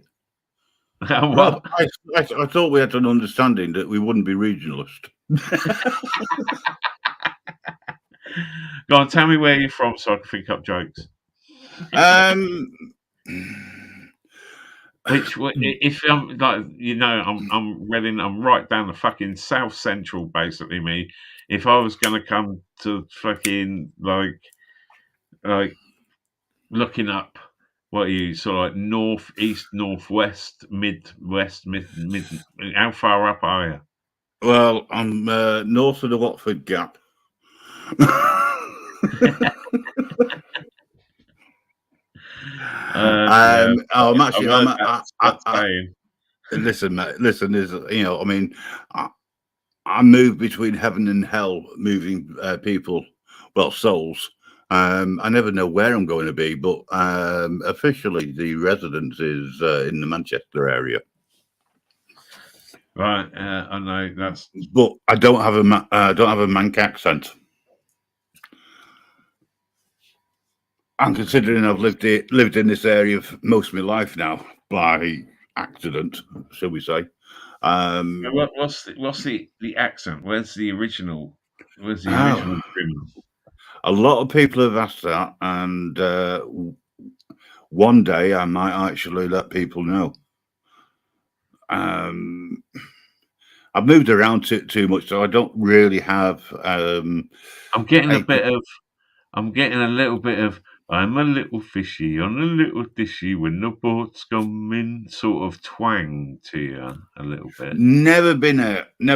What? I thought we had an understanding that we wouldn't be regionalist. Go on, tell me where you're from so I can think up jokes. If I'm like, you know, I'm Reading, I'm right down the fucking south central, basically. Me, if I was gonna come to fucking like looking up, what are you sort of like north, east, northwest, midwest, mid? How far up are you? Well, I'm north of the Watford Gap. I'm actually. Listen, mate. Listen, there's, you know, I mean, I move between heaven and hell, moving people, well, souls. I never know where I'm going to be, but officially the residence is in the Manchester area. Right, I know that's. But I don't have a Manc accent. I'm considering I've lived in this area for most of my life now by accident, shall we say? What's the accent? Where's the original? Where's the original? A lot of people have asked that, and one day I might actually let people know. I've moved around too much, so I don't really have. I'm getting a little bit of. I'm a little fishy on a little dishy when the boat's coming, sort of twang to you a little bit. Never been there. I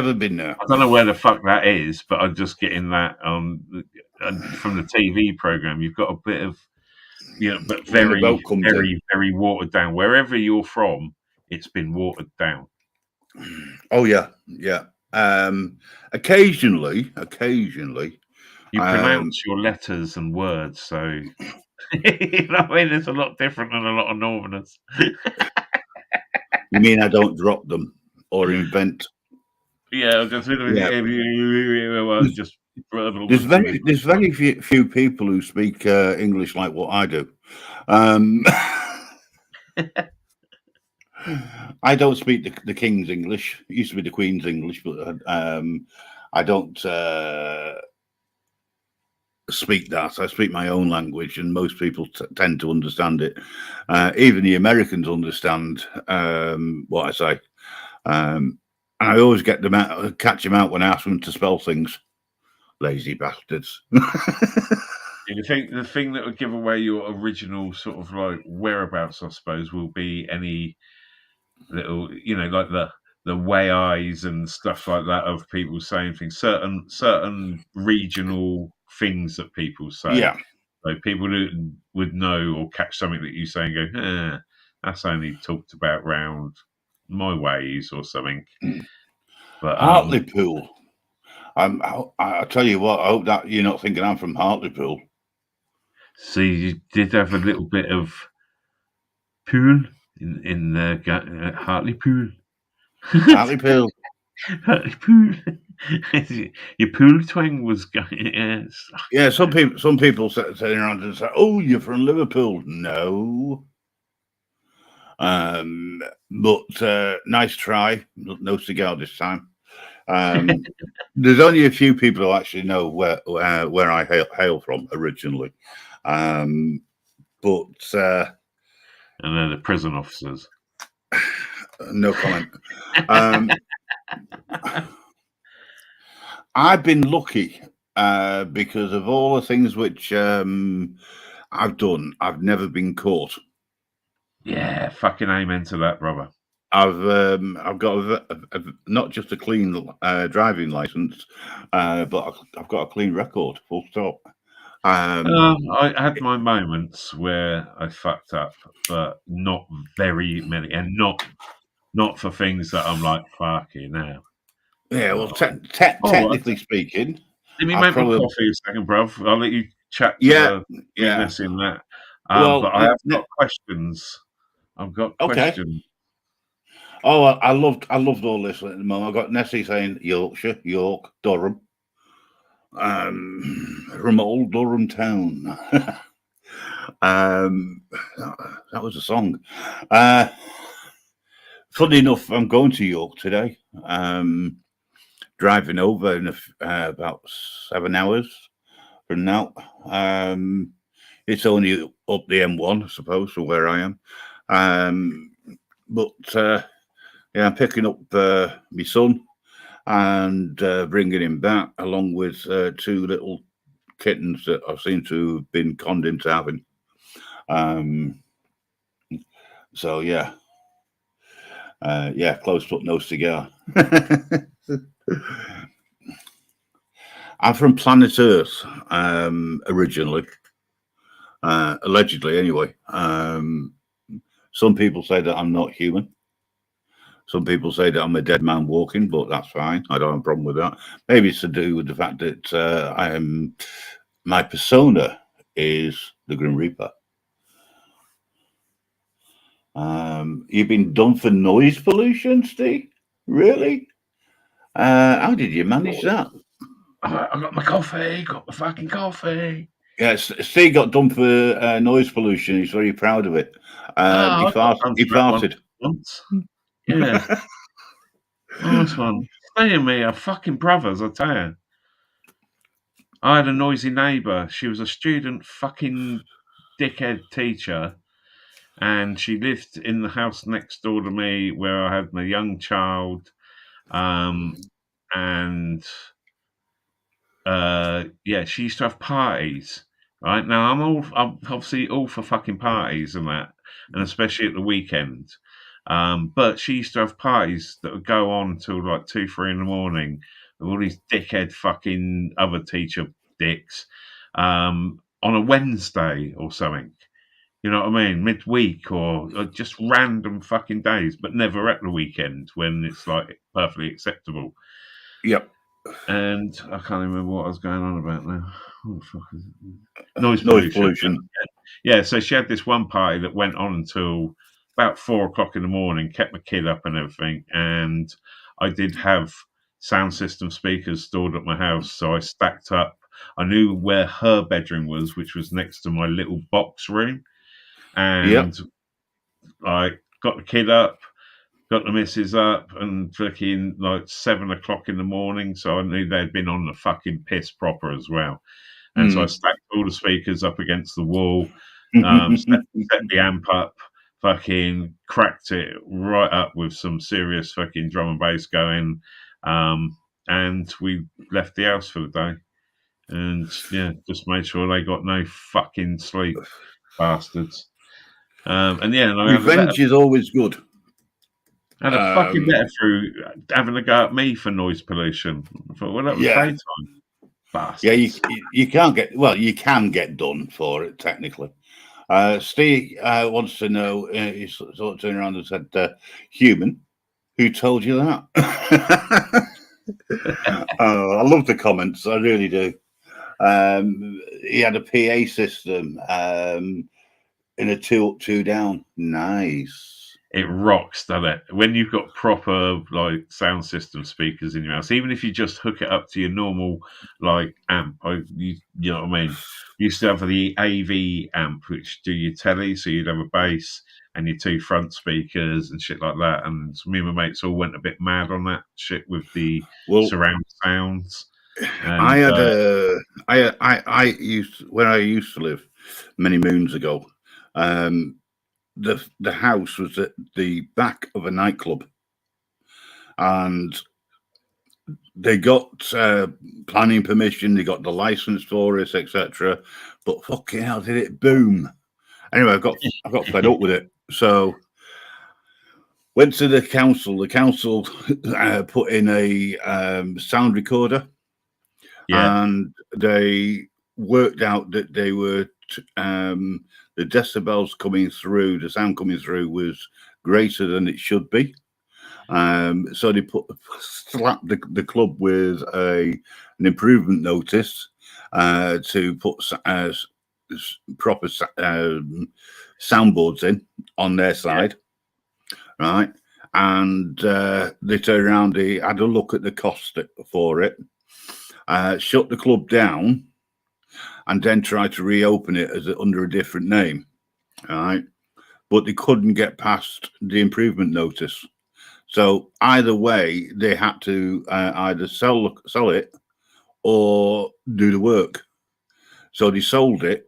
don't know where the fuck that is, but I'm just getting that from the TV program. You've got a bit of, you know, but very, very watered down. Wherever you're from, it's been watered down. Oh yeah. Occasionally. You pronounce your letters and words, so you know what I mean. It's a lot different than a lot of Northerners. You mean I don't drop them or invent? Yeah, just verbal. There's very few people who speak English like what I do. I don't speak the King's English. It used to be the Queen's English, but I don't speak that. I speak my own language, and most people tend to understand it. Even the Americans understand what I say. And I always catch them out when I ask them to spell things. Lazy bastards. You think the thing that would give away your original sort of like whereabouts, I suppose, will be any little, you know, like the way eyes and stuff like that of people saying things, certain regional things that people say. Yeah. So people who would know or catch something that you say and go, that's only talked about round my ways or something. But Hartlepool. I tell you what, I hope that you're not thinking I'm from Hartlepool. See, you did have a little bit of pool in Hartlepool. Hartlepool. Hartlepool. Your pool twang was going. Yes. Yeah, some people sitting around and say, "Oh, you're from Liverpool." No. But nice try. No cigar this time. There's only a few people who actually know where I hail from originally. But and then the prison officers. No comment. I've been lucky because of all the things which I've done. I've never been caught. Yeah, fucking amen to that, brother. I've got not just a clean driving license, but I've got a clean record. Full stop. I had my moments where I fucked up, but not very many, and not for things that I'm like, fucking now. Yeah, well, Oh, technically speaking, let me I've make probably- my coffee a second, bruv. I'll let you chat to Yeah, the yeah. sweetness in that. Well, but I have got questions. I've got Okay. questions. Oh, I loved all this at the moment. I've got Nessie saying Yorkshire, York, Durham, from old Durham town. That was a song. Funny enough, I'm going to York today. Driving over in about 7 hours from now. It's only up the M1, I suppose, from where I am. But yeah, I'm picking up my son and bringing him back, along with 2 little kittens that I seem to have been conned into having. So yeah, close but no cigar. I'm from planet Earth originally, allegedly anyway. Some people say that I'm not human. Some people say that I'm a dead man walking, but that's fine. I don't have a problem with that. Maybe it's to do with the fact that my persona is the Grim Reaper. You've been done for noise pollution, Steve? Really? How did you manage that? I got my coffee. Got my fucking coffee. Yes, Steve got done for noise pollution. He's very proud of it. He farted. Once. Yeah. Nice one. Stay and me are fucking brothers, I tell you. I had a noisy neighbour. She was a student fucking dickhead teacher, and she lived in the house next door to me where I had my young child. And she used to have parties. Right now, I'm obviously all for fucking parties and that, and especially at the weekend. But she used to have parties that would go on till like 2, 3 in the morning with all these dickhead fucking other teacher dicks on a Wednesday or something. You know what I mean? Midweek or just random fucking days, but never at the weekend when it's like perfectly acceptable. Yep. And I can't remember what I was going on about now. What the fuck is it? Noise pollution. Yeah, so she had this one party that went on until about 4 o'clock in the morning, kept my kid up and everything. And I did have sound system speakers stored at my house, so I stacked up. I knew where her bedroom was, which was next to my little box room. And I got the kid up, got the missus up, and fucking like 7 o'clock in the morning. So I knew they'd been on the fucking piss proper as well. And so I stacked all the speakers up against the wall, set the amp up, fucking cracked it right up with some serious fucking drum and bass going. And we left the house for the day. And yeah, just made sure they got no fucking sleep, bastards. Revenge is always good. I had a fucking letter through having a go at me for noise pollution. I thought, well, that was daytime. Bastards. Yeah, you can't get, well, you can get done for it, technically. Steve wants to know, he sort of turned around and said, human, who told you that? I love the comments, I really do. He had a PA system in a 2 up, 2 down. Nice. It rocks, doesn't it? When you've got proper like sound system speakers in your house, even if you just hook it up to your normal like amp, you know what I mean? You used to have the AV amp, which do your telly, so you'd have a bass and your 2 front speakers and shit like that. And me and my mates all went a bit mad on that shit with the surround sounds. And, I had I used, when I used to live many moons ago, the house was at the back of a nightclub, and they got planning permission, they got the license for it, etc. But fucking hell, did it boom! Anyway, I got fed up with it. So Went to the council. The council put in a sound recorder, and they worked out that they were the decibels coming through, the sound coming through was greater than it should be. So they slapped the club with an improvement notice to put proper soundboards in on their side, right? And they turned around, they had a look at the cost for it, shut the club down, and then tried to reopen it as under a different name, right? But they couldn't get past the improvement notice. So either way, they had to either sell it or do the work. So they sold it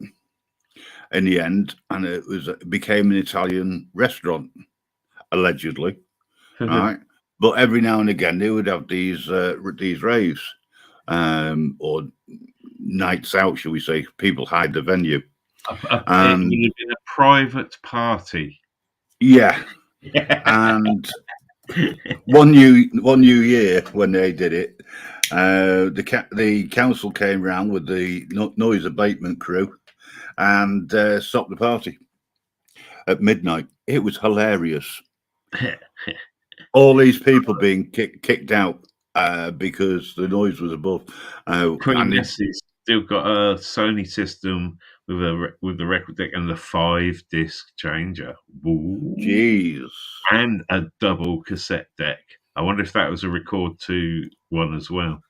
in the end, and it became an Italian restaurant, allegedly, right? But every now and again, they would have these raves or nights out, shall we say? People hide the venue. It would have been a private party. Yeah, and one new year when they did it, the council came round with the noise abatement crew and stopped the party at midnight. It was hilarious. All these people being kicked out because the noise was above. Queen Nessie's still got a Sony system with the record deck and the 5-disc changer. Ooh. Jeez. And a double cassette deck. I wonder if that was a Record 2 one as well.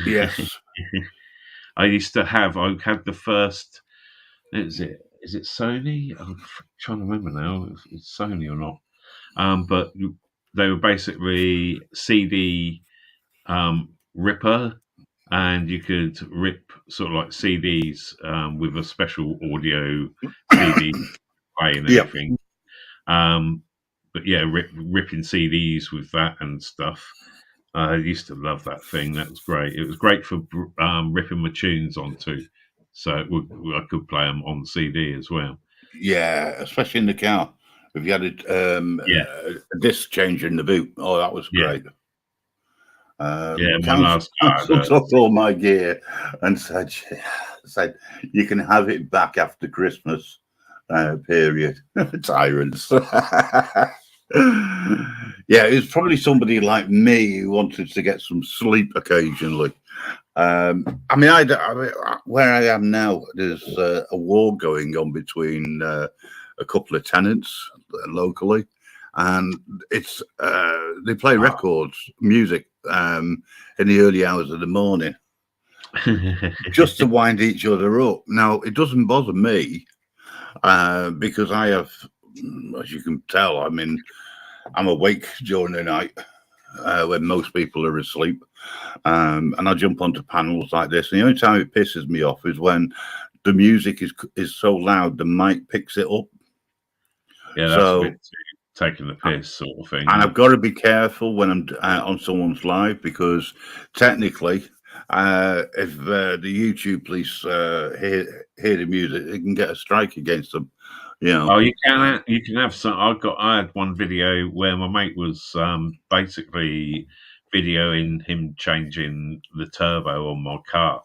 Yes. I had the first. Is it Sony? I'm trying to remember now if it's Sony or not. But they were basically CD ripper, and you could rip sort of like CDs with a special audio CD play and everything. But yeah, ripping CDs with that and stuff. I used to love that thing. That was great. It was great for ripping my tunes onto, so I could play them on CD as well. Yeah, especially in the car. If you had a disc changer in the boot, oh, that was great. My last car took all my gear and said, "You can have it back after Christmas." Period. Tyrants. Yeah, it was probably somebody like me who wanted to get some sleep occasionally. I mean, where I am now, there's a war going on between a couple of tenants locally, and it's they play records, music in the early hours of the morning just to wind each other up. Now, it doesn't bother me because I have, as you can tell, I'm awake during the night when most people are asleep, and I jump onto panels like this. And the only time it pisses me off is when the music is so loud the mic picks it up. Yeah, that's a bit taking the piss sort of thing. And I've got to be careful when I'm on someone's live, because technically, if the YouTube police hear the music, they can get a strike against them. You know. Oh, you can have some. I had one video where my mate was basically videoing him changing the turbo on my car,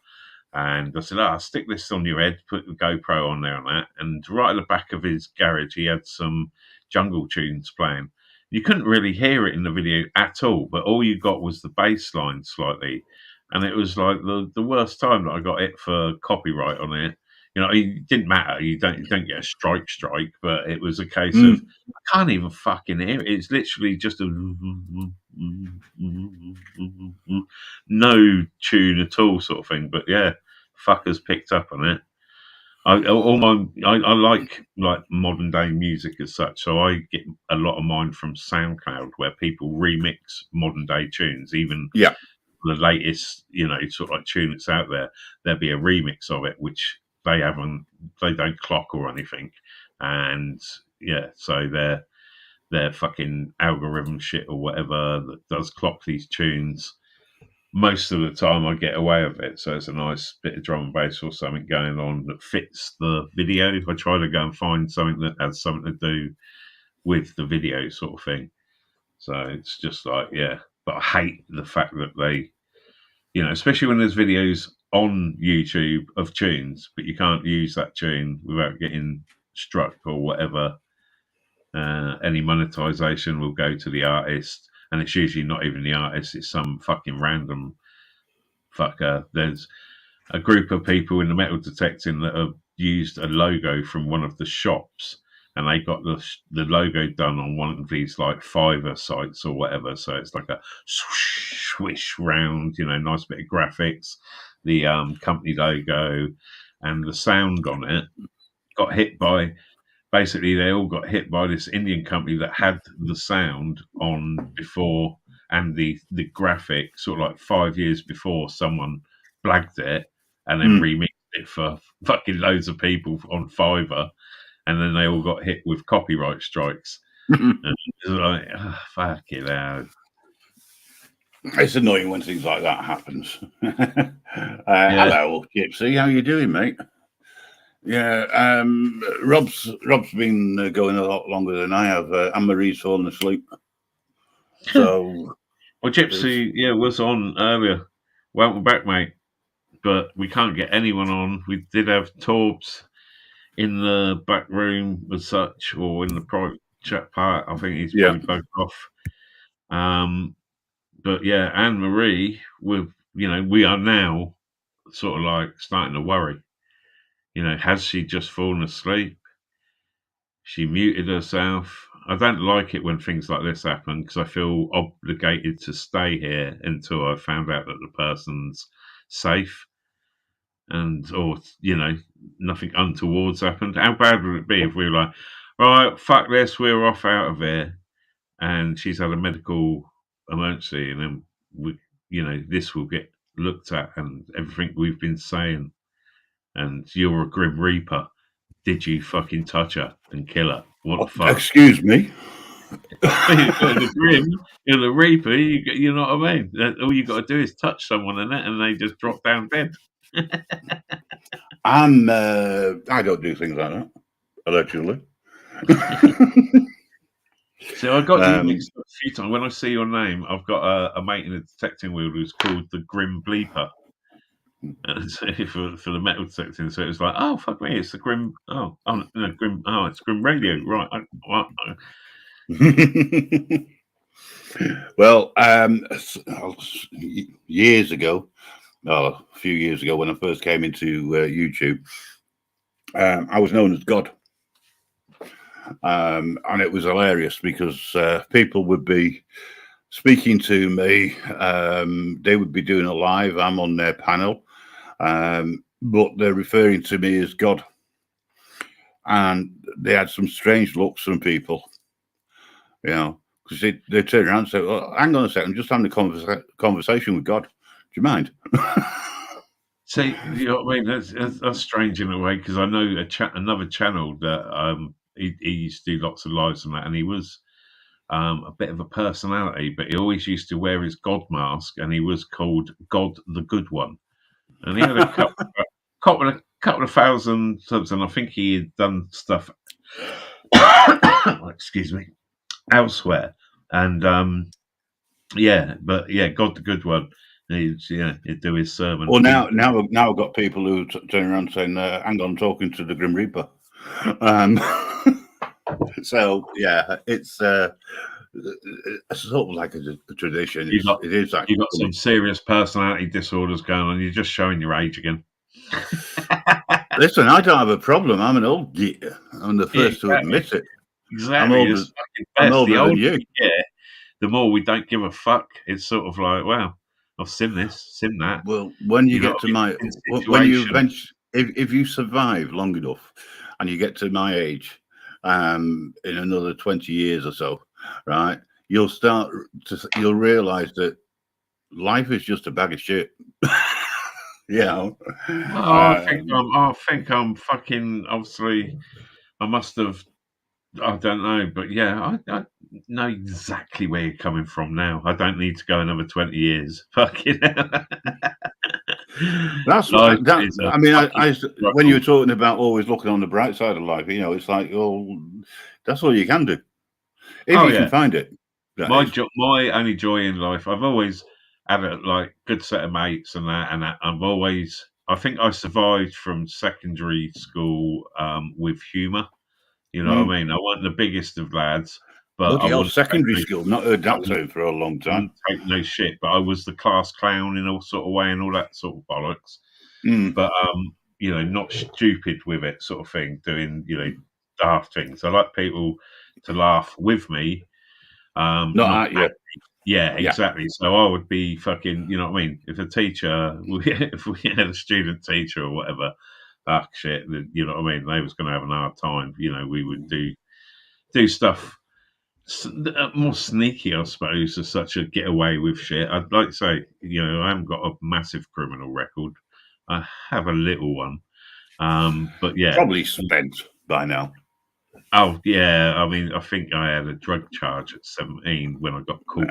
and I said, "I'll stick this on your head, put the GoPro on there and that." And right at the back of his garage, he had some jungle tunes playing. You couldn't really hear it in the video at all, but all you got was the bass line slightly, and it was like the worst time that I got hit for copyright on it. You know, it didn't matter. You don't get a strike, but it was a case of I can't even fucking hear it. It's literally just a no tune at all sort of thing. But yeah, fuckers picked up on it. I like modern day music as such, so I get a lot of mine from SoundCloud, where people remix modern day tunes, even the latest, sort of like tune that's out there. There'll be a remix of it, which they don't clock or anything, and so their fucking algorithm shit or whatever that does clock these tunes. Most of the time I get away with it, so it's a nice bit of drum and bass or something going on that fits the video. If I try to go and find something that has something to do with the video sort of thing. So it's just like, yeah. But I hate the fact that they, you know, especially when there's videos on YouTube of tunes, but you can't use that tune without getting struck or whatever. Any monetization will go to the artist, and it's usually not even the artist, it's some fucking random fucker. There's a group of people in the metal detecting that have used a logo from one of the shops, and they got the logo done on one of these like Fiverr sites or whatever. So it's like a swish round, you know, nice bit of graphics, the company logo, and the sound on it got hit by. Basically, they all got hit by this Indian company that had the sound on before, and the graphic sort of like 5 years before someone blagged it and then remixed it for fucking loads of people on Fiverr, and then they all got hit with copyright strikes. And it's like, fuck it out. It's annoying when things like that happens. Hello, Gypsy. How you doing, mate? Yeah, Rob's been going a lot longer than I have. Anne-Marie's fallen asleep. So, well, Gypsy, was on earlier. Welcome back, mate. But we can't get anyone on. We did have Torbs in the back room as such, or in the private chat part. I think he's probably both off. But yeah, Anne-Marie, we are now sort of like starting to worry. You know, has she just fallen asleep? She muted herself. I don't like it when things like this happen because I feel obligated to stay here until I found out that the person's safe or, you know, nothing untoward's happened. How bad would it be if we were like, right, fuck this, we're off out of here, and she's had a medical emergency, and then this will get looked at and everything we've been saying. And you're a Grim Reaper. Did you fucking touch her and kill her? What the fuck? Excuse me? You're the Grim, you're the Reaper, you know what I mean? All you got to do is touch someone in it and they just drop down dead. I don't do things like that, allegedly. So I got you mixed up a few times. When I see your name, I've got a mate in the detecting wheel who's called the Grim Bleeper. So for the metal detecting, so it was like, oh fuck me, it's the Grim. Grim. Oh, it's Grim Radio, right? Well, years ago, a few years ago, when I first came into YouTube, I was known as God, and it was hilarious because people would be speaking to me. They would be doing a live. I'm on their panel. But they're referring to me as God, and they had some strange looks from people, you know, because they turned around and said, "Well, hang on a second, I'm just having a conversation with God. Do you mind?" See, you know what I mean? That's strange in a way, because I know another channel that he used to do lots of lives on that, and he was a bit of a personality, but he always used to wear his God mask, and he was called God the Good One. And he had a couple of thousand subs, and I think he had done stuff, excuse me, elsewhere. And God the Good One. He'd do his sermon. Well, now I've got people who turn around saying, "Hang on, I'm talking to the Grim Reaper." So yeah, it's sort of like a tradition. It is. You've got some serious personality disorders going on. You're just showing your age again. Listen, I don't have a problem. I'm an old git. I'm the first to admit it. Exactly. I'm older than you. The more we don't give a fuck. It's sort of like, well, I've seen this, seen that. Well, when you get to my, when you eventually, if you survive long enough, and you get to my age, in another 20 years or so, right, you'll realize that life is just a bag of shit. You know. I think I'm fucking. Obviously, I must have. I don't know, but yeah, I know exactly where you're coming from now. I don't need to go another 20 years. Fucking. That's what. I mean, when you were talking about always looking on the bright side of life, you know, it's like, oh, that's all you can do. If you can find it. My only joy in life, I've always had a good set of mates and that, I think I survived from secondary school with humour. You know what I mean? I wasn't the biggest of lads, but I was secondary school. Not heard that term for a long time. Wouldn't take no shit, but I was the class clown in all sort of way and all that sort of bollocks. But not stupid with it, sort of thing. Doing daft things. I like people to laugh with me. Not at you. Yeah, exactly. So I would be fucking, you know what I mean? If a teacher, if we had a student teacher or whatever, shit, you know what I mean? They was going to have an hard time. We would do stuff more sneaky, I suppose, as such a get away with shit. I'd like to say, I haven't got a massive criminal record. I have a little one. But yeah. Probably spent by now. Oh, yeah. I mean, I think I had a drug charge at 17 when I got caught.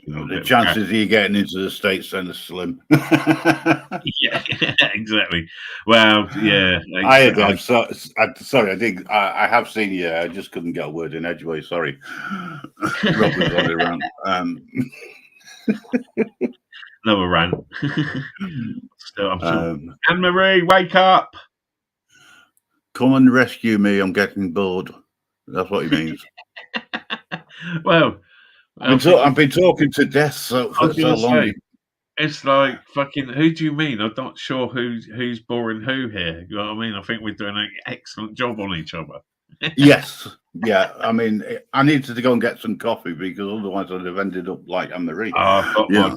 The chances of you getting into the States then are slim. Yeah, exactly. Well, yeah. I have seen you. I just couldn't get a word in edgeways. Sorry. Rob was on around. Another rant. Still, Anne-Marie, wake up. Come and rescue me. I'm getting bored. That's what he means. Well, I've been talking to death for so long. It's like fucking. Who do you mean? I'm not sure who's boring who here. You know what I mean? I think we're doing an excellent job on each other. Yes, yeah. I mean, I needed to go and get some coffee because otherwise I'd have ended up like Anne-Marie. I've got my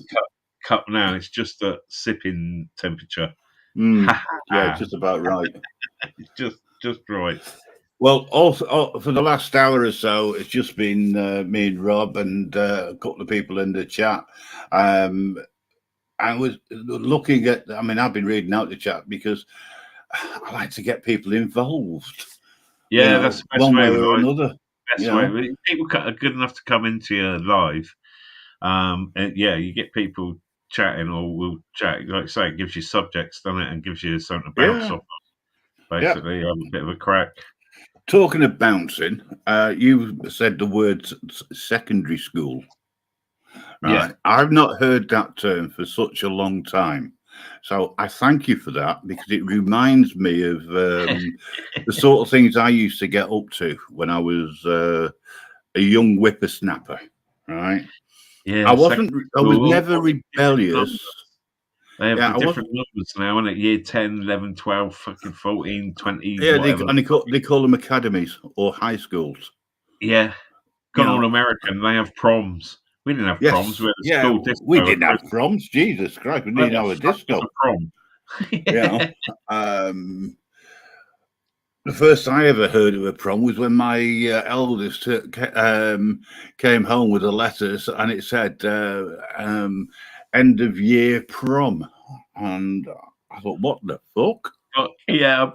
cup now. It's just a sipping temperature. Yeah, just about right. just right. Well, also for the last hour or so, it's just been me and Rob and a couple of people in the chat. I was looking at. I mean, I've been reading out the chat because I like to get people involved. Yeah, that's the best one way or another. Best way. People are good enough to come into your live. And yeah, you get people chatting, or we'll chat. Like I say, it gives you subjects, doesn't it, and gives you something to bounce off. Basically, a bit of a crack. Talking of bouncing, you said the word secondary school. Right? Yeah, I've not heard that term for such a long time. So I thank you for that because it reminds me of the sort of things I used to get up to when I was a young whippersnapper. Right? Yeah, I was never rebellious. They have the different numbers now, isn't it? Year 10, 11, 12, fucking 14, 20. Yeah, they call them academies or high schools. Yeah. Gone all American. They have proms. We didn't have proms. We had a school disco. We didn't have proms. Jesus Christ. We didn't have a disco. Prom. The first I ever heard of a prom was when my eldest came home with the letters and it said end of year prom. And I thought, what the fuck? Yeah.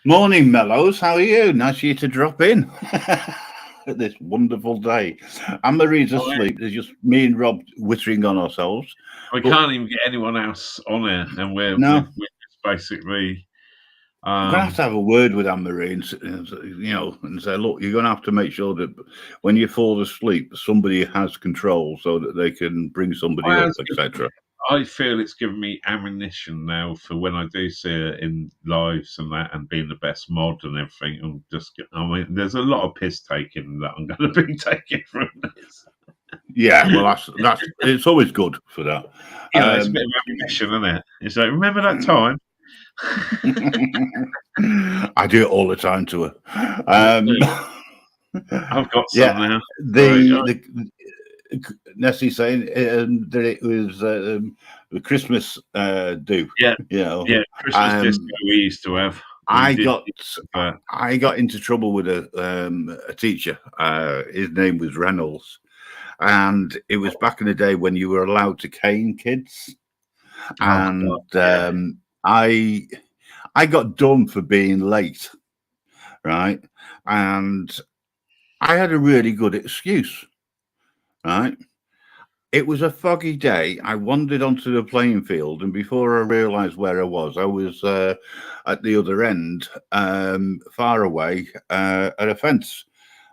Morning, Mellows. How are you? Nice of you to drop in this wonderful day. Anne-Marie's asleep. There's just me and Rob whittering on ourselves. We can't even get anyone else on there, and we're just basically. I'm going to have a word with Anne-Marie and say, look, you're going to have to make sure that when you fall asleep, somebody has control so that they can bring somebody up, etc. I feel it's given me ammunition now for when I do see her in lives and that, and being the best mod and everything. There's a lot of piss taking that I'm going to be taking from this. Yeah, well, that's it's always good for that. Yeah, it's a bit of ammunition, isn't it? It's like, remember that time? I do it all the time to her. I've got some now. Nessie saying that it was the Christmas do. Yeah, Christmas disco we used to have. I got into trouble with a teacher. His name was Reynolds, and it was back in the day when you were allowed to cane kids, I got done for being late, right? And I had a really good excuse, right? It was a foggy day. I wandered onto the playing field, and before I realised where I was at the other end, far away, at a fence.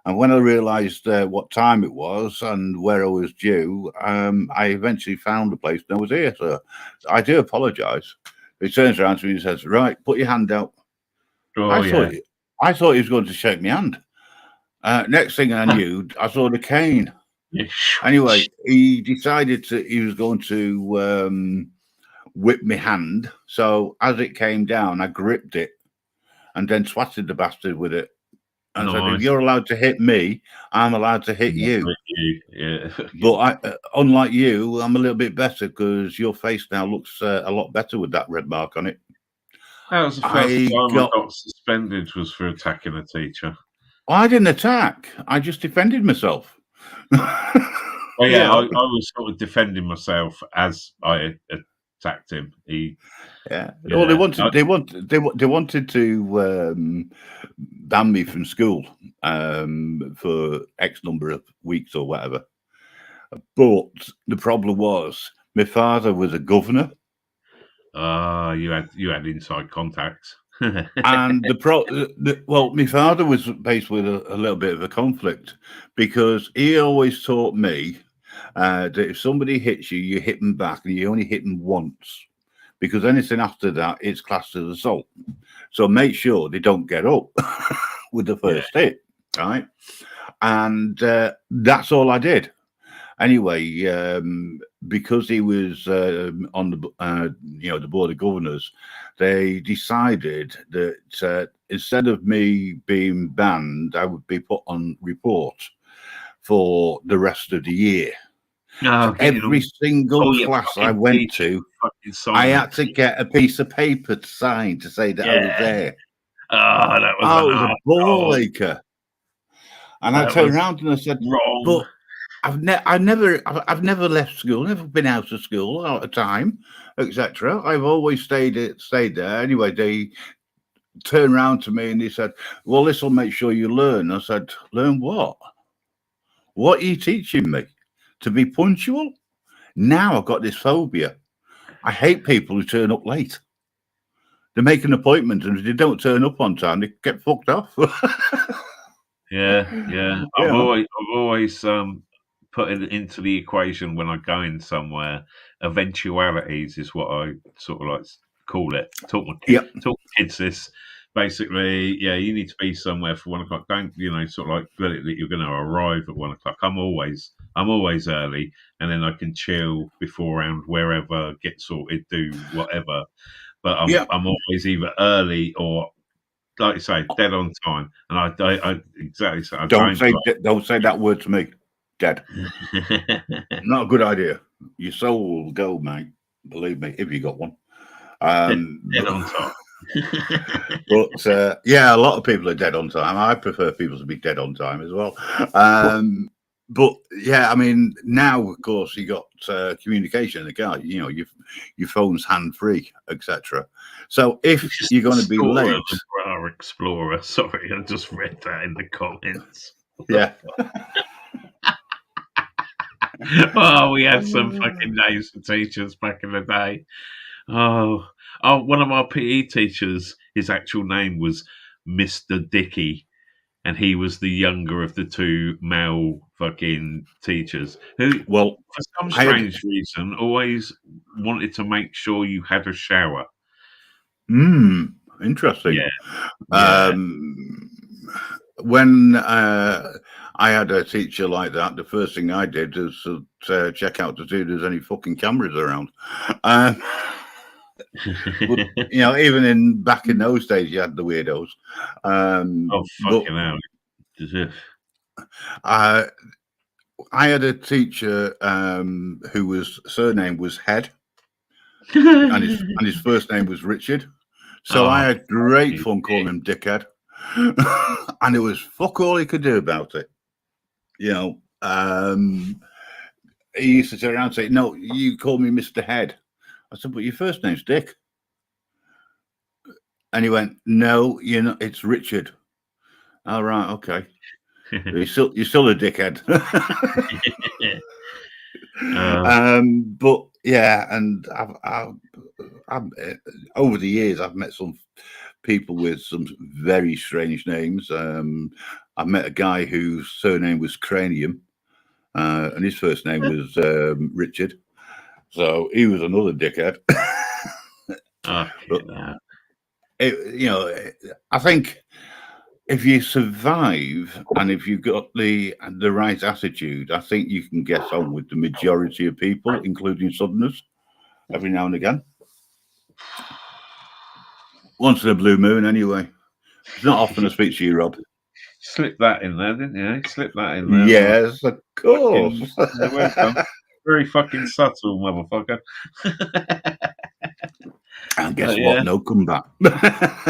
And when I realised what time it was and where I was due, I eventually found a place and I was here. So I do apologise. He turns around to me and says, "Right, put your hand out." Oh, I yeah. thought he was going to shake my hand. Next thing I knew, I saw the cane. Yeah. Anyway, he decided he was going to whip my hand. So as it came down, I gripped it and then swatted the bastard with it. And said, "If you're allowed to hit me, I'm allowed to hit you." Yeah. But unlike you, I'm a little bit better because your face now looks a lot better with that red mark on it. That was the first time I got suspended, was for attacking a teacher. I didn't attack. I just defended myself. Oh yeah, I was sort of defending myself as I attacked him. Well, they wanted to ban me from school for X number of weeks or whatever. But the problem was my father was a governor. You had inside contacts. And my father was faced with a little bit of a conflict because he always taught me that if somebody hits you, you hit them back, and you only hit them once, because anything after that, it's classed as assault. So make sure they don't get up with the first hit, right? And that's all I did. Anyway, because he was on the board of governors, they decided that instead of me being banned, I would be put on report for the rest of the year. So every single class I went to, I had to get a piece of paper to sign to say that I was there. Oh, that was a ball acher. And I turned around and I said, "Wrong." But I've never left school, never been out of school out of time, etc. I've always stayed there. Anyway, they turned around to me and they said, "Well, this will make sure you learn." I said, "Learn what? What are you teaching me? To be punctual?" Now I've got this phobia. I hate people who turn up late. They make an appointment and if they don't turn up on time, they get fucked off. Yeah. I've always put it into the equation when I go in somewhere. Eventualities is what I sort of like call it. Talk to kids this. Basically, you need to be somewhere for 1 o'clock. Don't sort of like get it that you're going to arrive at 1 o'clock. I'm always early, and then I can chill beforehand wherever, get sorted, do whatever. But I'm always either early or, like you say, dead on time. And I exactly say, don't say that word to me. Dead. Not a good idea. Your soul will go, mate. Believe me, if you got one. Dead on time. But a lot of people are dead on time. I prefer people to be dead on time as well. But I mean, now of course you got communication in the car. Your phone's hand free, etc. So if you're going to be late, our Explorer. Sorry, I just read that in the comments. Yeah. Oh, we had some fucking names for teachers back in the day. Oh, one of our PE teachers, his actual name was Mr. Dickey, and he was the younger of the two male fucking teachers who, for some strange reason, always wanted to make sure you had a shower. Interesting. Yeah. When I had a teacher like that, the first thing I did was to check out to see if there's any fucking cameras around. But, even back in those days, you had the weirdos. Fucking hell. I had a teacher whose surname was Head, and his first name was Richard. So I had great fun calling him Dickhead, and it was fuck all he could do about it. He used to turn around and say, "No, you call me Mr. Head." I said, "But your first name's Dick." And he went, "No, it's Richard." All right, okay. You're still a dickhead. But and I've over the years I've met some people with some very strange names. I met a guy whose surname was Cranium, and his first name was Richard. So he was another dickhead. Oh, But, yeah. I think if you survive and if you've got the right attitude, I think you can get on with the majority of people, including Southerners, every now and again. Once in a blue moon, anyway. It's not often I speak to you, Rob. Slip that in there, didn't you? Slip that in there. Yes, of course. Welcome. Very fucking subtle, motherfucker. And guess what? No comeback.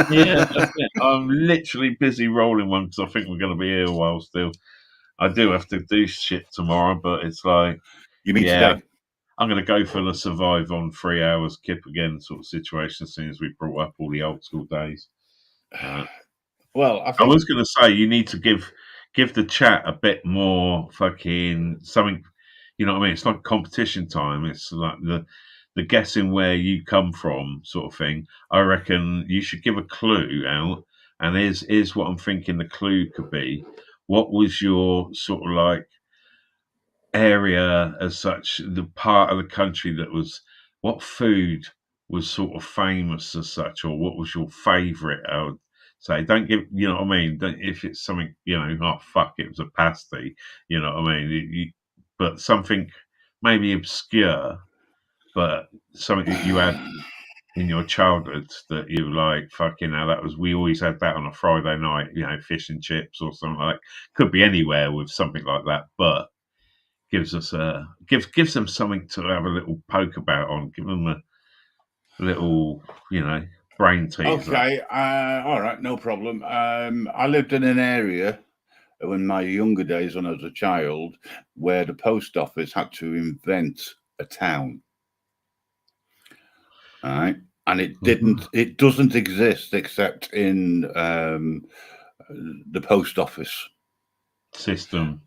Yeah, that's it. I'm literally busy rolling one because I think we're going to be here a while still. I do have to do shit tomorrow, but it's like, You mean today? I'm going to go for the survive on 3 hours kip again sort of situation as soon as we brought up all the old school days. Well, I was going to say you need to give the chat a bit more fucking something. You know what I mean? It's like competition time. It's like the guessing where you come from sort of thing. I reckon you should give a clue out. And here's what I'm thinking the clue could be. What was your sort of like area as such, the part of the country that was, what food was sort of famous as such, or what was your favourite? I would say, don't give, you know what I mean? Don't, if it's something, oh fuck, it was a pasty, you know what I mean? But something maybe obscure, but something that you had in your childhood that you like, fucking hell, that was, we always had that on a Friday night, fish and chips or something like, could be anywhere with something like that, but gives us gives them something to have a little poke about on, give them a little, brain teaser. Okay, all right, no problem. I lived in an area in my younger days when I was a child where the post office had to invent a town. All right, and it doesn't exist except in the post office system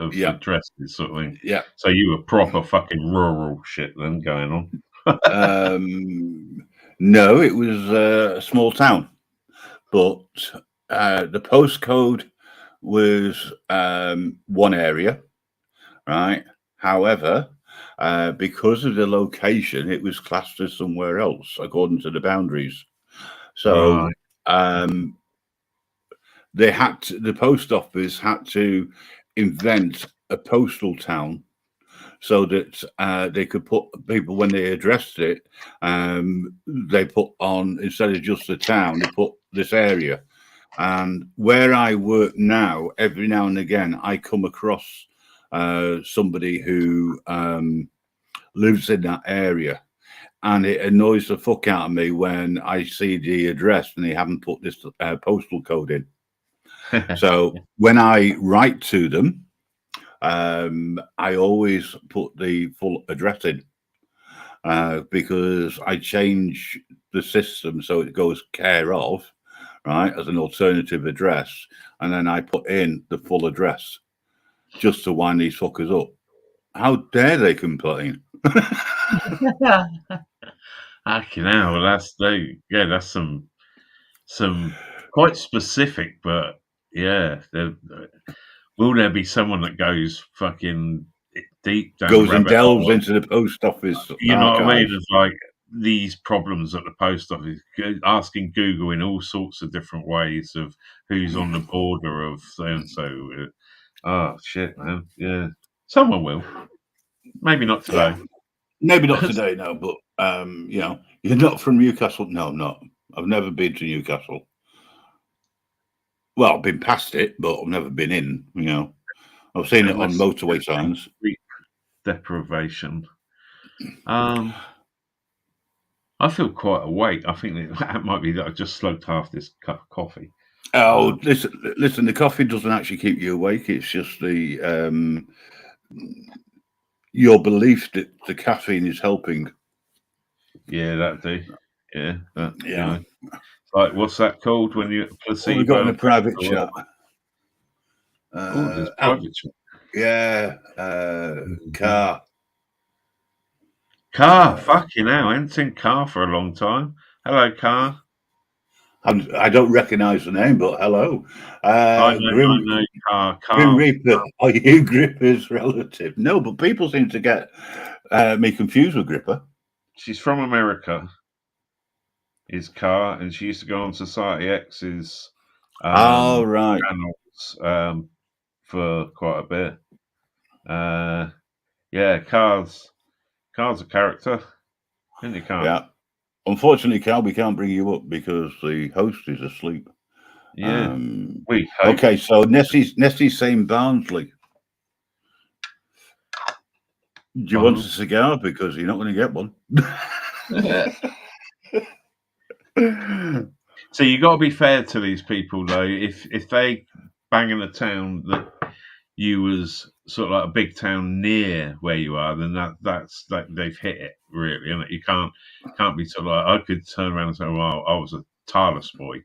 of addresses sort of thing. Yeah. So you were proper fucking rural shit then going on. No, it was a small town, but the postcode was one area, right? However, because of the location, it was classed as somewhere else according to the boundaries. So they had to, the post office had to invent a postal town so that they could put people, when they addressed it, they put on, instead of just the town, they put this area. And where I work now, every now and again, I come across somebody who lives in that area. And it annoys the fuck out of me when I see the address and they haven't put this postal code in. So when I write to them, I always put the full address in because I change the system so it goes care of, right, as an alternative address, and then I put in the full address just to wind these fuckers up. How dare they complain? Fucking hell, that's some quite specific, but will there be someone that goes fucking deep down, goes and delves into the post office? You know what I mean? It's like these problems at the post office, asking Google in all sorts of different ways of who's on the border of so and so. Oh shit, man! Yeah, someone will. Maybe not today. Yeah. Maybe not today, no. But you're not from Newcastle. No, I'm not. I've never been to Newcastle. Well, I've been past it, but I've never been in. I've seen it on motorway signs. Deprivation. I feel quite awake. I think that might be that I just slugged half this cup of coffee. Oh, listen. The coffee doesn't actually keep you awake. It's just the your belief that the caffeine is helping. Yeah, that do. Yeah, yeah. Like, what's that called when you placebo? We got in a private chat. There's private chat. Yeah, car. Fucking hell, I haven't seen Car for a long time. Hello, Car. I don't recognise the name, but hello. I Grim know Grim Reaper. Are you Gripper's relative? No, but people seem to get me confused with Gripper. She's from America. Is Car, and she used to go on Society X's Right. channels for quite a bit. Yeah, Car's a character, isn't he, Car? Yeah. Unfortunately, Cal, we can't bring you up because the host is asleep. Yeah. We hope. Okay, so Nestie's saying Barnsley. Do you want a cigar? Because you're not going to get one. So you got to be fair to these people, though. If they bang in a town that you was sort of like a big town near where you are, then that's like they've hit it, really. And you can't be sort of like, I could turn around and say, well, I was a tireless boy,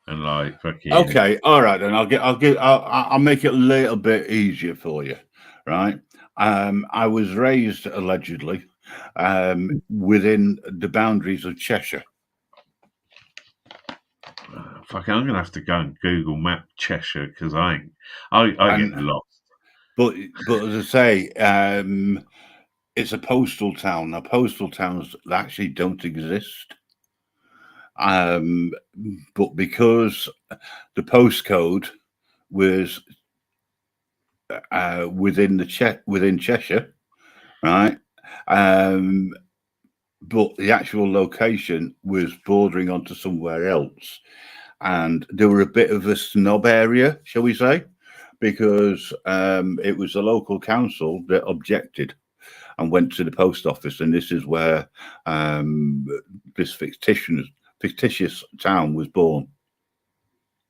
and like fucking. Okay, all right, then I'll make it a little bit easier for you, right? I was raised allegedly within the boundaries of Cheshire. Fucking, I'm gonna have to go and Google Map Cheshire because I get lost. But as I say, it's a postal town. Now, postal towns actually don't exist. But because the postcode was within Cheshire, right? But the actual location was bordering onto somewhere else, and there were a bit of a snob area, shall we say, because it was the local council that objected and went to the post office, and this is where this fictitious town was born.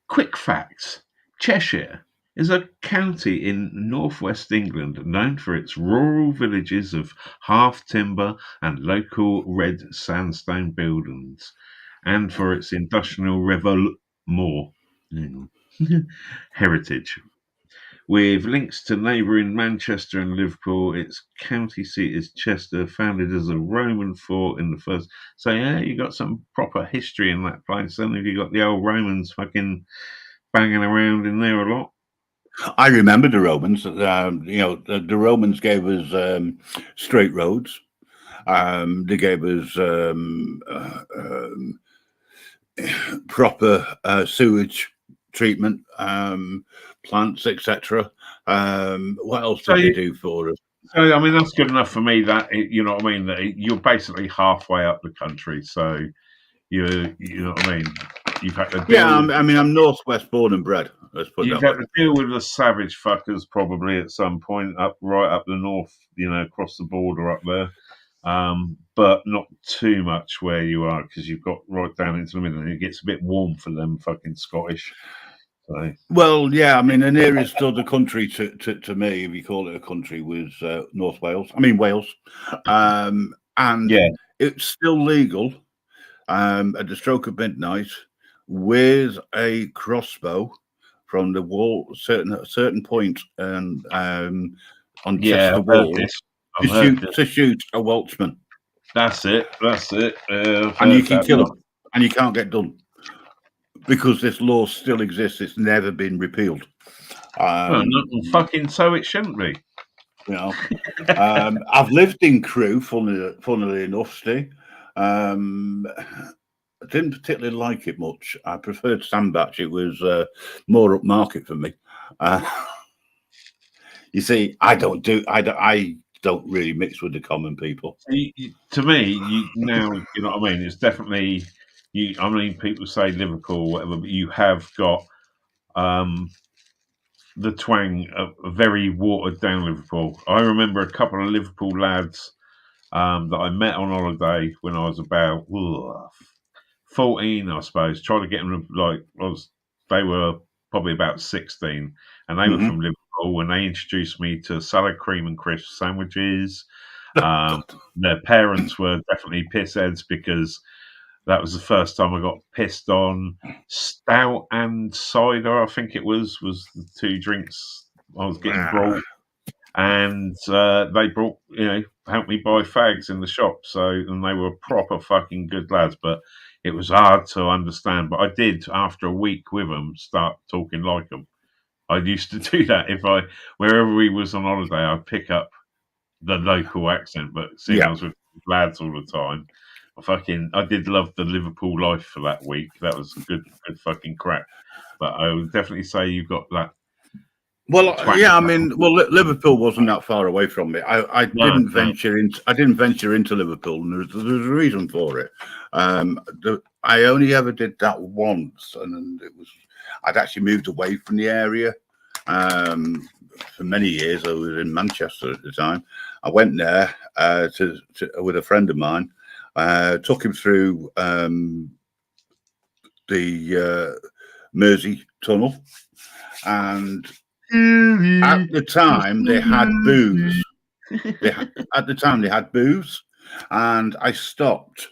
Quick facts: Cheshire is a county in northwest England known for its rural villages of half timber and local red sandstone buildings, and for its industrial heritage. With links to neighbouring Manchester and Liverpool, its county seat is Chester, founded as a Roman fort in the first. So yeah, you got some proper history in that place. And have you got the old Romans fucking banging around in there a lot? I remember the Romans. The Romans gave us straight roads. They gave us proper sewage treatment plants, etc. What else did they do for us? So I mean, that's good enough for me. That you know what I mean. That you're basically halfway up the country. So you know what I mean. You've had to deal I'm northwest born and bred. Let's put you've had to deal with the savage fuckers probably at some point right up the north. You know, across the border up there. But not too much where you are because you've got right down into the middle and it gets a bit warm for them fucking Scottish. So. Well, yeah, I mean, the nearest other country to me, if you call it a country, was North Wales. I mean, Wales. And yeah, it's still legal at the stroke of midnight with a crossbow from the wall, certain point and on Chester Wall to shoot a Welshman. That's it. And you can kill them, and you can't get done. Because this law still exists, it's never been repealed. Fucking so it shouldn't be. You know, I've lived in Crewe, funnily enough, Steve. I didn't particularly like it much. I preferred Sandbach. It was more upmarket for me. You see, I don't really mix with the common people. To me, you know what I mean. It's definitely. I mean, people say Liverpool, whatever, but you have got the twang of a very watered down Liverpool. I remember a couple of Liverpool lads that I met on holiday when I was about 14, I suppose. Trying to get them they were probably about 16, and they were from Liverpool. And they introduced me to salad, cream, and crisp sandwiches. Their parents were definitely pissheads because. That was the first time I got pissed on. Stout and cider, I think it was the two drinks I was getting brought. And they brought, helped me buy fags in the shop. And they were proper fucking good lads. But it was hard to understand. But I did, after a week with them, start talking like them. I used to do that wherever we was on holiday, I'd pick up the local accent. But seeing I was with lads all the time, I did love the Liverpool life for that week. That was good fucking crack. But I would definitely say you've got that. Well, yeah, I mean, Liverpool wasn't that far away from me. I didn't venture into Liverpool, and there's a reason for it. I only ever did that once, and I'd actually moved away from the area for many years. I was in Manchester at the time. I went there with a friend of mine, took him through the Mersey Tunnel, and at the time they had booze. At the time they had booze, and I stopped.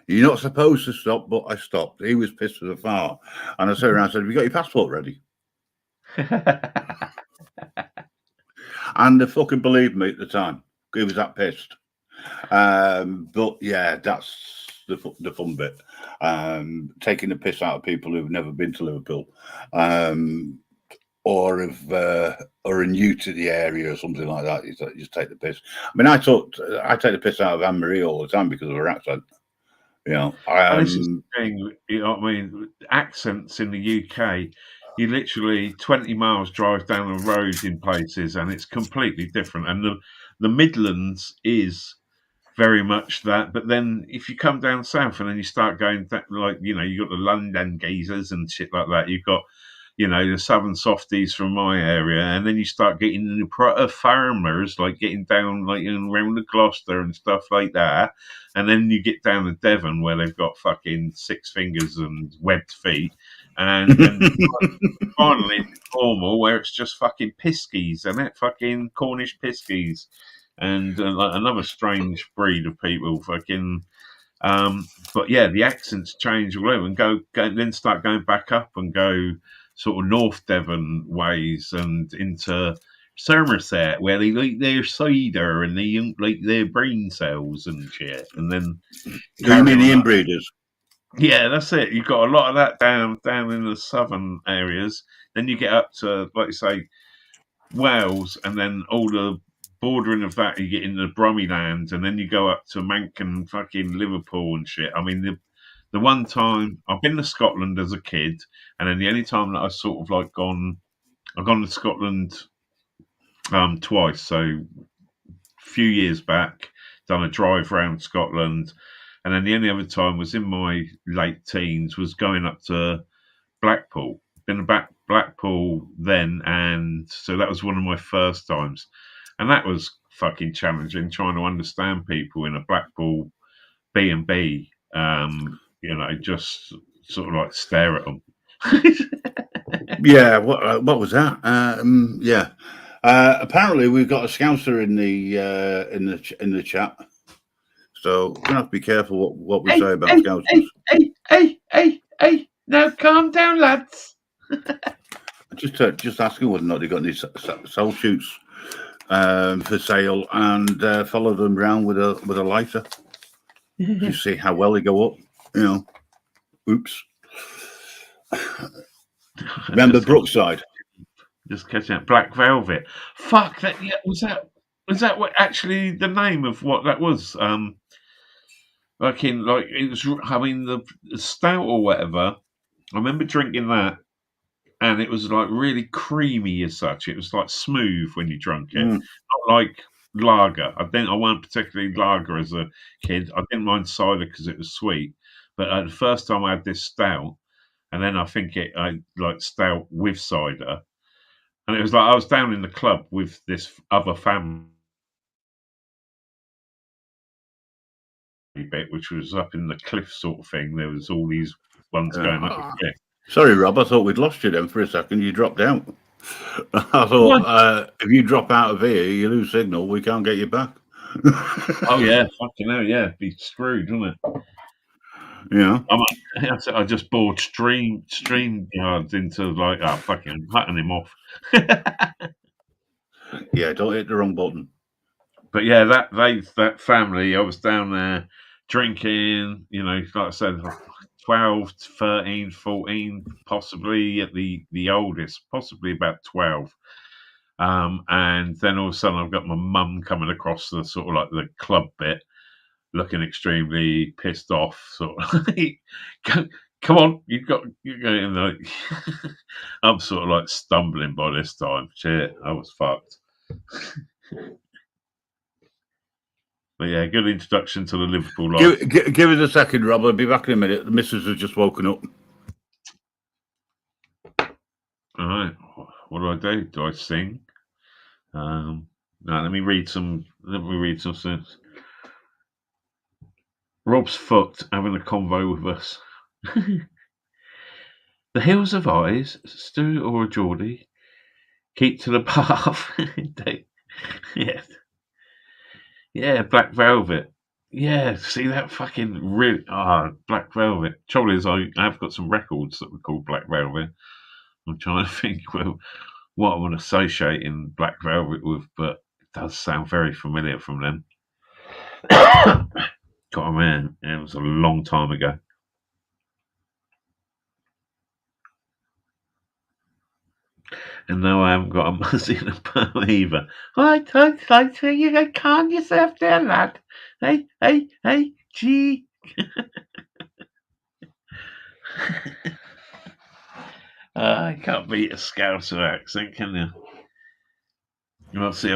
You're not supposed to stop, but I stopped. He was pissed as a fart, and I turned around and said, "Have you got your passport ready?" And they fucking believed me at the time. He was that pissed. But yeah, that's the fun bit. Taking the piss out of people who've never been to Liverpool. Or are new to the area or something like that. You just take the piss. I mean, I take the piss out of Anne Marie all the time because of her accent. You know, this is the thing. You know what I mean? Accents in the UK, you literally 20 miles drive down a road in places, and it's completely different. And the Midlands is very much that. But then if you come down south and then you start going like, you know, you got the London geezers and shit like that. You've got, you know, the southern softies from my area, and then you start getting the proper farmers, like getting down like around the Gloucester and stuff like that, and then you get down to Devon where they've got fucking 6 fingers and webbed feet, and finally Cornwall where it's just fucking piskies, and it fucking Cornish piskies, and like another strange breed of people, fucking. But yeah, the accents change all over and go then start going back up and go sort of North Devon ways and into Somerset where they like their cider and they like their brain cells and shit. And then you mean the inbreeders? Yeah, that's it. You've got a lot of that down in the southern areas. Then you get up to, like you say, Wales, and then all the bordering of that, you get into the Brummy land, and then you go up to Mankin, fucking Liverpool and shit. I mean, the one time I've been to Scotland as a kid, and then the only time that I've sort of like I've gone to Scotland twice. So a few years back, done a drive around Scotland, and then the only other time was in my late teens, was going up to Blackpool. Been back Blackpool then, and so that was one of my first times, and that was fucking challenging trying to understand people in a Blackpool B&B. You know, just sort of like stare at them. Yeah, what was that? Yeah, apparently we've got a Scouser in the chat, so we're gonna have to be careful what we say about Scousers. Hey! Now calm down, lads. Just asking whether or not they got any soul shoots for sale, and follow them around with a lighter. You see how well they go up. You know, oops. Remember Brookside? Just catching that Black Velvet. Fuck that! Yeah, was that what actually the name of what that was? Like it was. I mean, the stout or whatever. I remember drinking that, and it was like really creamy as such. It was like smooth when you drank it, not like lager. I weren't particularly lager as a kid. I didn't mind cider because it was sweet, but the first time I had this stout, and then I like stout with cider, and it was like I was down in the club with this other family bit, which was up in the cliff sort of thing. There was all these ones going up the cliff. Sorry, Rob, I thought we'd lost you then for a second. You dropped out. I thought if you drop out of here, you lose signal. We can't get you back. Oh yeah, fucking hell, yeah, be screwed, wouldn't it? Yeah. I just bored stream yards into like, oh fucking, I'm cutting him off. Yeah, don't hit the wrong button. But yeah, that family, I was down there drinking, you know, like I said, 12, 13, 14, possibly at the oldest, possibly about 12. And then all of a sudden I've got my mum coming across the sort of like the club bit, looking extremely pissed off, sort of like, come on, you're going like, I'm sort of like stumbling by this time. Shit, I was fucked. But yeah, good introduction to the Liverpool life. Give us a second, Rob. I'll be back in a minute. The missus has just woken up. All right, what do? Do I sing? No, let me read some things. Rob's fucked having a convo with us. The Hills of Eyes, Stu or Geordie, keep to the path. Yeah, Black Velvet. Yeah, see that fucking really Black Velvet. Trouble is, I have got some records that were called Black Velvet. I'm trying to think what I'm associating Black Velvet with, but it does sound very familiar from them. God, man, it was a long time ago. And now I haven't got a muzz in a pearl either. I don't like to you calm yourself down, lad. Hey, gee. I can't beat a Scouser accent, can you? You must see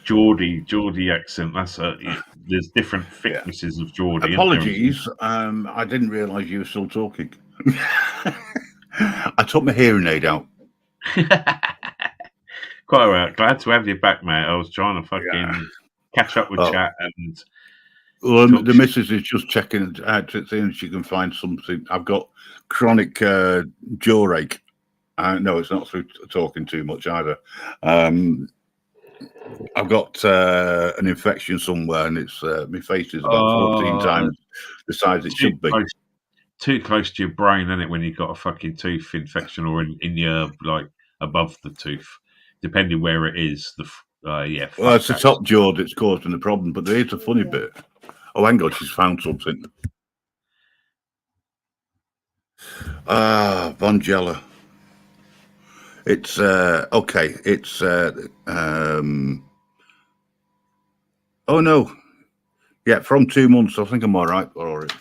Geordie accent. That's there's different thicknesses of Geordie. Apologies, I didn't realise you were still talking. I took my hearing aid out. Quite all right. Glad to have you back, mate. I was trying to fucking catch up with chat and. Well, the missus is just checking to see if she can find something. I've got chronic jaw ache. No, it's not through talking too much either. I've got an infection somewhere, and it's my face is about 14 times the size it should be. Too close to your brain, isn't it, when you've got a fucking tooth infection or in your, like, above the tooth, depending where it is. Well, it's the top jaw that's causing the problem, but there is a funny bit. Oh, hang on, she's found something. Bonjela. It's okay. It's oh no, yeah, from 2 months. I think I'm all right for it.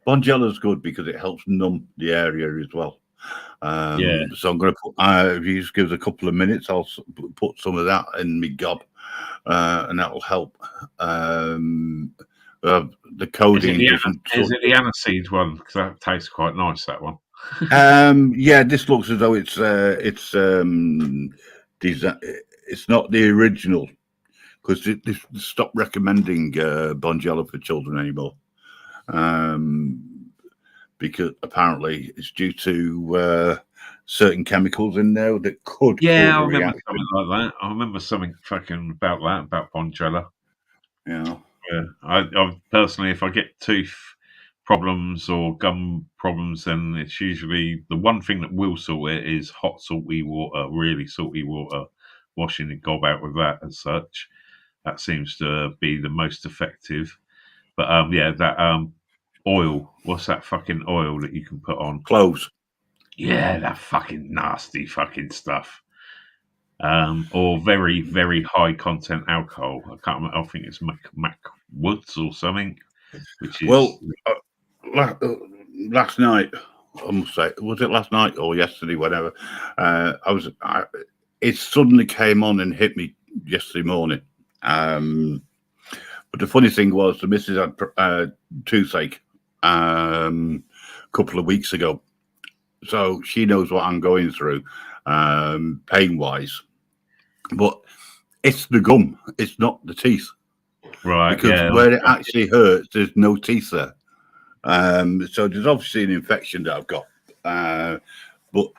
Bonjela's good because it helps numb the area as well. So I'm going to put. If you just give us a couple of minutes, I'll put some of that in my gob, and that will help. The codeine doesn't. Is it the aniseed one? Because that tastes quite nice. That one. Yeah, this looks as though it's not the original, because they stopped recommending Bonjela for children anymore, because apparently it's due to certain chemicals in there that could. Yeah, I remember something like that. I remember something fucking about Bonjela. Yeah. I personally, if I get tooth problems or gum problems, then it's usually the one thing that will sort it is hot salty water, really salty water, washing the gob out with that as such. That seems to be the most effective. But that oil, what's that fucking oil that you can put on? Cloves. Yeah, that fucking nasty fucking stuff. Or very, very high content alcohol. I can't remember. I think it's Mac Woods or something. Which is last night, I must say, was it last night or yesterday? Whatever. It suddenly came on and hit me yesterday morning. But the funny thing was, the missus had toothache a couple of weeks ago, so she knows what I'm going through, pain wise. But it's the gum; it's not the teeth. Right, because where it actually hurts, there's no teeth there. So there's obviously an infection that I've got. But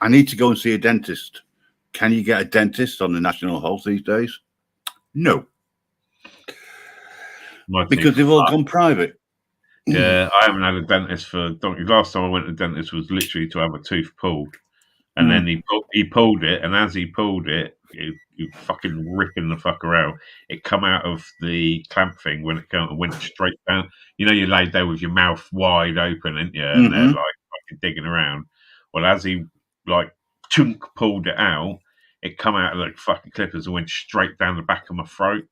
I need to go and see a dentist. Can you get a dentist on the National Health these days? No. Because they've all gone private. Yeah, I haven't had a dentist for donkey. Last time I went to the dentist was literally to have a tooth pulled. And then he pulled it, and as he pulled it, you fucking ripping the fucker out. It come out of the clamp thing when it went straight down. You know, you laid there with your mouth wide open, ain't you? And they're like fucking digging around. Well, as he like chunk pulled it out, it come out of the fucking clippers and went straight down the back of my throat.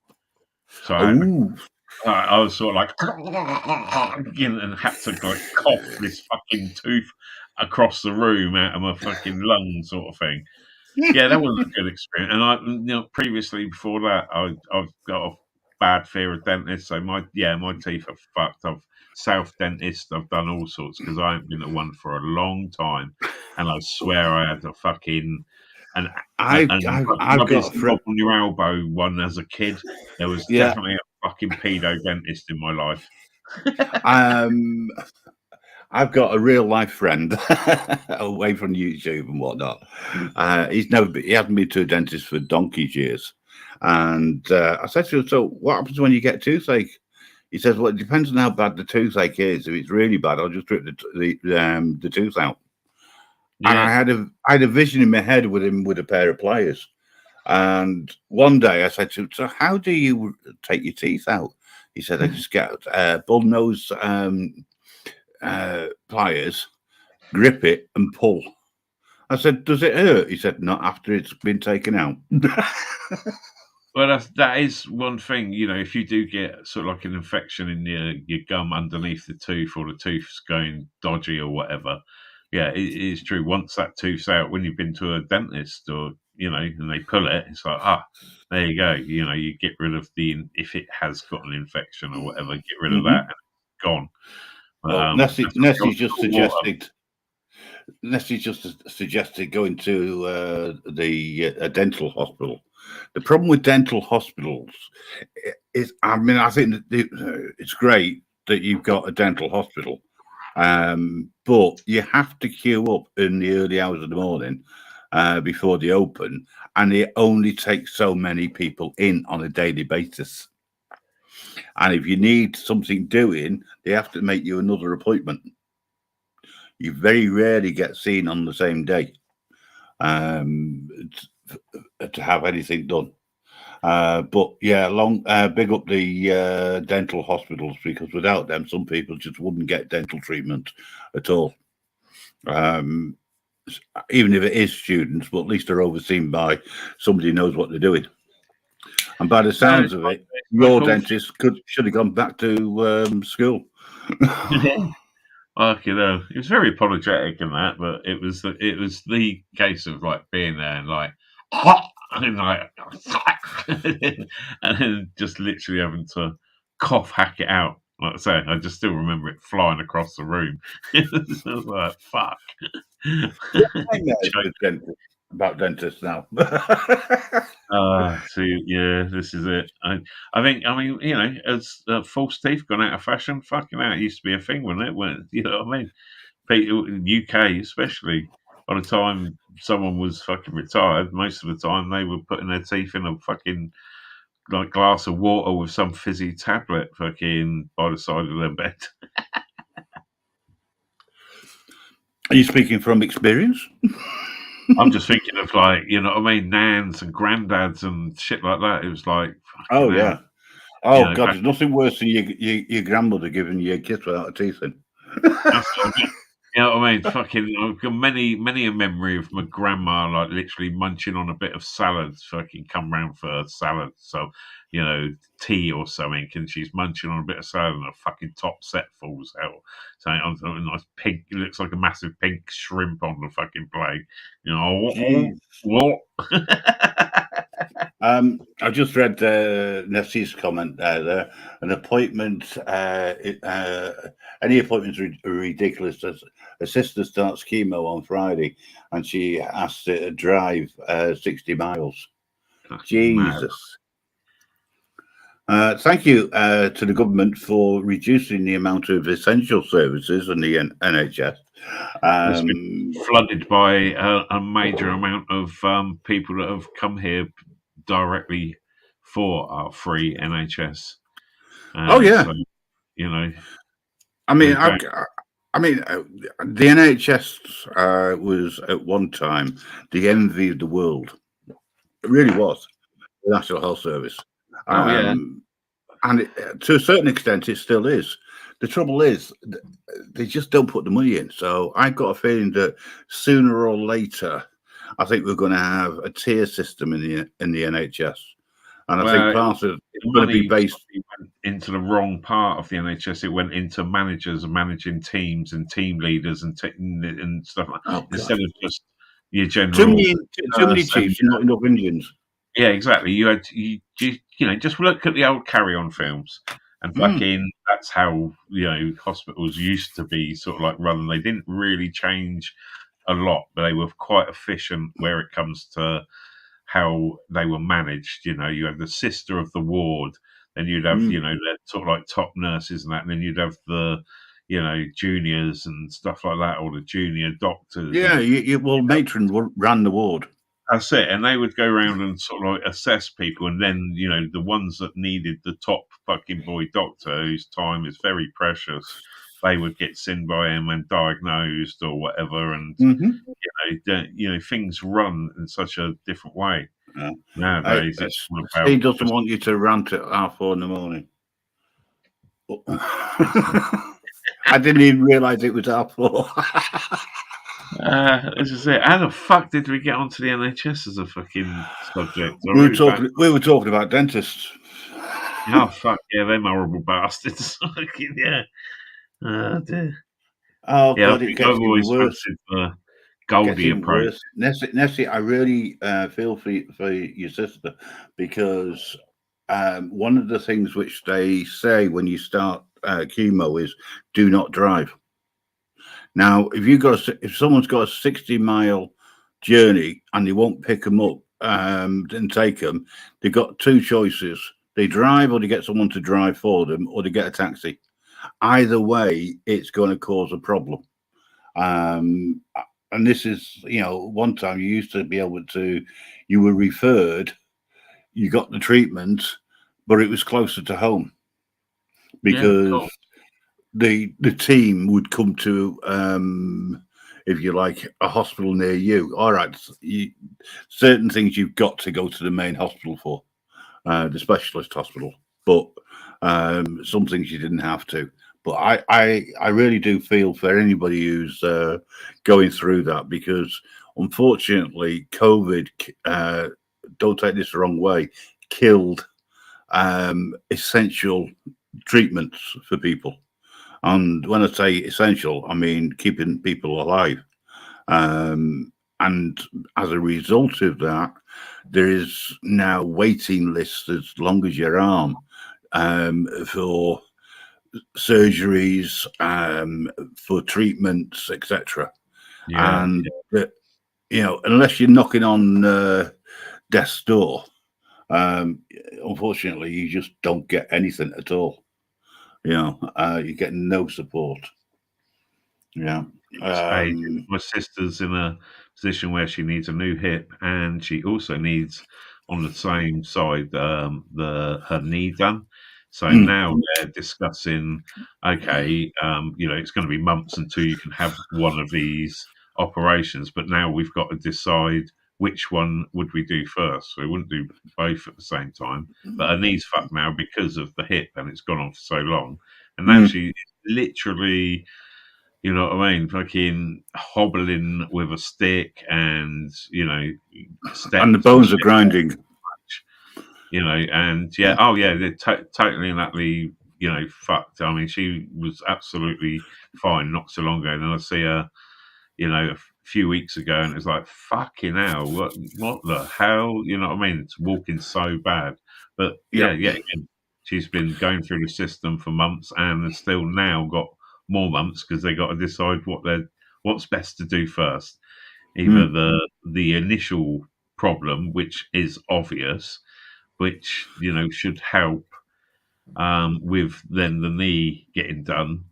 So I was sort of like, and had to like cough this fucking tooth across the room out of my fucking lung, sort of thing. Yeah, that was a good experience. And previously before that, I've got a bad fear of dentists. So my teeth are fucked. I've self dentist. I've done all sorts because I haven't been at one for a long time, and I swear I had a fucking I've got a friend on your elbow one as a kid. There was definitely a fucking pedo dentist in my life. I've got a real life friend away from YouTube and whatnot. He hasn't been to a dentist for donkey's years. And I said to him, so what happens when you get toothache? He says, well, it depends on how bad the toothache is. If it's really bad, I'll just rip the tooth out. Yeah. And I had a vision in my head with him with a pair of pliers. And one day I said to him, so how do you take your teeth out? He said, I just get bull nose pliers, grip it and pull. I said, does it hurt? He said, not after it's been taken out. Well, that is one thing, you know, if you do get sort of like an infection in your gum underneath the tooth, or the tooth's going dodgy or whatever, yeah, it is true. Once that tooth's out, when you've been to a dentist or, you know, and they pull it, it's like, there you go. You know, you get rid of if it has got an infection or whatever, get rid of that and it's gone. Well, Nessie's just suggested going to a dental hospital. The problem with dental hospitals is, I mean, I think that it's great that you've got a dental hospital, but you have to queue up in the early hours of the morning before they open, and they only take so many people in on a daily basis. And if you need something doing, they have to make you another appointment. You very rarely get seen on the same day to have anything done. But yeah, big up the dental hospitals, because without them, some people just wouldn't get dental treatment at all. Even if it is students, but at least they're overseen by somebody who knows what they're doing. And by the sounds of it, your dentist should have gone back to school. You know, he was very apologetic in that, but it was the case of like being there and like, and like, and then just literally having to cough hack it out. Like I say, I just still remember it flying across the room. I was like, fuck. About dentists now. See, yeah, this is it. I mean, you know, as false teeth gone out of fashion, fucking hell, it used to be a thing, wasn't it? When, you know what I mean? People in the UK, especially, by the time someone was fucking retired, most of the time they were putting their teeth in a fucking like glass of water with some fizzy tablet fucking by the side of their bed. Are you speaking from experience? I'm just thinking of like, you know what I mean, nans and granddads and shit like that. It was like, oh yeah, hell. Oh You know, God, there's nothing worse than your grandmother giving you a kiss without a teeth in. That's what I mean. You know what I mean? Fucking, I've got many a memory of my grandma like literally munching on a bit of salad. Fucking come round for salad, so you know, tea or something, and she's munching on a bit of salad, and a fucking top set falls out. So on a nice pink, it looks like a massive pink shrimp on the fucking plate. You know what? I just read Nessie's comment there. An appointment, any appointments are ridiculous. A sister starts chemo on Friday, and she has to drive 60 miles. That's Jesus. Thank you to the government for reducing the amount of essential services in the NHS. It's been flooded by a major amount of people that have come here directly for our free NHS. Oh yeah, so, you know. I mean, I mean, the NHS was at one time the envy of the world. It really was, the National Health Service. Oh, yeah. And to a certain extent, it still is. The trouble is, they just don't put the money in. So I've got a feeling that sooner or later, I think we're going to have a tier system in the NHS. And I think part of it's going to be based went into the wrong part of the NHS. It went into managers and managing teams and team leaders and stuff like that, instead of just your general. Too many chiefs, not enough Indians. Yeah, exactly. You know, just look at the old Carry On films, and fucking that's how, you know, hospitals used to be sort of like run. They didn't really change a lot, but they were quite efficient where it comes to how they were managed. You know, you had the sister of the ward, then you'd have, you know, the sort of like top nurses and that, and then you'd have the, you know, juniors and stuff like that, or the junior doctors. Yeah, matron ran the ward. That's it, and they would go around and sort of like assess people, and then, you know, the ones that needed the top fucking boy doctor, whose time is very precious, they would get seen by him and diagnosed or whatever, and you know, things run in such a different way. Yeah. Nowadays, it's about he doesn't want you to rant at 4:30 in the morning. I didn't even realise it was 4:30. This is it. How the fuck did we get onto the NHS as a fucking subject? We were talking about dentists. Oh fuck yeah, them horrible bastards! Yeah. Dear. Oh yeah, god, it gets always worse. The Goldie approach. Nessie, I really feel for your sister, because one of the things which they say when you start chemo is do not drive. Now, if someone's got a 60-mile journey and they won't pick them up and take them, they've got two choices: they drive, or they get someone to drive for them, or they get a taxi. Either way, it's going to cause a problem. And this is, you know, one time you used to be able to, you were referred, you got the treatment, but it was closer to home, because the team would come to, if you like, a hospital near you. All right, certain things you've got to go to the main hospital for, the specialist hospital, but some things you didn't have to. But I really do feel for anybody who's going through that, because unfortunately COVID, don't take this the wrong way, killed essential treatments for people. And when I say essential, I mean keeping people alive. And as a result of that, there is now waiting lists as long as your arm for surgeries, for treatments, etc. And you know, unless you're knocking on death's door, unfortunately, you just don't get anything at all. You know, you get no support. Yeah. My sister's in a position where she needs a new hip, and she also needs, on the same side, her knee done. So now they're discussing, okay, you know, it's going to be months until you can have one of these operations, but now we've got to decide which one would we do first. So we wouldn't do both at the same time. But her knee's fucked now because of the hip, and it's gone on for so long. And now she literally, you know what I mean, fucking hobbling with a stick, and, you know, and the bones are grinding. You know, and they're totally and utterly, you know, fucked. I mean, she was absolutely fine not so long ago. And then I see her, you know, a few weeks ago, and it's like, fucking hell, what the hell? You know what I mean? It's walking so bad. But again, she's been going through the system for months, and has still now got more months, because they got to decide what's best to do first. Either the initial problem, which is obvious, which, you know, should help with then the knee getting done,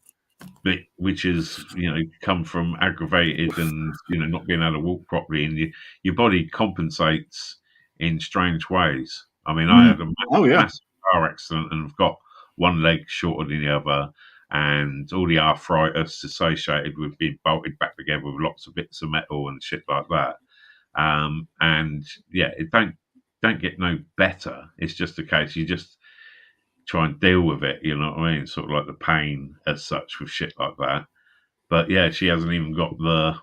but which is, you know, come from aggravated and, you know, not being able to walk properly, and your body compensates in strange ways. I mean, I had a massive car accident, and I've got one leg shorter than the other, and all the arthritis associated with being bolted back together with lots of bits of metal and shit like that. And yeah, it don't get no better. It's just a case you just try and deal with it. You know what I mean? Sort of like the pain as such with shit like that. But yeah, she hasn't even got the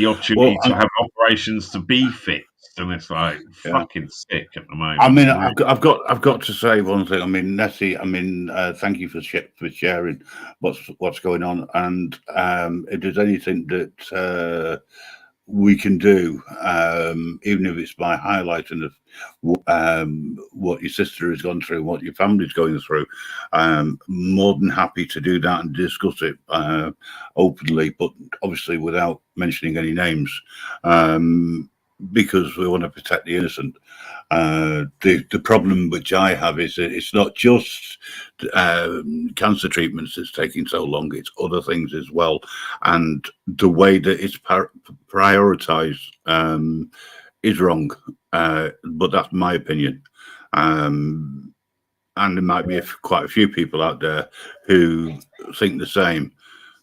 opportunity to have operations to be fixed, and it's like fucking sick at the moment. I mean, I've got to say one thing. I mean, Nessie. I mean, thank you for sharing what's going on, and if there's anything that we can do, even if it's by highlighting of what your sister has gone through, what your family's going through, more than happy to do that and discuss it openly, but obviously without mentioning any names, because we want to protect the innocent. The problem which I have is that it's not just cancer treatments that's taking so long, it's other things as well, and the way that it's prioritized is wrong, but that's my opinion, and there might be quite a few people out there who think the same.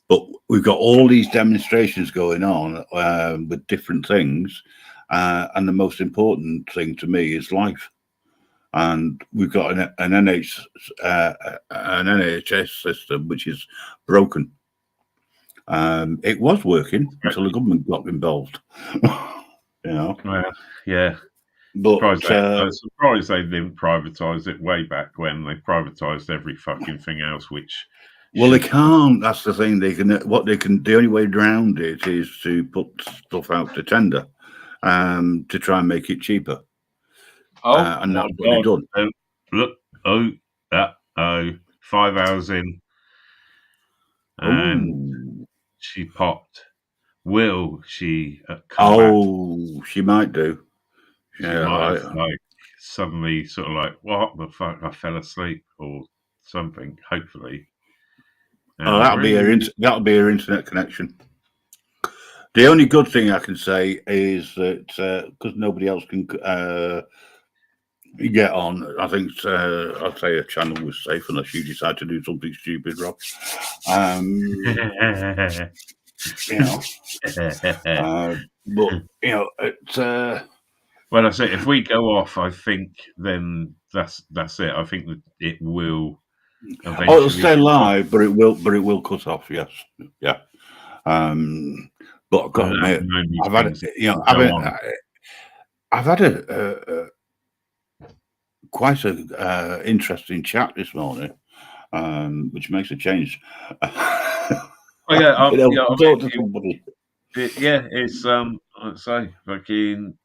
But we've got all these demonstrations going on with different things, and the most important thing to me is life. And we've got an NHS system which is broken. It was working until the government got involved. Yeah. But surprised they didn't privatise it way back when. They privatised every fucking thing else, which. Well, they can't. That's the thing. The only way around it is to put stuff out to tender, to try and make it cheaper. And that's what they've done. Look, 5 hours in, and she popped. Will she come back? She might do. Like suddenly, sort of like, what the fuck? I fell asleep or something. Hopefully. That'll be her internet connection. The only good thing I can say is that because nobody else can get on, I think I'd say a channel was safe unless you decide to do something stupid, Rob. But it's. Well, I say if we go off, I think then that's it. I think that it will. It'll stay live, but it will cut off. Yes, yeah. But I've got to admit, I've had a quite a interesting chat this morning, which makes a change. It's I'd say fucking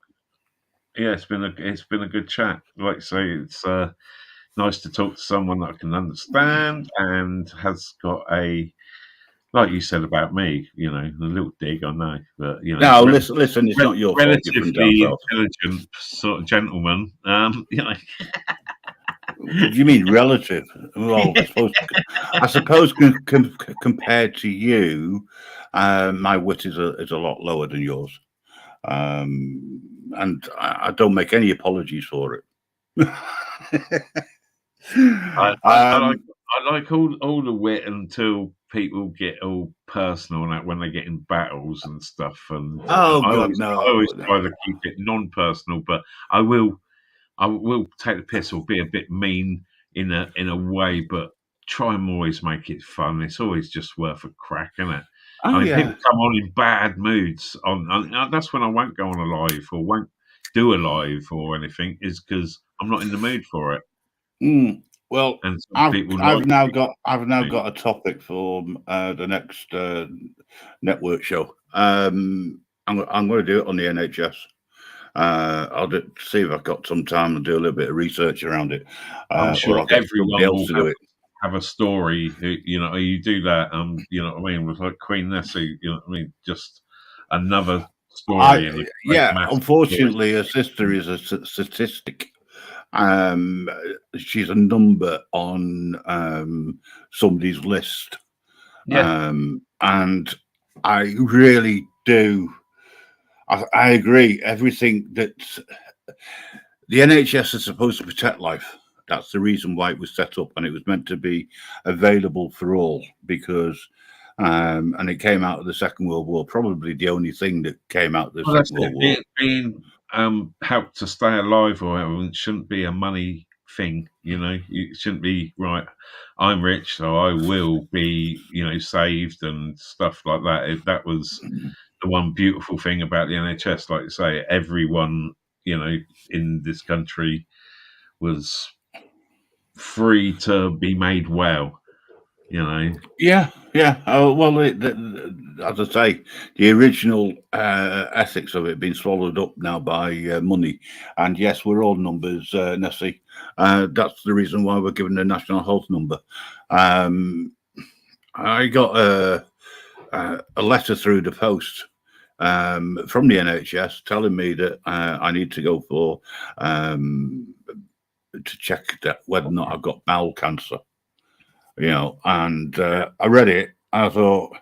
it's been a good chat. Like I say, it's nice to talk to someone that I can understand and has got a, like you said about me, a little dig, I know, but no, listen, it's not your fault. Relatively intelligent sort of gentleman, Do you mean relative? Well, I suppose compared to you, my wit is a lot lower than yours, and I don't make any apologies for it. I like all the wit until people get all personal and that when they get in battles and stuff. And I always try to keep it non-personal, but I will take the piss or be a bit mean in a way, but try and always make it fun. It's always just worth a crack, isn't it? People come on in bad moods. That's when I won't go on a live or won't do a live or anything, is because I'm not in the mood for it. Well, I've now got a topic for the next network show. I'm going to do it on the NHS. I'll see if I've got some time and do a little bit of research around it. I'm sure everyone will have a story. You do that. You know what I mean? With like Queen Nessie, you know what I mean? Just another story. Unfortunately, her sister is a statistic. She's a number on somebody's list. And I really do. I agree. Everything that the NHS is supposed to protect life, That's the reason why it was set up, and it was meant to be available for all because. And it came out of the Second World War, probably the only thing that came out of the Second World War. Being helped to stay alive or whatever, it shouldn't be a money thing, you know. It shouldn't be, right, I'm rich, so I will be, you know, saved and stuff like that. That was the one beautiful thing about the NHS, like you say, everyone, you know, in this country was free to be made well, you know. Yeah. Oh, well, as I say, the original ethics of it being swallowed up now by money. And yes, we're all numbers, Nessie. That's the reason why we're given the national health number. I got a letter through the post from the NHS telling me that I need to go for to check that whether or not I've got bowel cancer. You know, and I read it. I thought,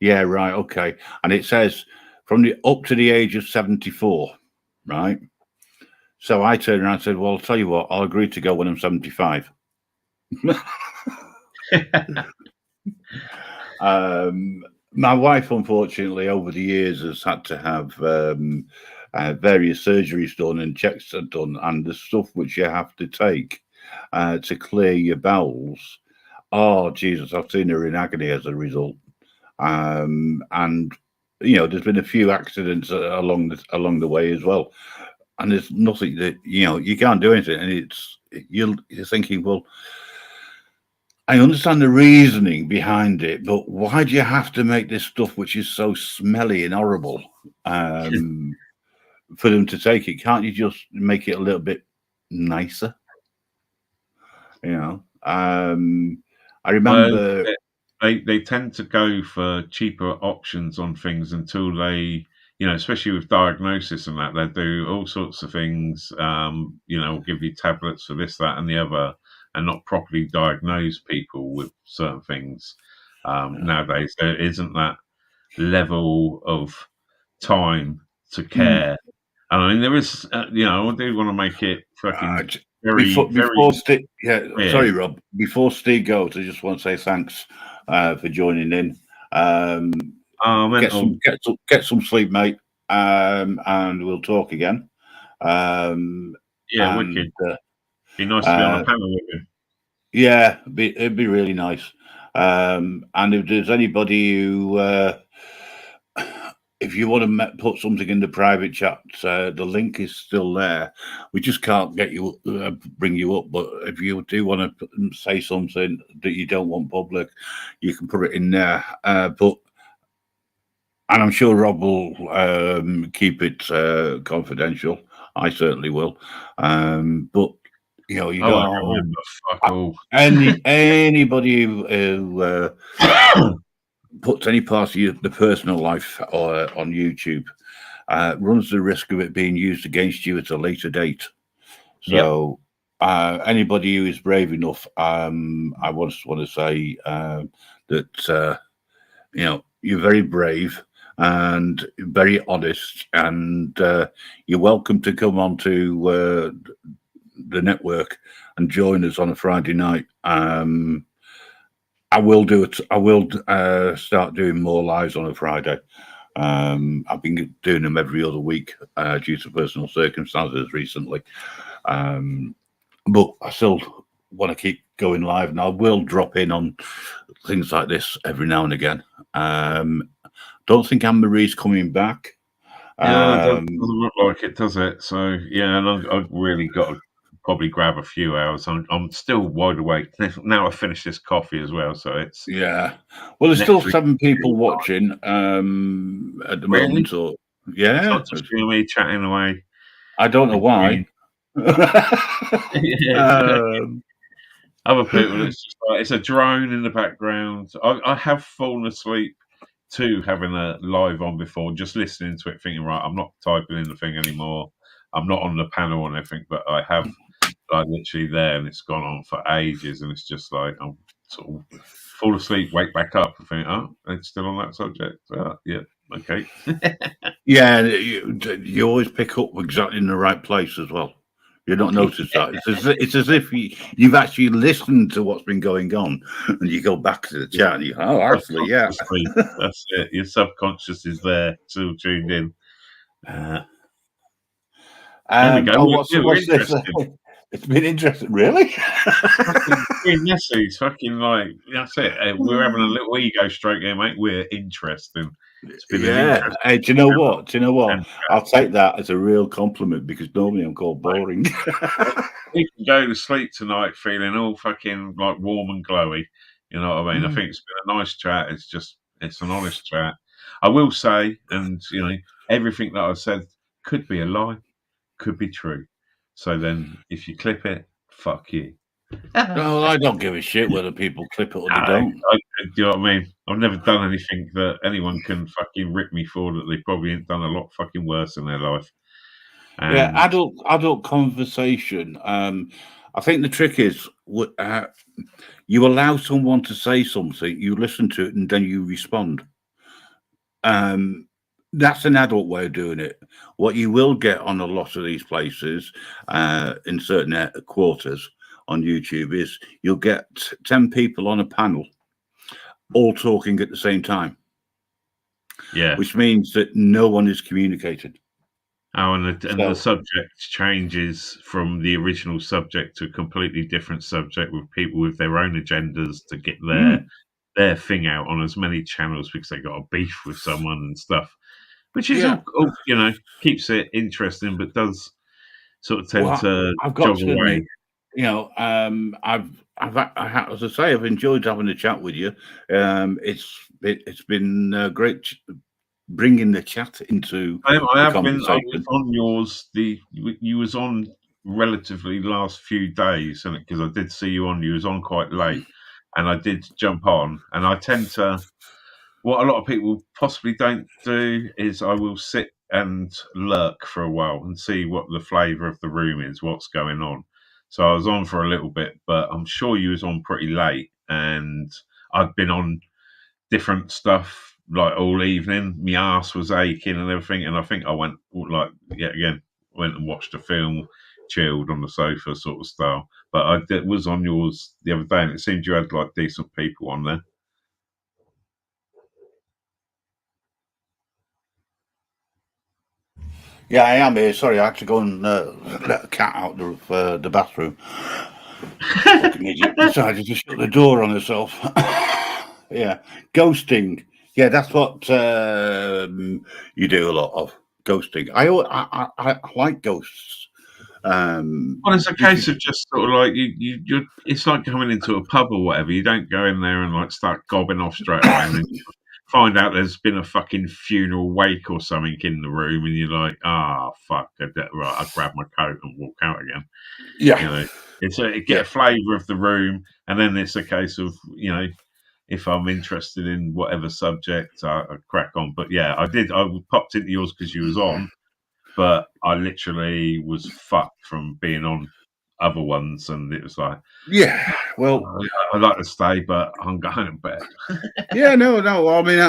yeah, right, okay. And it says from the up to the age of 74, right? So I turned around and said, well, I'll tell you what, I'll agree to go when I'm 75. My wife, unfortunately, over the years has had to have various surgeries done and checks done, and the stuff which you have to take to clear your bowels. Oh, Jesus, I've seen her in agony as a result. And, you know, there's been a few accidents along the way as well. And there's nothing that, you know, you can't do anything. And you're thinking, well, I understand the reasoning behind it, but why do you have to make this stuff which is so smelly and horrible for them to take it? Can't you just make it a little bit nicer? You know, I remember they tend to go for cheaper options on things until they, you know, especially with diagnosis and that, they do all sorts of things. You know, give you tablets for this, that, and the other, and not properly diagnose people with certain things. Nowadays, there isn't that level of time to care. And I mean, there is, you know, I do want to make it fucking. Sorry, Rob. Before Steve goes, I just want to say thanks for joining in. Get some sleep, mate, and we'll talk again. Wicked. Be nice to be on a panel with him. Yeah, it'd be really nice. And if there's anybody who, if you want to put something in the private chat, the link is still there. We just can't get you, bring you up. But if you do want to say something that you don't want public, you can put it in there. And I'm sure Rob will keep it confidential. I certainly will. But you know, you don't anybody who puts any part of the personal life on YouTube runs the risk of it being used against you at a later date. So anybody who is brave enough, I want to say that you know, you're very brave and very honest, and you're welcome to come on to the network and join us on a Friday night. I will do it. I will start doing more lives on a Friday. I've been doing them every other week due to personal circumstances recently. But I still want to keep going live, and I will drop in on things like this every now and again. Don't think Anne Marie's coming back. Yeah, it doesn't look like it, does it? So yeah, and I've really got to probably grab a few hours. I'm still wide awake now. I finished this coffee as well, so it's well. There's still 7 people watching at the moment. So it's not just me chatting away. I don't know why. Other people, it's just like, it's a drone in the background. I have fallen asleep to having a live on before, just listening to it, thinking, right, I'm not typing in the thing anymore. I'm not on the panel or anything, but I have like literally there, and it's gone on for ages, and it's just like I'm sort of fall asleep, wake back up, and think, oh, it's still on that subject. Yeah, okay. Yeah, you always pick up exactly in the right place as well. You don't notice that. It's as if you've actually listened to what's been going on, and you go back to the chat and you go, oh, actually, yeah. That's it. Your subconscious is there, still tuned in. There we go. What's this? It's been interesting, really. Fucking messy. It's fucking like that's it. We're having a little ego stroke here, mate. We're interesting. It's been interesting. Hey, do you know what? I'll take that as a real compliment because normally I'm called boring. We can go to sleep tonight feeling all fucking like warm and glowy. You know what I mean? I think it's been a nice chat. It's an honest chat. I will say, and you know, everything that I've said could be a lie, could be true. So then, if you clip it, fuck you. No, I don't give a shit whether people clip it or they don't. Do you know what I mean? I've never done anything that anyone can fucking rip me for that they probably ain't done a lot fucking worse in their life. Yeah, adult conversation. I think the trick is you allow someone to say something, you listen to it, and then you respond. That's an adult way of doing it. What you will get on a lot of these places, in certain quarters on YouTube, is you'll get 10 people on a panel all talking at the same time. Yeah. Which means that no one is communicating. Oh, and the subject changes from the original subject to a completely different subject with people with their own agendas to get their thing out on as many channels because they got a beef with someone and stuff. Which is all, you know, keeps it interesting, but does sort of tend to jog away. Admit, you know, as I say, I've enjoyed having a chat with you. It's been great bringing the chat into. I was on yours. You was on relatively last few days, and because I did see you on, you was on quite late, and I did jump on, and I tend to. What a lot of people possibly don't do is I will sit and lurk for a while and see what the flavour of the room is, what's going on. So I was on for a little bit, but I'm sure you was on pretty late, and I'd been on different stuff like all evening. My arse was aching and everything, and I think I went went and watched a film, chilled on the sofa sort of style. But I was on yours the other day, and it seemed you had like decent people on there. Yeah, I am here. Sorry, I had to go and let a cat out of the bathroom. Fucking idiot decided to shut the door on herself. Yeah, ghosting. Yeah, that's what you do a lot of, ghosting. I like ghosts. Well, it's a case of just sort of like you. It's like coming into a pub or whatever. You don't go in there and like start gobbing off straight away, and then you find out there's been a fucking funeral wake or something in the room, and you're like, fuck, right, I grab my coat and walk out again. Yeah, you know, get a flavour of the room, and then it's a case of, you know, if I'm interested in whatever subject, I crack on. But yeah, I popped into yours because you was on, but I literally was fucked from being on other ones, and it was like, yeah, well, I'd like to stay, but I'm going to bed. Yeah, no. I mean,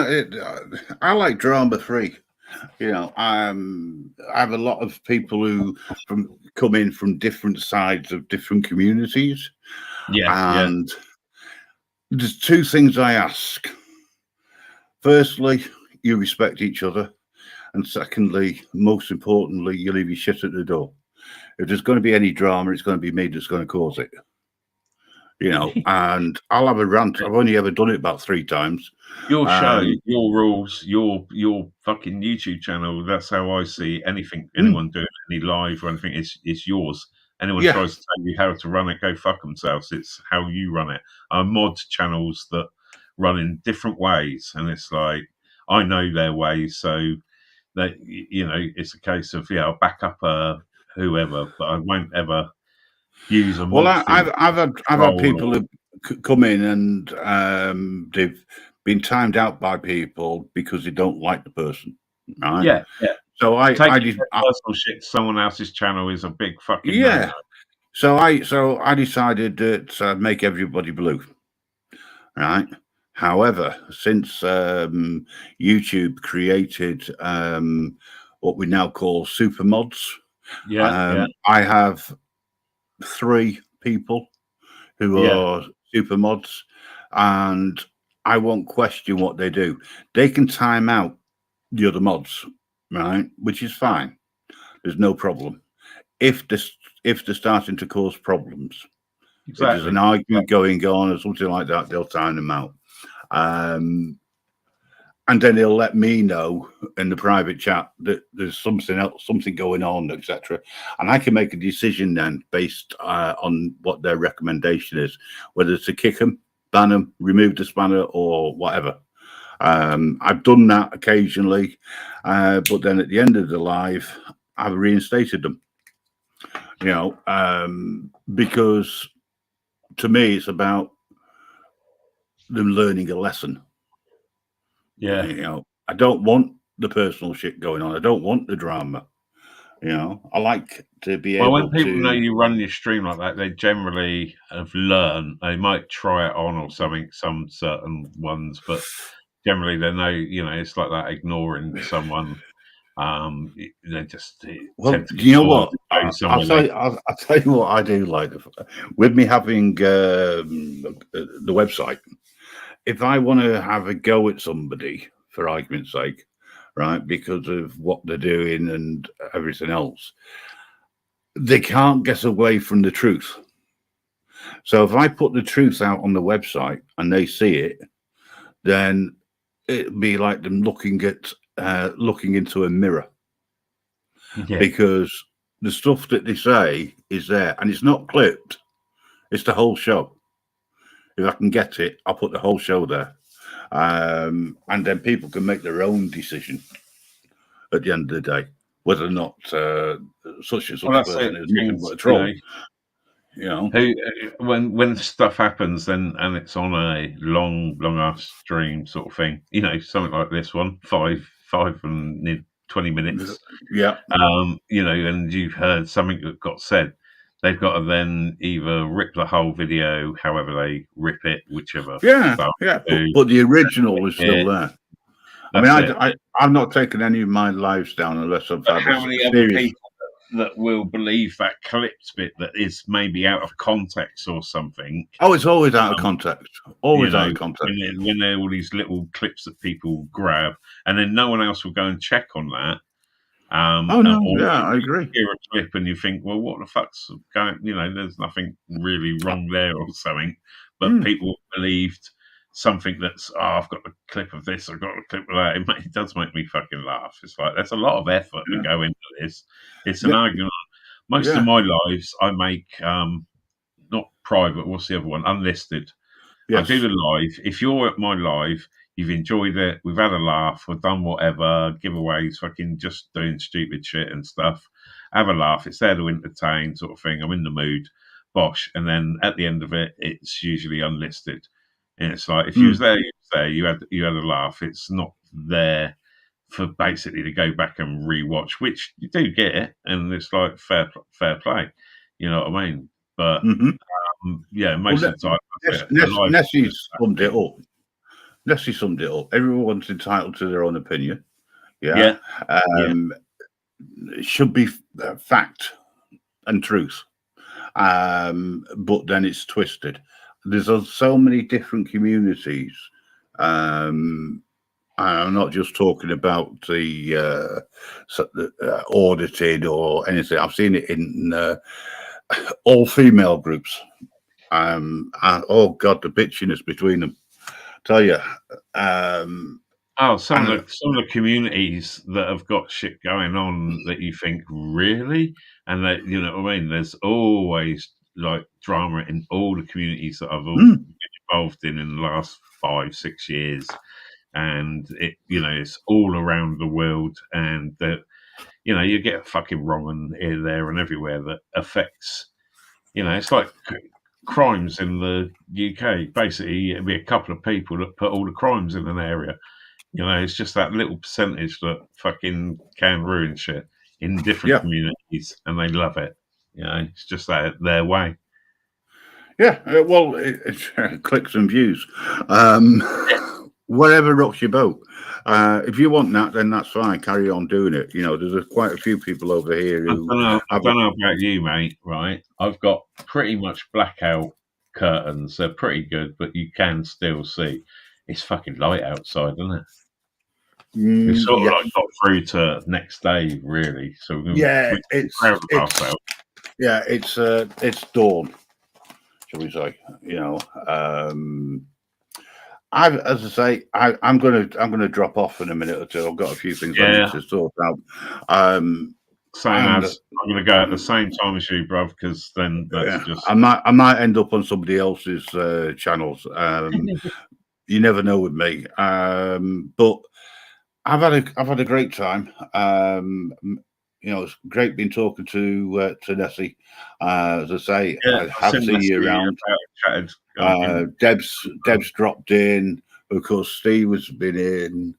I like drama free. You know, I have a lot of people who come in from different sides of different communities. Yeah, and there's two things I ask. Firstly, you respect each other, and secondly, most importantly, you leave your shit at the door. If there's going to be any drama, it's going to be me that's going to cause it. You know, and I'll have a rant. I've only ever done it about 3 times. Your show, your rules, your fucking YouTube channel. That's how I see anything. Anyone doing any live or anything, it's yours. Anyone tries to tell you how to run it, go fuck themselves. It's how you run it. I mod channels that run in different ways, and it's like I know their ways, so that, you know, it's a case of I'll back up whoever, but I won't ever use a mod. Well, I've had people who come in and they've been timed out by people because they don't like the person. Right? Yeah. So taking personal shit to someone else's channel is a big fucking no-no. So I decided that I'd make everybody blue. Right. However, since YouTube created what we now call super mods, I have 3 people who are super mods, and I won't question what they do. They can time out the other mods, right? Which is fine. There's no problem. If they're starting to cause problems, if there's an argument going on or something like that, they'll time them out. And then he'll let me know in the private chat that there's something else, something going on, etc. And I can make a decision then based on what their recommendation is, whether to kick them, ban them, remove the spanner, or whatever. I've done that occasionally, but then at the end of the live, I've reinstated them. You know, because to me, it's about them learning a lesson. Yeah. You know, I don't want the personal shit going on. I don't want the drama. You know, I like to be able to. Well, when people know you run your stream like that, they generally have learned. They might try it on or something, some certain ones, but generally they know, you know, it's like that ignoring someone. They just well, you know what? I'll tell you what I do like with me having the website. If I want to have a go at somebody, for argument's sake, right, because of what they're doing and everything else, they can't get away from the truth. So if I put the truth out on the website and they see it, then it'd be like them looking into a mirror. Yeah. Because the stuff that they say is there, and it's not clipped. It's the whole show. If I can get it, I'll put the whole show there. And then people can make their own decision at the end of the day, whether or not such and such a person is nothing but a troll. You know, when stuff happens, then and it's on a long ass stream sort of thing, you know, something like this one, 5 and 20 minutes. Yeah. You know, and you've heard something that got said. They've got to then either rip the whole video, however they rip it, whichever. Yeah, but the original was still there. I mean, I've not taken any of my lives down unless I've had how many other people that will believe that clipped bit that is maybe out of context or something? Oh, it's always out of context. Always out of context. When there are all these little clips that people grab, and then no one else will go and check on that. I agree. Hear a clip and you think, well, what the fuck's going? You know, there's nothing really wrong there or something, but people believed something that's, I've got a clip of this, I've got a clip of that. It does make me fucking laugh. It's like there's a lot of effort to go into this. It's an argument. Most of my lives I make not private. What's the other one? Unlisted. Yes. I do the live. If you're at my live, you've enjoyed it, we've had a laugh, we've done whatever, giveaways, fucking just doing stupid shit and stuff. Have a laugh, it's there to entertain, sort of thing. I'm in the mood, bosh. And then at the end of it, it's usually unlisted. And it's like if you was there, you had a laugh. It's not there for basically to go back and rewatch, which you do get it, and it's like fair play. You know what I mean? But most of the time, Nessie summed it up. Nessie summed it up. Everyone's entitled to their own opinion. It should be fact and truth, but then it's twisted. There's so many different communities. I'm not just talking about the audited or anything. I've seen it in all female groups. And, oh God, the bitchiness between them. Tell you. Some of the communities that have got shit going on that you think really, and that, you know what I mean. There's always like drama in all the communities that I've been involved in the last 5-6 years, and it, you know, it's all around the world, and that, you know, you get fucking wrong and here, there, and everywhere that affects, you know, it's like crimes in the UK. Basically, it'd be a couple of people that put all the crimes in an area. You know, it's just that little percentage that fucking can ruin shit in different communities, and they love it. You know, it's just their way. Yeah, well, it's clicks and views. whatever rocks your boat. If you want that, then that's fine. Carry on doing it. You know, there's quite a few people over here who. I don't know about you, mate. Right, I've got pretty much blackout curtains. They're pretty good, but you can still see. It's fucking light outside, isn't it? We sort of like got through to next day, really. So it's dawn, shall we say? You know, as I say, I'm gonna drop off in a minute or two. I've got a few things I need to sort out. I'm gonna go at the same time as you, bruv, because then that's just. I might end up on somebody else's channels. You never know with me. But I've had a great time. You know, it's great being talking to Nessie. As I say, I have seen you around. Deb's dropped in. Of course, Steve has been in.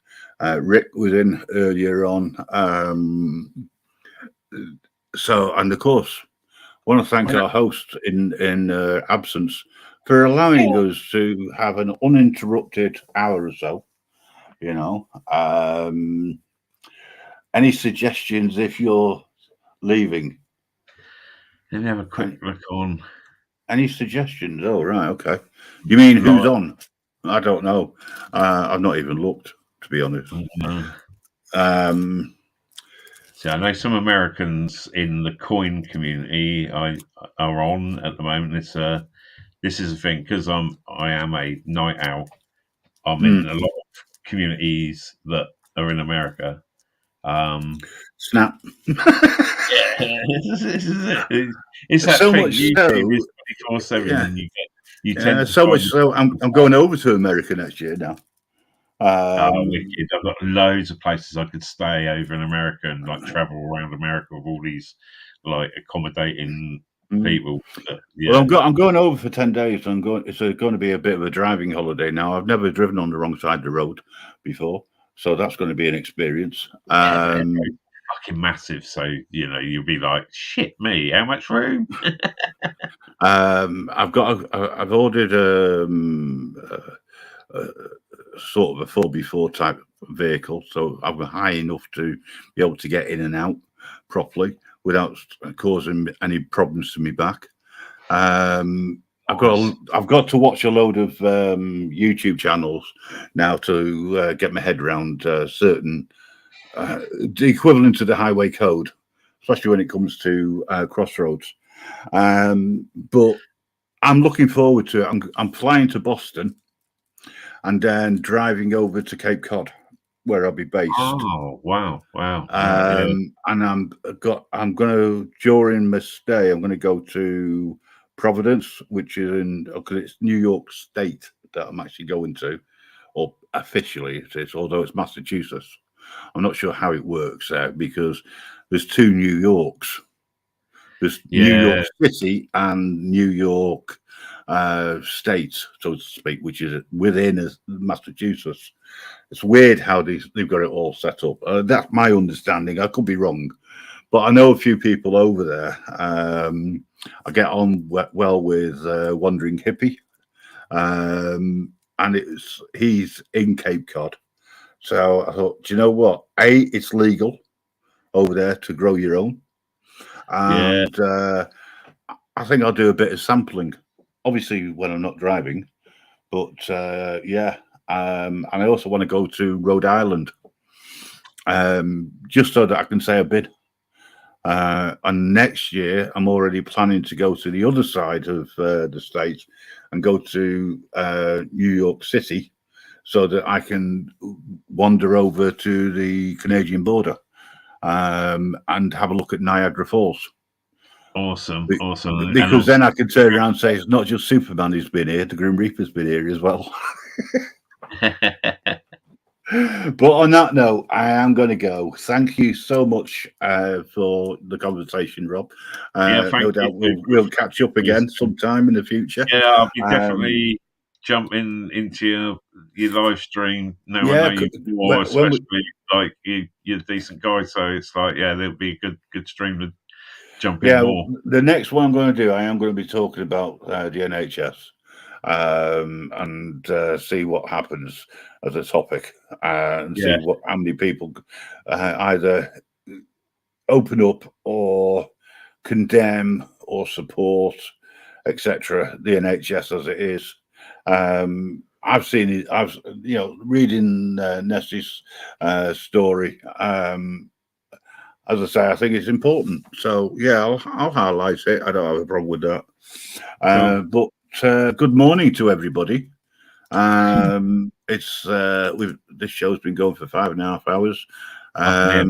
Rick was in earlier on. So, and of course, I want to thank our host in absence for allowing us to have an uninterrupted hour or so. You know, any suggestions if you're leaving? Let me have a quick look on. Any suggestions? Oh, right, okay. You mean who's on? I don't know. I've not even looked, to be honest. So I know some Americans in the coin community are on at the moment. This is a thing because I am a night owl. I'm in a lot of communities that are in America. Snap. This is it. It's that so thing. Much YouTube is 24/7, and you tend to so much so. I'm going over to America next year now. Wicked. I've got loads of places I could stay over in America and like travel around America with all these like accommodating people. Well, I'm going over for 10 days. It's going to be a bit of a driving holiday now. I've never driven on the wrong side of the road before, so that's going to be an experience. Fucking massive. So you'll be like, shit, me. How much room? I've ordered sort of a 4x4 type vehicle, so I'm high enough to be able to get in and out properly without causing any problems to me back. I've got to watch a load of YouTube channels now to get my head around certain the equivalent of the highway code, especially when it comes to crossroads. But I'm looking forward to it. I'm flying to Boston and then driving over to Cape Cod, where I'll be based. Oh, wow. And I'm going to, during my stay, I'm going to go to Providence, which is because it's New York State that I'm actually going to, or officially it is, although it's Massachusetts. I'm not sure how it works out because there's two New Yorks. There's New York City and New York State, so to speak, which is within Massachusetts. It's weird how they've got it all set up. That's my understanding. I could be wrong, but I know a few people over there. I get on well with Wandering Hippie, and he's in Cape Cod. So I thought, do you know what? It's legal over there to grow your own, and I think I'll do a bit of sampling. Obviously, when I'm not driving, but and I also want to go to Rhode Island, just so that I can say a bit. And next year, I'm already planning to go to the other side of the States and go to New York City, so that I can wander over to the Canadian border and have a look at Niagara Falls. Awesome. Because then I can turn around and say it's not just Superman who's been here, the Grim Reaper's been here as well. But on that note, I am going to go. Thank you so much for the conversation, Rob. No doubt we'll catch up again sometime in the future. Yeah, I'll be definitely jumping into your live stream. I know you more, especially like you're a decent guy, so it's like there'll be a good stream to jump in more. The next one I'm going to do, I am going to be talking about the NHS. and see what happens as a topic, and see how many people either open up or condemn or support, etc. The NHS as it is. I've seen it. I've reading Nessie's story. As I say, I think it's important. So yeah, I'll highlight it. I don't have a problem with that. But good morning to everybody. It's this show's been going for 5.5 hours. I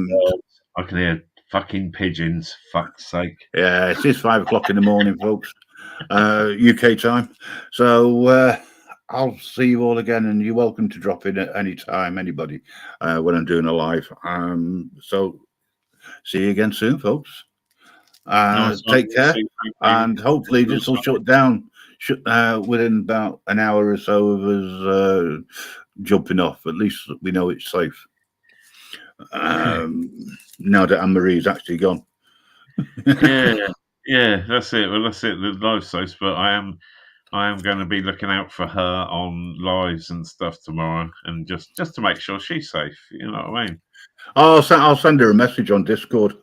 can hear fucking pigeons. Fuck's sake. Yeah, it is 5 o'clock in the morning, folks. UK time. So I'll see you all again, and you're welcome to drop in at any time, anybody, when I'm doing a live. So see you again soon, folks. Take care, and hopefully this will shut down within about an hour or so of us jumping off. At least we know it's safe. Now that Anne-Marie's actually gone. Yeah, that's it. Well, that's it. The live safe, but I am going to be looking out for her on lives and stuff tomorrow, and just to make sure she's safe. You know what I mean? I'll send her a message on Discord,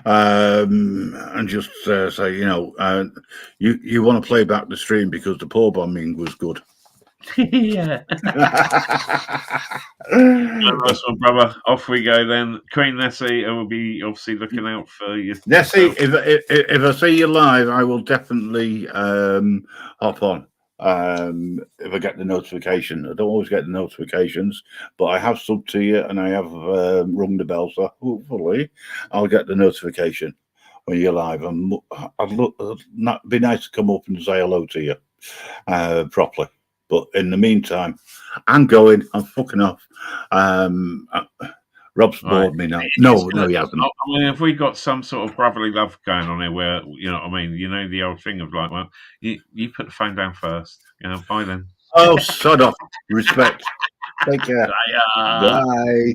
and just say, you want to play back the stream because the poor bombing was good. Yeah. Nice one, brother. Off we go then. Queen Nessie, I will be obviously looking out for you. Nessie, if I see you live, I will definitely hop on. If I get the notification. I don't always get the notifications, but I have subbed to you and I have rung the bell, so hopefully I'll get the notification when you're live. It'd be nice to come up and say hello to you properly. But in the meantime, I'm going. I'm fucking off. Rob's bored me now. No, he hasn't. I mean, if we got some sort of brotherly love going on here, where you know what I mean, the old thing of like, well, you put the phone down first. Bye then. Oh, sod off. Respect. Take care. Bye.